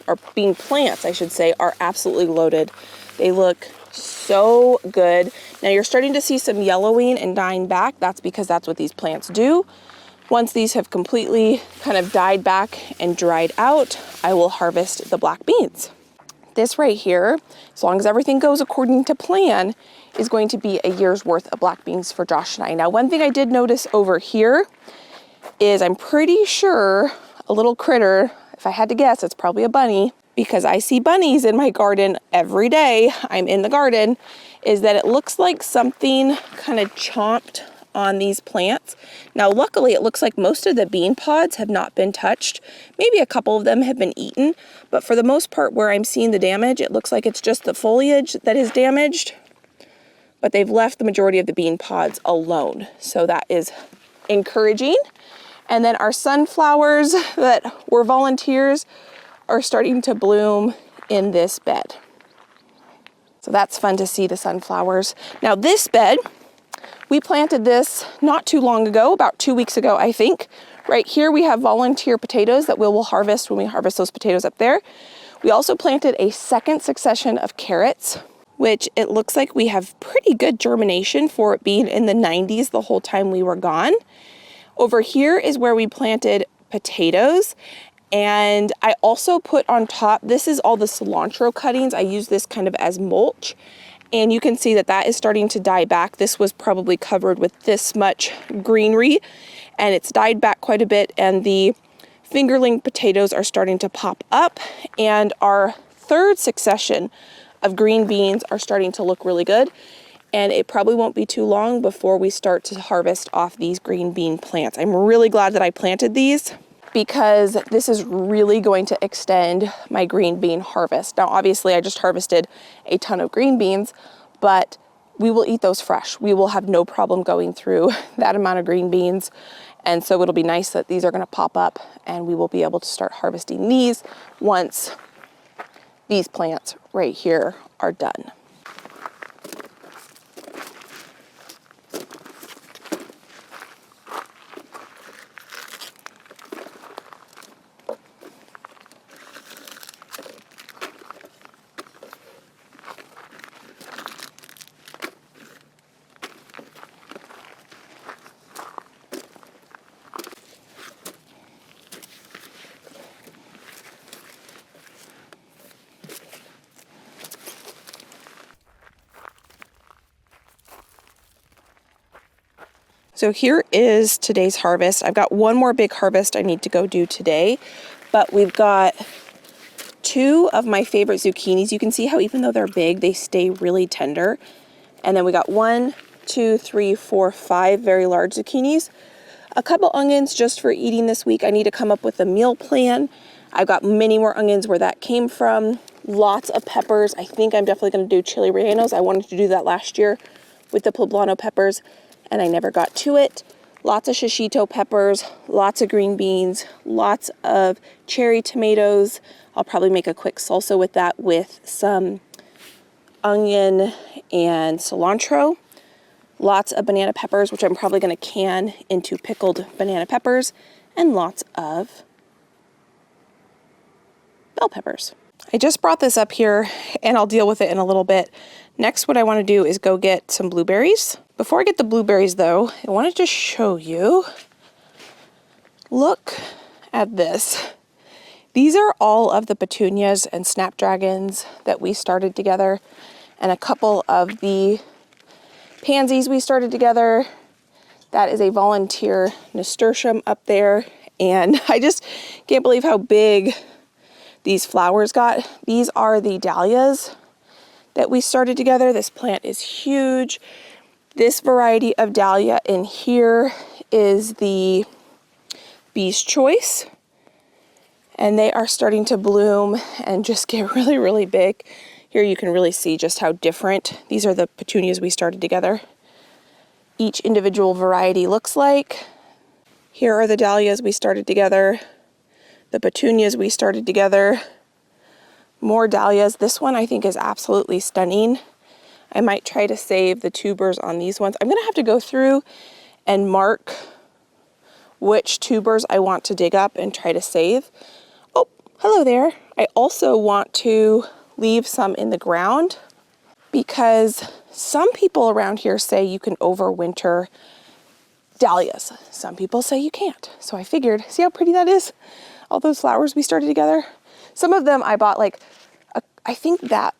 or bean plants, I should say, are absolutely loaded. They look so good. Now you're starting to see some yellowing and dying back. That's because that's what these plants do. Once these have completely kind of died back and dried out, I will harvest the black beans. This right here, as long as everything goes according to plan, is going to be a year's worth of black beans for Josh and I. Now, one thing I did notice over here is I'm pretty sure a little critter, if I had to guess, it's probably a bunny, because I see bunnies in my garden every day I'm in the garden, is that it looks like something kind of chomped on these plants. Now, luckily, it looks like most of the bean pods have not been touched. Maybe a couple of them have been eaten, but for the most part where I'm seeing the damage, it looks like it's just the foliage that is damaged, but they've left the majority of the bean pods alone. So that is encouraging. And then our sunflowers that were volunteers are starting to bloom in this bed. So that's fun to see the sunflowers. Now this bed, we planted this not too long ago, about 2 weeks ago, I think. Right here we have volunteer potatoes that we'll harvest when we harvest those potatoes up there. We also planted a second succession of carrots, which it looks like we have pretty good germination for it being in the 90s the whole time we were gone. Over here is where we planted potatoes. And I also put on top, this is all the cilantro cuttings. I use this kind of as mulch. And you can see that that is starting to die back. This was probably covered with this much greenery, and it's died back quite a bit. And the fingerling potatoes are starting to pop up. And our third succession of green beans are starting to look really good. And it probably won't be too long before we start to harvest off these green bean plants. I'm really glad that I planted these, because this is really going to extend my green bean harvest. Now, obviously, I just harvested a ton of green beans, but we will eat those fresh. We will have no problem going through that amount of green beans. And so it'll be nice that these are gonna pop up, and we will be able to start harvesting these once these plants right here are done. So here is today's harvest. I've got one more big harvest I need to go do today, but we've got 2 of my favorite zucchinis. You can see how even though they're big, they stay really tender. And then we got 1, 2, 3, 4, 5 very large zucchinis. A couple onions just for eating this week. I need to come up with a meal plan. I've got many more onions where that came from. Lots of peppers. I think I'm definitely going to do chili rellenos. I wanted to do that last year with the poblano peppers, and I never got to it. Lots of shishito peppers, lots of green beans, lots of cherry tomatoes. I'll probably make a quick salsa with that with some onion and cilantro. Lots of banana peppers, which I'm probably going to can into pickled banana peppers, and lots of bell peppers. I just brought this up here, and I'll deal with it in a little bit. Next, what I want to do is go get some blueberries. Before I get the blueberries, though, I wanted to show you. Look at this. These are all of the petunias and snapdragons that we started together, and a couple of the pansies we started together. That is a volunteer nasturtium up there, and I just can't believe how big these flowers got. These are the dahlias that we started together. This plant is huge. This variety of dahlia in here is the Bee's Choice, and they are starting to bloom and just get really, really big. Here you can really see just how different these are the petunias we started together. Each individual variety looks like. Here are the dahlias we started together, the petunias we started together, more dahlias. This one I think is absolutely stunning. I might try to save the tubers on these ones. I'm gonna have to go through and mark which tubers I want to dig up and try to save. Oh, hello there. I also want to leave some in the ground because some people around here say you can overwinter dahlias. Some people say you can't. So I figured, see how pretty that is? All those flowers we started together. Some of them I bought I think that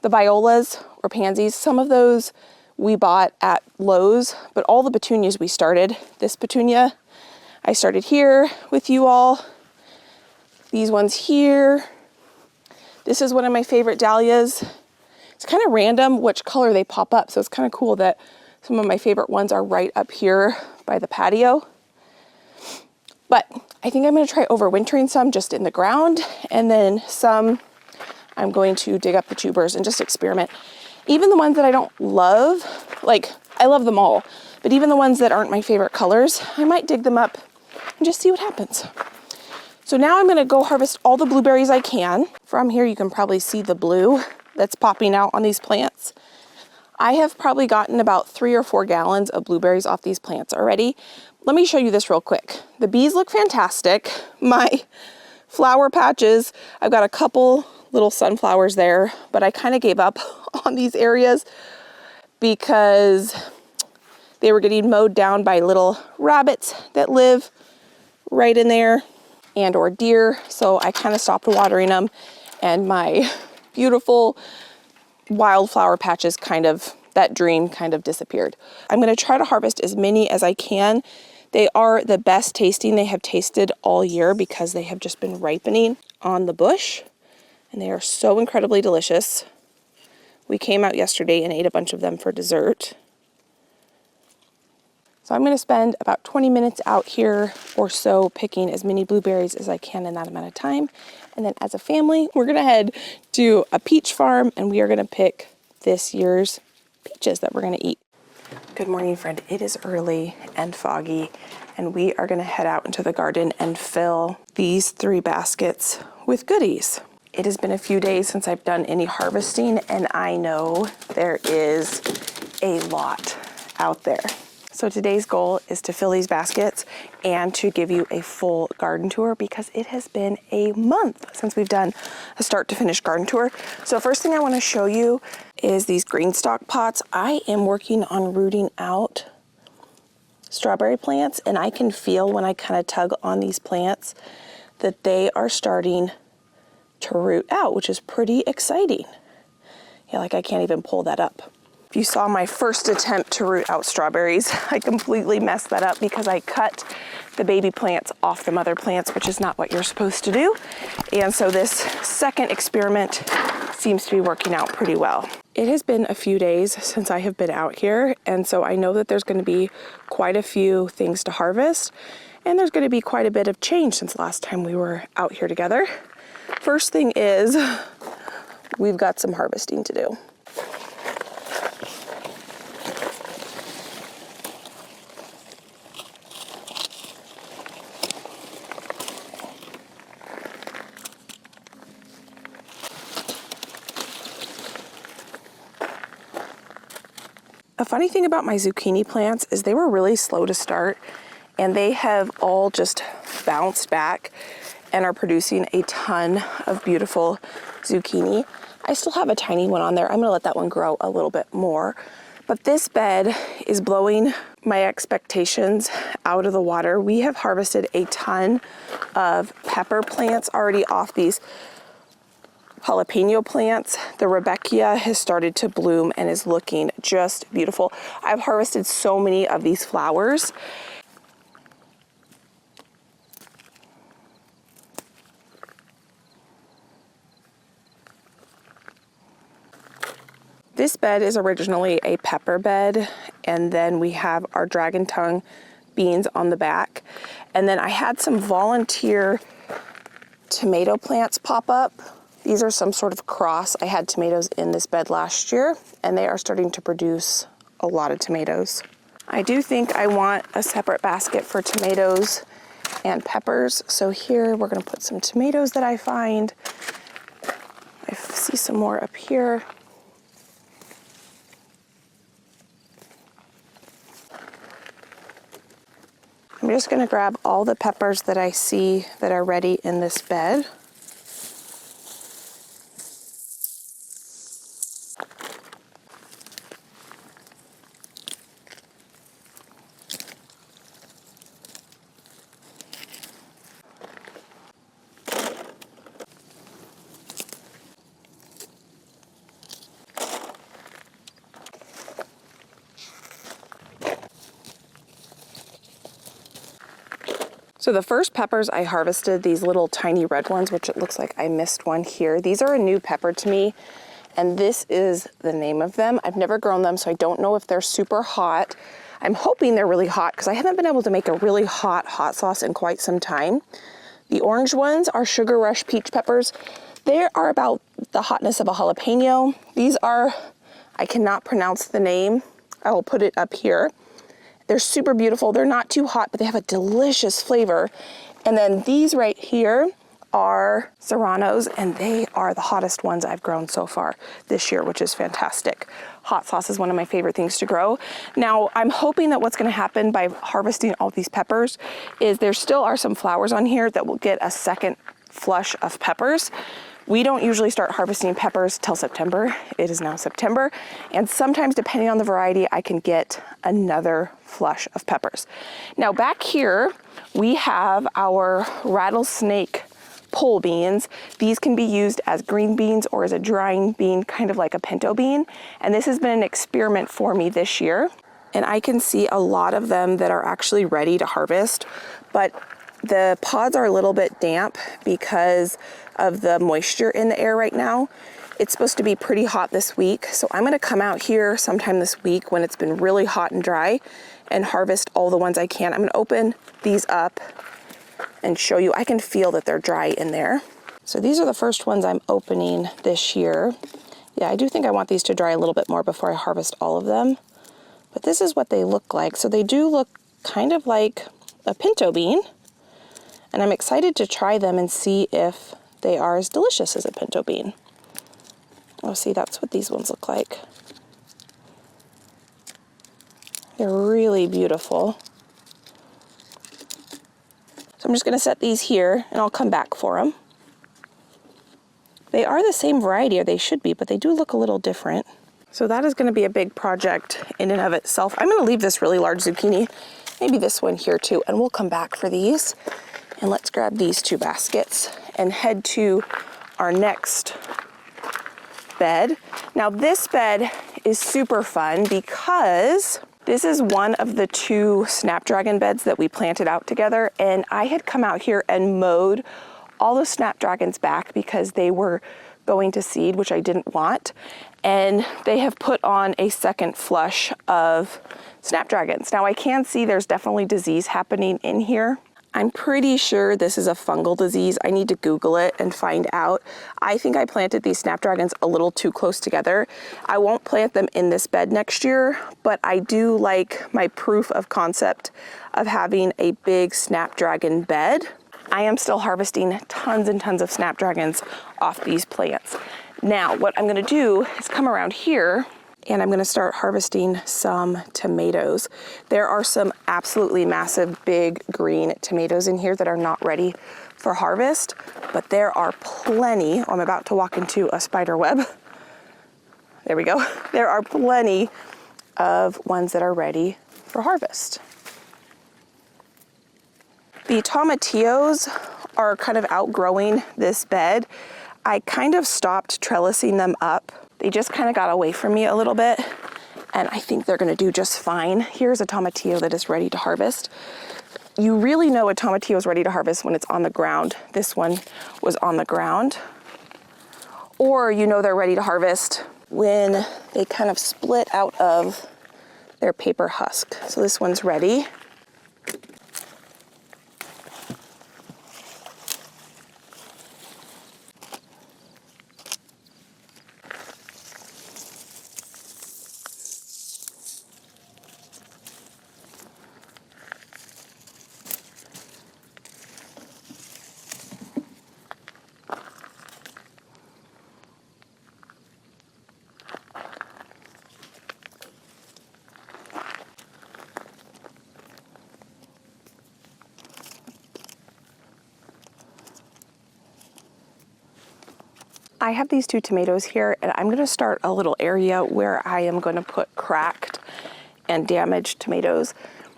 the violas or pansies, some of those we bought at Lowe's, but all the petunias we started, this petunia, I started here with you all. These ones here. This is one of my favorite dahlias. It's kind of random which color they pop up, so it's kind of cool that some of my favorite ones are right up here by the patio. But I think I'm going to try overwintering some just in the ground, and then some I'm going to dig up the tubers and just experiment. Even the ones that I don't love, like I love them all, but even the ones that aren't my favorite colors, I might dig them up and just see what happens. So now I'm going to go harvest all the blueberries I can. From here you can probably see the blue that's popping out on these plants. I have probably gotten about 3 or 4 gallons of blueberries off these plants already. Let me show you this real quick. The bees look fantastic. My flower patches, I've got a couple little sunflowers there, but I kind of gave up on these areas because They were getting mowed down by little rabbits that live right in there, and or deer. So I kind of stopped watering them, and my beautiful wildflower patches that dream kind of disappeared. I'm going to try to harvest as many as I can. They are the best tasting they have tasted all year because they have just been ripening on the bush, and they are so incredibly delicious. We came out yesterday and ate a bunch of them for dessert. So I'm going to spend about 20 minutes out here or so picking as many blueberries as I can in that amount of time. And then as a family, we're going to head to a peach farm and we are going to pick this year's peaches that we're going to eat. Good morning, friend. It is early and foggy, and we are going to head out into the garden and fill these 3 baskets with goodies. It has been a few days since I've done any harvesting, and I know there is a lot out there. So today's goal is to fill these baskets and to give you a full garden tour because it has been a month since we've done a start to finish garden tour. So first thing I want to show you is these green stock pots. I am working on rooting out strawberry plants, and I can feel when I kind of tug on these plants that they are starting to root out, which is pretty exciting. Yeah, like I can't even pull that up. If you saw my first attempt to root out strawberries, I completely messed that up because I cut the baby plants off the mother plants, which is not what you're supposed to do. And so this second experiment seems to be working out pretty well. It has been a few days since I have been out here, and so I know that there's going to be quite a few things to harvest, and there's going to be quite a bit of change since last time we were out here together. First thing is, we've got some harvesting to do. A funny thing about my zucchini plants is they were really slow to start, and they have all just bounced back and are producing a ton of beautiful zucchini. I still have a tiny one on there. I'm gonna let that one grow a little bit more. But this bed is blowing my expectations out of the water. We have harvested a ton of pepper plants already off these jalapeno plants. The Rebecca has started to bloom and is looking just beautiful. I've harvested so many of these flowers. This bed is originally a pepper bed, and then we have our dragon tongue beans on the back. And then I had some volunteer tomato plants pop up. These are some sort of cross. I had tomatoes in this bed last year, and they are starting to produce a lot of tomatoes. I do think I want a separate basket for tomatoes and peppers. So here we're gonna put some tomatoes that I find. I see some more up here. I'm just gonna grab all the peppers that I see that are ready in this bed. So the first peppers I harvested, these little tiny red ones, which it looks like I missed one here. These are a new pepper to me, and this is the name of them. I've never grown them, so I don't know if they're super hot. I'm hoping they're really hot because I haven't been able to make a really hot sauce in quite some time. The orange ones are Sugar Rush peach peppers. They are about the hotness of a jalapeno. These are, I cannot pronounce the name. I will put it up here. They're super beautiful. They're not too hot, but they have a delicious flavor. And then these right here are serranos, and they are the hottest ones I've grown so far this year, which is fantastic. Hot sauce is one of my favorite things to grow. Now, I'm hoping that what's gonna happen by harvesting all these peppers is there still are some flowers on here that will get a second flush of peppers. We don't usually start harvesting peppers till September. It is now September, and sometimes depending on the variety, I can get another flush of peppers. Now back here, we have our rattlesnake pole beans. These can be used as green beans or as a drying bean, kind of like a pinto bean. And this has been an experiment for me this year. And I can see a lot of them that are actually ready to harvest, but the pods are a little bit damp because of the moisture in the air right now. It's supposed to be pretty hot this week, so I'm gonna come out here sometime this week when it's been really hot and dry and harvest all the ones I can. I'm gonna open these up and show you. I can feel that they're dry in there. So these are the first ones I'm opening this year. Yeah, I do think I want these to dry a little bit more before I harvest all of them. But this is what they look like. So they do look kind of like a pinto bean. And I'm excited to try them and see if they are as delicious as a pinto bean. Oh, see, that's what these ones look like. They're really beautiful. So I'm just gonna set these here and I'll come back for them. They are the same variety, or they should be, but they do look a little different. So that is gonna be a big project in and of itself. I'm gonna leave this really large zucchini, maybe this one here too, and we'll come back for these. And let's grab these 2 baskets and head to our next bed. Now this bed is super fun because this is one of the 2 snapdragon beds that we planted out together, and I had come out here and mowed all the snapdragons back because they were going to seed, which I didn't want, and they have put on a second flush of snapdragons. Now I can see there's definitely disease happening in here. I'm pretty sure this is a fungal disease. I need to Google it and find out. I think I planted these snapdragons a little too close together. I won't plant them in this bed next year, but I do like my proof of concept of having a big snapdragon bed. I am still harvesting tons and tons of snapdragons off these plants. Now, what I'm gonna do is come around here and I'm gonna start harvesting some tomatoes. There are some absolutely massive big green tomatoes in here that are not ready for harvest, but there are plenty. I'm about to walk into a spider web. There we go. There are plenty of ones that are ready for harvest. The tomatillos are kind of outgrowing this bed. I kind of stopped trellising them up. They just kind of got away from me a little bit, and I think they're gonna do just fine. Here's a tomatillo that is ready to harvest. You really know a tomatillo is ready to harvest when it's on the ground. This one was on the ground. Or you know they're ready to harvest when they kind of split out of their paper husk. So this one's ready. I have these 2 tomatoes here, and I'm gonna start a little area where I am gonna put cracked and damaged tomatoes.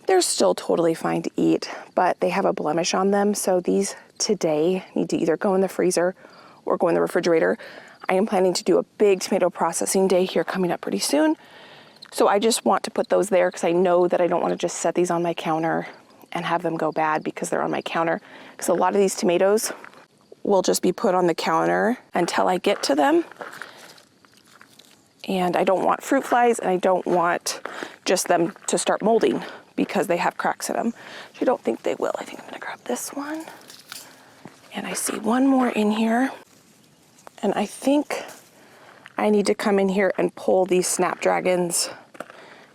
They're still totally fine to eat, but they have a blemish on them, so these today need to either go in the freezer or go in the refrigerator. I am planning to do a big tomato processing day here coming up pretty soon, so I just want to put those there because I know that I don't want to just set these on my counter and have them go bad because they're on my counter, because a lot of these tomatoes will just be put on the counter until I get to them. And I don't want fruit flies, and I don't want just them to start molding because they have cracks in them. Which I don't think they will. I think I'm gonna grab this one. And I see one more in here. And I think I need to come in here and pull these snapdragons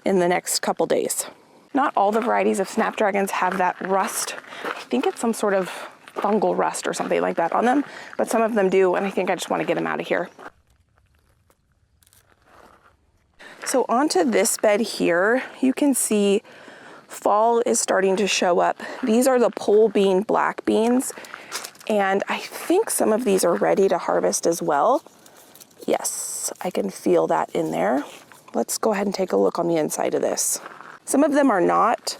in the next couple days. Not all the varieties of snapdragons have that rust. I think it's some sort of fungal rust or something like that on them, but some of them do, and I think I just want to get them out of here. So onto this bed here, you can see fall is starting to show up. These are the pole bean black beans, And I think some of these are ready to harvest as well. Yes, I can feel that in there. Let's go ahead and take a look on the inside of this. Some of them are not.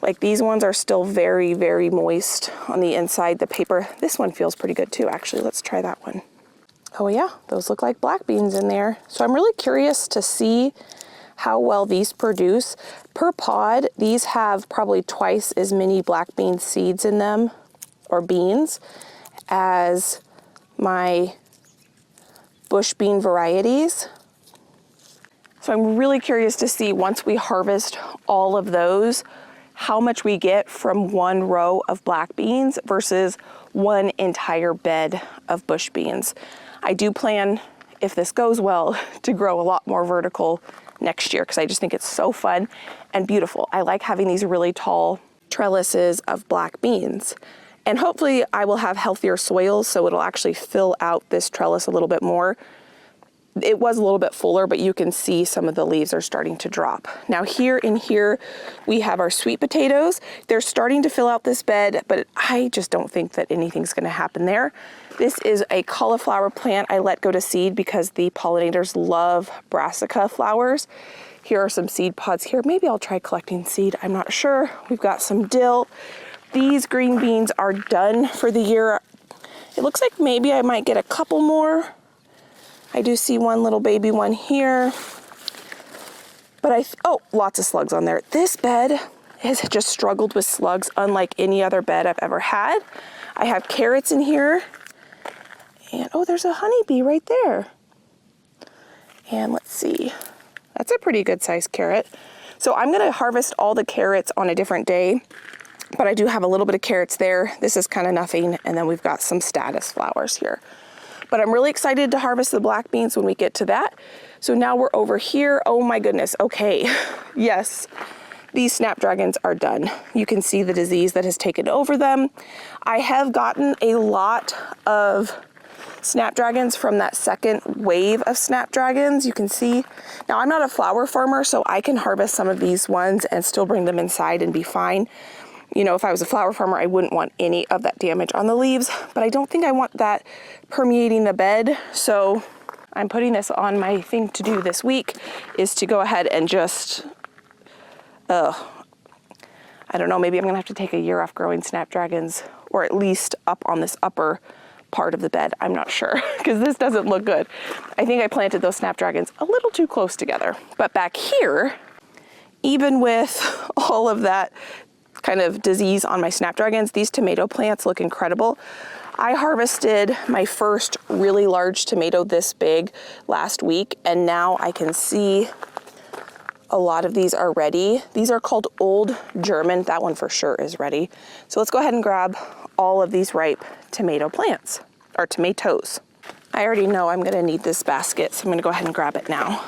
Like these ones are still very, very moist on the inside. The paper, this one feels pretty good too, actually. Let's try that one. Oh yeah, those look like black beans in there. So I'm really curious to see how well these produce. Per pod, these have probably twice as many black bean seeds in them, or beans, as my bush bean varieties. So I'm really curious to see, once we harvest all of those, how much we get from one row of black beans versus one entire bed of bush beans. I do plan, if this goes well, to grow a lot more vertical next year because I just think it's so fun and beautiful. I like having these really tall trellises of black beans. And hopefully I will have healthier soils so it'll actually fill out this trellis a little bit more. It was a little bit fuller, but you can see some of the leaves are starting to drop. Now here we have our sweet potatoes. They're starting to fill out this bed, but I just don't think that anything's gonna happen there. This is a cauliflower plant I let go to seed because the pollinators love brassica flowers. Here are some seed pods here. Maybe I'll try collecting seed, I'm not sure. We've got some dill. These green beans are done for the year. It looks like maybe I might get a couple more. I do see one little baby one here, but oh, lots of slugs on there. This bed has just struggled with slugs unlike any other bed I've ever had. I have carrots in here, and oh, there's a honeybee right there. And let's see, that's a pretty good sized carrot. So I'm gonna harvest all the carrots on a different day, but I do have a little bit of carrots there. This is kind of nothing, and then we've got some status flowers here. But I'm really excited to harvest the black beans when we get to that. So now we're over here. Oh my goodness, okay. Yes, these snapdragons are done. You can see the disease that has taken over them. I have gotten a lot of snapdragons from that second wave of snapdragons. You can see, now I'm not a flower farmer, so I can harvest some of these ones and still bring them inside and be fine. You know, if I was a flower farmer, I wouldn't want any of that damage on the leaves, but I don't think I want that permeating the bed. So I'm putting this on my thing to do this week, is to go ahead and just, I don't know, maybe I'm gonna have to take a year off growing snapdragons, or at least up on this upper part of the bed. I'm not sure, because this doesn't look good. I think I planted those snapdragons a little too close together. But back here, even with all of that kind of disease on my snapdragons, these tomato plants look incredible. I harvested my first really large tomato this big last week, and now I can see a lot of these are ready. These are called Old German. That one for sure is ready. So let's go ahead and grab all of these ripe tomato plants, or tomatoes. I already know I'm gonna need this basket, so I'm gonna go ahead and grab it now.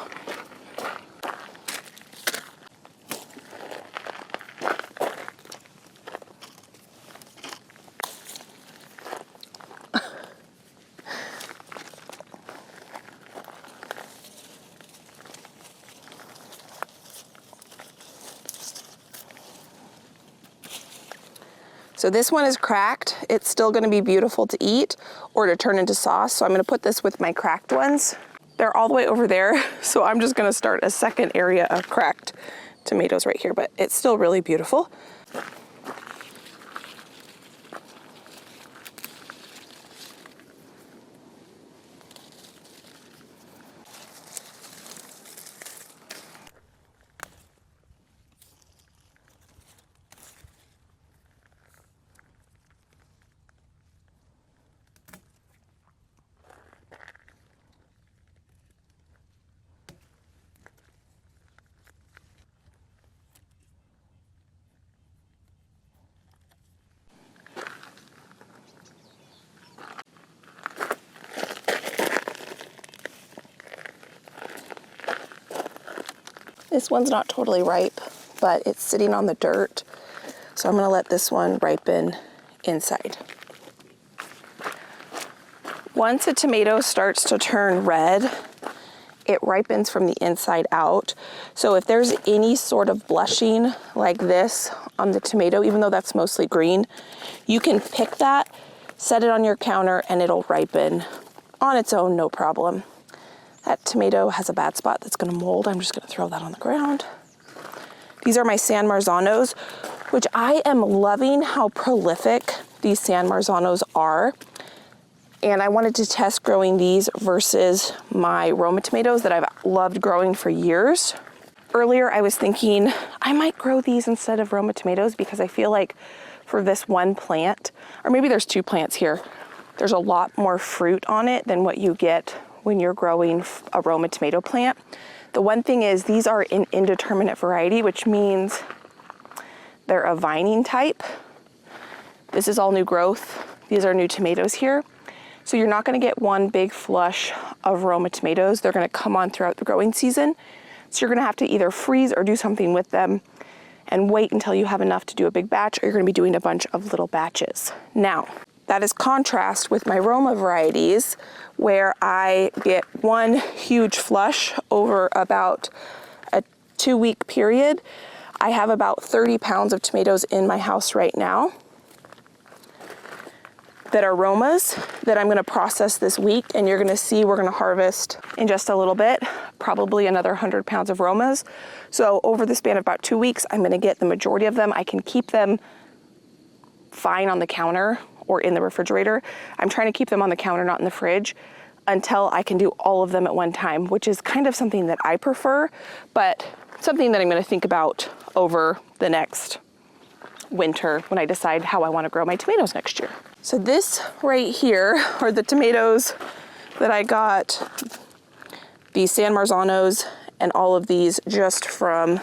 So this one is cracked. It's still gonna be beautiful to eat or to turn into sauce. So I'm gonna put this with my cracked ones. They're all the way over there. So I'm just gonna start a second area of cracked tomatoes right here, but it's still really beautiful. This one's not totally ripe, but it's sitting on the dirt. So I'm gonna let this one ripen inside. Once a tomato starts to turn red, it ripens from the inside out. So if there's any sort of blushing like this on the tomato, even though that's mostly green, you can pick that, set it on your counter, and it'll ripen on its own, no problem. That tomato has a bad spot that's gonna mold. I'm just gonna throw that on the ground. These are my San Marzanos, which I am loving how prolific these San Marzanos are. And I wanted to test growing these versus my Roma tomatoes that I've loved growing for years. Earlier, I was thinking I might grow these instead of Roma tomatoes because I feel like for this one plant, or maybe there's two plants here, there's a lot more fruit on it than what you get when you're growing a Roma tomato plant. The one thing is these are an indeterminate variety, which means they're a vining type. This is all new growth. These are new tomatoes here. So you're not gonna get one big flush of Roma tomatoes. They're gonna come on throughout the growing season. So you're gonna have to either freeze or do something with them and wait until you have enough to do a big batch, or you're gonna be doing a bunch of little batches. Now, that is contrast with my Roma varieties, where I get one huge flush over about a 2-week period. I have about 30 pounds of tomatoes in my house right now that are Romas that I'm gonna process this week, and you're gonna see we're gonna harvest in just a little bit, probably another 100 pounds of Romas. So over the span of about 2 weeks, I'm gonna get the majority of them. I can keep them fine on the counter or in the refrigerator. I'm trying to keep them on the counter, not in the fridge, until I can do all of them at one time, which is kind of something that I prefer, but something that I'm gonna think about over the next winter when I decide how I wanna grow my tomatoes next year. So this right here are the tomatoes that I got, these San Marzanos and all of these just from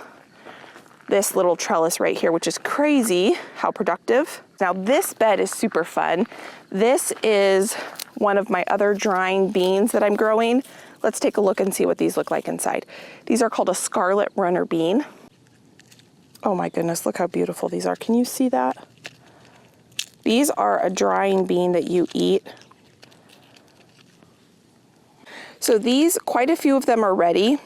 this little trellis right here, which is crazy how productive. Now this bed is super fun. This is one of my other drying beans that I'm growing. Let's take a look and see what these look like inside. These are called a scarlet runner bean. Oh my goodness, look how beautiful these are. Can you see that? These are a drying bean that you eat. So these, quite a few of them are ready.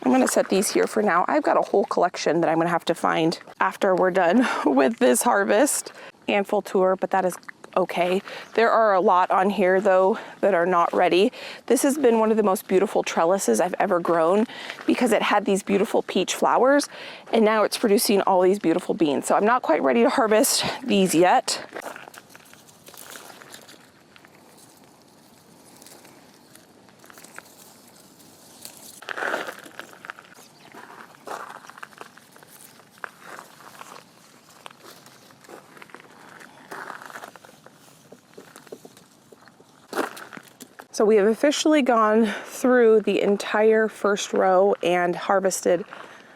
I'm gonna set these here for now. I've got a whole collection that I'm gonna have to find after we're done with this harvest and full tour, but that is okay. There are a lot on here though that are not ready. This has been one of the most beautiful trellises I've ever grown because it had these beautiful peach flowers, and now it's producing all these beautiful beans. So I'm not quite ready to harvest these yet. So we have officially gone through the entire first row and harvested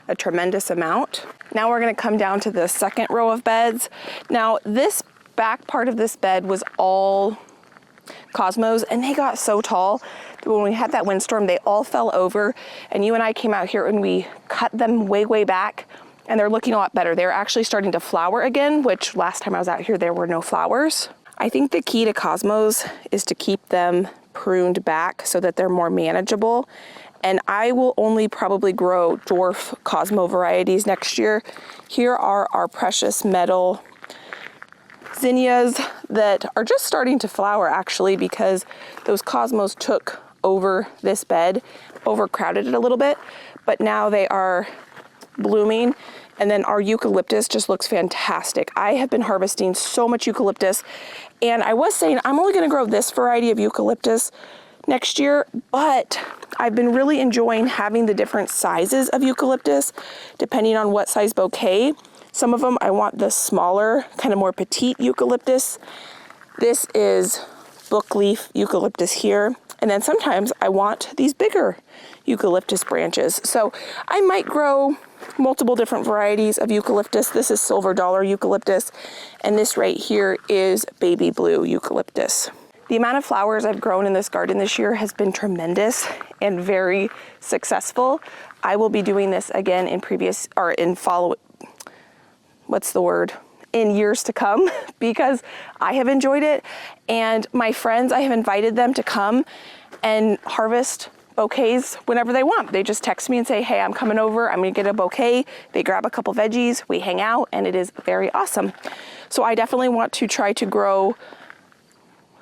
a tremendous amount. Now we're gonna come down to the second row of beds. Now this back part of this bed was all cosmos, and they got so tall that when we had that windstorm, they all fell over, and you and I came out here and we cut them way back, and they're looking a lot better. They're actually starting to flower again, which last time I was out here, there were no flowers. I think the key to cosmos is to keep them pruned back so that they're more manageable. And I will only probably grow dwarf Cosmo varieties next year. Here are our precious metal zinnias that are just starting to flower actually, because those Cosmos took over this bed, overcrowded it a little bit, but now they are blooming. And then our eucalyptus just looks fantastic. I have been harvesting so much eucalyptus, and I was saying I'm only gonna grow this variety of eucalyptus next year, but I've been really enjoying having the different sizes of eucalyptus depending on what size bouquet. Some of them I want the smaller, kind of more petite eucalyptus. This is book leaf eucalyptus here. And then sometimes I want these bigger eucalyptus branches. So I might grow multiple different varieties of eucalyptus. This is silver dollar eucalyptus, and this right here is baby blue eucalyptus. The amount of flowers I've grown in this garden this year has been tremendous and very successful. I will be doing this again in years to come because I have enjoyed it, and my friends, I have invited them to come and harvest bouquets whenever they want. They just text me and say, hey, I'm coming over, I'm gonna get a bouquet. They grab a couple veggies, we hang out, and it is very awesome. So I definitely want to try to grow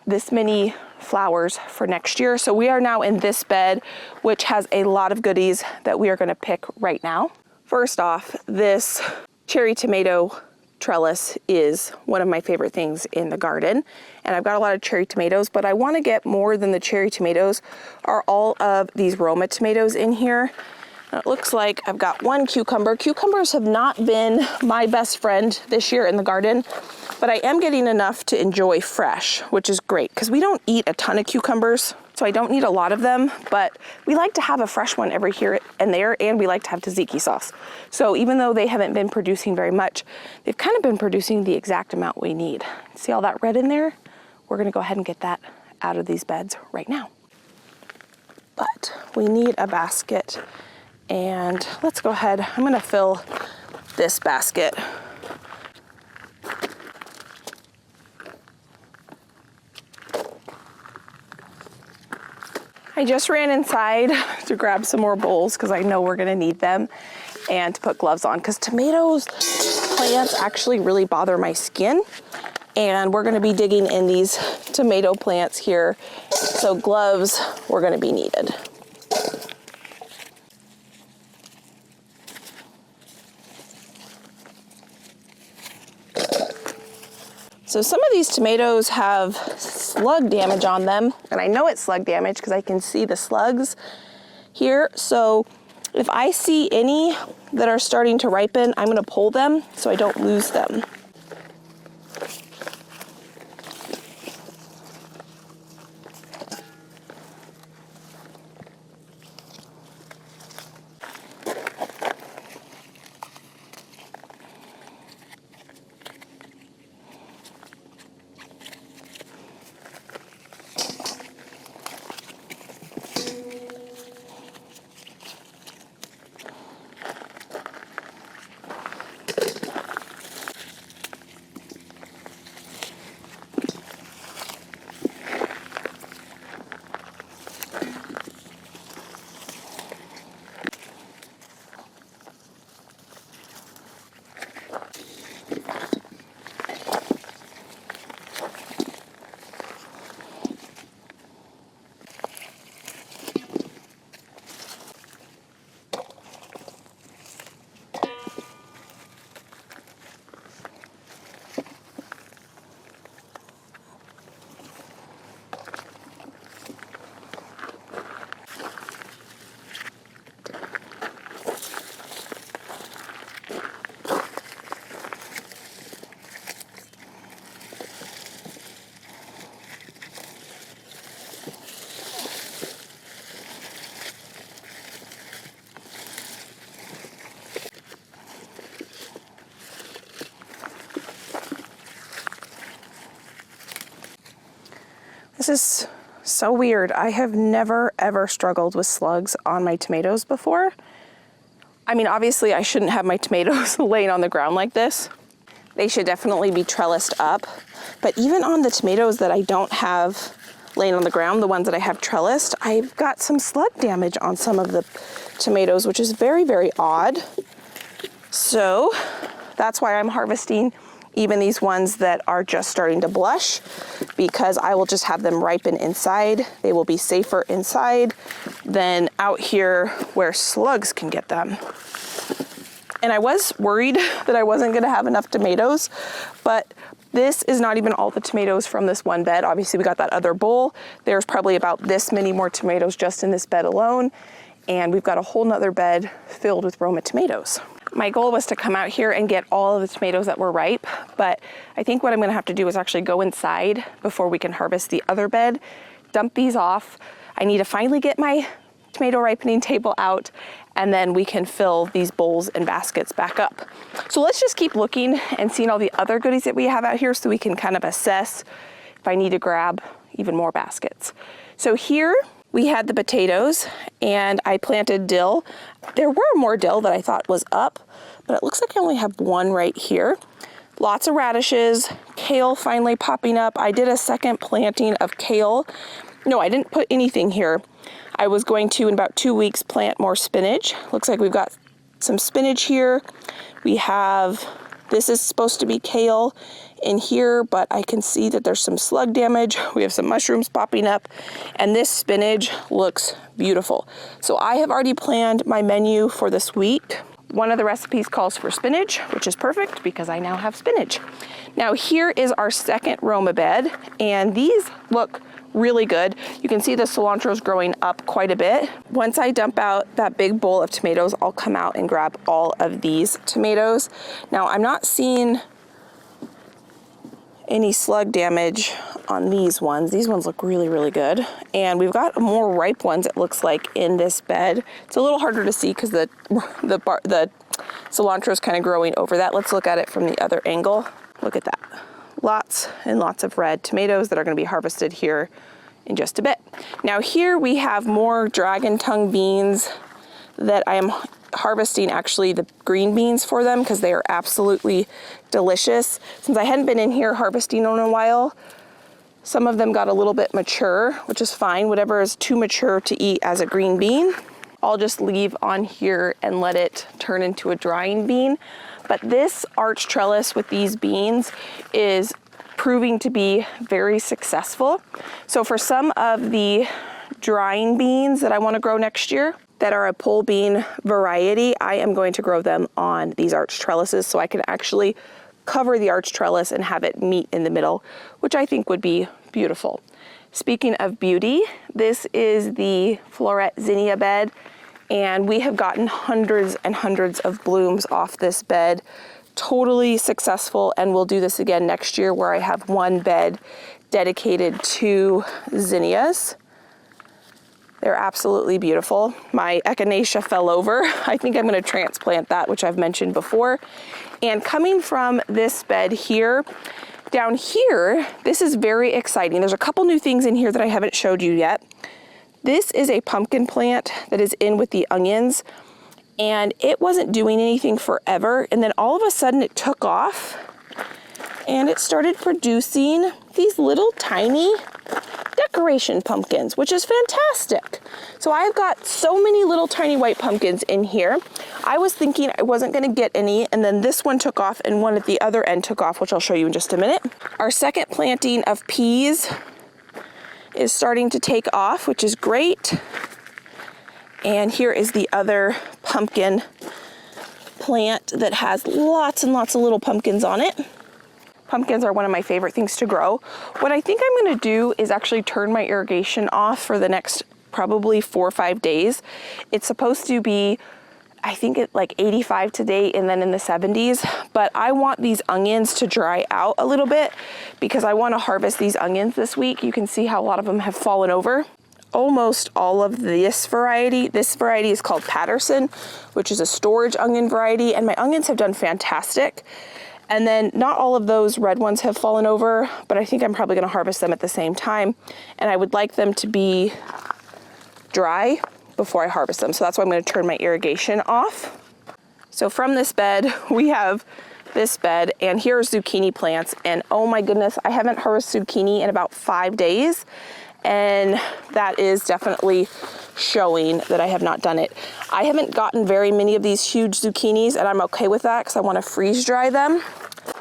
this many flowers for next year. So we are now in this bed, which has a lot of goodies that we are going to pick right now. First off, this cherry tomato trellis is one of my favorite things in the garden, and I've got a lot of cherry tomatoes, but I want to get more than the cherry tomatoes are all of these Roma tomatoes in here. And it looks like I've got one cucumber. Cucumbers have not been my best friend this year in the garden, but I am getting enough to enjoy fresh, which is great because we don't eat a ton of cucumbers, so I don't need a lot of them, but we like to have a fresh one every here and there, and we like to have tzatziki sauce. So even though they haven't been producing very much, they've kind of been producing the exact amount we need. See all that red in there? We're gonna go ahead and get that out of these beds right now. But we need a basket, and let's go ahead. I'm gonna fill this basket. I just ran inside to grab some more bowls because I know we're gonna need them, and to put gloves on because tomatoes plants actually really bother my skin, and we're gonna be digging in these tomato plants here, so gloves were gonna be needed. So some of these tomatoes have slug damage on them, and I know it's slug damage because I can see the slugs here. So if I see any that are starting to ripen, I'm gonna pull them so I don't lose them. This is so weird. I have never ever struggled with slugs on my tomatoes before. I mean, obviously I shouldn't have my tomatoes laying on the ground like this. They should definitely be trellised up. But even on the tomatoes that I don't have laying on the ground, the ones that I have trellised, I've got some slug damage on some of the tomatoes, which is very, very odd. So that's why I'm harvesting even these ones that are just starting to blush, because I will just have them ripen inside. They will be safer inside than out here where slugs can get them. And I was worried that I wasn't gonna have enough tomatoes, but this is not even all the tomatoes from this one bed. Obviously we got that other bowl. There's probably about this many more tomatoes just in this bed alone. And we've got a whole nother bed filled with Roma tomatoes. My goal was to come out here and get all of the tomatoes that were ripe, but I think what I'm gonna have to do is actually go inside before we can harvest the other bed, dump these off. I need to finally get my tomato ripening table out, and then we can fill these bowls and baskets back up. So let's just keep looking and seeing all the other goodies that we have out here so we can kind of assess if I need to grab even more baskets. So here we had the potatoes, and I planted dill. There were more dill that I thought was up, but it looks like I only have one right here. Lots of radishes, kale finally popping up. I did a second planting of kale. No, I didn't put anything here. I was going to, in about 2 weeks, plant more spinach. Looks like we've got some spinach here. We have This is supposed to be kale in here, but I can see that there's some slug damage. We have some mushrooms popping up, and this spinach looks beautiful. So I have already planned my menu for this week. One of the recipes calls for spinach, which is perfect because I now have spinach. Now here is our second Roma bed, and these look really good. You can see the cilantro is growing up quite a bit. Once I dump out that big bowl of tomatoes, I'll come out and grab all of these tomatoes. Now I'm not seeing any slug damage on these ones. These ones look really, really good. And we've got more ripe ones, it looks like, in this bed. It's a little harder to see because the cilantro is kind of growing over that. Let's look at it from the other angle. Look at that. Lots and lots of red tomatoes that are going to be harvested here in just a bit. Now here we have more dragon tongue beans that I am harvesting, actually the green beans for them, because they are absolutely delicious. Since I hadn't been in here harvesting in a while, some of them got a little bit mature, which is fine. Whatever is too mature to eat as a green bean, I'll just leave on here and let it turn into a drying bean. But this arch trellis with these beans is proving to be very successful. So for some of the drying beans that I want to grow next year that are a pole bean variety, I am going to grow them on these arch trellises so I can actually cover the arch trellis and have it meet in the middle, which I think would be beautiful. Speaking of beauty, this is the floret zinnia bed, and we have gotten hundreds and hundreds of blooms off this bed. Totally successful, and we'll do this again next year where I have one bed dedicated to zinnias. They're absolutely beautiful. My echinacea fell over. I think I'm going to transplant that, which I've mentioned before. And coming from this bed here, down here, this is very exciting. There's a couple new things in here that I haven't showed you yet. This is a pumpkin plant that is in with the onions, and it wasn't doing anything forever, and then all of a sudden it took off and it started producing these little tiny decoration pumpkins, which is fantastic. So I've got so many little tiny white pumpkins in here. I was thinking I wasn't going to get any, and then this one took off and one at the other end took off, which I'll show you in just a minute. Our second planting of peas is starting to take off, which is great. And here is the other pumpkin plant that has lots and lots of little pumpkins on it. Pumpkins are one of my favorite things to grow. What I think I'm going to do is actually turn my irrigation off for the next probably 4 or 5 days. It's supposed to be, I think, at like 85 today and then in the 70s, but I want these onions to dry out a little bit because I want to harvest these onions this week. You can see how a lot of them have fallen over. Almost all of this variety is called Patterson, which is a storage onion variety, and my onions have done fantastic. And then not all of those red ones have fallen over, but I think I'm probably going to harvest them at the same time, and I would like them to be dry before I harvest them. So that's why I'm going to turn my irrigation off. So from this bed, we have this bed, and here are zucchini plants, and oh my goodness, I haven't harvested zucchini in about 5 days. And that is definitely showing that I have not done it. I haven't gotten very many of these huge zucchinis, and I'm okay with that because I want to freeze dry them.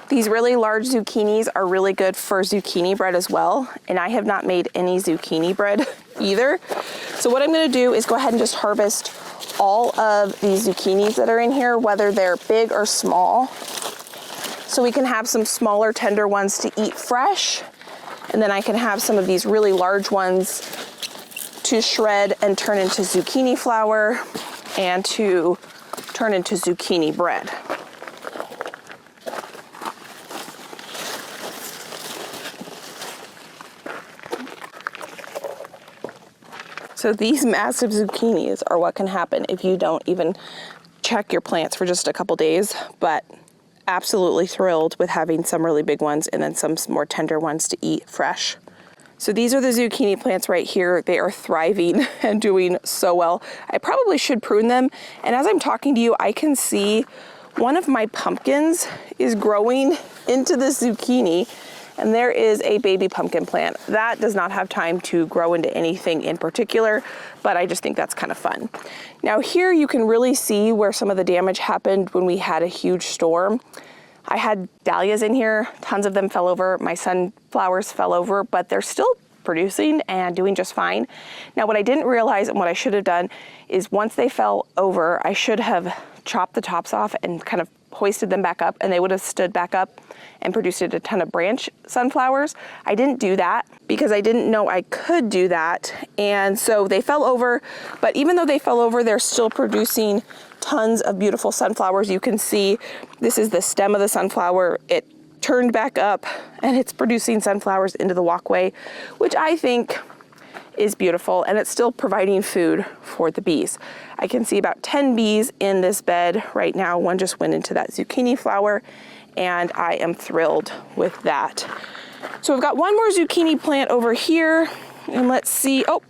These really large zucchinis are really good for zucchini bread as well, and I have not made any zucchini bread either. So what I'm going to do is go ahead and just harvest all of these zucchinis that are in here, whether they're big or small, so we can have some smaller tender ones to eat fresh. And then I can have some of these really large ones to shred and turn into zucchini flour and to turn into zucchini bread. So these massive zucchinis are what can happen if you don't even check your plants for just a couple days, but absolutely thrilled with having some really big ones and then some more tender ones to eat fresh. So these are the zucchini plants right here. They are thriving and doing so well. I probably should prune them. And as I'm talking to you, I can see one of my pumpkins is growing into the zucchini, and there is a baby pumpkin plant. That does not have time to grow into anything in particular, but I just think that's kind of fun. Now here you can really see where some of the damage happened when we had a huge storm. I had dahlias in here, tons of them fell over. My sunflowers fell over, but they're still producing and doing just fine. Now, what I didn't realize and what I should have done is once they fell over, I should have chopped the tops off and kind of hoisted them back up, and they would have stood back up and produced a ton of branch sunflowers. I didn't do that because I didn't know I could do that. And so they fell over, but even though they fell over, they're still producing tons of beautiful sunflowers. You can see this is the stem of the sunflower. It turned back up and it's producing sunflowers into the walkway, which I think is beautiful, and it's still providing food for the bees. I can see about 10 bees in this bed right now. One just went into that zucchini flower, and I am thrilled with that. So I've got one more zucchini plant over here, and let's see, oh,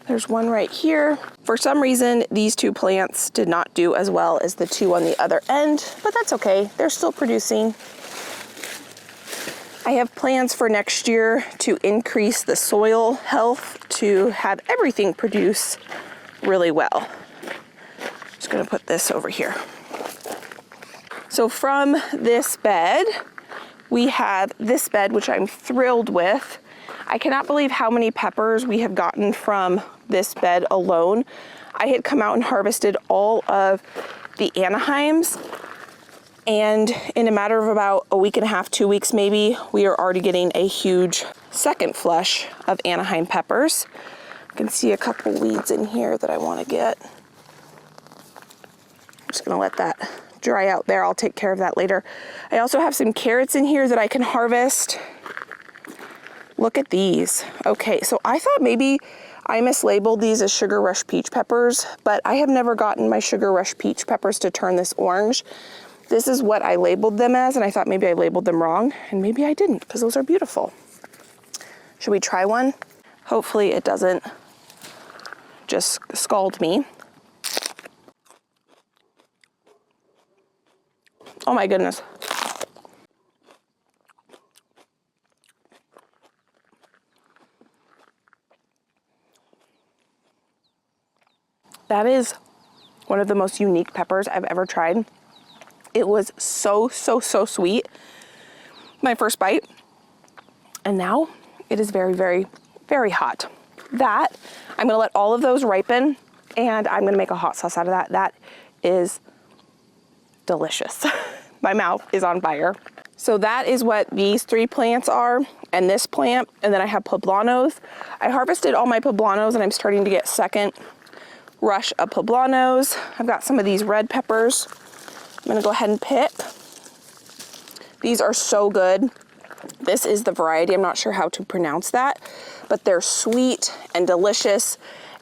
there's one right here. For some reason, these two plants did not do as well as the two on the other end, but that's okay. They're still producing. I have plans for next year to increase the soil health to have everything produce really well. Just gonna put this over here. So from this bed, we have this bed, which I'm thrilled with. I cannot believe how many peppers we have gotten from this bed alone. I had come out and harvested all of the Anaheims, and in a matter of about a week and a half, 2 weeks maybe, we are already getting a huge second flush of Anaheim peppers. I can see a couple weeds in here that I want to get. I'm just gonna let that dry out there. I'll take care of that later. I also have some carrots in here that I can harvest. Look at these. Okay, so I thought maybe I mislabeled these as Sugar Rush peach peppers, but I have never gotten my Sugar Rush peach peppers to turn this orange. This is what I labeled them as, and I thought maybe I labeled them wrong, and maybe I didn't, because those are beautiful. Should we try one? Hopefully it doesn't just scald me. Oh my goodness. That is one of the most unique peppers I've ever tried. It was so sweet, my first bite. And now it is very, very, very hot. That, I'm gonna let all of those ripen, and I'm gonna make a hot sauce out of that. That is delicious. My mouth is on fire. So that is what these three plants are, and this plant, and then I have poblanos. I harvested all my poblanos, and I'm starting to get second rush of poblanos. I've got some of these red peppers I'm gonna go ahead and pick. These are so good. This is the variety, I'm not sure how to pronounce that, but they're sweet and delicious,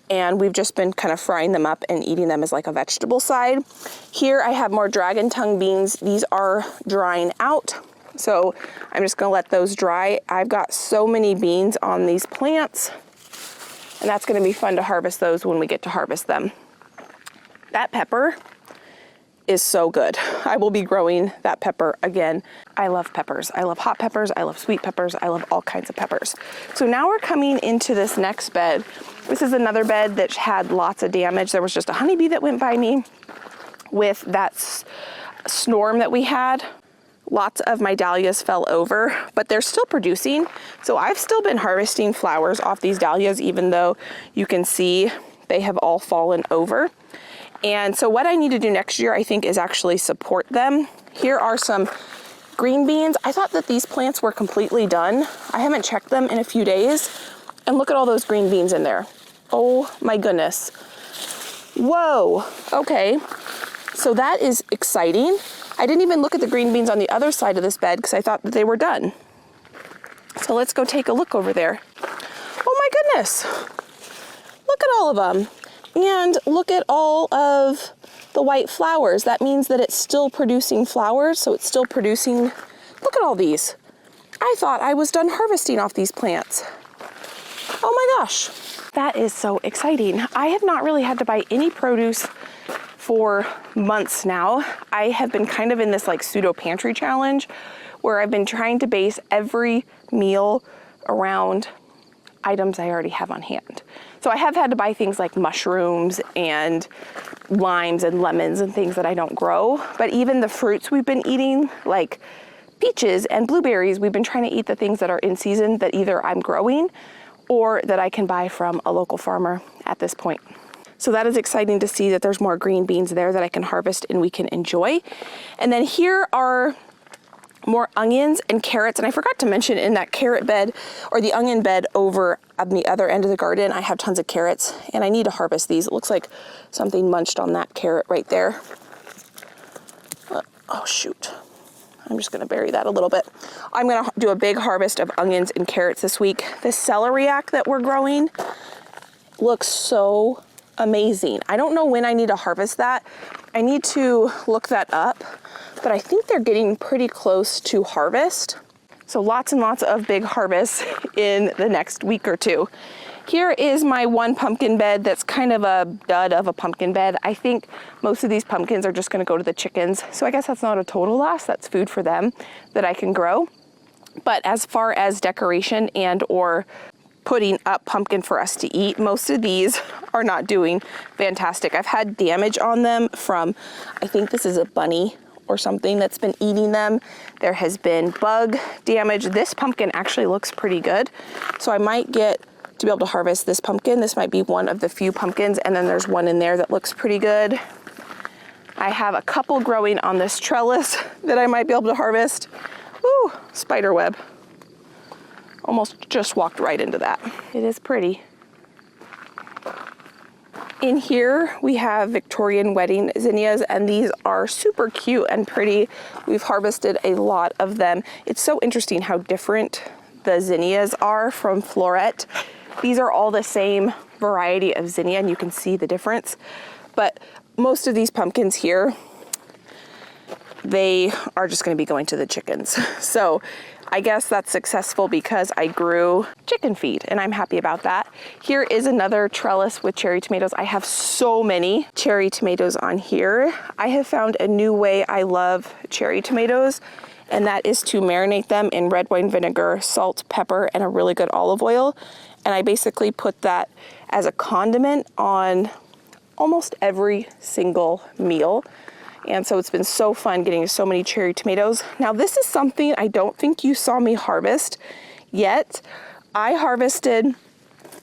and we've just been kind of frying them up and eating them as like a vegetable side. Here I have more dragon tongue beans. These are drying out, so I'm just gonna let those dry. I've got so many beans on these plants, and that's gonna be fun to harvest those when we get to harvest them. That pepper is so good. I will be growing that pepper again. I love peppers. I love hot peppers. I love sweet peppers. I love all kinds of peppers. So now we're coming into this next bed. This is another bed that had lots of damage. There was just a honeybee that went by me with that storm that we had. Lots of my dahlias fell over, but they're still producing. So I've still been harvesting flowers off these dahlias, even though you can see they have all fallen over. And so what I need to do next year, I think, is actually support them. Here are some green beans. I thought that these plants were completely done. I haven't checked them in a few days. And look at all those green beans in there. Oh my goodness. Whoa, okay. So that is exciting. I didn't even look at the green beans on the other side of this bed because I thought that they were done. So let's go take a look over there. Oh my goodness. Look at all of them. And look at all of the white flowers. That means that it's still producing flowers, so it's still producing. Look at all these. I thought I was done harvesting off these plants. Oh my gosh, that is so exciting. I have not really had to buy any produce for months now. I have been kind of in this like pseudo pantry challenge where I've been trying to base every meal around items I already have on hand. So I have had to buy things like mushrooms and limes and lemons and things that I don't grow. But even the fruits we've been eating, like peaches and blueberries, we've been trying to eat the things that are in season that either I'm growing or that I can buy from a local farmer at this point. So that is exciting to see that there's more green beans there that I can harvest and we can enjoy. And then here are more onions and carrots. And I forgot to mention, in that carrot bed or the onion bed over on the other end of the garden, I have tons of carrots and I need to harvest these. It looks like something munched on that carrot right there. Oh shoot. I'm just gonna bury that a little bit. I'm gonna do a big harvest of onions and carrots this week. This celeriac that we're growing looks so amazing. I don't know when I need to harvest that. I need to look that up, but I think they're getting pretty close to harvest. So lots and lots of big harvests in the next week or two. Here is my one pumpkin bed that's kind of a dud of a pumpkin bed. I think most of these pumpkins are just gonna go to the chickens. So I guess that's not a total loss. That's food for them that I can grow. But as far as decoration and or putting up pumpkin for us to eat, most of these are not doing fantastic. I've had damage on them from, I think this is a bunny or something that's been eating them. There has been bug damage. This pumpkin actually looks pretty good. So I might get to be able to harvest this pumpkin. This might be one of the few pumpkins, and then there's one in there that looks pretty good. I have a couple growing on this trellis that I might be able to harvest. Ooh, spider web. Almost just walked right into that. It is pretty. In here, we have Victorian wedding zinnias, and these are super cute and pretty. We've harvested a lot of them. It's so interesting how different the zinnias are from floret. These are all the same variety of zinnia, and you can see the difference. But most of these pumpkins here, they are just gonna be going to the chickens. So I guess that's successful because I grew chicken feed and I'm happy about that. Here is another trellis with cherry tomatoes. I have so many cherry tomatoes on here. I have found a new way I love cherry tomatoes, and that is to marinate them in red wine vinegar, salt, pepper, and a really good olive oil. And I basically put that as a condiment on almost every single meal. And so it's been so fun getting so many cherry tomatoes. Now this is something I don't think you saw me harvest yet. I harvested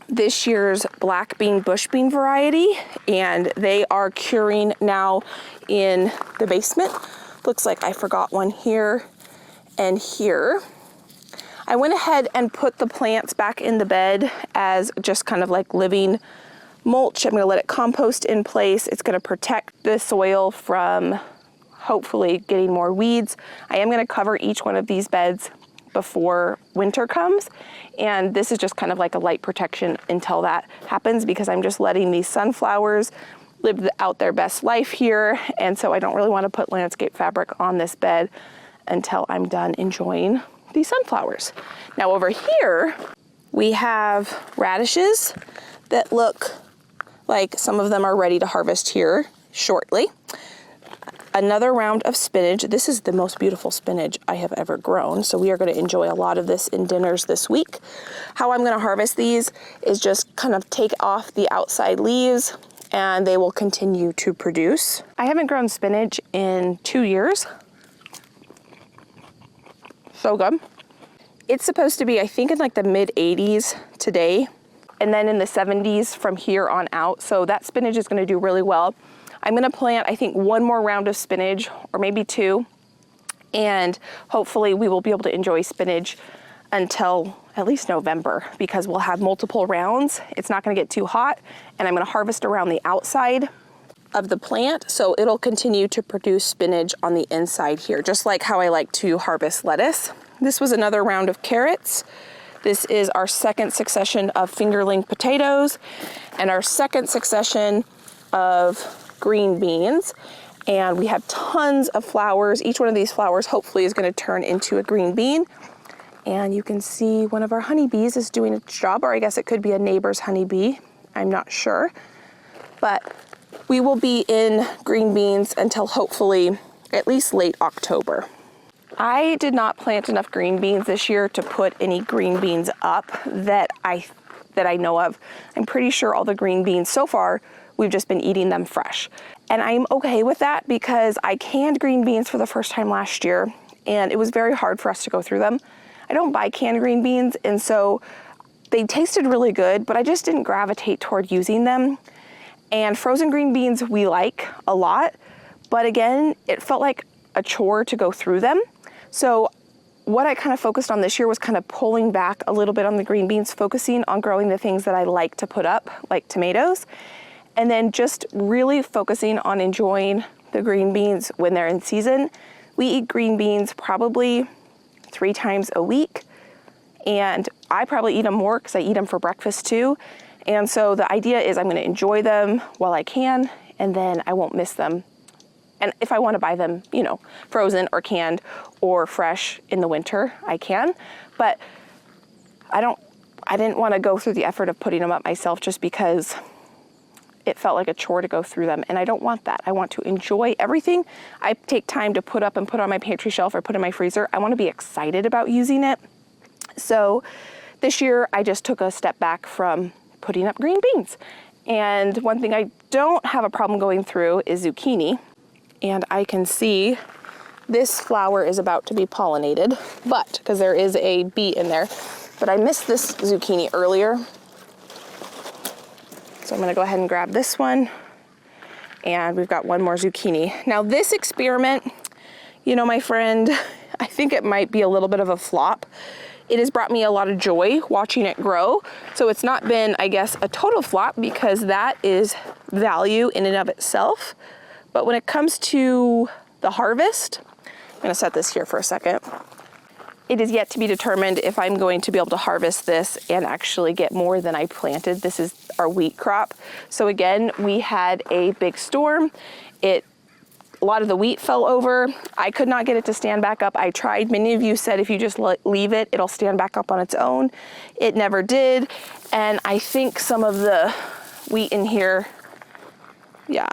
this year's black bean bush bean variety, and they are curing now in the basement. Looks like I forgot one here and here. I went ahead and put the plants back in the bed as just kind of like living mulch. I'm gonna let it compost in place. It's gonna protect the soil from hopefully getting more weeds. I am gonna cover each one of these beds before winter comes. And this is just kind of like a light protection until that happens, because I'm just letting these sunflowers live out their best life here. And so I don't really wanna put landscape fabric on this bed until I'm done enjoying these sunflowers. Now over here, we have radishes that look like some of them are ready to harvest here shortly. Another round of spinach. This is the most beautiful spinach I have ever grown. So we are going to enjoy a lot of this in dinners this week. How I'm going to harvest these is just kind of take off the outside leaves and they will continue to produce. I haven't grown spinach in 2 years. So good. It's supposed to be, I think, in like the mid 80s today, and then in the 70s from here on out. So that spinach is gonna do really well. I'm gonna plant, I think, one more round of spinach, or maybe two, and hopefully we will be able to enjoy spinach until at least November, because we'll have multiple rounds. It's not gonna get too hot, and I'm gonna harvest around the outside of the plant, so it'll continue to produce spinach on the inside here, just like how I like to harvest lettuce. This was another round of carrots. This is our second succession of fingerling potatoes and our second succession of green beans. And we have tons of flowers. Each one of these flowers hopefully is going to turn into a green bean. And you can see one of our honeybees is doing its job, or I guess it could be a neighbor's honeybee. I'm not sure. But we will be in green beans until hopefully at least late October. I did not plant enough green beans this year to put any green beans up that I that I know of. I'm pretty sure all the green beans so far, we've just been eating them fresh. And I'm okay with that because I canned green beans for the first time last year, and it was very hard for us to go through them. I don't buy canned green beans, and so they tasted really good, but I just didn't gravitate toward using them. And frozen green beans we like a lot, but again, it felt like a chore to go through them. So what I kind of focused on this year was kind of pulling back a little bit on the green beans, focusing on growing the things that I like to put up, like tomatoes, and then just really focusing on enjoying the green beans when they're in season. We eat green beans probably 3 times a week, and I probably eat them more because I eat them for breakfast too. And so the idea is I'm going to enjoy them while I can, and then I won't miss them. And if I want to buy them, you know, frozen or canned or fresh in the winter, I can. But I didn't want to go through the effort of putting them up myself just because it felt like a chore to go through them. And I don't want that. I want to enjoy everything I take time to put up and put on my pantry shelf or put in my freezer. I want to be excited about using it. So this year I just took a step back from putting up green beans. And one thing I don't have a problem going through is zucchini. And I can see this flower is about to be pollinated, but because there is a bee in there, but I missed this zucchini earlier. So I'm gonna go ahead and grab this one, and we've got one more zucchini. Now this experiment, you know, my friend, I think it might be a little bit of a flop. It has brought me a lot of joy watching it grow. So it's not been, I guess, a total flop because that is value in and of itself. But when it comes to the harvest, I'm gonna set this here for a second. It is yet to be determined if I'm going to be able to harvest this and actually get more than I planted. This is our wheat crop. So again, we had a big storm. A lot of the wheat fell over. I could not get it to stand back up. I tried. Many of you said if you just leave it, it'll stand back up on its own. It never did. And I think some of the wheat in here, yeah,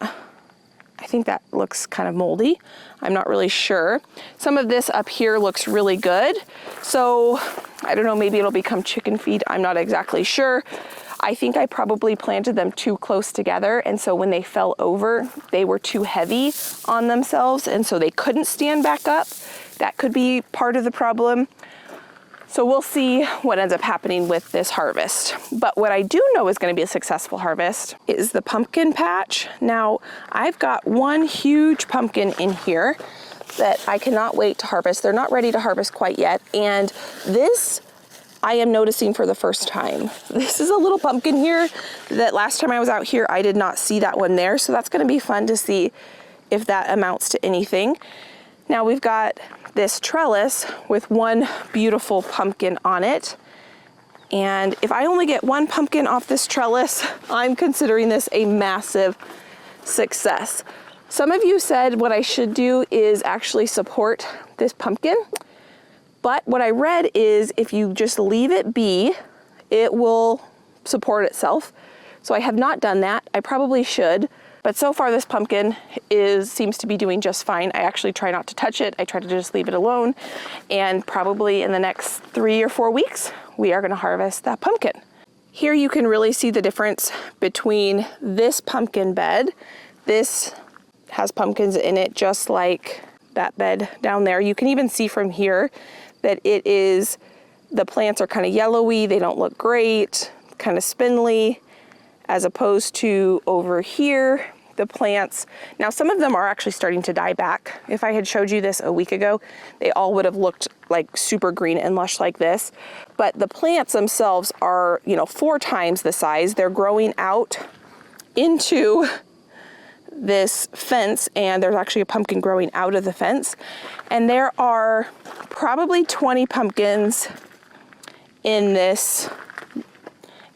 I think that looks kind of moldy. I'm not really sure. Some of this up here looks really good. So I don't know, maybe it'll become chicken feed. I'm not exactly sure. I think I probably planted them too close together. And so when they fell over, they were too heavy on themselves. And so they couldn't stand back up. That could be part of the problem. So we'll see what ends up happening with this harvest. But what I do know is going to be a successful harvest is the pumpkin patch. Now, I've got one huge pumpkin in here that I cannot wait to harvest. They're not ready to harvest quite yet. And this I am noticing for the first time. This is a little pumpkin here that last time I was out here, I did not see that one there. So that's going to be fun to see if that amounts to anything. Now we've got this trellis with one beautiful pumpkin on it. And if I only get one pumpkin off this trellis, I'm considering this a massive success. Some of you said what I should do is actually support this pumpkin. But what I read is if you just leave it be, it will support itself. So I have not done that. I probably should. But so far this pumpkin seems to be doing just fine. I actually try not to touch it. I try to just leave it alone. And probably in the next 3 or 4 weeks, we are gonna harvest that pumpkin. Here you can really see the difference between this pumpkin bed. This has pumpkins in it just like that bed down there. You can even see from here that the plants are kind of yellowy. They don't look great, kind of spindly, as opposed to over here, the plants. Now, some of them are actually starting to die back. If I had showed you this a week ago, they all would have looked like super green and lush like this. But the plants themselves are, 4 times the size. They're growing out into this fence, and there's actually a pumpkin growing out of the fence. And there are probably 20 pumpkins in this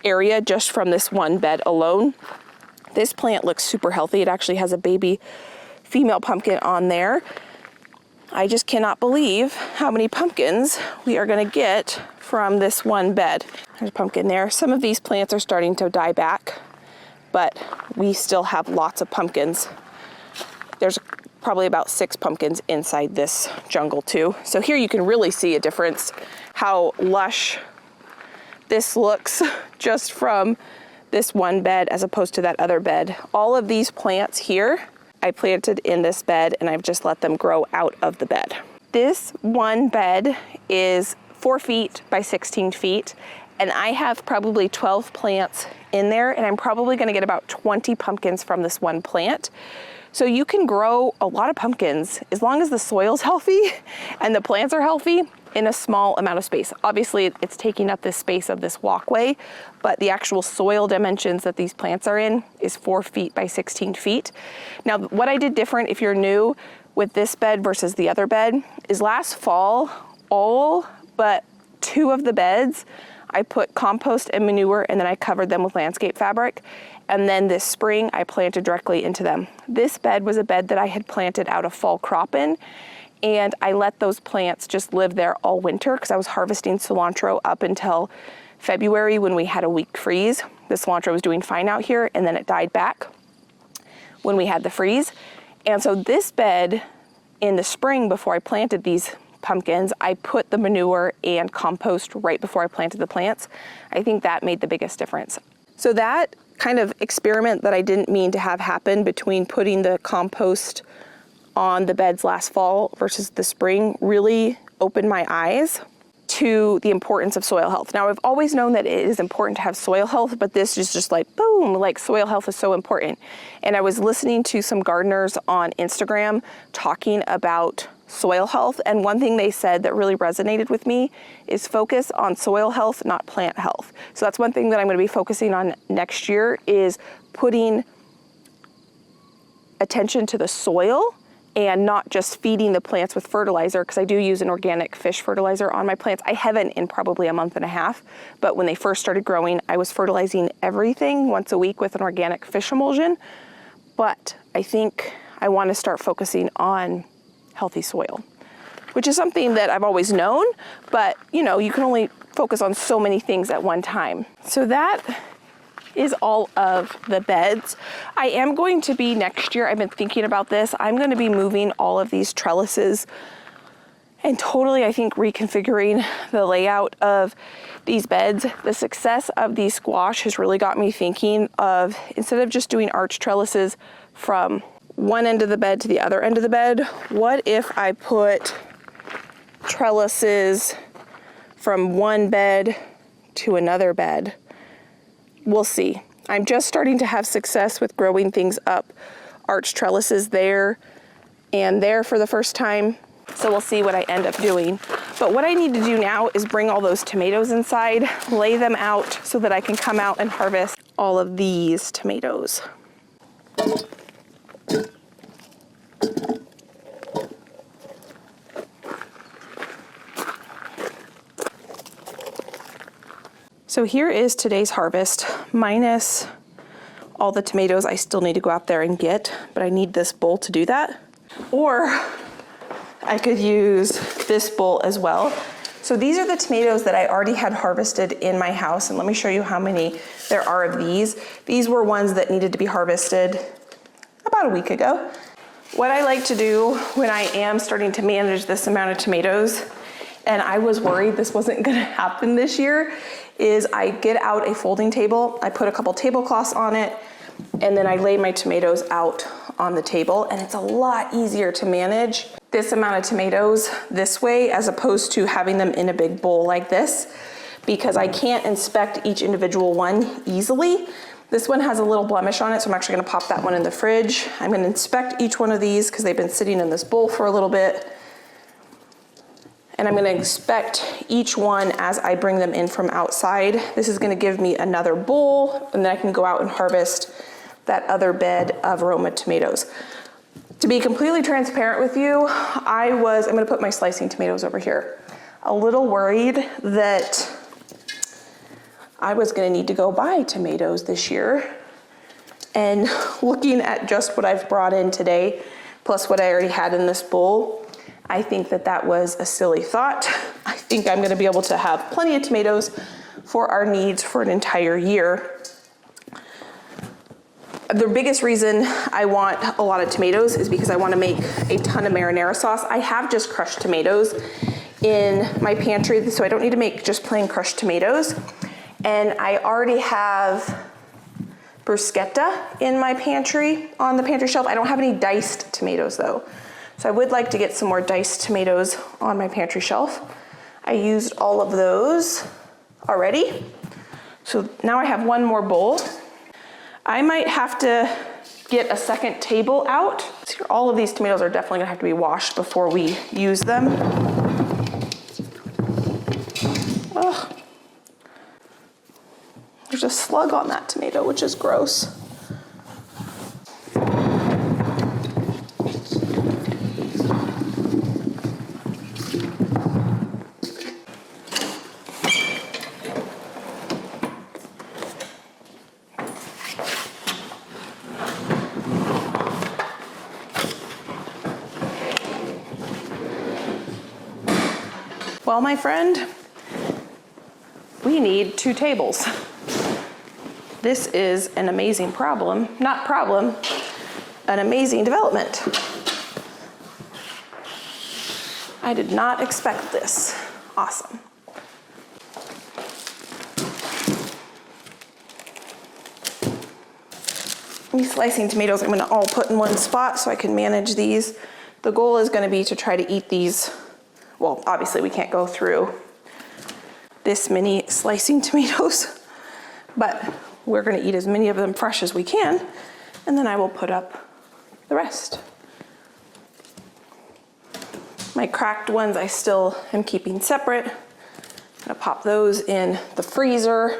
area just from this one bed alone. This plant looks super healthy. It actually has a baby female pumpkin on there. I just cannot believe how many pumpkins we are going to get from this one bed. There's a pumpkin there. Some of these plants are starting to die back, but we still have lots of pumpkins. There's probably about 6 pumpkins inside this jungle too. So here you can really see a difference, how lush this looks just from this one bed as opposed to that other bed. All of these plants here, I planted in this bed and I've just let them grow out of the bed. This one bed is 4 feet by 16 feet, and I have probably 12 plants in there, and I'm probably gonna get about 20 pumpkins from this one plant. So you can grow a lot of pumpkins as long as the soil's healthy and the plants are healthy in a small amount of space. Obviously, it's taking up this space of this walkway, but the actual soil dimensions that these plants are in is 4 feet by 16 feet. Now, what I did different, if you're new with this bed versus the other bed, is last fall, all but 2 of the beds, I put compost and manure, and then I covered them with landscape fabric. And then this spring, I planted directly into them. This bed was a bed that I had planted out of fall crop in, and I let those plants just live there all winter because I was harvesting cilantro up until February when we had a week freeze. The cilantro was doing fine out here, and then it died back when we had the freeze. And so this bed, in the spring before I planted these pumpkins, I put the manure and compost right before I planted the plants. I think that made the biggest difference. So that kind of experiment that I didn't mean to have happen between putting the compost on the beds last fall versus the spring really opened my eyes to the importance of soil health. Now, I've always known that it is important to have soil health, but this is just like, boom, like soil health is so important. And I was listening to some gardeners on Instagram talking about soil health, and one thing they said that really resonated with me is focus on soil health, not plant health. So that's one thing that I'm going to be focusing on next year, is putting attention to the soil and not just feeding the plants with fertilizer, because I do use an organic fish fertilizer on my plants. I haven't in probably a month and a half, but when they first started growing, I was fertilizing everything once a week with an organic fish emulsion. But I think I want to start focusing on healthy soil, which is something that I've always known, but you know, you can only focus on so many things at one time. So that is all of the beds. I am going to be next year, I've been thinking about this, I'm going to be moving all of these trellises and totally, I think, reconfiguring the layout of these beds. The success of these squash has really got me thinking of, instead of just doing arch trellises from one end of the bed to the other end of the bed, what if I put trellises from one bed to another bed? We'll see. I'm just starting to have success with growing things up, arch trellises there and there for the first time. So we'll see what I end up doing. But what I need to do now is bring all those tomatoes inside, lay them out so that I can come out and harvest all of these tomatoes. So here is today's harvest, minus all the tomatoes I still need to go out there and get, but I need this bowl to do that. Or I could use this bowl as well. So these are the tomatoes that I already had harvested in my house, and let me show you how many there are of these. These were ones that needed to be harvested about a week ago. What I like to do when I am starting to manage this amount of tomatoes, and I was worried this wasn't gonna happen this year, is I get out a folding table, I put a couple tablecloths on it, and then I lay my tomatoes out on the table, and it's a lot easier to manage this amount of tomatoes this way as opposed to having them in a big bowl like this, because I can't inspect each individual one easily. This one has a little blemish on it, so I'm actually gonna pop that one in the fridge. I'm gonna inspect each one of these because they've been sitting in this bowl for a little bit. And I'm gonna inspect each one as I bring them in from outside. This is gonna give me another bowl, and then I can go out and harvest that other bed of Roma tomatoes. To be completely transparent with you, I'm gonna put my slicing tomatoes over here, a little worried that I was gonna need to go buy tomatoes this year. And looking at just what I've brought in today, plus what I already had in this bowl, I think that that was a silly thought. I think I'm gonna be able to have plenty of tomatoes for our needs for an entire year. The biggest reason I want a lot of tomatoes is because I want to make a ton of marinara sauce. I have just crushed tomatoes in my pantry, so I don't need to make just plain crushed tomatoes. And I already have bruschetta in my pantry, on the pantry shelf. I don't have any diced tomatoes though. So I would like to get some more diced tomatoes on my pantry shelf. I used all of those already. So now I have one more bowl. I might have to get a second table out. So all of these tomatoes are definitely gonna have to be washed before we use them. Ugh. There's a slug on that tomato, which is gross. Well, my friend, we need 2 tables. This is an amazing problem, not problem, an amazing development. I did not expect this. Awesome. These slicing tomatoes I'm gonna all put in one spot so I can manage these. The goal is gonna be to try to eat these. Well, obviously we can't go through this many slicing tomatoes, but we're gonna eat as many of them fresh as we can, and then I will put up the rest. My cracked ones I still am keeping separate. I'm gonna pop those in the freezer.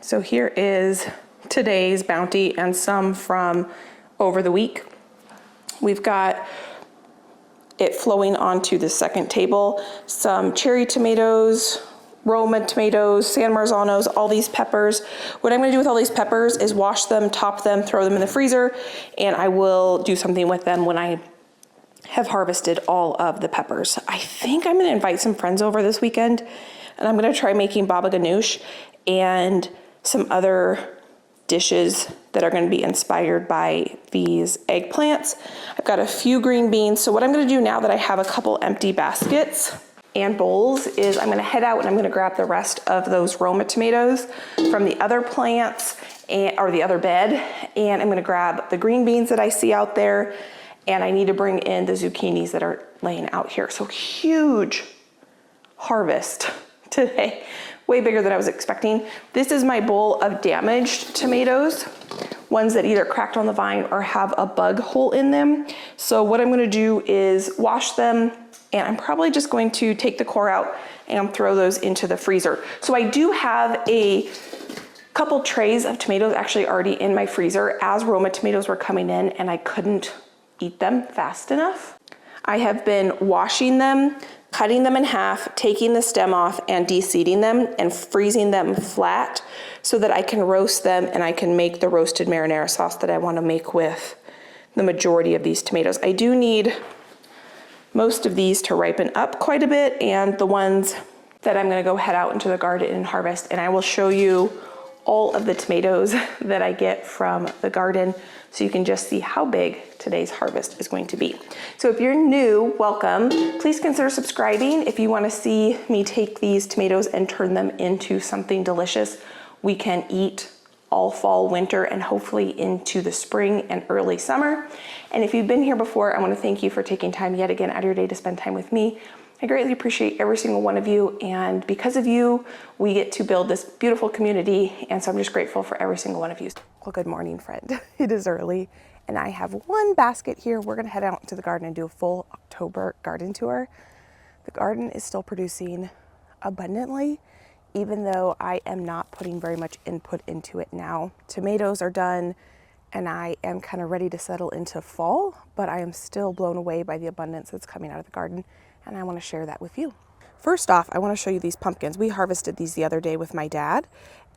So here is today's bounty and some from over the week. We've got it flowing onto the second table. Some cherry tomatoes, Roma tomatoes, San Marzanos, all these peppers. What I'm gonna do with all these peppers is wash them, top them, throw them in the freezer, and I will do something with them when I have harvested all of the peppers. I think I'm gonna invite some friends over this weekend, and I'm gonna try making baba ganoush and some other dishes that are gonna be inspired by these eggplants. I've got a few green beans. So what I'm gonna do now that I have a couple empty baskets and bowls is I'm gonna head out and I'm gonna grab the rest of those Roma tomatoes from the other plants or the other bed. And I'm gonna grab the green beans that I see out there. And I need to bring in the zucchinis that are laying out here. So huge harvest today. Way bigger than I was expecting. This is my bowl of damaged tomatoes, ones that either cracked on the vine or have a bug hole in them. So what I'm gonna do is wash them, and I'm probably just going to take the core out and throw those into the freezer. So I do have a couple trays of tomatoes actually already in my freezer as Roma tomatoes were coming in, and I couldn't eat them fast enough. I have been washing them, cutting them in half, taking the stem off and de-seeding them and freezing them flat so that I can roast them and I can make the roasted marinara sauce that I want to make with the majority of these tomatoes. I do need most of these to ripen up quite a bit, and the ones that I'm going to go head out into the garden and harvest, and I will show you all of the tomatoes that I get from the garden so you can just see how big today's harvest is going to be. So if you're new, welcome. Please consider subscribing if you want to see me take these tomatoes and turn them into something delicious we can eat all fall, winter, and hopefully into the spring and early summer. And if you've been here before, I want to thank you for taking time yet again out of your day to spend time with me. I greatly appreciate every single one of you, and because of you, we get to build this beautiful community, and so I'm just grateful for every single one of you. Well, good morning, friend. It is early, and I have one basket here. We're gonna head out into the garden and do a full October garden tour. The garden is still producing abundantly, even though I am not putting very much input into it now. Tomatoes are done, and I am kind of ready to settle into fall, but I am still blown away by the abundance that's coming out of the garden, and I want to share that with you. First off, I want to show you these pumpkins. We harvested these the other day with my dad,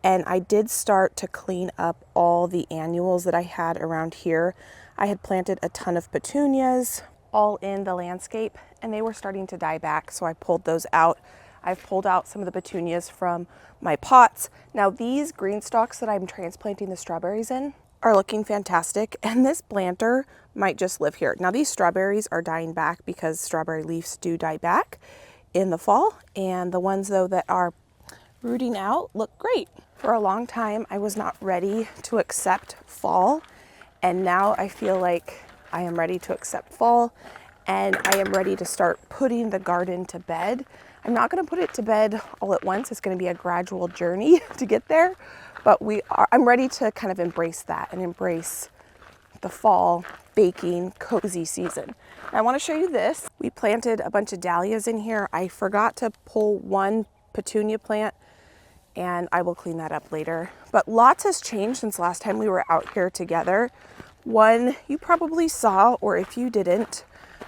and I did start to clean up all the annuals that I had around here. I had planted a ton of petunias all in the landscape, and they were starting to die back, so I pulled those out. I've pulled out some of the petunias from my pots. Now these green stalks that I'm transplanting the strawberries in are looking fantastic, and this planter might just live here. Now these strawberries are dying back because strawberry leaves do die back in the fall, and the ones though that are rooting out look great. For a long time, I was not ready to accept fall, and now I feel like I am ready to accept fall, and I am ready to start putting the garden to bed. I'm not going to put it to bed all at once. It's going to be a gradual journey to get there, but I'm ready to kind of embrace that and embrace the fall baking cozy season. And I want to show you this. We planted a bunch of dahlias in here. I forgot to pull one petunia plant, and I will clean that up later. But lots has changed since last time we were out here together. One you probably saw, or if you didn't,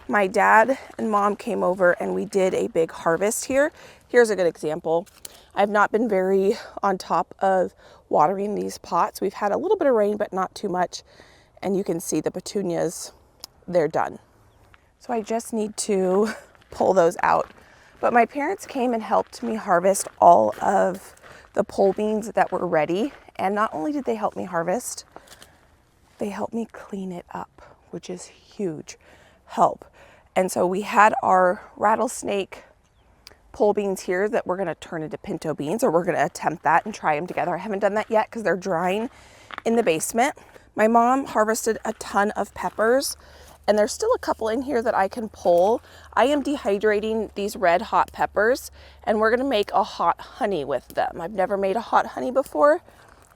my dad and mom came over and we did a big harvest here. Here's a good example. I've not been very on top of watering these pots. We've had a little bit of rain, but not too much. And you can see the petunias, they're done. So I just need to pull those out. But my parents came and helped me harvest all of the pole beans that were ready. And not only did they help me harvest, they helped me clean it up, which is huge help. And so we had our rattlesnake pole beans here that we're gonna turn into pinto beans, or we're gonna attempt that and try them together. I haven't done that yet because they're drying in the basement. My mom harvested a ton of peppers, and there's still a couple in here that I can pull. I am dehydrating these red hot peppers, and we're gonna make a hot honey with them. I've never made a hot honey before,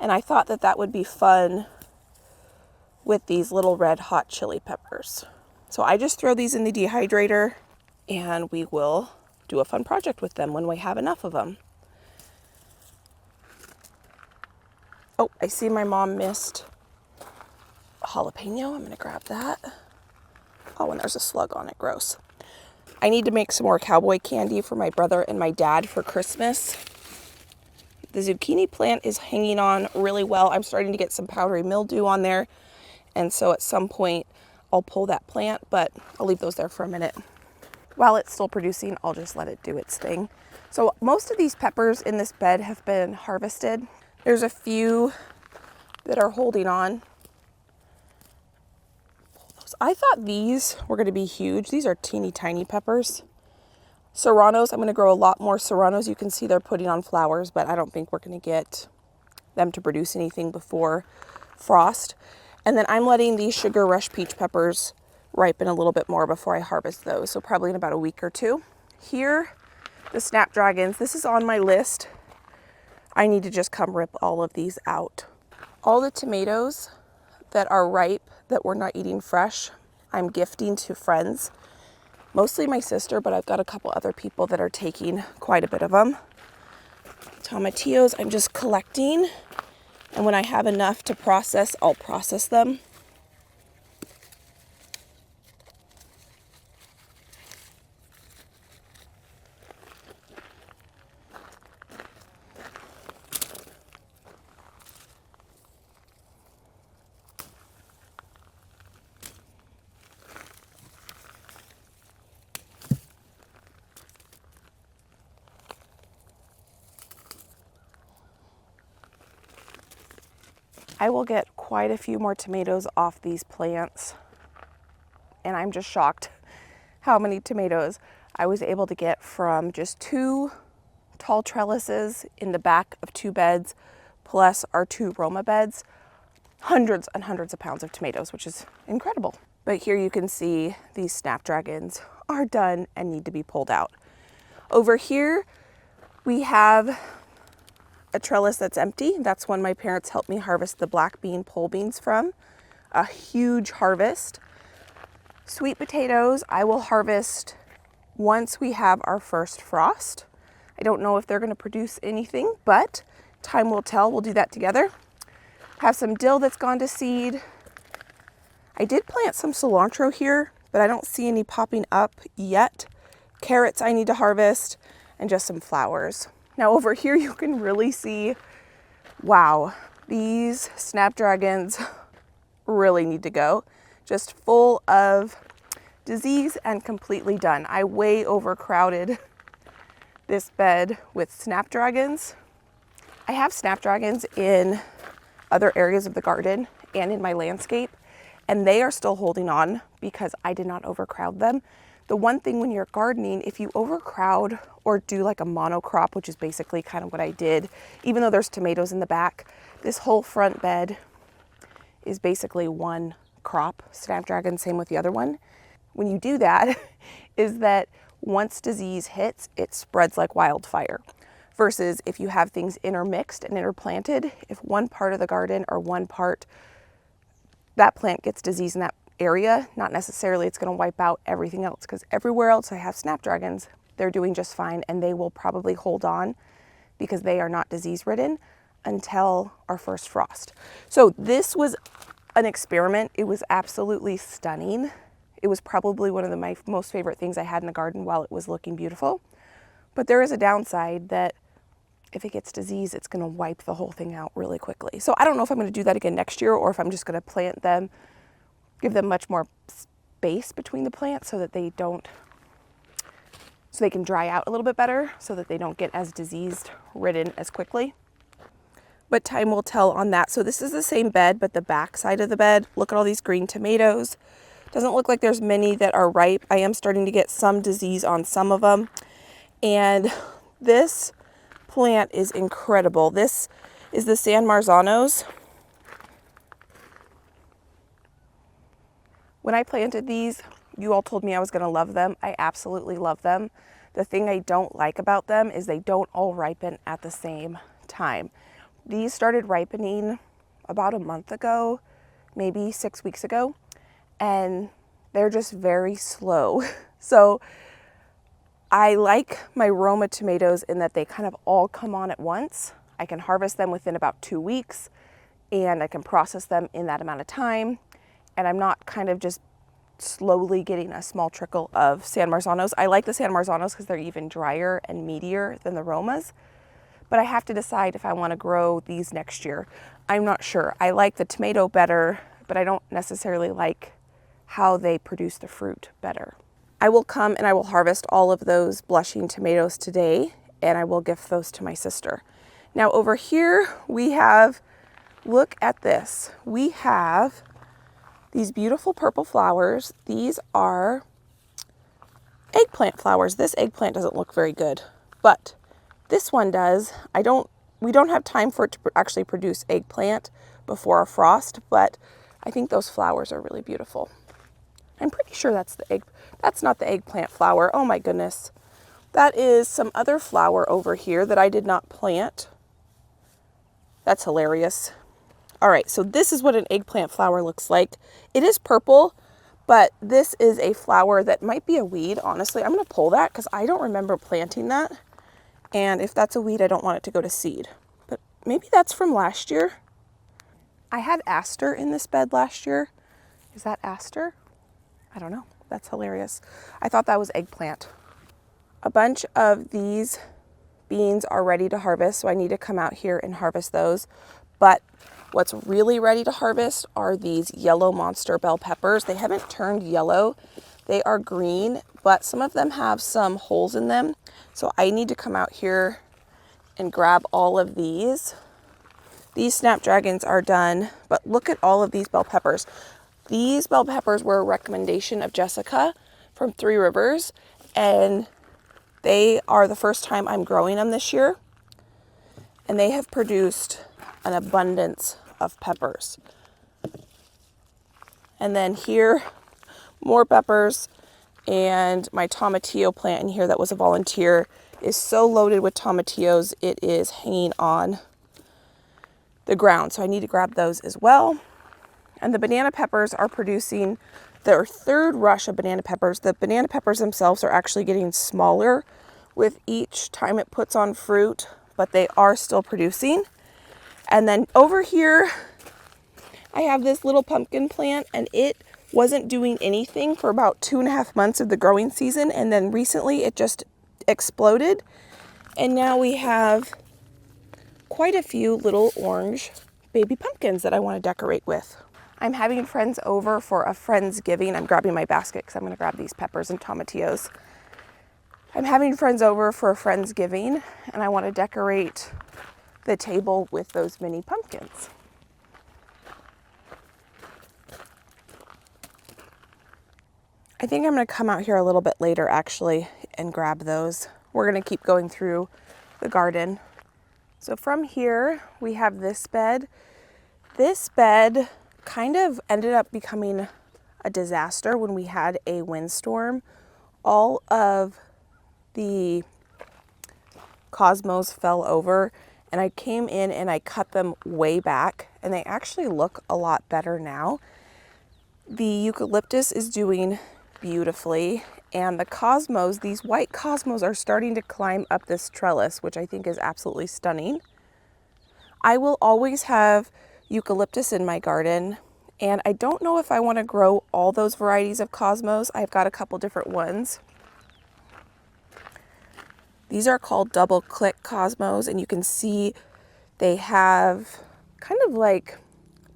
and I thought that that would be fun with these little red hot chili peppers. So I just throw these in the dehydrator, and we will do a fun project with them when we have enough of them. Oh, I see my mom missed a jalapeno. I'm gonna grab that. Oh, and there's a slug on it, gross. I need to make some more cowboy candy for my brother and my dad for Christmas. The zucchini plant is hanging on really well. I'm starting to get some powdery mildew on there. And so at some point I'll pull that plant, but I'll leave those there for a minute. While it's still producing, I'll just let it do its thing. So most of these peppers in this bed have been harvested. There's a few that are holding on. I thought these were going to be huge. These are teeny tiny peppers. Serranos, I'm going to grow a lot more serranos. You can see they're putting on flowers, but I don't think we're going to get them to produce anything before frost. And then I'm letting these sugar rush peach peppers ripen a little bit more before I harvest those. So probably in about a week or two. Here, the snapdragons, this is on my list. I need to just come rip all of these out. All the tomatoes that are ripe, that we're not eating fresh, I'm gifting to friends. Mostly my sister, but I've got a couple other people that are taking quite a bit of them. Tomatillos, I'm just collecting. And when I have enough to process, I'll process them. I will get quite a few more tomatoes off these plants, and I'm just shocked how many tomatoes I was able to get from just 2 tall trellises in the back of 2 beds, plus our 2 Roma beds. Hundreds and hundreds of pounds of tomatoes, which is incredible. But here you can see these snapdragons are done and need to be pulled out. Over here, we have a trellis that's empty. That's one my parents helped me harvest the black bean pole beans from. A huge harvest. Sweet potatoes, I will harvest once we have our first frost. I don't know if they're going to produce anything, but time will tell. We'll do that together. Have some dill that's gone to seed. I did plant some cilantro here, but I don't see any popping up yet. Carrots I need to harvest, and just some flowers. Now over here you can really see, wow, these snapdragons really need to go. Just full of disease and completely done. I way overcrowded this bed with snapdragons. I have snapdragons in other areas of the garden and in my landscape, and they are still holding on because I did not overcrowd them. The one thing when you're gardening, if you overcrowd or do like a monocrop, which is basically kind of what I did, even though there's tomatoes in the back, this whole front bed is basically one crop, snapdragon, same with the other one. When you do that, is that once disease hits, it spreads like wildfire. Versus if you have things intermixed and interplanted, if one part of the garden or one part, that plant gets disease in that area, not necessarily it's going to wipe out everything else, because everywhere else I have snapdragons, they're doing just fine and they will probably hold on because they are not disease ridden until our first frost. So this was an experiment. It was absolutely stunning. It was probably one of my most favorite things I had in the garden while it was looking beautiful. But there is a downside that if it gets disease, it's going to wipe the whole thing out really quickly. So I don't know if I'm going to do that again next year or if I'm just going to plant them, give them much more space between the plants so that they don't, so they can dry out a little bit better so that they don't get as disease ridden as quickly. But time will tell on that. So this is the same bed, but the back side of the bed, look at all these green tomatoes. Doesn't look like there's many that are ripe. I am starting to get some disease on some of them. And this plant is incredible. This is the San Marzanos. When I planted these, you all told me I was going to love them. I absolutely love them. The thing I don't like about them is they don't all ripen at the same time. These started ripening about a month ago, maybe 6 weeks ago, and they're just very slow. So I like my Roma tomatoes in that they kind of all come on at once. I can harvest them within about 2 weeks and I can process them in that amount of time. And I'm not kind of just slowly getting a small trickle of San Marzanos. I like the San Marzanos because they're even drier and meatier than the Romas. But I have to decide if I want to grow these next year. I'm not sure. I like the tomato better, but I don't necessarily like how they produce the fruit better. I will come and I will harvest all of those blushing tomatoes today, and I will gift those to my sister. Now over here we have, look at this. We have these beautiful purple flowers. These are eggplant flowers. This eggplant doesn't look very good, but this one does. We don't have time for it to actually produce eggplant before a frost, but I think those flowers are really beautiful. I'm pretty sure that's not the eggplant flower. Oh my goodness. That is some other flower over here that I did not plant. That's hilarious. All right, so this is what an eggplant flower looks like. It is purple, but this is a flower that might be a weed, honestly. I'm gonna pull that because I don't remember planting that. And if that's a weed, I don't want it to go to seed. But maybe that's from last year. I had aster in this bed last year. Is that aster? I don't know. That's hilarious. I thought that was eggplant. A bunch of these beans are ready to harvest, so I need to come out here and harvest those. But what's really ready to harvest are these yellow monster bell peppers. They haven't turned yellow. They are green, but some of them have some holes in them. So I need to come out here and grab all of these. These snapdragons are done, but look at all of these bell peppers. These bell peppers were a recommendation of Jessica from Three Rivers, and they are the first time I'm growing them this year. And they have produced an abundance of peppers. And then here, more peppers, and my tomatillo plant in here that was a volunteer is so loaded with tomatillos, it is hanging on the ground. So I need to grab those as well. And the banana peppers are producing their third rush of banana peppers. The banana peppers themselves are actually getting smaller with each time it puts on fruit, but they are still producing. And then over here, I have this little pumpkin plant, and it wasn't doing anything for about 2.5 months of the growing season. And then recently it just exploded. And now we have quite a few little orange baby pumpkins that I want to decorate with. I'm having friends over for a Friendsgiving. I'm grabbing my basket because I'm going to grab these peppers and tomatillos. I'm having friends over for a Friendsgiving, and I want to decorate the table with those mini pumpkins. I think I'm going to come out here a little bit later actually and grab those. We're going to keep going through the garden. So from here we have this bed. This bed kind of ended up becoming a disaster when we had a windstorm. All of the cosmos fell over and I came in and I cut them way back and they actually look a lot better now. The eucalyptus is doing beautifully and the cosmos, these white cosmos, are starting to climb up this trellis, which I think is absolutely stunning. I will always have eucalyptus in my garden and I don't know if I want to grow all those varieties of cosmos. I've got a couple different ones. These are called double click cosmos and you can see they have kind of like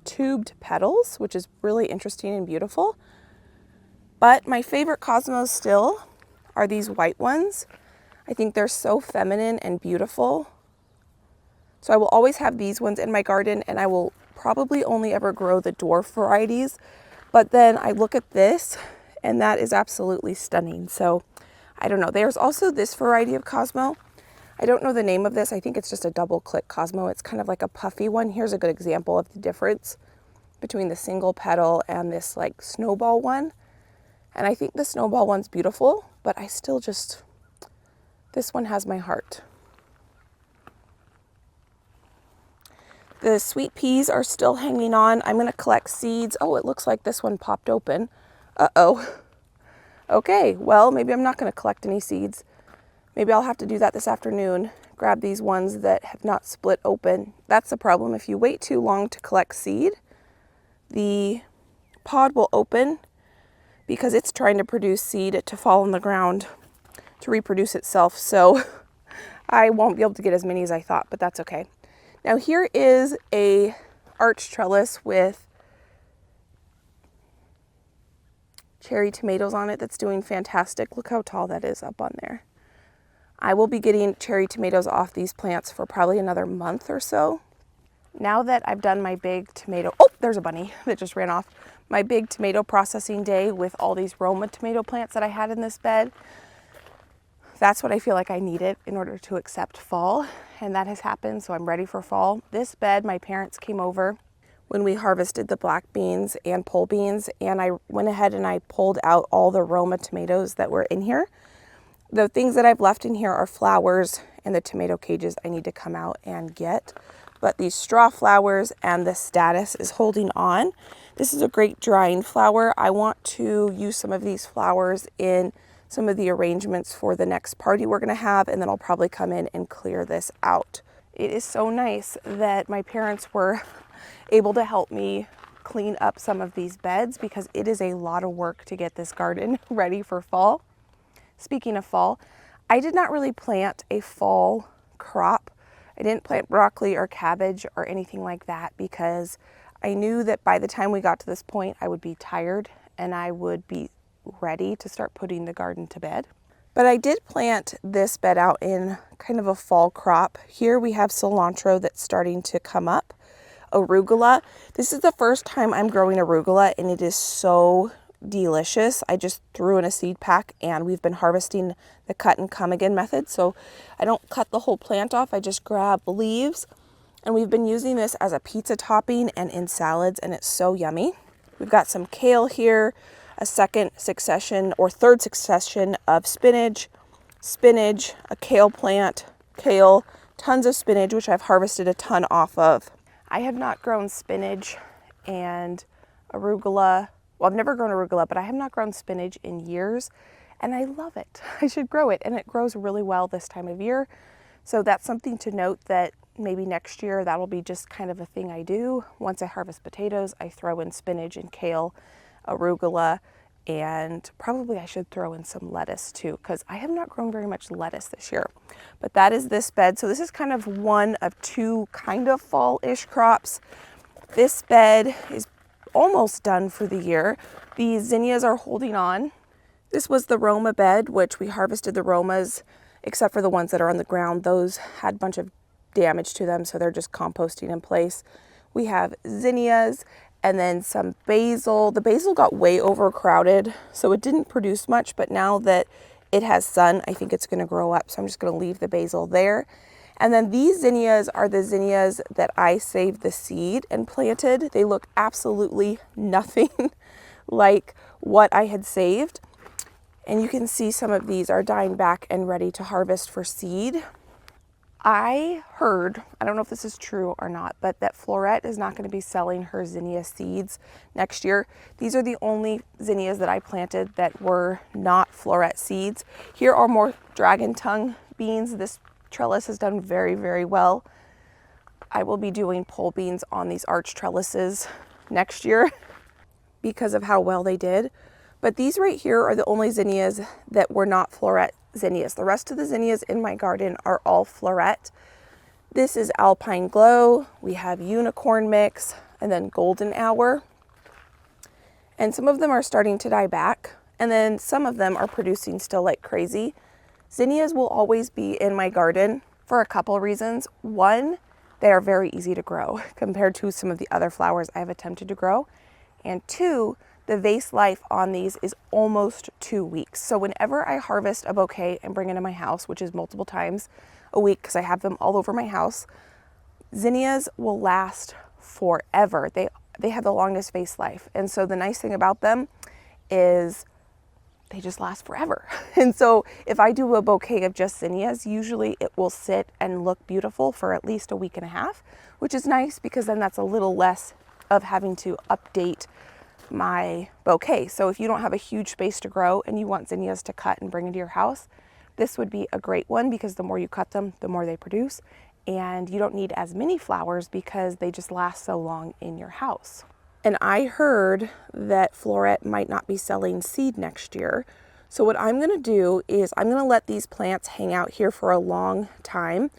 tubed petals, which is really interesting and beautiful. But my favorite cosmos still are these white ones. I think they're so feminine and beautiful. So I will always have these ones in my garden and I will probably only ever grow the dwarf varieties. But then I look at this and that is absolutely stunning. So I don't know. There's also this variety of cosmo. I don't know the name of this. I think it's just a double click cosmo. It's kind of like a puffy one. Here's a good example of the difference between the single petal and this like snowball one. And I think the snowball one's beautiful, but I still just, this one has my heart. The sweet peas are still hanging on. I'm gonna collect seeds. Oh, it looks like this one popped open. Uh-oh. Okay, well, maybe I'm not gonna collect any seeds. Maybe I'll have to do that this afternoon. Grab these ones that have not split open. That's the problem. If you wait too long to collect seed, the pod will open because it's trying to produce seed to fall on the ground to reproduce itself. So I won't be able to get as many as I thought, but that's okay. Now here is a arch trellis with cherry tomatoes on it that's doing fantastic. Look how tall that is up on there. I will be getting cherry tomatoes off these plants for probably another month or so. Now that I've done my big tomato, oh, there's a bunny that just ran off. My big tomato processing day with all these Roma tomato plants that I had in this bed, that's what I feel like I needed in order to accept fall. And that has happened, so I'm ready for fall. This bed, my parents came over when we harvested the black beans and pole beans, and I went ahead and I pulled out all the Roma tomatoes that were in here. The things that I've left in here are flowers and the tomato cages I need to come out and get. But these straw flowers and the status is holding on. This is a great drying flower. I want to use some of these flowers in some of the arrangements for the next party we're gonna have, and then I'll probably come in and clear this out. It is so nice that my parents were able to help me clean up some of these beds because it is a lot of work to get this garden ready for fall. Speaking of fall, I did not really plant a fall crop. I didn't plant broccoli or cabbage or anything like that because I knew that by the time we got to this point, I would be tired and I would be ready to start putting the garden to bed. But I did plant this bed out in kind of a fall crop. Here we have cilantro that's starting to come up. Arugula. This is the first time I'm growing arugula and it is so delicious. I just threw in a seed pack and we've been harvesting the cut and come again method. So I don't cut the whole plant off. I just grab leaves and we've been using this as a pizza topping and in salads and it's so yummy. We've got some kale here, a second succession or third succession of spinach, a kale plant, kale, tons of spinach, which I've harvested a ton off of. I have not grown spinach and arugula. Well, I've never grown arugula, but I have not grown spinach in years and I love it. I should grow it and it grows really well this time of year. So that's something to note that maybe next year that'll be just kind of a thing I do. Once I harvest potatoes, I throw in spinach and kale, arugula, and probably I should throw in some lettuce too because I have not grown very much lettuce this year. But that is this bed. So this is kind of one of two kind of fall-ish crops. This bed is almost done for the year. The zinnias are holding on. This was the Roma bed, which we harvested the Romas, except for the ones that are on the ground. Those had a bunch of damage to them, so they're just composting in place. We have zinnias, and then some basil. The basil got way overcrowded, so it didn't produce much, but now that it has sun, I think it's gonna grow up. So I'm just gonna leave the basil there. And then these zinnias are the zinnias that I saved the seed and planted. They look absolutely nothing like what I had saved. And you can see some of these are dying back and ready to harvest for seed. I heard, I don't know if this is true or not, but that Florette is not going to be selling her zinnia seeds next year. These are the only zinnias that I planted that were not Florette seeds. Here are more dragon tongue beans. This trellis has done very, very well. I will be doing pole beans on these arch trellises next year because of how well they did. But these right here are the only zinnias that were not Florette zinnias. The rest of the zinnias in my garden are all Florette. This is Alpine Glow. We have Unicorn Mix and then Golden Hour. And some of them are starting to die back. And then some of them are producing still like crazy. Zinnias will always be in my garden for a couple reasons. One, they are very easy to grow compared to some of the other flowers I have attempted to grow. And two, the vase life on these is almost 2 weeks. So whenever I harvest a bouquet and bring it into my house, which is multiple times a week because I have them all over my house, zinnias will last forever. They have the longest vase life. And so the nice thing about them is they just last forever. And so if I do a bouquet of just zinnias, usually it will sit and look beautiful for at least a week and a half, which is nice because then that's a little less of having to update my bouquet. So if you don't have a huge space to grow and you want zinnias to cut and bring into your house, this would be a great one because the more you cut them, the more they produce. And you don't need as many flowers because they just last so long in your house. And I heard that Florette might not be selling seed next year. So what I'm gonna do is I'm gonna let these plants hang out here for a long time.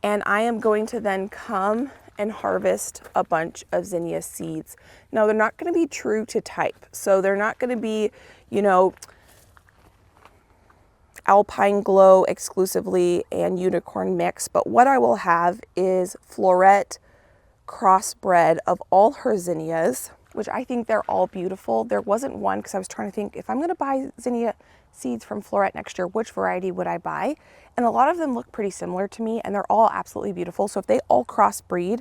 And I am going to then come and harvest a bunch of zinnia seeds. Now they're not going to be true to type. So they're not going to be, you know, Alpine Glow exclusively and Unicorn Mix. But what I will have is Florette crossbred of all her zinnias, which I think they're all beautiful. There wasn't one because I was trying to think if I'm going to buy zinnia seeds from Florette next year, which variety would I buy? And a lot of them look pretty similar to me and they're all absolutely beautiful. So if they all crossbreed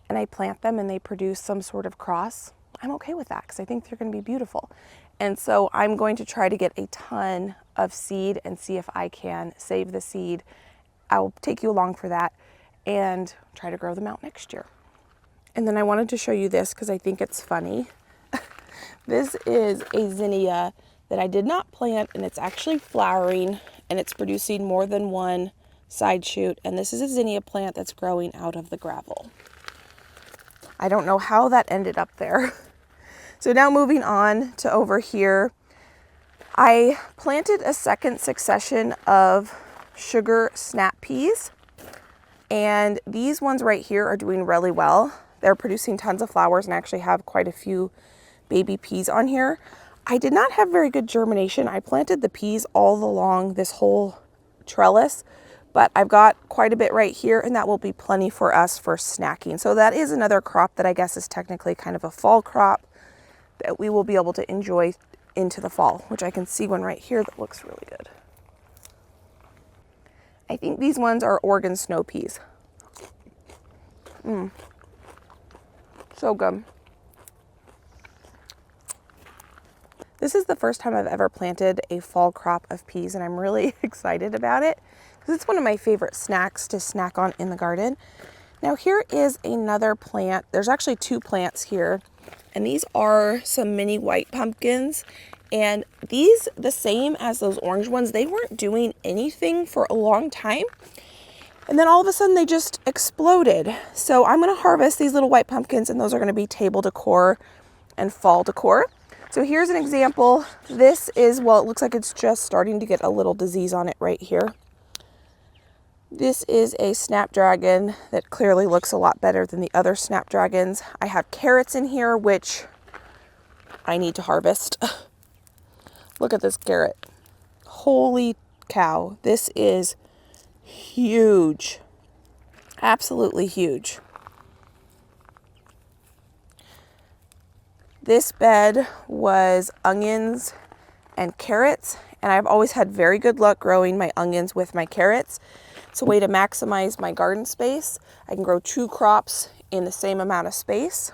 and I plant them and they produce some sort of cross, I'm okay with that because I think they're going to be beautiful. And so I'm going to try to get a ton of seed and see if I can save the seed. I'll take you along for that and try to grow them out next year. And then I wanted to show you this because I think it's funny. This is a zinnia that I did not plant and it's actually flowering and it's producing more than one side shoot. And this is a zinnia plant that's growing out of the gravel. I don't know how that ended up there. So now moving on to over here, I planted a second succession of sugar snap peas. And these ones right here are doing really well. They're producing tons of flowers and actually have quite a few baby peas on here. I did not have very good germination. I planted the peas all along this whole trellis, but I've got quite a bit right here and that will be plenty for us for snacking. So that is another crop that I guess is technically kind of a fall crop that we will be able to enjoy into the fall, which I can see one right here that looks really good. I think these ones are Oregon snow peas. So good. This is the first time I've ever planted a fall crop of peas and I'm really excited about it because it's one of my favorite snacks to snack on in the garden. Now here is another plant. There's actually two plants here and these are some mini white pumpkins and these, the same as those orange ones, they weren't doing anything for a long time. And then all of a sudden they just exploded. So I'm gonna harvest these little white pumpkins and those are gonna be table decor and fall decor. So here's an example. This is, well, it looks like it's just starting to get a little disease on it right here. This is a snapdragon that clearly looks a lot better than the other snapdragons. I have carrots in here, which I need to harvest. Look at this carrot. Holy cow. This is huge. Absolutely huge. This bed was onions and carrots, and I've always had very good luck growing my onions with my carrots. It's a way to maximize my garden space. I can grow 2 crops in the same amount of space.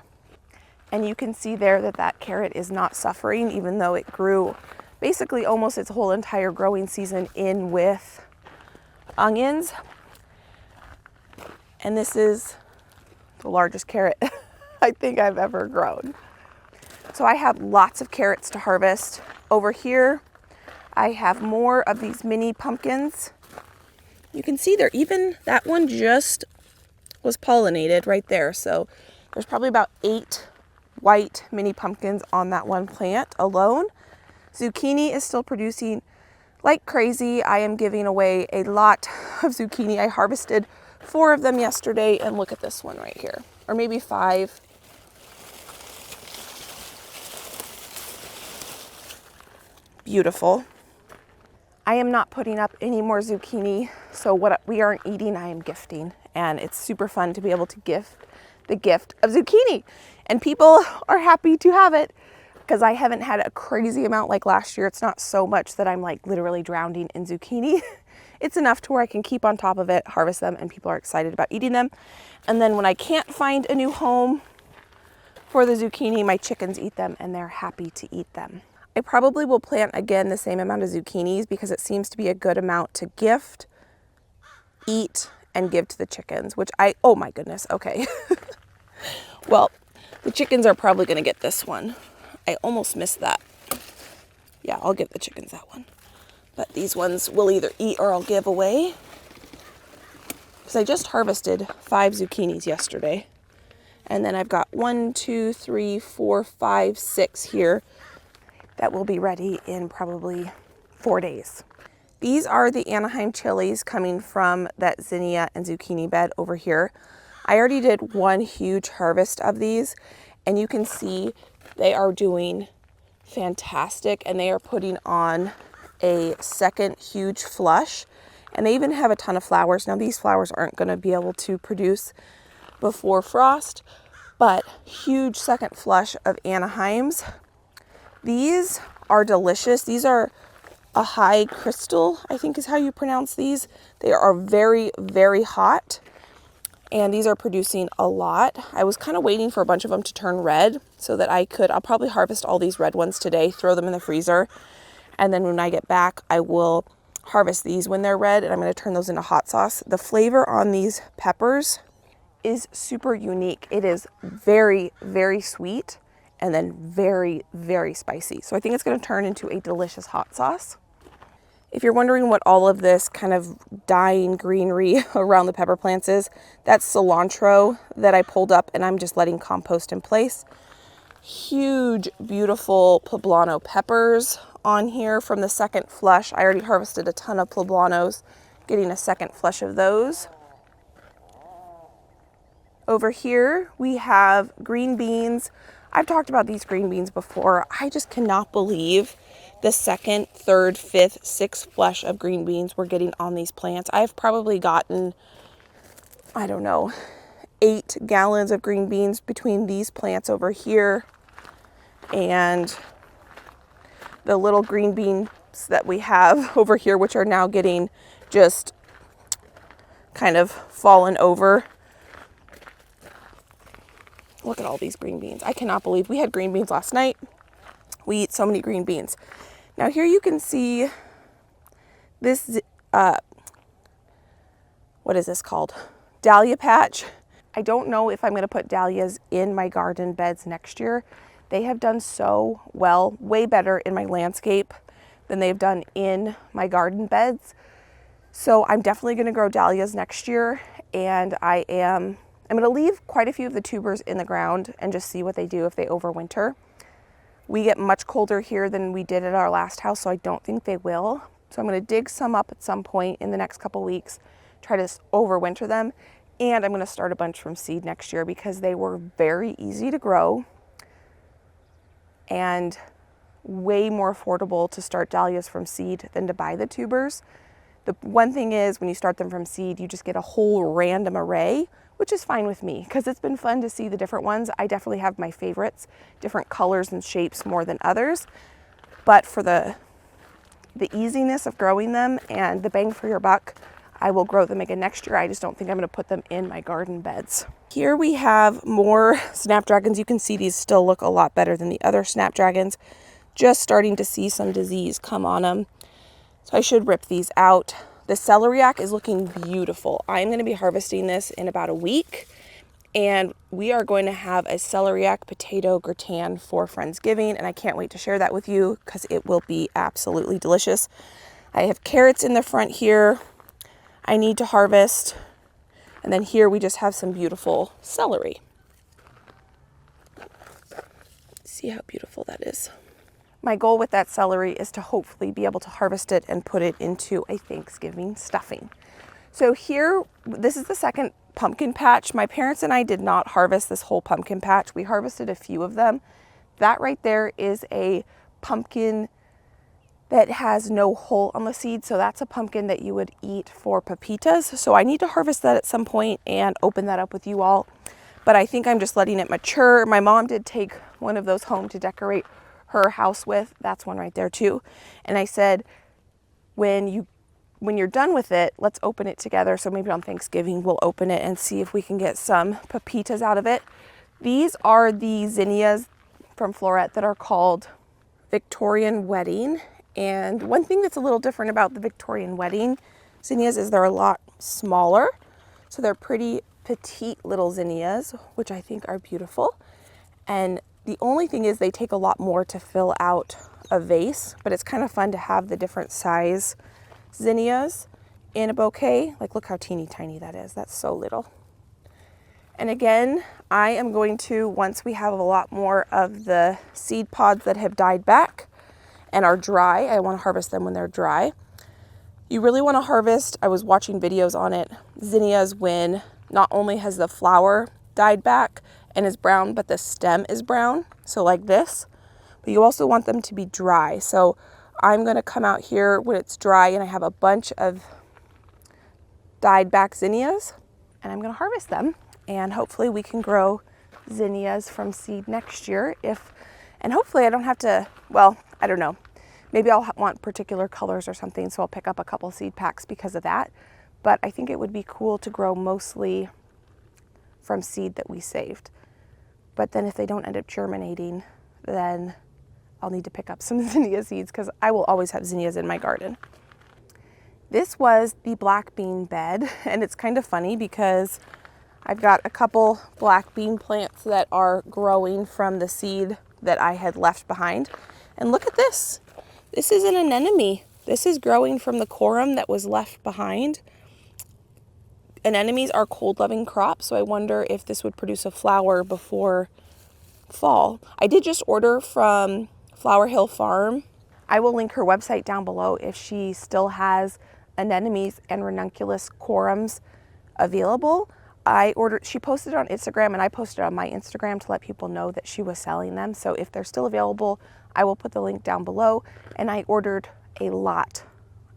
And you can see there that that carrot is not suffering, even though it grew basically almost its whole entire growing season in with onions. And this is the largest carrot I think I've ever grown. So I have lots of carrots to harvest. Over here, I have more of these mini pumpkins. You can see there, even that one just was pollinated right there. So there's probably about 8 white mini pumpkins on that one plant alone. Zucchini is still producing like crazy. I am giving away a lot of zucchini. I harvested 4 of them yesterday, and look at this one right here, or maybe 5. Beautiful. I am not putting up any more zucchini, so what we aren't eating, I am gifting, and it's super fun to be able to gift the gift of zucchini, and people are happy to have it because I haven't had a crazy amount like last year. It's not so much that I'm like literally drowning in zucchini. It's enough to where I can keep on top of it, harvest them, and people are excited about eating them. And then when I can't find a new home for the zucchini, my chickens eat them and they're happy to eat them. I probably will plant again the same amount of zucchinis because it seems to be a good amount to gift, eat, and give to the chickens, which oh my goodness, okay. Well, the chickens are probably gonna get this one. I almost missed that. Yeah, I'll give the chickens that one. But these ones will either eat or I'll give away. Because I just harvested 5 zucchinis yesterday. And then I've got 1, 2, 3, 4, 5, 6 here that will be ready in probably 4 days. These are the Anaheim chilies coming from that zinnia and zucchini bed over here. I already did 1 huge harvest of these, and you can see they are doing fantastic, and they are putting on a second huge flush, and they even have a ton of flowers. Now these flowers aren't going to be able to produce before frost, but huge second flush of Anaheims. These are delicious. These are a high crystal, I think is how you pronounce these. They are very, very hot, and these are producing a lot. I was kind of waiting for a bunch of them to turn red so that I'll probably harvest all these red ones today, throw them in the freezer, and then when I get back, I will harvest these when they're red, and I'm going to turn those into hot sauce. The flavor on these peppers is super unique. It is very, very sweet and then very, very spicy. So I think it's going to turn into a delicious hot sauce. If you're wondering what all of this kind of dying greenery around the pepper plants is, that's cilantro that I pulled up and I'm just letting compost in place. Huge, beautiful poblano peppers on here from the second flush. I already harvested a ton of poblanos, getting a second flush of those. Over here, we have green beans. I've talked about these green beans before. I just cannot believe the second, third, fifth, sixth flush of green beans we're getting on these plants. I've probably gotten, I don't know, 8 gallons of green beans between these plants over here and the little green beans that we have over here, which are now getting just kind of fallen over. Look at all these green beans. I cannot believe we had green beans last night. We eat so many green beans. Now here you can see this, what is this called? Dahlia patch. I don't know if I'm going to put dahlias in my garden beds next year. They have done so well, way better in my landscape than they've done in my garden beds. So I'm definitely going to grow dahlias next year, and I'm going to leave quite a few of the tubers in the ground and just see what they do if they overwinter. We get much colder here than we did at our last house, so I don't think they will. So I'm going to dig some up at some point in the next couple weeks, try to overwinter them, and I'm going to start a bunch from seed next year because they were very easy to grow and way more affordable to start dahlias from seed than to buy the tubers. The one thing is when you start them from seed, you just get a whole random array, which is fine with me because it's been fun to see the different ones. I definitely have my favorites, different colors and shapes more than others. But for the easiness of growing them and the bang for your buck, I will grow them again next year. I just don't think I'm going to put them in my garden beds. Here we have more snapdragons. You can see these still look a lot better than the other snapdragons. Just starting to see some disease come on them. So I should rip these out. The celeriac is looking beautiful. I'm going to be harvesting this in about a week. And we are going to have a celeriac potato gratin for Friendsgiving. And I can't wait to share that with you because it will be absolutely delicious. I have carrots in the front here I need to harvest. And then here we just have some beautiful celery. See how beautiful that is. My goal with that celery is to hopefully be able to harvest it and put it into a Thanksgiving stuffing. So here, this is the second pumpkin patch. My parents and I did not harvest this whole pumpkin patch. We harvested a few of them. That right there is a pumpkin that has no hole on the seed. So that's a pumpkin that you would eat for pepitas. So I need to harvest that at some point and open that up with you all. But I think I'm just letting it mature. My mom did take one of those home to decorate her house with. That's one right there too. And I said, when you're done with it, let's open it together. So maybe on Thanksgiving, we'll open it and see if we can get some pepitas out of it. These are the zinnias from Floret that are called Victorian Wedding. And one thing that's a little different about the Victorian Wedding zinnias is they're a lot smaller. So they're pretty petite little zinnias, which I think are beautiful. And the only thing is they take a lot more to fill out a vase, but it's kind of fun to have the different size zinnias in a bouquet. Like, look how teeny tiny that is. That's so little. And again, I am going to, once we have a lot more of the seed pods that have died back and are dry, I want to harvest them when they're dry. You really want to harvest, I was watching videos on it, zinnias when not only has the flower died back and is brown, but the stem is brown. So like this, but you also want them to be dry. So I'm going to come out here when it's dry and I have a bunch of died back zinnias and I'm going to harvest them. And hopefully we can grow zinnias from seed next year and hopefully I don't have to, well, I don't know. Maybe I'll want particular colors or something, so I'll pick up a couple seed packs because of that. But I think it would be cool to grow mostly from seed that we saved. But then if they don't end up germinating, then I'll need to pick up some zinnia seeds because I will always have zinnias in my garden. This was the black bean bed, and it's kind of funny because I've got a couple black bean plants that are growing from the seed that I had left behind. And look at this. This is an anemone. This is growing from the corum that was left behind. Anemones are cold-loving crops, so I wonder if this would produce a flower before fall. I did just order from Flower Hill Farm. I will link her website down below if she still has anemones and ranunculus corums available. She posted it on Instagram and I posted it on my Instagram to let people know that she was selling them. So if they're still available, I will put the link down below. And I ordered a lot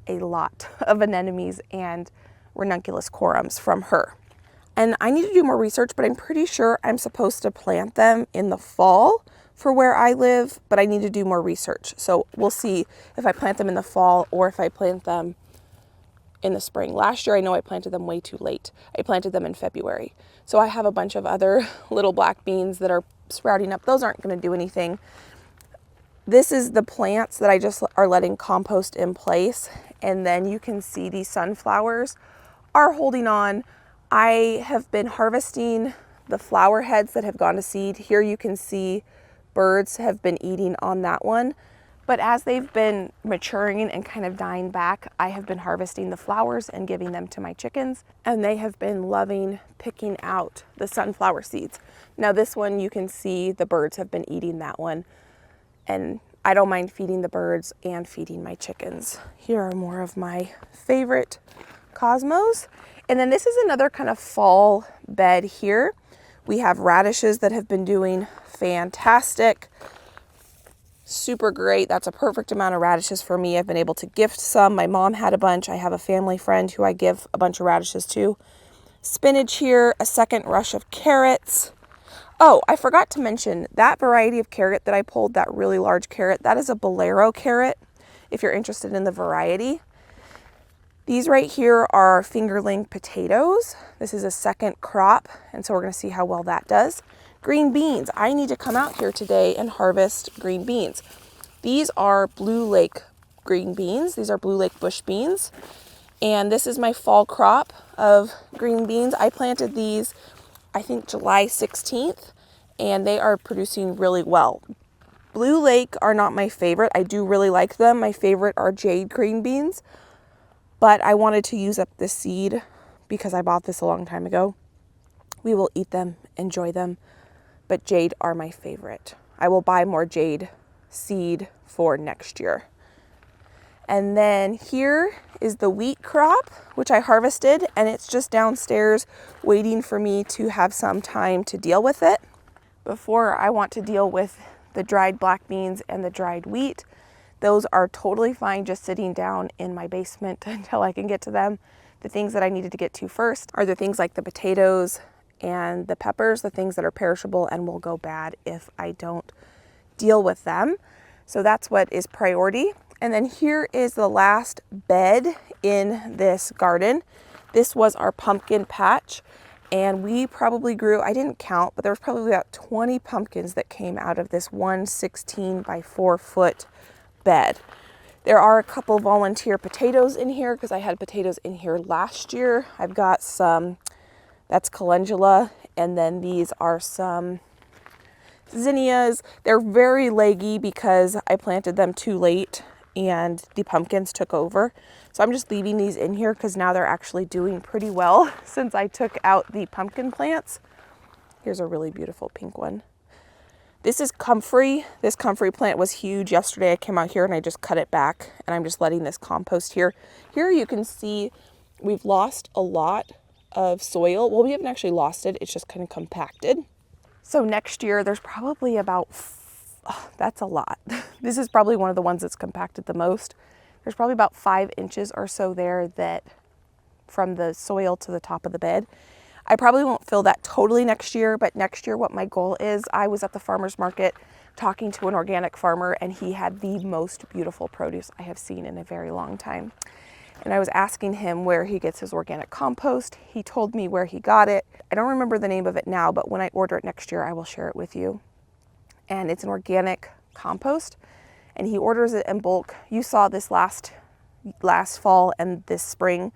of anemones and ranunculus corums from her. And I need to do more research, but I'm pretty sure I'm supposed to plant them in the fall for where I live, but I need to do more research. So we'll see if I plant them in the fall or if I plant them in the spring. Last year, I know I planted them way too late. I planted them in February. So I have a bunch of other little black beans that are sprouting up. Those aren't going to do anything. This is the plants that I just are letting compost in place. And then you can see these sunflowers are holding on. I have been harvesting the flower heads that have gone to seed. Here you can see birds have been eating on that one. But as they've been maturing and kind of dying back, I have been harvesting the flowers and giving them to my chickens. And they have been loving picking out the sunflower seeds. Now this one, you can see the birds have been eating that one. And I don't mind feeding the birds and feeding my chickens. Here are more of my favorite cosmos. And then this is another kind of fall bed here. We have radishes that have been doing fantastic. Super great. That's a perfect amount of radishes for me. I've been able to gift some. My mom had a bunch. I have a family friend who I give a bunch of radishes to. spinach here, a second rush of carrots. Oh, I forgot to mention that variety of carrot that I pulled, that really large carrot, that is a Bolero carrot, if you're interested in the variety. These right here are fingerling potatoes. This is a second crop, and so we're gonna see how well that does. Green beans. I need to come out here today and harvest green beans. These are Blue Lake green beans. These are Blue Lake bush beans. And this is my fall crop of green beans. I planted these, I think July 16th, and they are producing really well. Blue Lake are not my favorite. I do really like them. My favorite are jade green beans, but I wanted to use up this seed because I bought this a long time ago. We will eat them, enjoy them, but jade are my favorite. I will buy more jade seed for next year. And then here is the wheat crop, which I harvested, and it's just downstairs waiting for me to have some time to deal with it before I want to deal with the dried black beans and the dried wheat. Those are totally fine just sitting down in my basement until I can get to them. The things that I needed to get to first are the things like the potatoes and the peppers, the things that are perishable and will go bad if I don't deal with them. So that's what is priority. And then here is the last bed in this garden. This was our pumpkin patch, and we probably grew, I didn't count, but there was probably about 20 pumpkins that came out of this 116 by 4 foot bed. There are a couple volunteer potatoes in here because I had potatoes in here last year. I've got some, that's calendula, and then these are some zinnias. They're very leggy because I planted them too late and the pumpkins took over. So I'm just leaving these in here because now they're actually doing pretty well since I took out the pumpkin plants. Here's a really beautiful pink one. This is comfrey. This comfrey plant was huge. Yesterday I came out here and I just cut it back and I'm just letting this compost here. Here you can see we've lost a lot of soil. Well, we haven't actually lost it. It's just kind of compacted. So next year there's probably about, oh, that's a lot. This is probably one of the ones that's compacted the most. There's probably about 5 inches or so there that from the soil to the top of the bed. I probably won't fill that totally next year, but next year what my goal is, I was at the farmer's market talking to an organic farmer and he had the most beautiful produce I have seen in a very long time. And I was asking him where he gets his organic compost. He told me where he got it. I don't remember the name of it now, but when I order it next year, I will share it with you. And it's an organic compost and he orders it in bulk. You saw this last fall and this spring,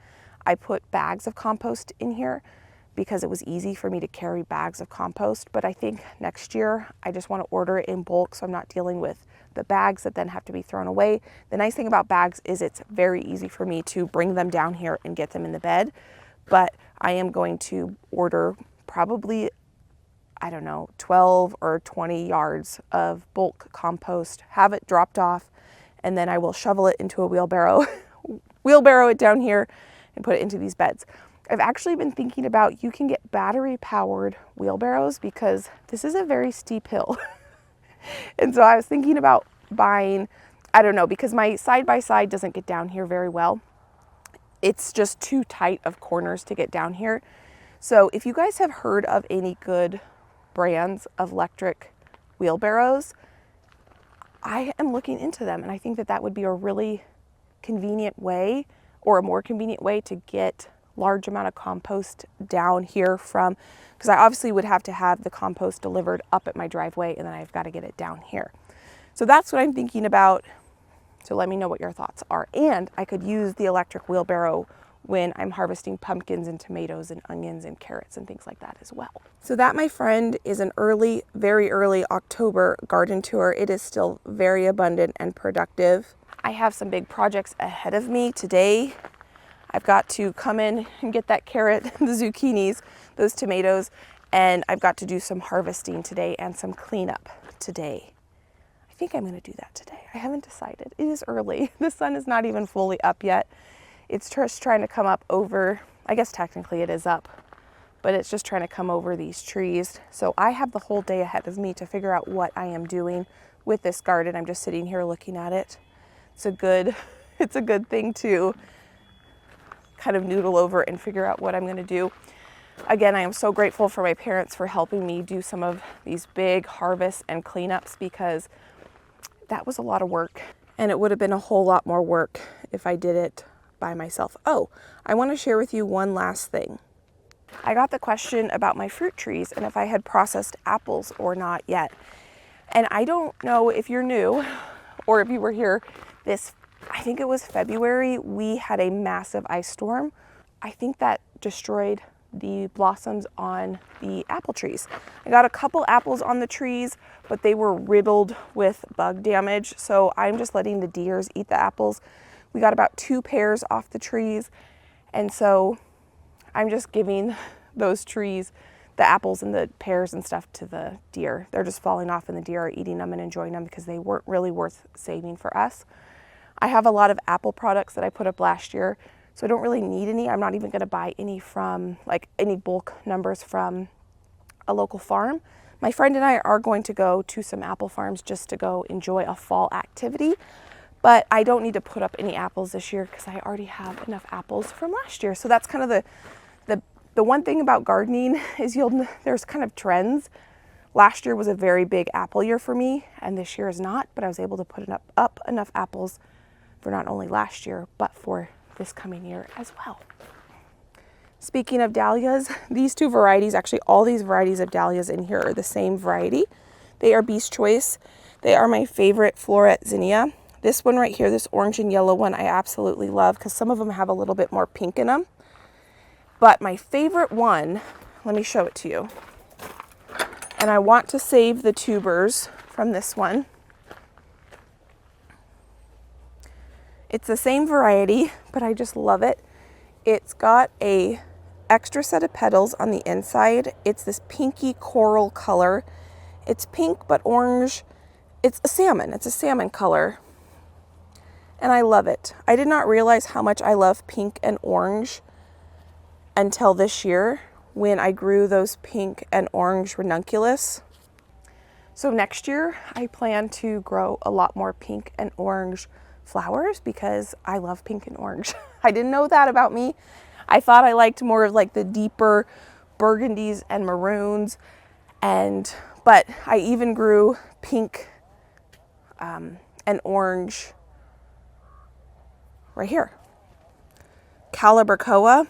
I put bags of compost in here because it was easy for me to carry bags of compost. But I think next year, I just want to order it in bulk so I'm not dealing with the bags that then have to be thrown away. The nice thing about bags is it's very easy for me to bring them down here and get them in the bed. But I am going to order probably, I don't know, 12 or 20 yards of bulk compost, have it dropped off, and then I will shovel it into a wheelbarrow, wheelbarrow it down here and put it into these beds. I've actually been thinking about, you can get battery powered wheelbarrows because this is a very steep hill. And so I was thinking about buying, I don't know, because my side-by-side doesn't get down here very well. It's just too tight of corners to get down here. So if you guys have heard of any good brands of electric wheelbarrows, I am looking into them. And I think that that would be a really convenient way, or a more convenient way to get large amount of compost down here from, because I obviously would have to have the compost delivered up at my driveway and then I've got to get it down here. So that's what I'm thinking about. So let me know what your thoughts are. And I could use the electric wheelbarrow when I'm harvesting pumpkins and tomatoes and onions and carrots and things like that as well. So that, my friend, is an early, very early October garden tour. It is still very abundant and productive. I have some big projects ahead of me today. I've got to come in and get that carrot, the zucchinis, those tomatoes, and I've got to do some harvesting today and some cleanup today. I think I'm going to do that today. I haven't decided. It is early. The sun is not even fully up yet. It's just trying to come up over, I guess technically it is up, but it's just trying to come over these trees. So I have the whole day ahead of me to figure out what I am doing with this garden. I'm just sitting here looking at it. It's a good thing to kind of noodle over and figure out what I'm going to do. Again, I am so grateful for my parents for helping me do some of these big harvests and cleanups, because that was a lot of work, and it would have been a whole lot more work if I did it by myself. Oh, I want to share with you one last thing. I got the question about my fruit trees and if I had processed apples or not yet. And I don't know if you're new or if you were here I think it was February, we had a massive ice storm. I think that destroyed the blossoms on the apple trees. I got a couple apples on the trees, but they were riddled with bug damage. So I'm just letting the deers eat the apples. We got about 2 pears off the trees. And so I'm just giving those trees, the apples and the pears and stuff, to the deer. They're just falling off and the deer are eating them and enjoying them because they weren't really worth saving for us. I have a lot of apple products that I put up last year, so I don't really need any. I'm not even going to buy any from, like, any bulk numbers from a local farm. My friend and I are going to go to some apple farms just to go enjoy a fall activity, but I don't need to put up any apples this year because I already have enough apples from last year. So that's kind of the one thing about gardening is there's kind of trends. Last year was a very big apple year for me, and this year is not, but I was able to put up enough apples for not only last year, but for this coming year as well. Speaking of dahlias, these 2 varieties, actually all these varieties of dahlias in here are the same variety. They are Beast Choice. They are my favorite floret zinnia. This one right here, this orange and yellow one, I absolutely love because some of them have a little bit more pink in them. But my favorite one, let me show it to you. And I want to save the tubers from this one. It's the same variety, but I just love it. It's got a extra set of petals on the inside. It's this pinky coral color. It's pink but orange. It's a salmon color. And I love it. I did not realize how much I love pink and orange until this year when I grew those pink and orange ranunculus. So next year I plan to grow a lot more pink and orange flowers because I love pink and orange. I didn't know that about me. I thought I liked more of like the deeper burgundies and maroons, but I even grew pink and orange right here. Calibrachoa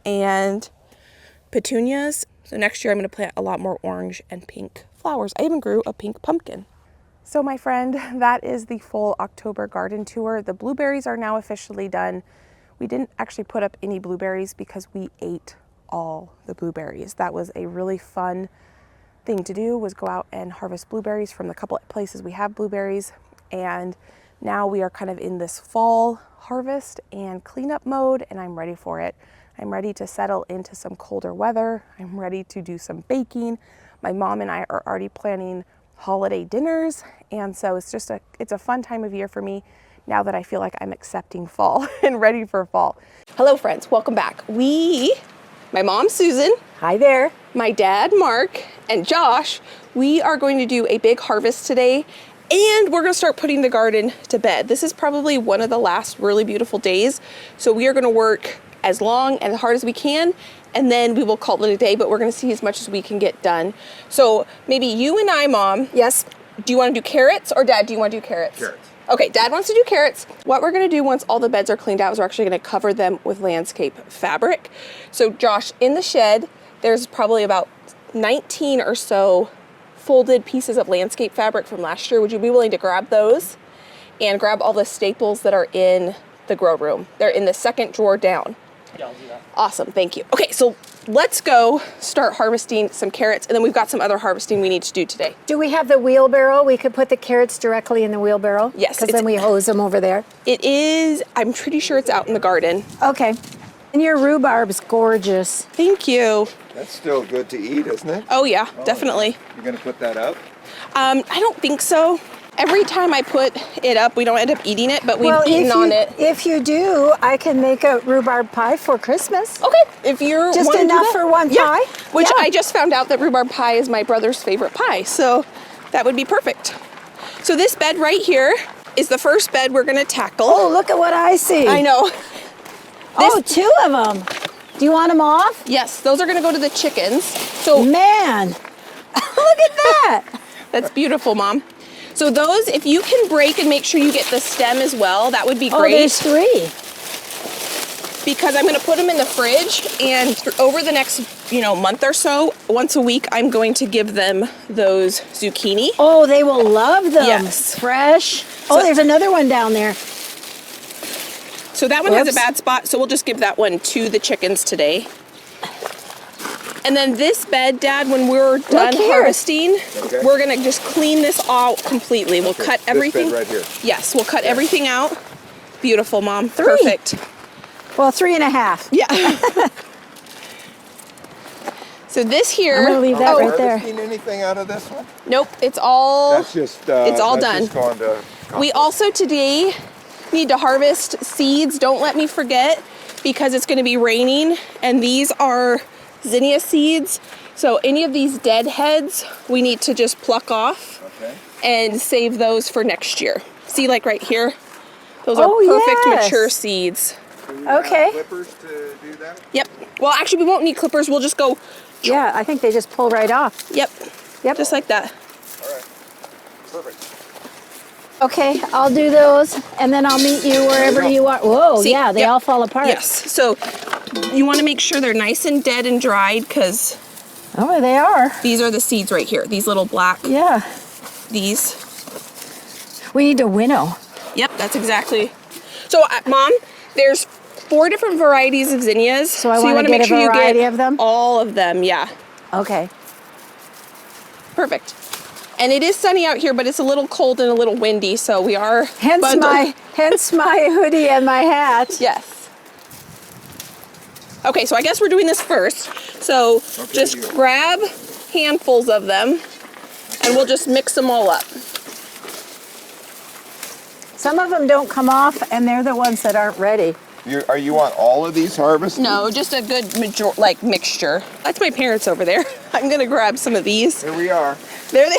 and petunias. So next year I'm going to plant a lot more orange and pink flowers. I even grew a pink pumpkin. So my friend, that is the full October garden tour. The blueberries are now officially done. We didn't actually put up any blueberries because we ate all the blueberries. That was a really fun thing to do, was go out and harvest blueberries from the couple of places we have blueberries. And now we are kind of in this fall harvest and cleanup mode, and I'm ready for it. I'm ready to settle into some colder weather. I'm ready to do some baking. My mom and I are already planning holiday dinners, and so it's a fun time of year for me now that I feel like I'm accepting fall and ready for fall. Hello friends, welcome back. My mom Susan, Hi there. my dad Mark, and Josh, we are going to do a big harvest today, and we're going to start putting the garden to bed. This is probably one of the last really beautiful days, so we are going to work as long and as hard as we can, and then we will call it a day, but we're going to see as much as we can get done. So maybe you and I, Mom. Yes. Do you want to do carrots, or Dad, do you want to do carrots? Carrots. Okay, Dad wants to do carrots. What we're going to do once all the beds are cleaned out is we're actually going to cover them with landscape fabric. So Josh, in the shed, there's probably about 19 or so folded pieces of landscape fabric from last year. Would you be willing to grab those and grab all the staples that are in the grow room? They're in the second drawer down. Yeah, I'll do that. Awesome, thank you. Okay, so let's go start harvesting some carrots, and then we've got some other harvesting we need to do today. Do we have the wheelbarrow? We could put the carrots directly in the wheelbarrow? Yes. Because then we hose them over there. It is, I'm pretty sure it's out in the garden. Okay. And your rhubarb's gorgeous. Thank you. That's still good to eat, isn't it? Oh yeah, definitely. You're gonna put that up? I don't think so. Every time I put it up, we don't end up eating it, but we've eaten on it. If you do, I can make a rhubarb pie for Christmas. Okay, if you're Just wanting to do enough that. for one Yeah, pie? which Yeah. I just found out that rhubarb pie is my brother's favorite pie, so that would be perfect. So this bed right here is the first bed we're gonna tackle. Oh, look at what I see. I know. Oh, 2 of them. Do you want them off? Yes, those are gonna go to the chickens. So Man, look at that. that's beautiful, Mom. So those, if you can break and make sure you get the stem as well, that would be Oh, great. there's 3. Because I'm gonna put them in the fridge, and over the next, month or so, once a week, I'm going to give them those zucchini. Oh, they will love them. Yes. Fresh. Oh, So- there's another one down there. So that one has a Whoops. bad spot, so we'll just give that one to the chickens today. And then this bed, Dad, when we're done here. harvesting, Okay. we're gonna just clean this out completely. We'll cut everything. This bed right here. Yes, we'll cut everything out. Beautiful, Mom. 3. Perfect. Well, 3.5. Yeah. So this here. I'm gonna leave that Are we right there. harvesting anything out of this one? Nope, it's all. That's just. it's all that's done. Just going to We also today need to harvest seeds. Don't let me forget, because it's going to be raining, and these are zinnia seeds. So any of these dead heads, we need to just pluck off Okay. and save those for next year. See, like right here, those are Oh, perfect yes. mature seeds. Do we have Okay. Clippers to do that? Yep. Well, actually, we won't need clippers. We'll just go. Yeah, I think they just pull right off. Yep. Yep. Just like that. All right. Perfect. Okay, I'll do those, and then I'll meet you wherever go. you are. Whoa, See? yeah, they Yep. all fall apart. Yes. So you want to make sure they're nice and dead and dried, because Oh, they are. these are the seeds right here. These little black. Yeah. These. We need to winnow. Yep, that's exactly. So, Mom, there's 4 different varieties of zinnias. So I you wanna wanna get a variety you get of them? all of them, yeah. Okay. Perfect. And it is sunny out here, but it's a little cold and a little windy, so we are Hence bundled. my hoodie and my hat. Yes. Okay, so I guess we're doing this first. So just deal. grab handfuls of them, and we'll just mix them all up. Some of them don't come off, and they're the ones that aren't ready. You want all of these harvested? No, just a good mixture. That's my parents over there. I'm gonna grab some of these. Here we are. There they.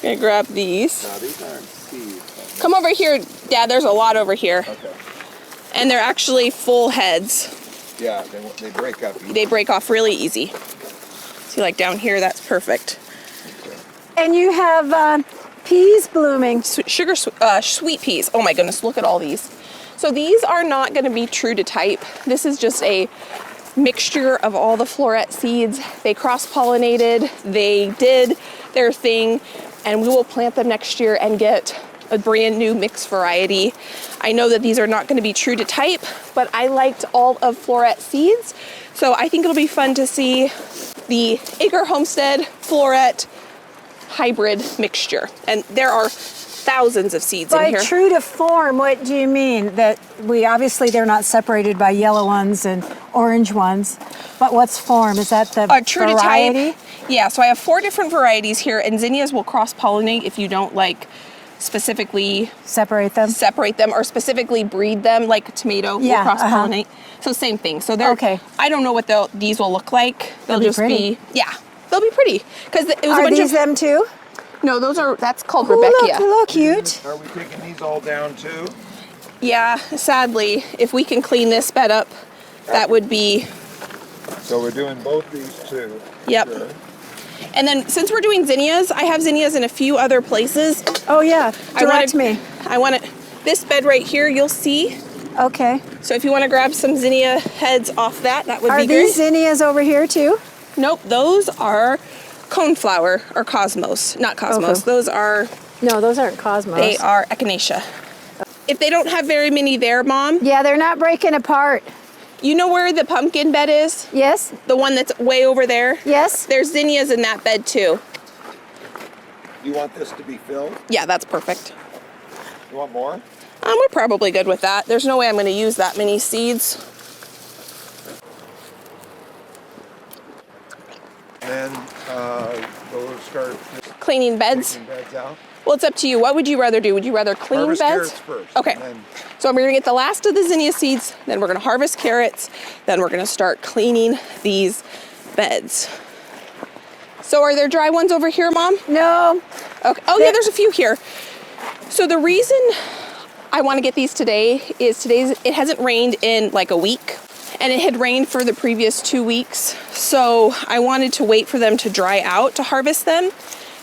Gonna grab these. No, these aren't seeds. Come over here, Dad. There's a lot over here, Okay. and they're actually full heads. Yeah, they break up. They break off really easy. See, like down here, that's perfect. And you have peas blooming. Sweet peas. Oh my goodness, look at all these. So these are not going to be true to type. This is just a mixture of all the floret seeds. They cross-pollinated. They did their thing, and we will plant them next year and get a brand new mixed variety. I know that these are not going to be true to type, but I liked all of floret seeds, so I think it'll be fun to see the Acre Homestead floret hybrid mixture. And there are thousands of seeds in By here. true to form, what do you mean? That they're not separated by yellow ones and orange ones. But what's form? Is that the True variety? to type. Yeah, so I have 4 different varieties here, and zinnias will cross-pollinate if you don't specifically Separate them? separate them or specifically breed them, like a tomato Yeah, will cross-pollinate. So same thing. So they're Okay. I don't know what these will look like. They'll They'll be just pretty. be yeah. They'll be pretty because it was a Are bunch these of them too? no. That's called Oh, Rebecca. look, cute. Are we taking these all down too? Yeah, sadly, if we can clean this bed up, that would be. So we're doing both these too. Yep. Sure. And then since we're doing zinnias, I have zinnias in a few other places. Oh yeah, direct wanna- me. I want it. This bed right here, you'll see. Okay. So if you want to grab some zinnia heads off that would Are be these great. zinnias over here too? Nope, those are coneflower or cosmos, not cosmos. Okay. Those are No, those aren't cosmos. they are echinacea. If they don't have very many there, Mom, Yeah, they're not breaking apart. you know where the pumpkin bed is? Yes? The one that's way over there? Yes? There's zinnias in that bed too. You want this to be filled? Yeah, that's perfect. You want more? We're probably good with that. There's no way I'm going to use that many seeds. And we'll start Cleaning beds. taking beds out. Well, it's up to you. What would you rather do? Would you rather clean Harvest beds? carrots first. Okay. and then- So we're gonna get the last of the zinnia seeds, then we're gonna harvest carrots, then we're gonna start cleaning these beds. So are there dry ones over here, Mom? No. Okay. Oh yeah, there's a few here. So the reason I want to get these today is it hasn't rained in like a week, and it had rained for the previous 2 weeks. So I wanted to wait for them to dry out to harvest them.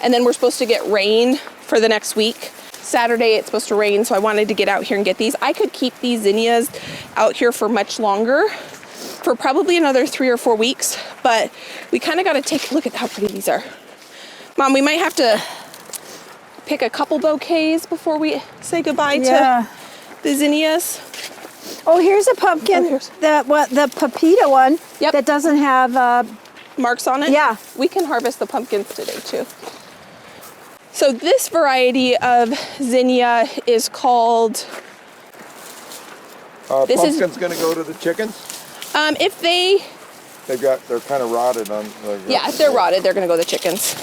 And then we're supposed to get rain for the next week. Saturday it's supposed to rain, so I wanted to get out here and get these. I could keep these zinnias out here for much longer, for probably another 3 or 4 weeks, but we kind of got to take a look at how pretty these are. Mom, we might have to pick a couple bouquets before we say goodbye to the zinnias. Oh, here's a pumpkin. here's- The pepita one. Yep. That doesn't have. Marks on it? Yeah. We can harvest the pumpkins today too. So this variety of zinnia is called, this is- Pumpkin's gonna go to the chickens? if they, They're kind of rotted on the. yeah, if they're rotted, they're gonna go to the chickens.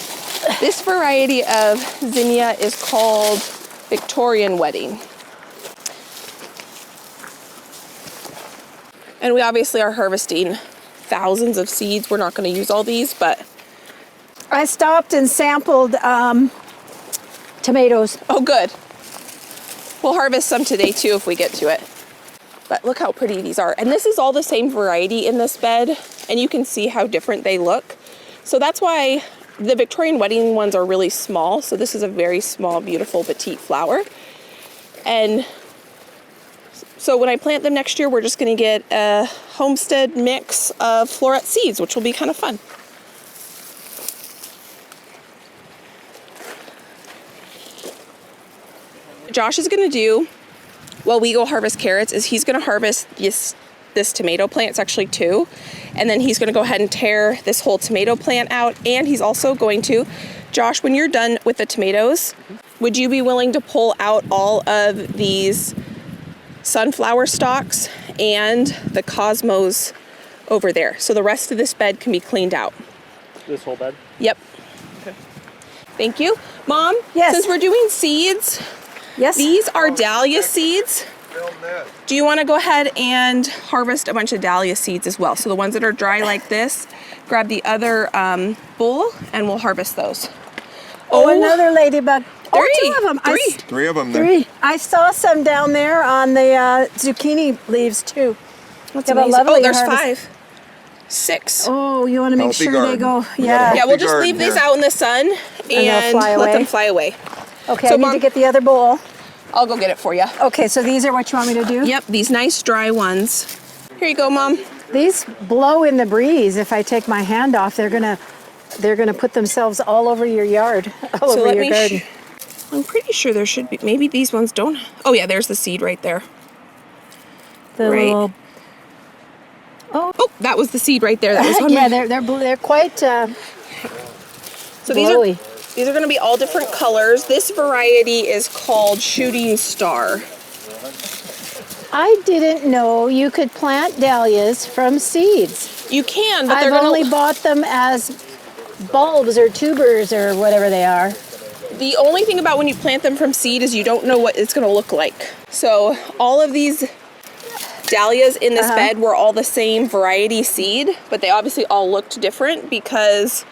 This variety of zinnia is called Victorian Wedding. And we obviously are harvesting thousands of seeds. We're not gonna use all these, but. I stopped and sampled tomatoes. Oh, good. We'll harvest some today too if we get to it. But look how pretty these are. And this is all the same variety in this bed, and you can see how different they look. So that's why the Victorian Wedding ones are really small. So this is a very small, beautiful, petite flower. And so when I plant them next year, we're just gonna get a homestead mix of floret seeds, which will be kind of fun. Josh is gonna do, while we go harvest carrots, is he's gonna harvest this tomato plant. It's actually 2. And then he's gonna go ahead and tear this whole tomato plant out. And he's also going to, Josh, when you're done with the tomatoes, would you be willing to pull out all of these sunflower stalks and the cosmos over there? So the rest of this bed can be cleaned out. This whole bed? Yep. Okay. Thank you. Mom, Yes. since we're doing seeds, Yes. these are dahlia seeds. Film that. Do you want to go ahead and harvest a bunch of dahlia seeds as well? So the ones that are dry like this, grab the other bowl and we'll harvest those. Oh, another ladybug. Oh, 2 of them. 3 of them there. 3. I saw some down there on the zucchini leaves too. That's They have a amazing. lovely Oh, there's harvest. 5. 6. Oh, you want to make Healthy sure garden. they go. We got a Yeah. Yeah, we'll healthy just garden leave these here. out in the sun they'll and fly let away. them fly away. Okay, So, I need Mom- to get the other bowl. I'll go get it for you. Okay, so these are what you want me to do? Yep, these nice dry ones. Here you go, Mom. These blow in the breeze. If I take my hand off, they're gonna put themselves all over your yard, all over your garden. I'm pretty sure there should be, maybe these ones don't. Oh yeah, there's the seed right there. The right. little. Oh, that was the seed right there. That was on Yeah, my- they're quite So blowy. these are going to be all different colors. This variety is called Shooting Star. I didn't know you could plant dahlias from seeds. You can, but I've they're going only to. bought them as bulbs or tubers or whatever they are. The only thing about when you plant them from seed is you don't know what it's going to look like. So all of these dahlias in this bed were all the same variety seed, but they obviously all looked different because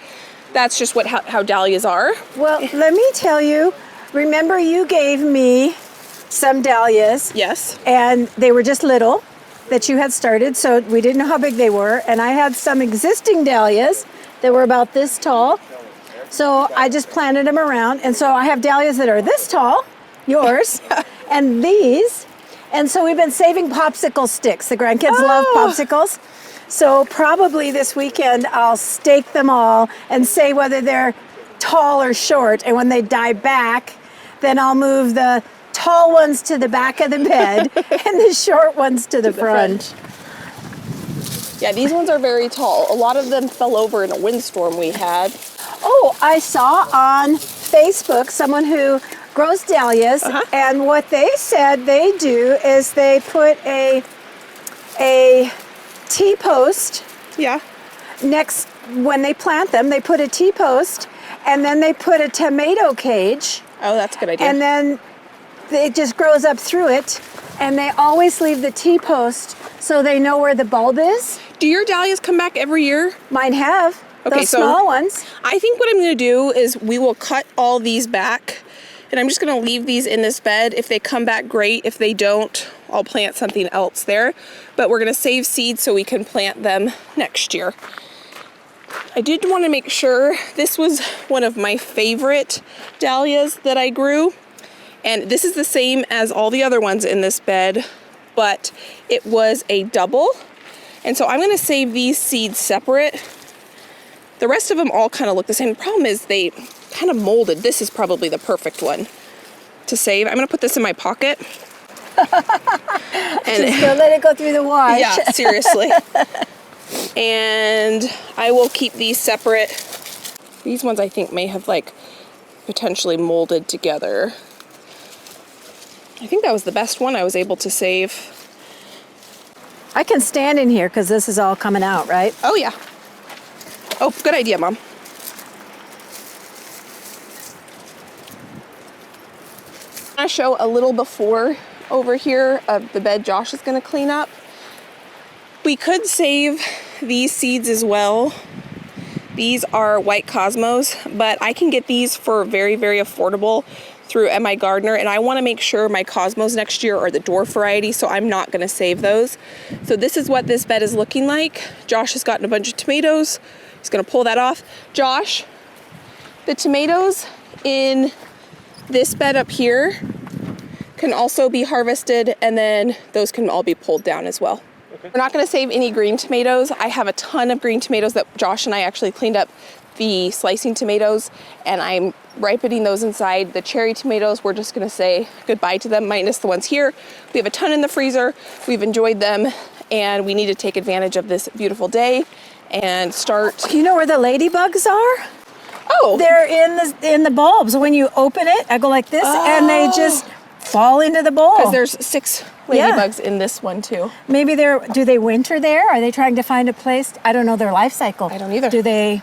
that's just how dahlias are. Well, let me tell you, remember you gave me some dahlias Yes. and they were just little that you had started, so we didn't know how big they were. And I had some existing dahlias that were about this tall. So I just planted them around. And so I have dahlias that are this tall, yours, and these. And so we've been saving popsicle sticks. The grandkids love popsicles. So probably this weekend I'll stake them all and say whether they're tall or short. And when they die back, then I'll move the tall ones to the back of the bed and the short ones to the front. Yeah, these ones are very tall. A lot of them fell over in a windstorm we had. Oh, I saw on Facebook someone who grows dahlias, and what they said they do is they put a T-post Yeah. next, when they plant them, they put a T-post, and then they put a tomato cage, Oh, that's a good idea. and then it just grows up through it, and they always leave the T-post so they know where the bulb is. Do your dahlias come back every year? Mine have, Okay, those so- small ones. I think what I'm going to do is we will cut all these back And I'm just gonna leave these in this bed. If they come back, great. If they don't, I'll plant something else there. But we're gonna save seeds so we can plant them next year. I did want to make sure this was one of my favorite dahlias that I grew. And this is the same as all the other ones in this bed, but it was a double. And so I'm gonna save these seeds separate. The rest of them all kind of look the same. The problem is they kind of molded. This is probably the perfect one to save. I'm gonna put this in my pocket. And Just go let it go through the wash. yeah, seriously. And I will keep these separate. These ones I think may have like potentially molded together. I think that was the best one I was able to save. I can stand in here because this is all coming out, right? Oh yeah. Oh, good idea, Mom. I show a little before over here of the bed Josh is going to clean up. We could save these seeds as well. These are white cosmos, but I can get these for very, very affordable through MI Gardener, and I want to make sure my cosmos next year are the dwarf variety, so I'm not going to save those. So this is what this bed is looking like. Josh has gotten a bunch of tomatoes. He's going to pull that off. Josh, the tomatoes in this bed up here can also be harvested, and then those can all be pulled down as well. Okay. We're not going to save any green tomatoes. I have a ton of green tomatoes that Josh and I actually cleaned up the slicing tomatoes, and I'm ripening those inside. The cherry tomatoes, we're just going to say goodbye to them, minus the ones here. We have a ton in the freezer. We've enjoyed them, and we need to take advantage of this beautiful day and start. You know where the ladybugs are? Oh, They're in the bulbs. When you open it, I go like this, and they just fall into the bowl. because there's 6 ladybugs in this one too. Maybe do they winter there? Are they trying to find a place? I don't know their life cycle. I don't either. Do they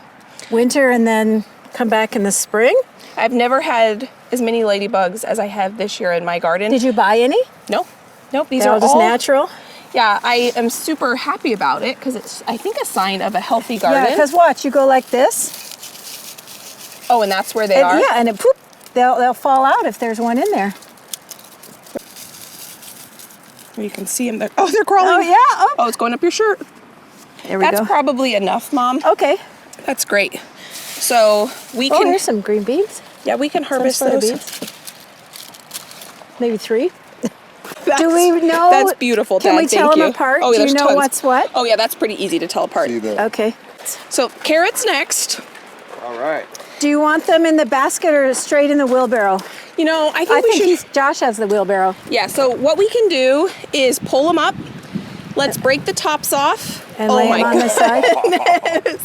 winter and then come back in the spring? I've never had as many ladybugs as I have this year in my garden. Did you buy any? Nope. These They're are all just all natural? Yeah, I am super happy about it because it's, I think, a sign of a healthy garden. Yeah, because watch, you go like this. Oh, and that's where they are? Yeah, and it poop, they'll fall out if there's one in there. You can see them there. Oh, they're crawling. Oh, yeah. Oh, it's going up your shirt. There we That's go. probably enough, Mom. Okay. That's great. So we Oh, can, there's some green beans. yeah, we can harvest Some those. beans. Maybe 3. That's, Do we know? That's beautiful, Can Dad. we Thank tell you. them apart? Oh, Do you there's know tons. what's what? Oh, yeah, that's pretty easy to tell apart. See the, Okay. So carrots next. all right. Do you want them in the basket or straight in the wheelbarrow? You know, I I think we think should. Josh has the wheelbarrow. Yeah, so what we can do is pull them up. Let's break the tops off. And oh lay my them on the side.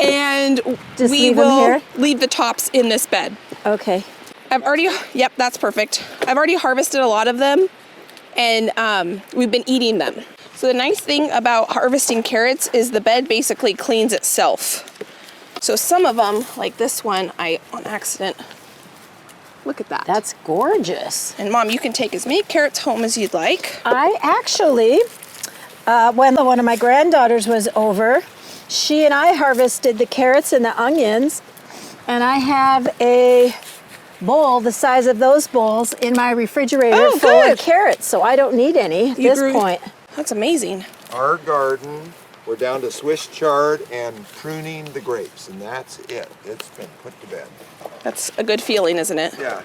And Just we leave 'em will here? leave the tops in this bed. Okay. I've already, yep, that's perfect. I've already harvested a lot of them, and we've been eating them. So the nice thing about harvesting carrots is the bed basically cleans itself. So some of them, like this one, I on accident, look at that. That's gorgeous. And Mom, you can take as many carrots home as you'd like. I actually, when one of my granddaughters was over, she and I harvested the carrots and the onions, and I have a bowl the size of those bowls in my refrigerator Oh, full good. of carrots, so I don't need any at this point. That's amazing. Our garden, we're down to Swiss chard and pruning the grapes, and that's it. It's been put to bed. That's a good feeling, isn't it? Yeah.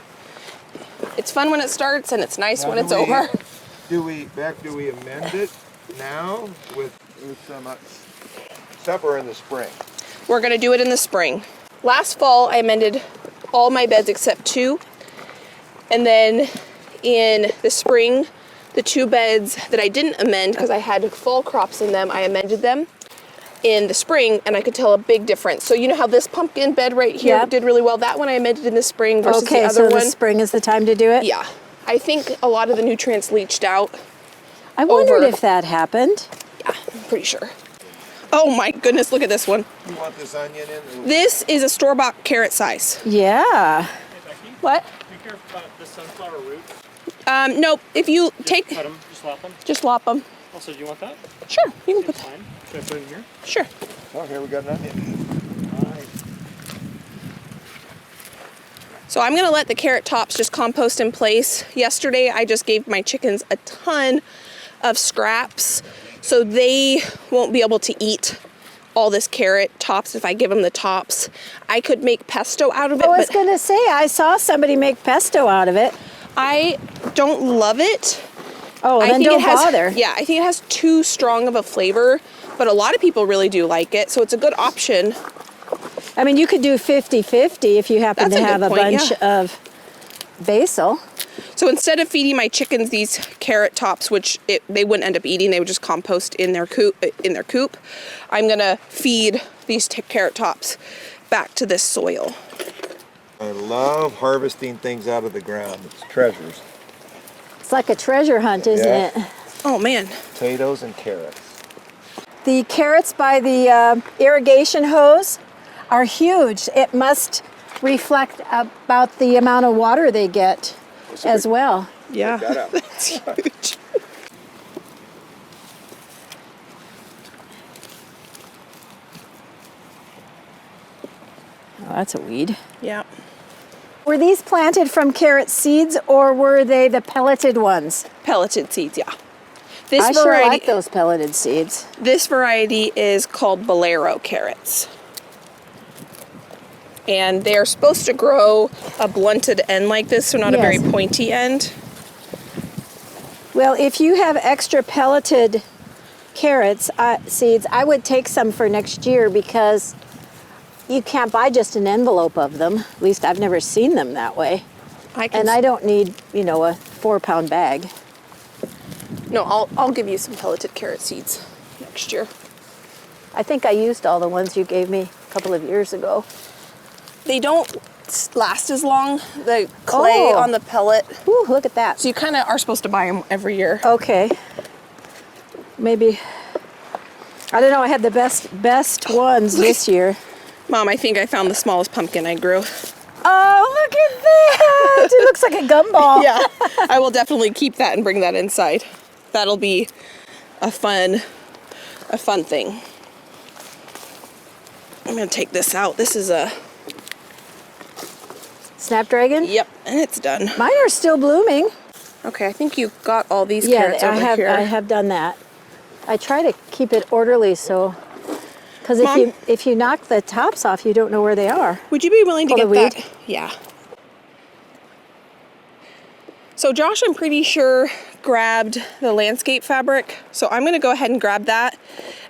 It's fun when it starts and it's nice Now, when it's over. Do we amend it now with some supper in the spring? We're gonna do it in the spring. Last fall, I amended all my beds except 2. And then in the spring, the 2 beds that I didn't amend because I had fall crops in them, I amended them in the spring, and I could tell a big difference. So you know how this pumpkin bed right here Yep. did really well? That one I amended in the spring versus Okay, the other so one. the spring is the time to do it? Yeah. I think a lot of the nutrients leached out. I wondered over- if that happened. Yeah, I'm pretty sure. Oh my goodness, look at this one. You want this onion in? This is a store-bought carrot size. Yeah. Hey, Becky, What? be careful about the sunflower roots. Nope, if you take, Cut them, just lop them. just lop them. Also, do you want that? Sure, you can put That's that. fine. Should I put it in here? Sure. Oh, here we got an onion. Nice. So I'm gonna let the carrot tops just compost in place. Yesterday, I just gave my chickens a ton of scraps, so they won't be able to eat all this carrot tops if I give them the tops. I could make pesto out of it, I was but gonna say, I saw somebody make pesto out of it. I don't love it. Oh, I then think don't it has, bother. yeah, I think it has too strong of a flavor, but a lot of people really do like it, so it's a good option. I mean, you could do 50-50 if you happen That's to a good have a point, bunch yeah. of basil. So instead of feeding my chickens these carrot tops, which they wouldn't end up eating, they would just compost in their coop, I'm gonna feed these carrot tops back to this soil. I love harvesting things out of the ground. It's treasures. It's like a treasure hunt, isn't Yeah. it? Oh man. Potatoes and carrots. The carrots by the irrigation hose are huge. It must reflect about the amount of water they get as well. Yeah. Check that out. That's huge. Oh, that's a weed. Yeah. Were these planted from carrot seeds or were they the pelleted ones? Pelleted seeds, yeah. This I sure variety, like those pelleted seeds. This variety is called Bolero carrots. And they are supposed to grow a blunted end like this, so not a very Yes. pointy end. Well, if you have extra pelleted carrots seeds, I would take some for next year because you can't buy just an envelope of them. At least I've never seen them that way. And I don't need, you know, a 4-pound bag. No, I'll give you some pelleted carrot seeds next year. I think I used all the ones you gave me a couple of years ago. They don't last as long, the clay Oh. on the pellet. Ooh, look at that. So you kind of are supposed to buy them every year. Okay. Maybe, I don't know, I had the best ones this year. Mom, I think I found the smallest pumpkin I grew. Oh, look at that! It looks like a gumball. Yeah, I will definitely keep that and bring that inside. That'll be a fun thing. I'm gonna take this out. This is a, Snapdragon? yep, and it's done. Mine are still blooming. Okay, I think you got all these Yeah, carrots over here. I have done that. I try to keep it orderly so, because Mom? if you knock the tops off, you don't know where they are. Would you be willing to Pull get the weed? that? Yeah. So Josh, I'm pretty sure, grabbed the landscape fabric. So I'm gonna go ahead and grab that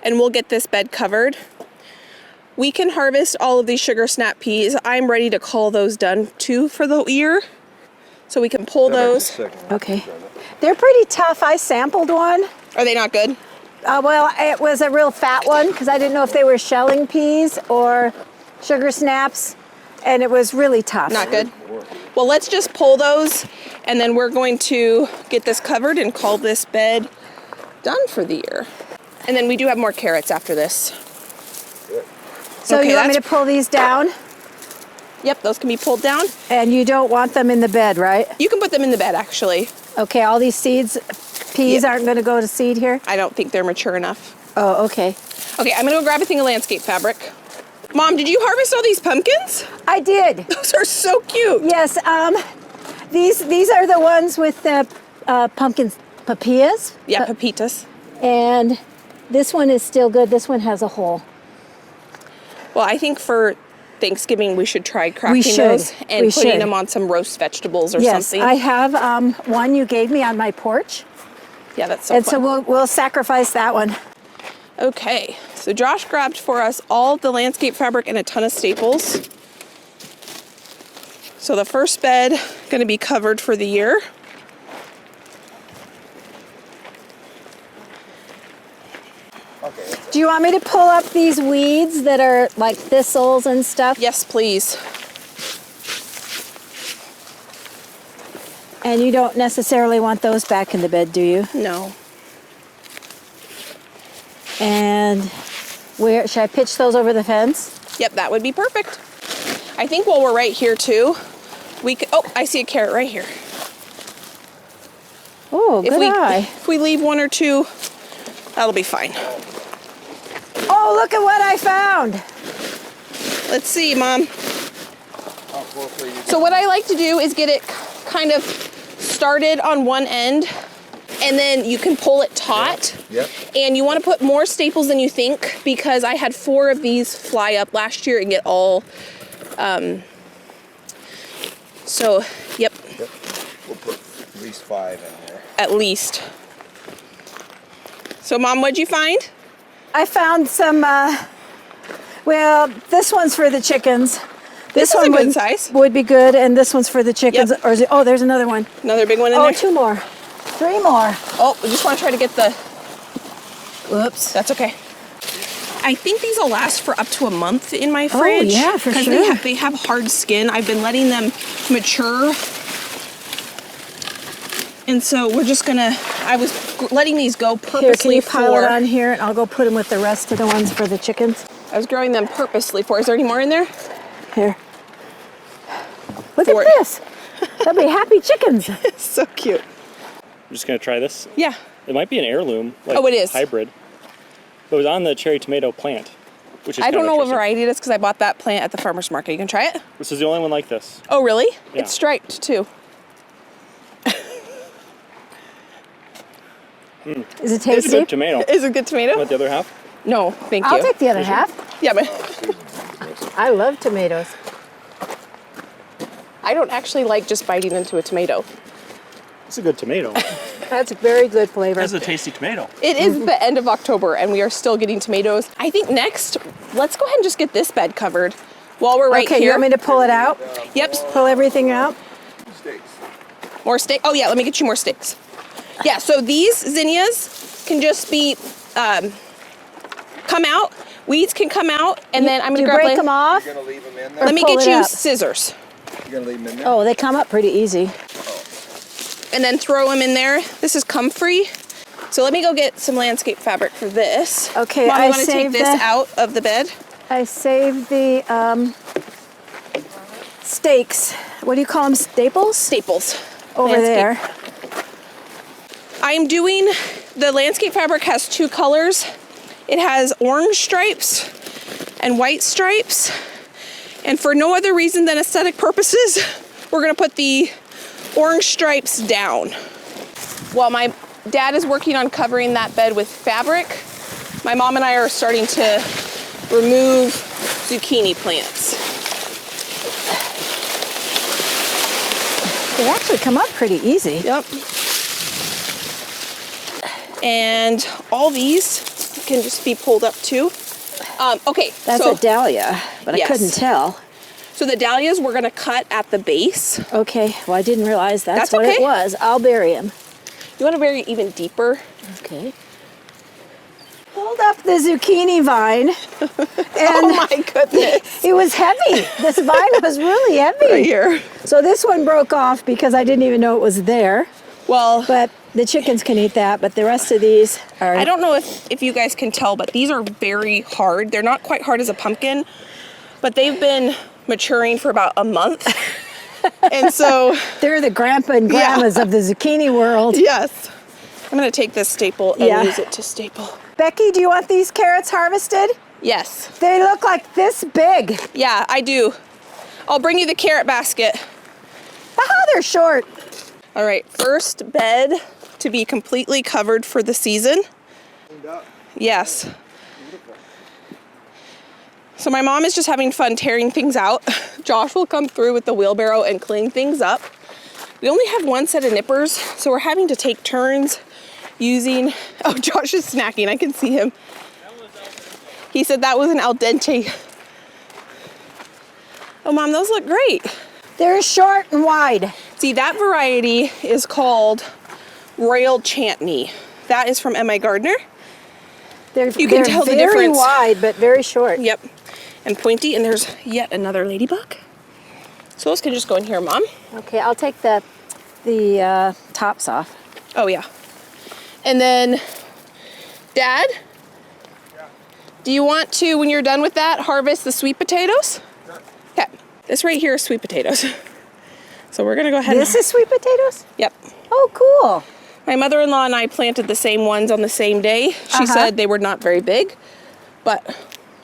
and we'll get this bed covered. We can harvest all of these sugar snap peas. I'm ready to call those done too for the year. So we can pull those. Okay. They're pretty tough. I sampled one. Are they not good? Well, it was a real fat one because I didn't know if they were shelling peas or sugar snaps, and it was really tough. Not good? Well, let's just pull those and then we're going to get this covered and call this bed done for the year. And then we do have more carrots after this. So Okay, you want me to that's- pull these down? Yep, those can be pulled down. And you don't want them in the bed, right? You can put them in the bed, actually. Okay, all these peas Yeah. aren't going to go to seed here? I don't think they're mature enough. Oh, okay. Okay, I'm gonna go grab a thing of landscape fabric. Mom, did you harvest all these pumpkins? I did. Those are so cute. Yes, these are the ones with the pumpkin papillas. Yeah, pepitas. And this one is still good. This one has a hole. Well, I think for Thanksgiving we should try cracking We should. those and We putting should. them on some roast vegetables or Yes, something. I have one you gave me on my porch. Yeah, that's so And fun. so we'll sacrifice that one. Okay, so Josh grabbed for us all the landscape fabric and a ton of staples. So the first bed gonna be covered for the year. Okay. Do you want me to pull up these weeds that are like thistles and stuff? Yes, please. And you don't necessarily want those back in the bed, do you? No. And where should I pitch those over the fence? Yep, that would be perfect. I think while we're right here too, we could, oh, I see a carrot right here. Oh, good eye. If we leave one or two, that'll be fine. Oh, look at what I found. Let's see, Mom. So what I like to do is get it kind of started on one end, and then you can pull it taut. Yep. And you want to put more staples than you think, because I had 4 of these fly up last year and get all, so, yep. Yep. We'll put at least 5 in there. At least. So Mom, what'd you find? I found some, well, this one's for the chickens. This is a good size. Would be good, and this one's for the chickens. Yep. Or is it, oh, there's another one. Another big one in Oh, there? 2 more. 3 more. Oh, we just want to try to get the, Whoops. that's okay. I think these will last for up to a month in my fridge. yeah, for 'cause sure. They have hard skin. I've been letting them mature. And so we're just gonna, I was letting these go Here, can purposely you pile for, it on here, and I'll go put them with the rest of the ones for the chickens. I was growing them purposely for, is there any more in there? Here. Look For at it. this. They'll be happy chickens. So cute. I'm just gonna try this. Yeah. It might be an heirloom, like Oh, it is. hybrid. But it was on the cherry tomato plant, which is I don't know what interesting. variety it is because I bought that plant at the farmer's market. You can try it? This is the only one like this. Oh, really? Yeah. It's striped too. Is it It's a tasty? good tomato. Is it good tomato? Want the other half? No, thank you. I'll take the other half. Yeah, but I love tomatoes. I don't actually like just biting into a tomato. It's a good tomato. That's a very good flavor. That's a tasty tomato. It is the end of October and we are still getting tomatoes. I think next, let's go ahead and just get this bed covered while we're right Okay, you here. want me to pull it out? Yep, Pull everything out? Steaks. more steak. Oh yeah, let me get you more steaks. Yeah, so these zinnias can just be, come out. Weeds can come out, and then I'm Do gonna you grab break them off? You're gonna leave them in there? Let me pull get it you up? scissors. You're gonna leave them in there? Oh, they come up pretty easy. And then throw them in there. This is comfrey. So let me go get some landscape fabric for this. Okay, Mom, I you want to take saved this the- out of the bed? I saved the steaks. What do you call them? Staples? Staples. Over Landscape. there. I'm doing, the landscape fabric has 2 colors. It has orange stripes and white stripes. And for no other reason than aesthetic purposes, we're gonna put the orange stripes down. While my dad is working on covering that bed with fabric, my mom and I are starting to remove zucchini plants. They actually come up pretty easy. Yep. And all these can just be pulled up too. Okay, That's so, a dahlia, but Yes. I couldn't tell. so the dahlias we're gonna cut at the base. Okay, well, I didn't realize that's That's what it okay. was. I'll bury them. You wanna bury it even deeper. Okay. Pulled up the zucchini vine, and Oh my goodness. it was heavy. This vine was really heavy. Right here. So this one broke off because I didn't even know it was there. Well, But the chickens can eat that, but the rest of these are... I don't know if you guys can tell, but these are very hard. They're not quite hard as a pumpkin, but they've been maturing for about a month. And so, They're the grandpa and grandmas of the zucchini world. yes. I'm gonna take this staple and Yeah. use it to staple. Becky, do you want these carrots harvested? Yes. They look like this big. Yeah, I do. I'll bring you the carrot basket. Ah, they're short. All right, first bed to be completely covered for the season. Yes. So my mom is just having fun tearing things out. Josh will come through with the wheelbarrow and clean things up. We only have 1 set of nippers, so we're having to take turns using, oh, Josh is snacking, I can see him. He said that was an al dente. Oh, Mom, those look great. They're short and wide. See, that variety is called Royal Chantney. That is from M.I. Gardner. They're, You can tell the very difference. wide, but very short. Yep. And pointy, and there's yet another ladybug. So those can just go in here, Mom. Okay, I'll take the tops off. Oh, yeah. And then, Dad? Do you want to, when you're done with that, harvest the sweet potatoes? Okay. This right here is sweet potatoes. So we're gonna go ahead This is sweet potatoes? Yep. Oh, cool. My mother-in-law and I planted the same ones on the same day. She said they were not very big, but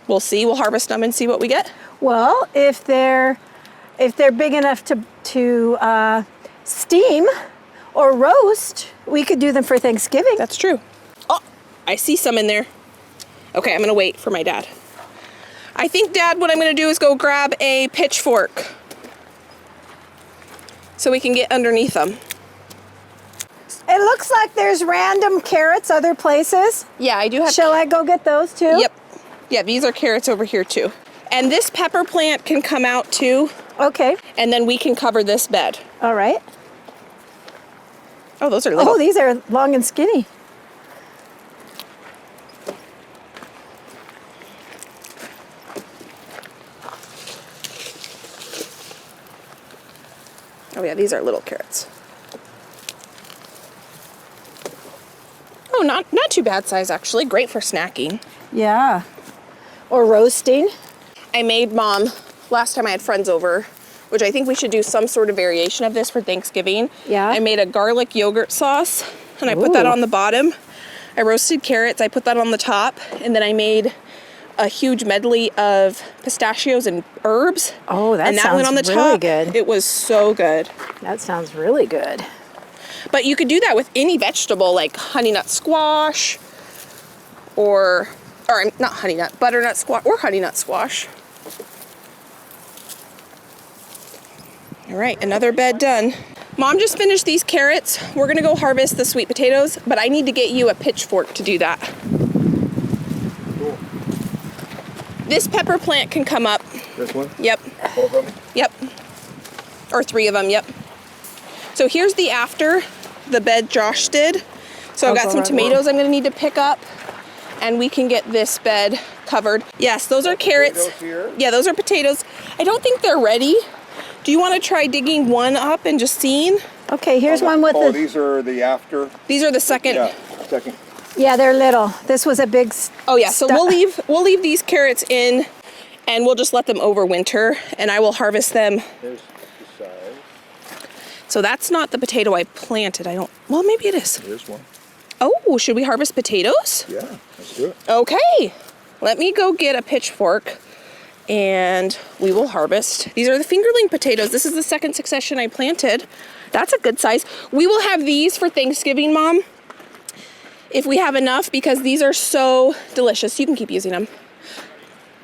we'll see. We'll harvest them and see what we get. Well, if they're if they're big enough to steam or roast, we could do them for Thanksgiving. That's true. Oh, I see some in there. Okay, I'm gonna wait for my dad. I think, Dad, what I'm gonna do is go grab a pitchfork so we can get underneath them. It looks like there's random carrots other places. Yeah, I do have. Shall I go get those too? Yep. Yeah, these are carrots over here too. And this pepper plant can come out too, Okay. and then we can cover this bed. All right. Oh, those are little. Oh, these are long and skinny. Oh yeah, these are little carrots. Oh, not too bad size actually. Great for snacking. Yeah. Or roasting. I made Mom last time I had friends over, which I think we should do some sort of variation of this for Thanksgiving. Yeah. I made a garlic yogurt sauce and I put that Ooh. on the bottom. I roasted carrots, I put that on the top, and then I made a huge medley of pistachios and herbs. Oh, that and that sounds went on the really top. good. It was so good. That sounds really good. But you could do that with any vegetable like honey nut squash or not honey nut, butternut squash or honey nut squash. All right, another bed done. Mom just finished these carrots. We're gonna go harvest the sweet potatoes, but I need to get you a pitchfork to do that. Cool. This pepper plant can come up. This one? Yep, Both of them? yep. Or 3 of them, yep. So here's the after the bed Josh did. So I've got some tomatoes I'm gonna need to pick up, and we can get this bed covered. Yes, those are carrots. Potatoes here? Yeah, those are potatoes. I don't think they're ready. Do you want to try digging one up and just seeing? Okay, here's one with Oh, the... these are the after? These are the second. Yeah, second. Yeah, they're little. This was a big... Oh yeah, so we'll leave these carrots in, and we'll just let them overwinter, and I will harvest them. Here's the size. So that's not the potato I planted. I don't. Well, maybe it is. Here's one. Oh, should we harvest potatoes? Yeah, let's do it. Okay, let me go get a pitchfork and we will harvest. These are the fingerling potatoes. This is the second succession I planted. That's a good size. We will have these for Thanksgiving, Mom, if we have enough, because these are so delicious. You can keep using them.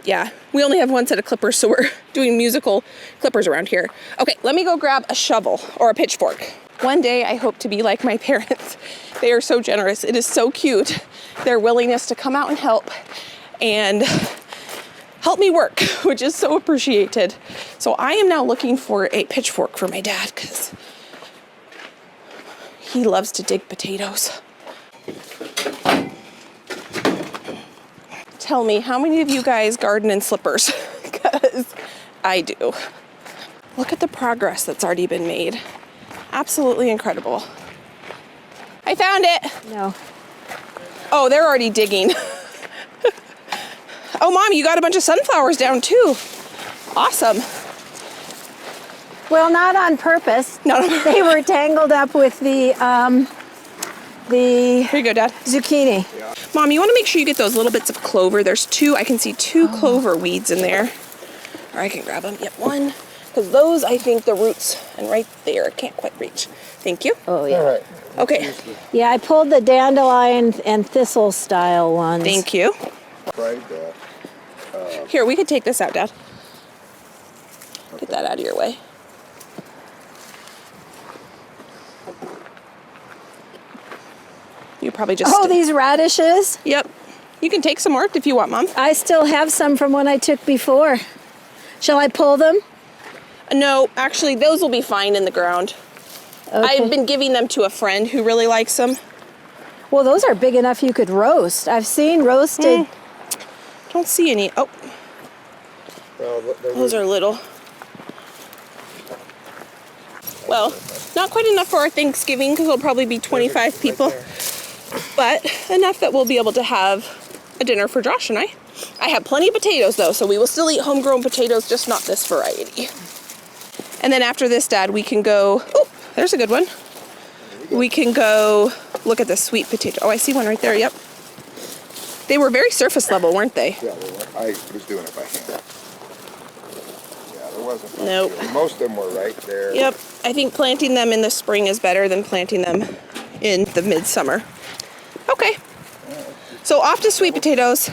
Yeah, we only have one set of clippers, so we're doing musical clippers around here. Okay, let me go grab a shovel or a pitchfork. One day I hope to be like my parents. They are so generous. It is so cute, their willingness to come out and help me work, which is so appreciated. So I am now looking for a pitchfork for my dad because he loves to dig potatoes. Tell me, how many of you guys garden in slippers? Because I do. Look at the progress that's already been made. Absolutely incredible. I found it. No. Oh, they're already digging. Oh, Mom, you got a bunch of sunflowers down too. Awesome. Well, not on purpose. No. They were tangled up with the Here you go, Dad. zucchini. Mom, you want to make sure you get those little bits of clover. There's 2, I can see 2 clover weeds in there. Or I can grab them. Yep, one. Because those, I think the roots, and right there, I can't quite reach. Thank you. Oh, yeah. All right. Okay, Yeah, I pulled the dandelion and thistle style ones. thank you. Tried that. Here, we could take this out, Dad. Get that out of your way. You probably just... Oh, these radishes. Yep. You can take some more if you want, Mom. I still have some from when I took before. Shall I pull them? No, actually, those will be fine in the ground. Okay. I've been giving them to a friend who really likes them. Well, those are big enough you could roast. I've seen roasted. Don't see any. Oh, Well, those are little. Well, not quite enough for our Thanksgiving because we'll probably be 25 people, but enough that we'll be able to have a dinner for Josh and I. I have plenty of potatoes though, so we will still eat homegrown potatoes, just not this variety. And then after this, Dad, we can go, oh, there's a good one. We can go look at the sweet potato. Oh, I see one right there, yep. They were very surface level, weren't they? Yeah, they were. I was doing it by hand. Yeah, there wasn't much. Nope. Most of them were right there. Yep. I think planting them in the spring is better than planting them in the midsummer. Okay. So off to sweet potatoes.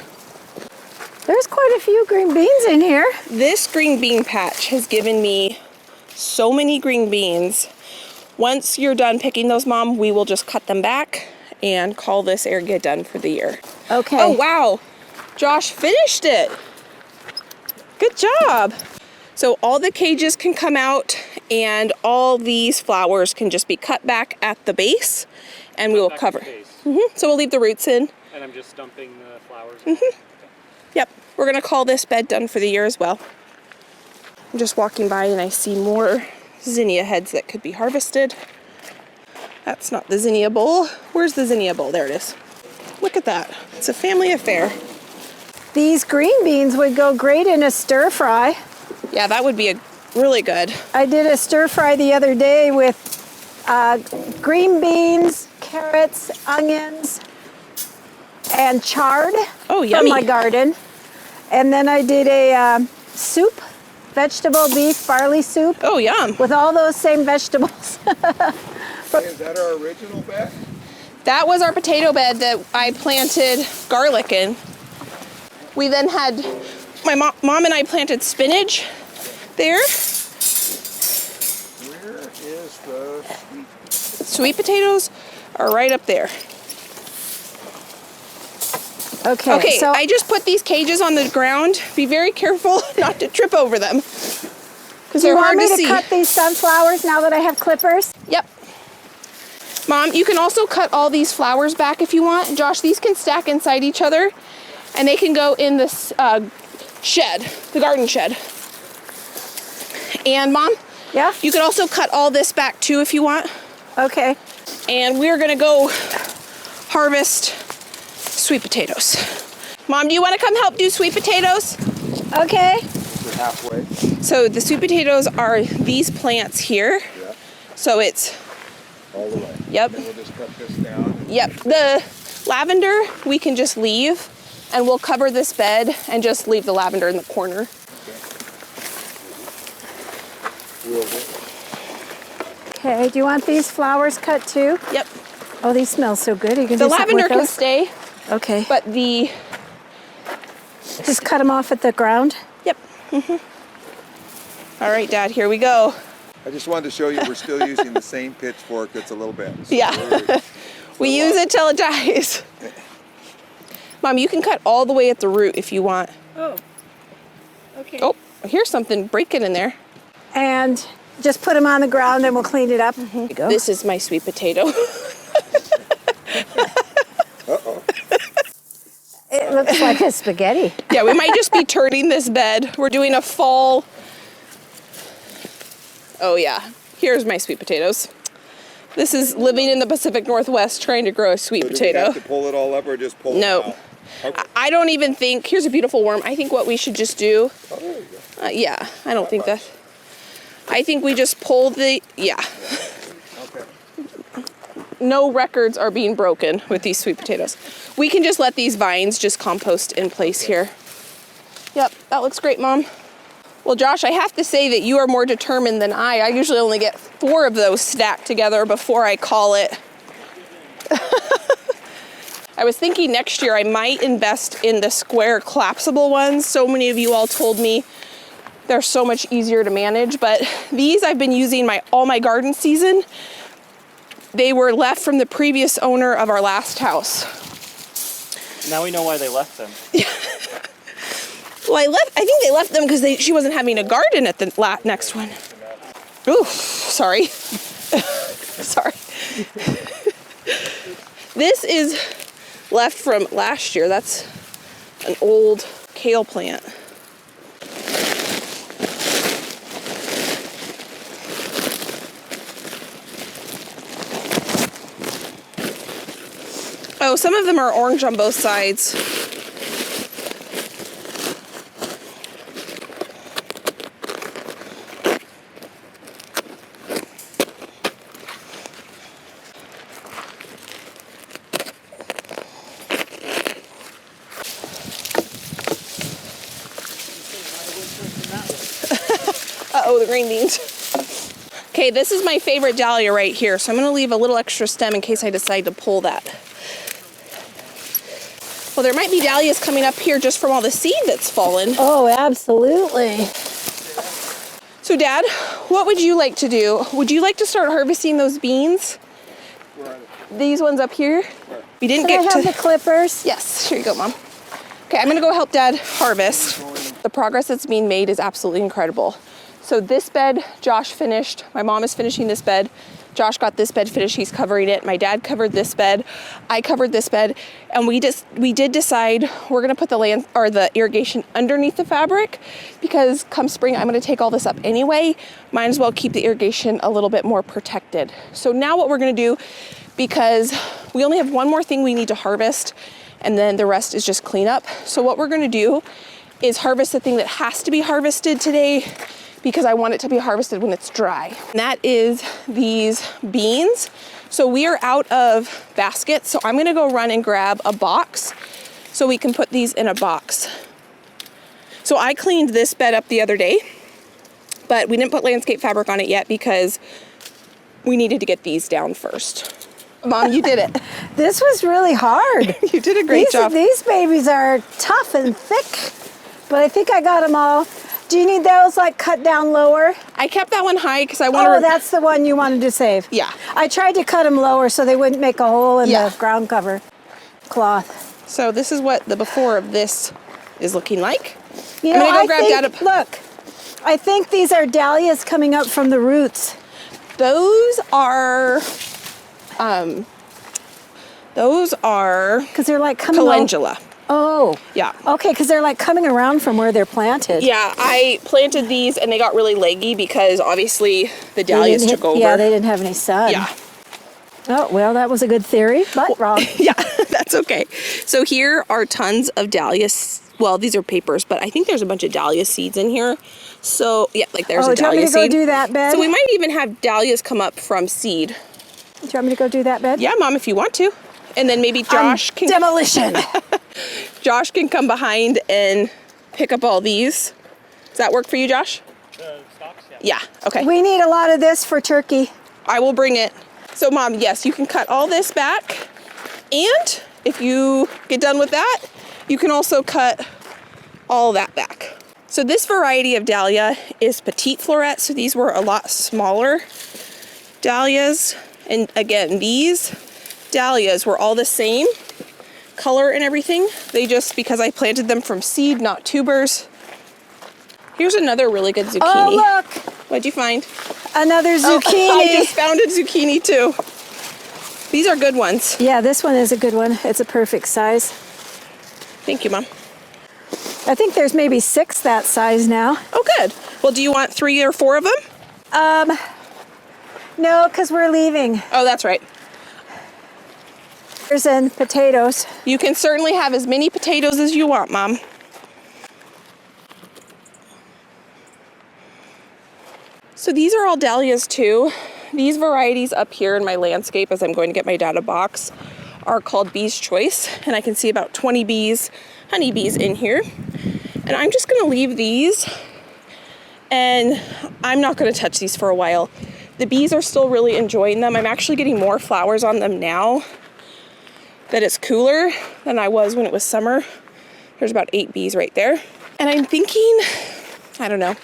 There's quite a few green beans in here. This green bean patch has given me so many green beans. Once you're done picking those, Mom, we will just cut them back and call this area done for the year. Okay. Oh, wow. Josh finished it. Good job. So all the cages can come out and all these flowers can just be cut back at the base and we will cover. So we'll leave the roots in. And I'm just dumping the flowers. Yep. We're going to call this bed done for the year as well. I'm just walking by and I see more zinnia heads that could be harvested. That's not the zinnia bowl. Where's the zinnia bowl? There it is. Look at that. It's a family affair. These green beans would go great in a stir fry. Yeah, that would be a really good. I did a stir fry the other day with green beans, carrots, onions, and chard Oh, from yummy. my garden. And then I did a soup, vegetable, beef, barley soup Oh, yum. with all those same vegetables. Hey, is that our original bed? That was our potato bed that I planted garlic in. We then had, my mom and I planted spinach there. Where is the Sweet potatoes are right up there. Okay, Okay, so I just put these cages on the ground. Be very careful not to trip over them. Because do you they're want hard me to to see. cut these sunflowers now that I have clippers? Yep. Mom, you can also cut all these flowers back if you want. Josh, these can stack inside each other and they can go in this shed, the garden shed. And Mom, Yeah? you can also cut all this back too if you want. Okay. And we're gonna go harvest sweet potatoes. Mom, do you wanna come help do sweet potatoes? Okay. We're halfway. So the sweet potatoes are these plants here. Yeah, So it's, all the way. yep, Then we'll just cut this down. yep. The lavender we can just leave and we'll cover this bed and just leave the lavender in the corner. We'll do. Okay, do you want these flowers cut too? Yep. Oh, these smell so good. You can The do something lavender with can those? stay, Okay. but the, Just cut them off at the ground. yep. All right, Dad, here we go. I just wanted to show you we're still using the same pitchfork that's a little bent. So Yeah. We use it till it dies. Mom, you can cut all the way at the root if you want. Oh. Okay. Oh, here's something breaking in there. And just put them on the ground and we'll clean it up. There you go. This is my sweet potato. Uh-oh. It looks like a spaghetti. Yeah, we might just be turning this bed. We're doing a fall. Oh yeah, here's my sweet potatoes. This is living in the Pacific Northwest trying to grow a sweet So do we potato. have to pull it all up or just pull No. it out? Okay. I don't even think, here's a beautiful worm. I think what we should just do, Oh, there you go. yeah, I don't think that. I think we just pull the, yeah. Okay. No records are being broken with these sweet potatoes. We can just let these vines just compost in place here. Yep, that looks great, Mom. Well, Josh, I have to say that you are more determined than I. I usually only get 4 of those stacked together before I call it. I was thinking next year I might invest in the square collapsible ones. So many of you all told me they're so much easier to manage, but these I've been using all my garden season. They were left from the previous owner of our last house. Now we know why they left them. Well, I think they left them because she wasn't having a garden at the next one. Oof, sorry. Sorry. This is left from last year. That's an old kale plant. Oh, some of them are orange on both sides. Oh, the green beans. Okay, this is my favorite dahlia right here, so I'm gonna leave a little extra stem in case I decide to pull that. Well, there might be dahlias coming up here just from all the seed that's fallen. Oh, absolutely. So Dad, what would you like to do? Would you like to start harvesting those beans? Where are they? These ones up here? We didn't Can I get have to... the clippers? Yes, here you go, Mom. Okay, I'm gonna go help Dad harvest. The progress that's being made is absolutely incredible. So this bed, Josh finished. My mom is finishing this bed. Josh got this bed finished, he's covering it. My dad covered this bed. I covered this bed. And we did decide we're gonna put the irrigation underneath the fabric because come spring, I'm gonna take all this up anyway. Might as well keep the irrigation a little bit more protected. So now what we're gonna do, because we only have one more thing we need to harvest and then the rest is just cleanup. So what we're gonna do is harvest the thing that has to be harvested today because I want it to be harvested when it's dry. And that is these beans. So we are out of baskets, so I'm gonna go run and grab a box so we can put these in a box. So I cleaned this bed up the other day, but we didn't put landscape fabric on it yet because we needed to get these down first. Mom, you did it. This was really hard. You did a great job. These babies are tough and thick, but I think I got them all. Do you need those like cut down lower? I kept that one high because I wanted Oh, that's the one you wanted to save. Yeah. I tried to cut them lower so they wouldn't make a hole in Yeah. the ground cover cloth. So this is what the before of this is looking like. You I'm know, gonna go grab Dad a... Look, I think these are dahlias coming up from the roots. Those are Because they're like coming calendula. Oh. Yeah. Okay, because they're like coming around from where they're planted. Yeah, I planted these and they got really leggy because obviously the They dahlias didn't took over. Yeah, they didn't have any sun. Yeah. Oh, well, that was a good theory, but wrong. Yeah, that's okay. So here are tons of dahlias. Well, these are papers, but I think there's a bunch of dahlia seeds in here. So yeah, like there's a do you want dahlia me to go seed. do that bed? So we might even have dahlias come up from seed. Do you want me to go do that bed? Yeah, Mom, if you want to. And then maybe Josh can... Demolition. Josh can come behind and pick up all these. Does that work for you, Josh? The stalks, Yeah, okay. We need a lot of this for turkey. I will bring it. So Mom, yes, you can cut all this back. And if you get done with that, you can also cut all that back. So this variety of dahlia is petite florette. So these were a lot smaller dahlias. And again, these dahlias were all the same color and everything. They just, because I planted them from seed, not tubers. Here's another really good zucchini. Oh, look. What'd you find? Another zucchini. Oh, I just found a zucchini too. These are good ones. Yeah, this one is a good one. It's a perfect size. Thank you, Mom. I think there's maybe 6 that size now. Oh, good. Well, do you want 3 or 4 of them? No, because we're leaving. Oh, that's right. And potatoes. You can certainly have as many potatoes as you want, Mom. So these are all dahlias too. These varieties up here in my landscape, as I'm going to get my dad a box, are called Bee's Choice. And I can see about 20 bees, honeybees in here. And I'm just gonna leave these and I'm not gonna touch these for a while. The bees are still really enjoying them. I'm actually getting more flowers on them now that it's cooler than I was when it was summer. There's about 8 bees right there. And I'm thinking, I don't know,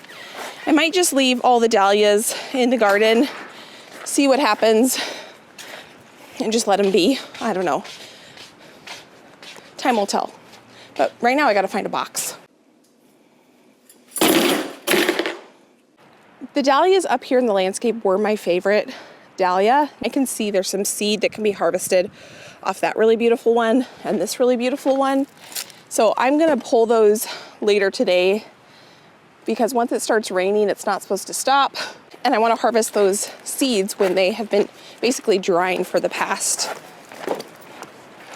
I might just leave all the dahlias in the garden, see what happens, and just let them be. I don't know. Time will tell. But right now I gotta find a box. The dahlias up here in the landscape were my favorite dahlia. I can see there's some seed that can be harvested off that really beautiful one and this really beautiful one. So I'm gonna pull those later today because once it starts raining, it's not supposed to stop. And I wanna harvest those seeds when they have been basically drying for the past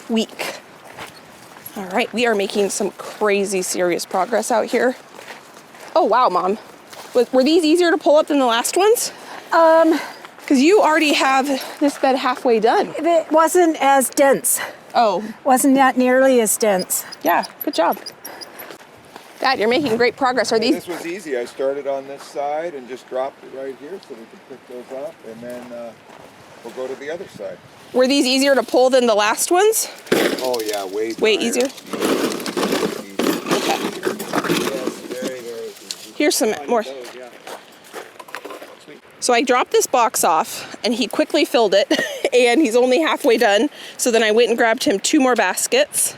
week. All right, we are making some crazy serious progress out here. Oh, wow, Mom. Were these easier to pull up than the last ones? Because you already have this bed halfway done. It wasn't as dense. Oh, Wasn't that nearly as dense. yeah, good job. Dad, you're making great progress. Are And these? this was easy. I started on this side and just dropped it right here so we can pick those up, and then we'll go to the other side. Were these easier to pull than the last ones? Oh yeah, way Way easier? Okay. Yes, very, very easy. Here's some more. Those, yeah. So I dropped this box off and he quickly filled it and he's only halfway done. So then I went and grabbed him 2 more baskets.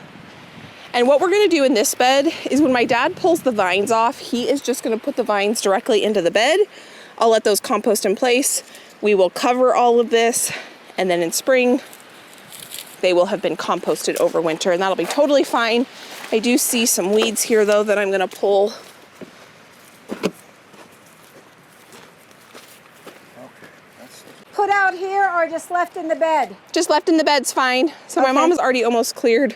And what we're gonna do in this bed is when my dad pulls the vines off, he is just gonna put the vines directly into the bed. I'll let those compost in place. We will cover all of this, and then in spring, they will have been composted over winter, and that'll be totally fine. I do see some weeds here though that I'm gonna pull. Put out here or just left in the bed? Just left in the bed's fine. So my mom has already almost cleared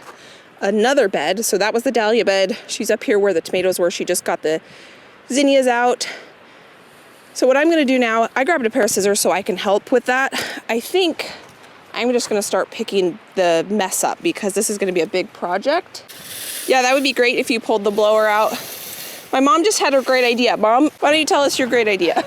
another bed. So that was the dahlia bed. She's up here where the tomatoes were. She just got the zinnias out. So what I'm gonna do now, I grabbed a pair of scissors so I can help with that. I think I'm just gonna start picking the mess up because this is gonna be a big project. Yeah, that would be great if you pulled the blower out. My mom just had a great idea. Mom, why don't you tell us your great idea?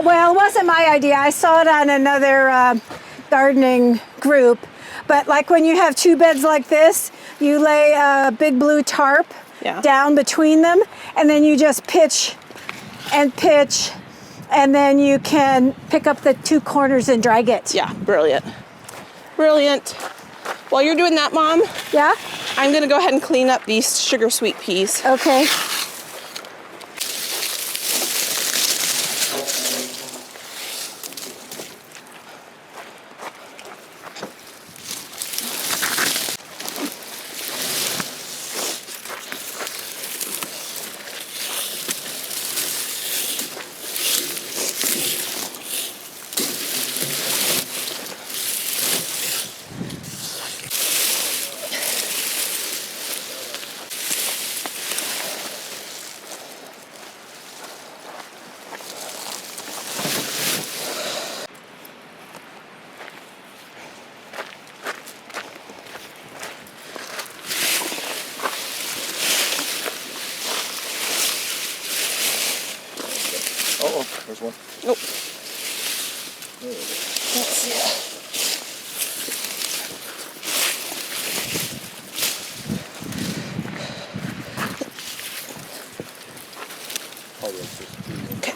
Well, it wasn't my idea. I saw it on another gardening group. But like when you have 2 beds like this, you lay a big blue tarp down between them, and then you just pitch, and then you can pick up the 2 corners and drag it. Yeah, brilliant. Brilliant. While you're doing that, Mom, Yeah? I'm gonna go ahead and clean up these sugar sweet peas. Okay. Oh, there's one. Nope. There we go. Let's see. Oh, that's just 2. Okay.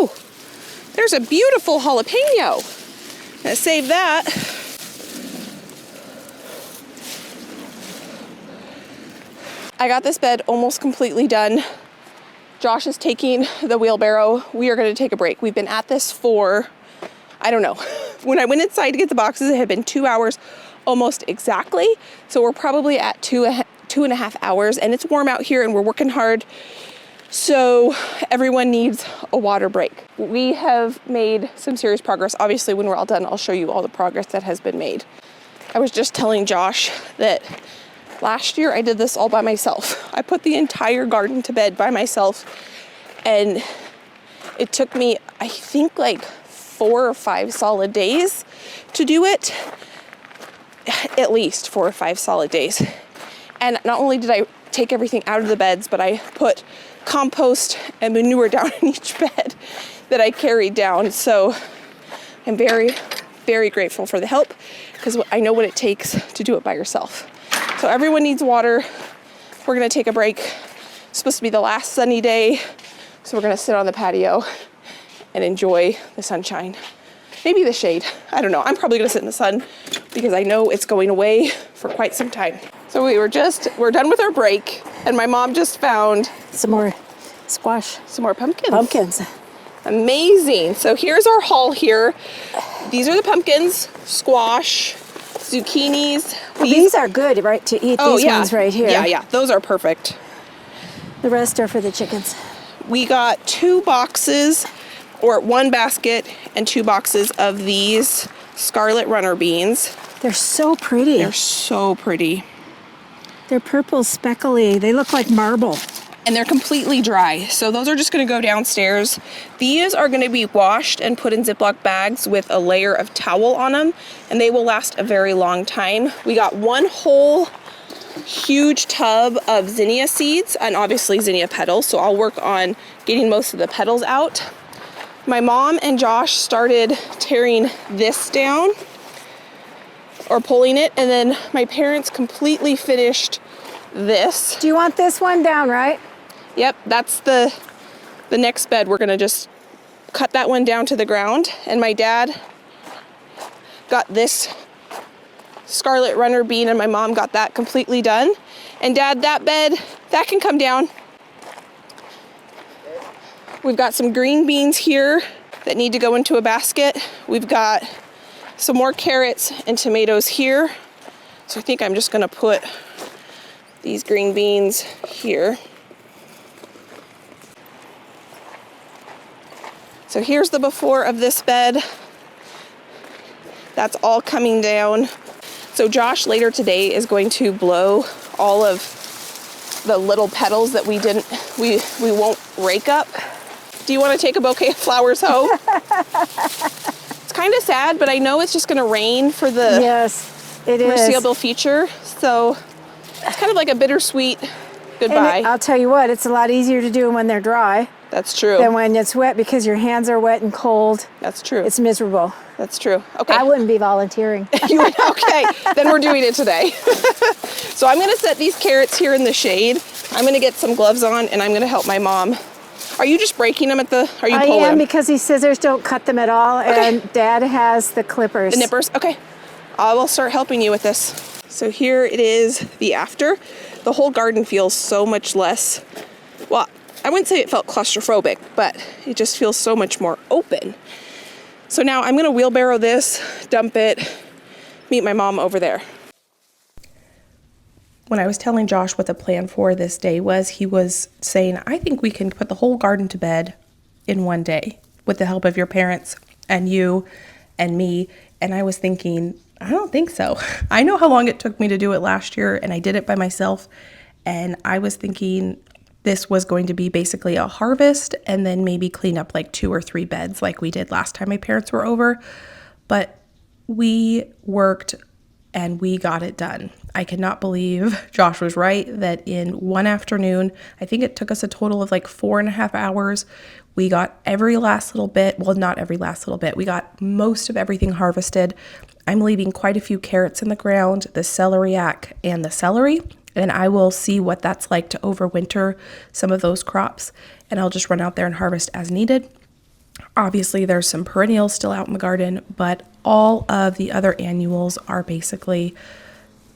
Ooh, there's a beautiful jalapeno. Gonna save that. I got this bed almost completely done. Josh is taking the wheelbarrow. We are gonna take a break. We've been at this for, I don't know. When I went inside to get the boxes, it had been 2 hours almost exactly. So we're probably at 2.5 hours, and it's warm out here and we're working hard. So everyone needs a water break. We have made some serious progress. Obviously, when we're all done, I'll show you all the progress that has been made. I was just telling Josh that last year I did this all by myself. I put the entire garden to bed by myself, and it took me, I think, like 4 or 5 solid days to do it. At least 4 or 5 solid days. And not only did I take everything out of the beds, but I put compost and manure down in each bed that I carried down. So I'm very, very grateful for the help, because I know what it takes to do it by yourself. So everyone needs water. We're gonna take a break. It's supposed to be the last sunny day, so we're gonna sit on the patio and enjoy the sunshine. Maybe the shade, I don't know. I'm probably gonna sit in the sun because I know it's going away for quite some time. So we're done with our break, and my mom just found Some more squash. some more pumpkins. Pumpkins. Amazing. So here's our haul here. These are the pumpkins, squash, zucchinis. These are good, right, to eat. Oh, These yeah. ones right here. Yeah, those are perfect. The rest are for the chickens. We got 2 boxes, or 1 basket and 2 boxes of these scarlet runner beans. They're so pretty. They're so pretty. They're purple speckly. They look like marble. And they're completely dry. So those are just gonna go downstairs. These are gonna be washed and put in Ziploc bags with a layer of towel on them, and they will last a very long time. We got one whole huge tub of zinnia seeds and obviously zinnia petals, so I'll work on getting most of the petals out. My mom and Josh started tearing this down or pulling it, and then my parents completely finished this. Do you want this one down, right? Yep, that's the next bed. We're gonna just cut that one down to the ground. And my dad got this scarlet runner bean and my mom got that completely done. And Dad, that bed, that can come down. We've got some green beans here that need to go into a basket. We've got some more carrots and tomatoes here. So I think I'm just gonna put these green beans here. So here's the before of this bed. That's all coming down. So Josh later today is going to blow all of the little petals that we won't rake up. Do you want to take a bouquet of flowers home? It's kind of sad, but I know it's just going to rain for the Yes, it is. foreseeable future. So it's kind of like a bittersweet goodbye. I'll tell you what, it's a lot easier to do when they're dry That's true. than when it's wet, because your hands are wet and cold. That's true. It's miserable. That's true. Okay. I wouldn't be volunteering. Okay, then we're doing it today. So I'm gonna set these carrots here in the shade. I'm gonna get some gloves on and I'm gonna help my mom. Are you just breaking them are you I pulling am, them? because these scissors don't cut them at all, Okay. and Dad has the clippers. The nippers? Okay. I will start helping you with this. So here it is, the after. The whole garden feels so much less, well, I wouldn't say it felt claustrophobic, but it just feels so much more open. So now I'm gonna wheelbarrow this, dump it, meet my mom over there. When I was telling Josh what the plan for this day was, he was saying, I think we can put the whole garden to bed in one day with the help of your parents and you and me. And I was thinking, I don't think so. I know how long it took me to do it last year, and I did it by myself. And I was thinking this was going to be basically a harvest and then maybe clean up like 2 or 3 beds like we did last time my parents were over. But we worked and we got it done. I cannot believe Josh was right that in one afternoon, I think it took us a total of like 4.5 hours. We got every last little bit. Well, not every last little bit. We got most of everything harvested. I'm leaving quite a few carrots in the ground, the celeriac and the celery, and I will see what that's like to overwinter some of those crops, and I'll just run out there and harvest as needed. Obviously, there's some perennials still out in the garden, but all of the other annuals are basically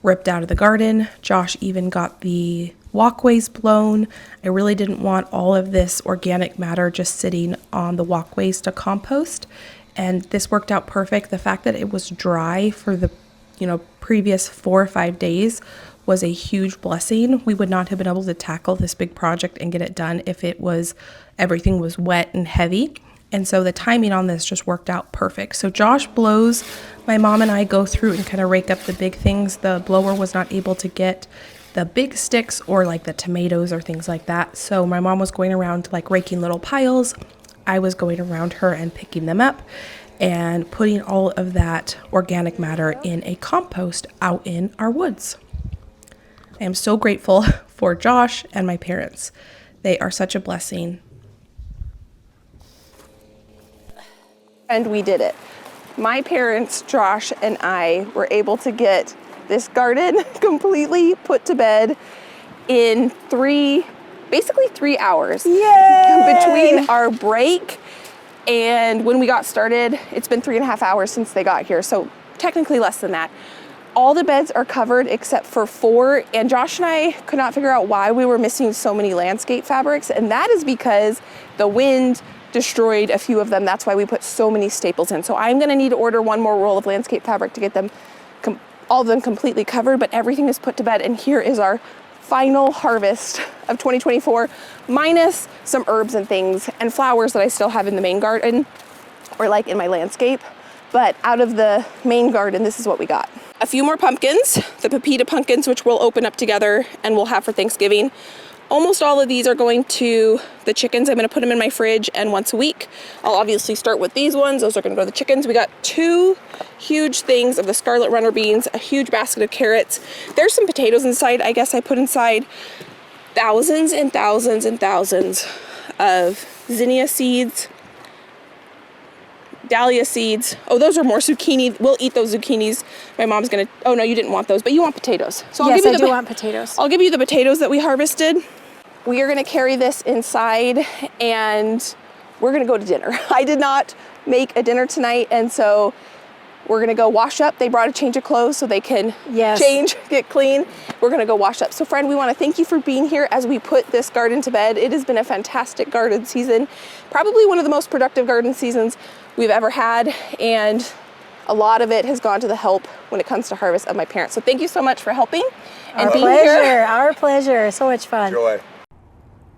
ripped out of the garden. Josh even got the walkways blown. I really didn't want all of this organic matter just sitting on the walkways to compost, and this worked out perfect. The fact that it was dry for the previous 4 or 5 days was a huge blessing. We would not have been able to tackle this big project and get it done if everything was wet and heavy. And so the timing on this just worked out perfect. So Josh blows, my mom and I go through and kind of rake up the big things. The blower was not able to get the big sticks or like the tomatoes or things like that. So my mom was going around like raking little piles. I was going around her and picking them up and putting all of that organic matter in a compost out in our woods. I am so grateful for Josh and my parents. They are such a blessing. And we did it. My parents, Josh, and I were able to get this garden completely put to bed in basically 3 hours. Yay! Between our break and when we got started, it's been 3.5 hours since they got here, so technically less than that. All the beds are covered except for 4, and Josh and I could not figure out why we were missing so many landscape fabrics, and that is because the wind destroyed a few of them. That's why we put so many staples in. So I'm gonna need to order 1 more roll of landscape fabric to get them, all of them completely covered, but everything is put to bed, and here is our final harvest of 2024, minus some herbs and things and flowers that I still have in the main garden or like in my landscape. But out of the main garden, this is what we got. a few more pumpkins, the pepita pumpkins, which we'll open up together and we'll have for Thanksgiving. Almost all of these are going to the chickens. I'm gonna put them in my fridge, and once a week, I'll obviously start with these ones. Those are gonna go to the chickens. We got 2 huge things of the scarlet runner beans, a huge basket of carrots. There's some potatoes inside. I guess I put inside thousands and thousands and thousands of zinnia seeds, dahlia seeds. Oh, those are more zucchini. We'll eat those zucchinis. My mom's gonna, oh no, you didn't want those, but you want potatoes. So Yes, I do want potatoes. I'll give you the potatoes that we harvested. We are gonna carry this inside and we're gonna go to dinner. I did not make a dinner tonight, and so we're gonna go wash up. They brought a change of clothes so they can change, get clean. We're gonna go wash up. So friend, we wanna thank you for being here as we put this garden to bed. It has been a fantastic garden season. Probably one of the most productive garden seasons we've ever had, and a lot of it has gone to the help when it comes to harvest of my parents. So thank you so much for helping and being here. Our pleasure, so much fun. Joy.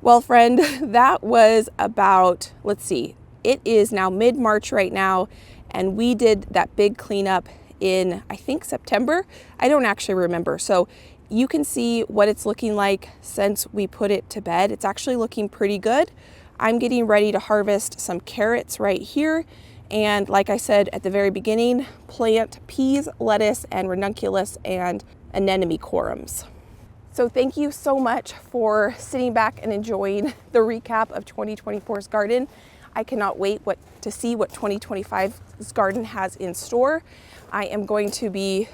Well, friend, that was about, let's see, it is now mid-March right now, and we did that big cleanup in, I think, September. I don't actually remember. So you can see what it's looking like since we put it to bed. It's actually looking pretty good. I'm getting ready to harvest some carrots right here. And like I said at the very beginning, plant peas, lettuce, and ranunculus and anemone corums. So thank you so much for sitting back and enjoying the recap of 2024's garden. I cannot wait to see what 2025's garden has in store. I am going to be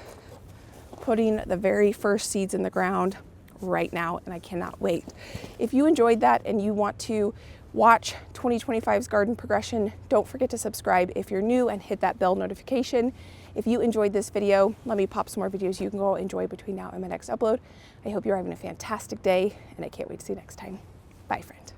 putting the very first seeds in the ground right now, and I cannot wait. If you enjoyed that and you want to watch 2025's garden progression, don't forget to subscribe if you're new and hit that bell notification. If you enjoyed this video, let me pop some more videos you can go enjoy between now and my next upload. I hope you're having a fantastic day, and I can't wait to see you next time. Bye, friend.